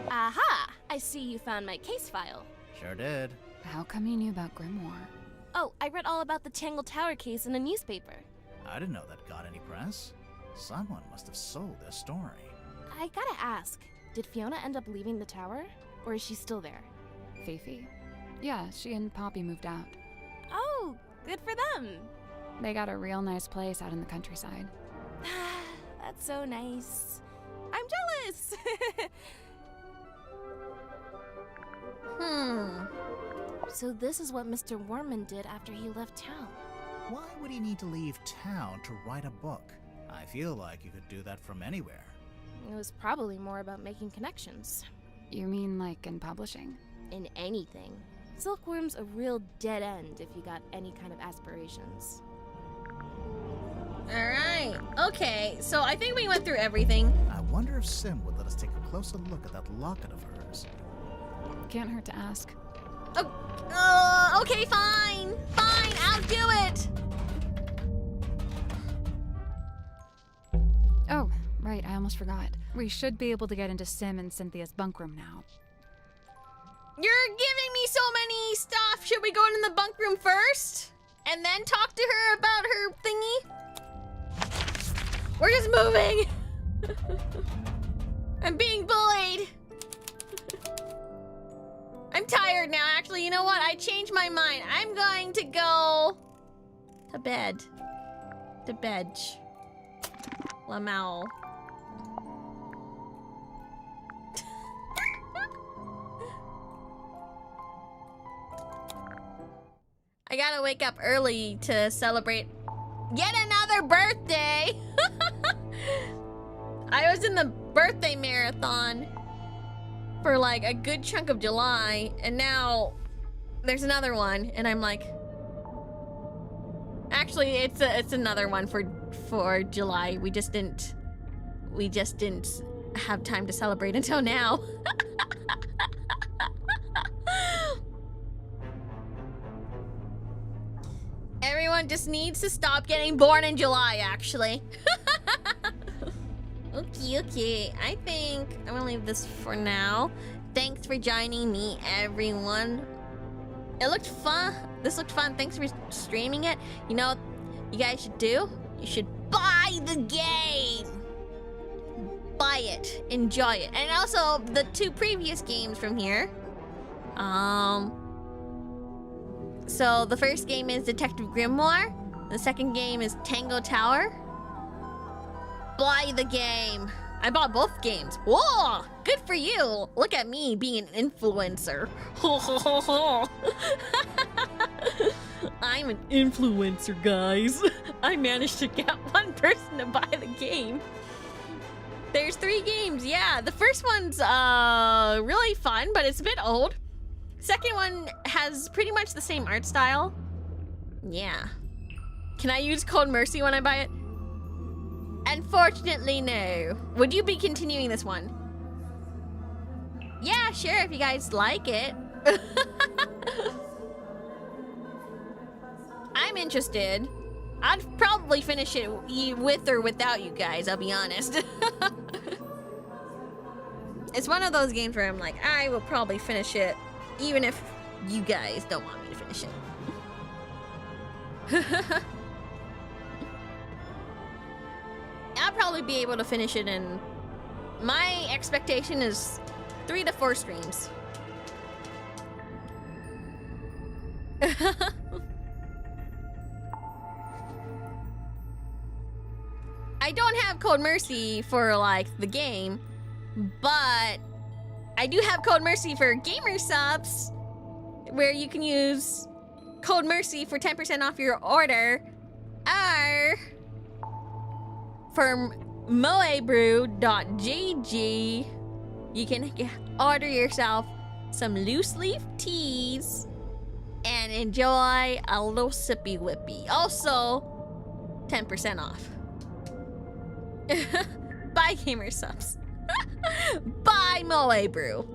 Aha! I see you found my case file.
Sure did.
How come you knew about Grimoire?
Oh, I read all about the Tangle Tower case in a newspaper.
I didn't know that got any press. Someone must have sold their story.
I gotta ask, did Fiona end up leaving the tower? Or is she still there?
Fifi? Yeah, she and Poppy moved out.
Oh, good for them.
They got a real nice place out in the countryside.
That's so nice. I'm jealous. So this is what Mr. Worman did after he left town.
Why would he need to leave town to write a book? I feel like you could do that from anywhere.
It was probably more about making connections.
You mean like in publishing?
In anything. Silkworm's a real dead end if you got any kind of aspirations.
Alright. Okay, so I think we went through everything.
I wonder if Sim would let us take a closer look at that locket of hers.
Can't hurt to ask.
Okay, fine. Fine, I'll do it.
Oh, right, I almost forgot. We should be able to get into Sim and Cynthia's bunk room now.
You're giving me so many stuff. Should we go into the bunk room first? And then talk to her about her thingy? We're just moving. I'm being bullied. I'm tired now, actually. You know what? I changed my mind. I'm going to go to bed. To bed. Lamau. I gotta wake up early to celebrate yet another birthday. I was in the birthday marathon for like a good chunk of July, and now there's another one, and I'm like, actually, it's another one for July. We just didn't have time to celebrate until now. Everyone just needs to stop getting born in July, actually. Okay. okay. I think I'm gonna leave this for now. Thanks for joining me, everyone. It looked fun. This looked fun. Thanks for streaming it. You know what you guys should do? You should buy the game. Buy it. Enjoy it. And also, the 2 previous games from here. So the first game is Detective Grimoire. The second game is Tango Tower. Buy the game. I bought both games. Whoa! Good for you. Look at me being an influencer. I'm an influencer, guys. I managed to get one person to buy the game. There's 3 games. Yeah, the first one's really fun, but it's a bit old. Second one has pretty much the same art style. Yeah. Can I use Code Mercy when I buy it? Unfortunately, no. Would you be continuing this one? Yeah, sure, if you guys like it. I'm interested. I'd probably finish it with or without you guys, I'll be honest. It's one of those games where I'm like, I will probably finish it even if you guys don't want me to finish it. I'll probably be able to finish it in... My expectation is 3 to 4 streams. I don't have Code Mercy for, like, the game, but I do have Code Mercy for gamer subs, where you can use Code Mercy for 10% off your order, or from moebrew.gg, you can order yourself some loose leaf teas and enjoy a little sippy whippy. Also, 10% off. Buy gamer subs. Buy Moe Brew.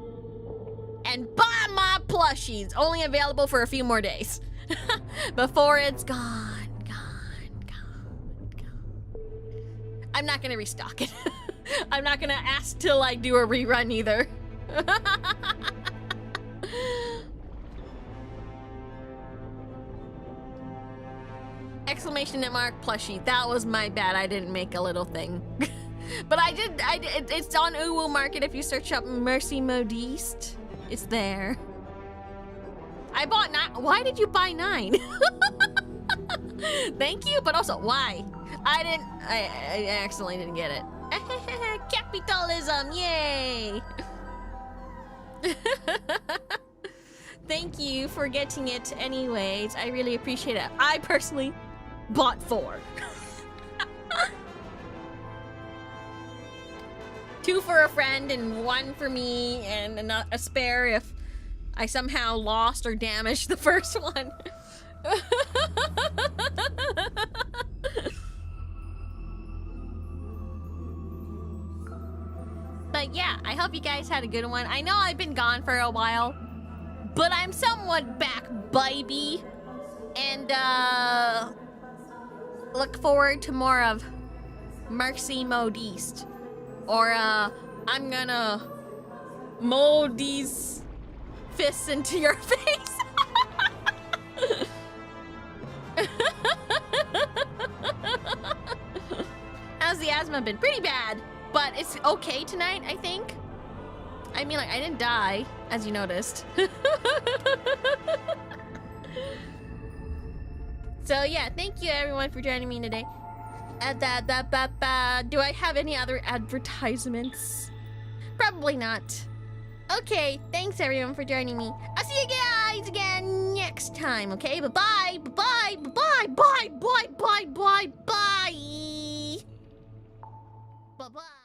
And buy my plushies. Only available for a few more days. Before it's gone. I'm not gonna restock it. I'm not gonna ask till I do a rerun either. Exclamation mark plushie. That was my bad. I didn't make a little thing. But I did. It's on Uwu Market if you search up Mercy Modiste. It's there. I bought 9. Why did you buy 9? Thank you, but also why? I accidentally didn't get it. Capitalism, yay! Thank you for getting it anyways. I really appreciate it. I personally bought 4. 2 for a friend and 1 for me, and a spare if I somehow lost or damaged the first one. But yeah, I hope you guys had a good one. I know I've been gone for a while, but I'm somewhat back, baby. And look forward to more of Mercy Modiste. Or I'm gonna mold these fists into your face. How's the asthma been? Pretty bad, but it's okay tonight, I think. I mean, like, I didn't die, as you noticed. So yeah, thank you everyone for joining me today. Do I have any other advertisements? Probably not. Okay, thanks everyone for joining me. I'll see you guys again next time, okay? Bye-bye, bye-bye, bye-bye, bye-bye, bye-bye, bye-bye. Bye-bye.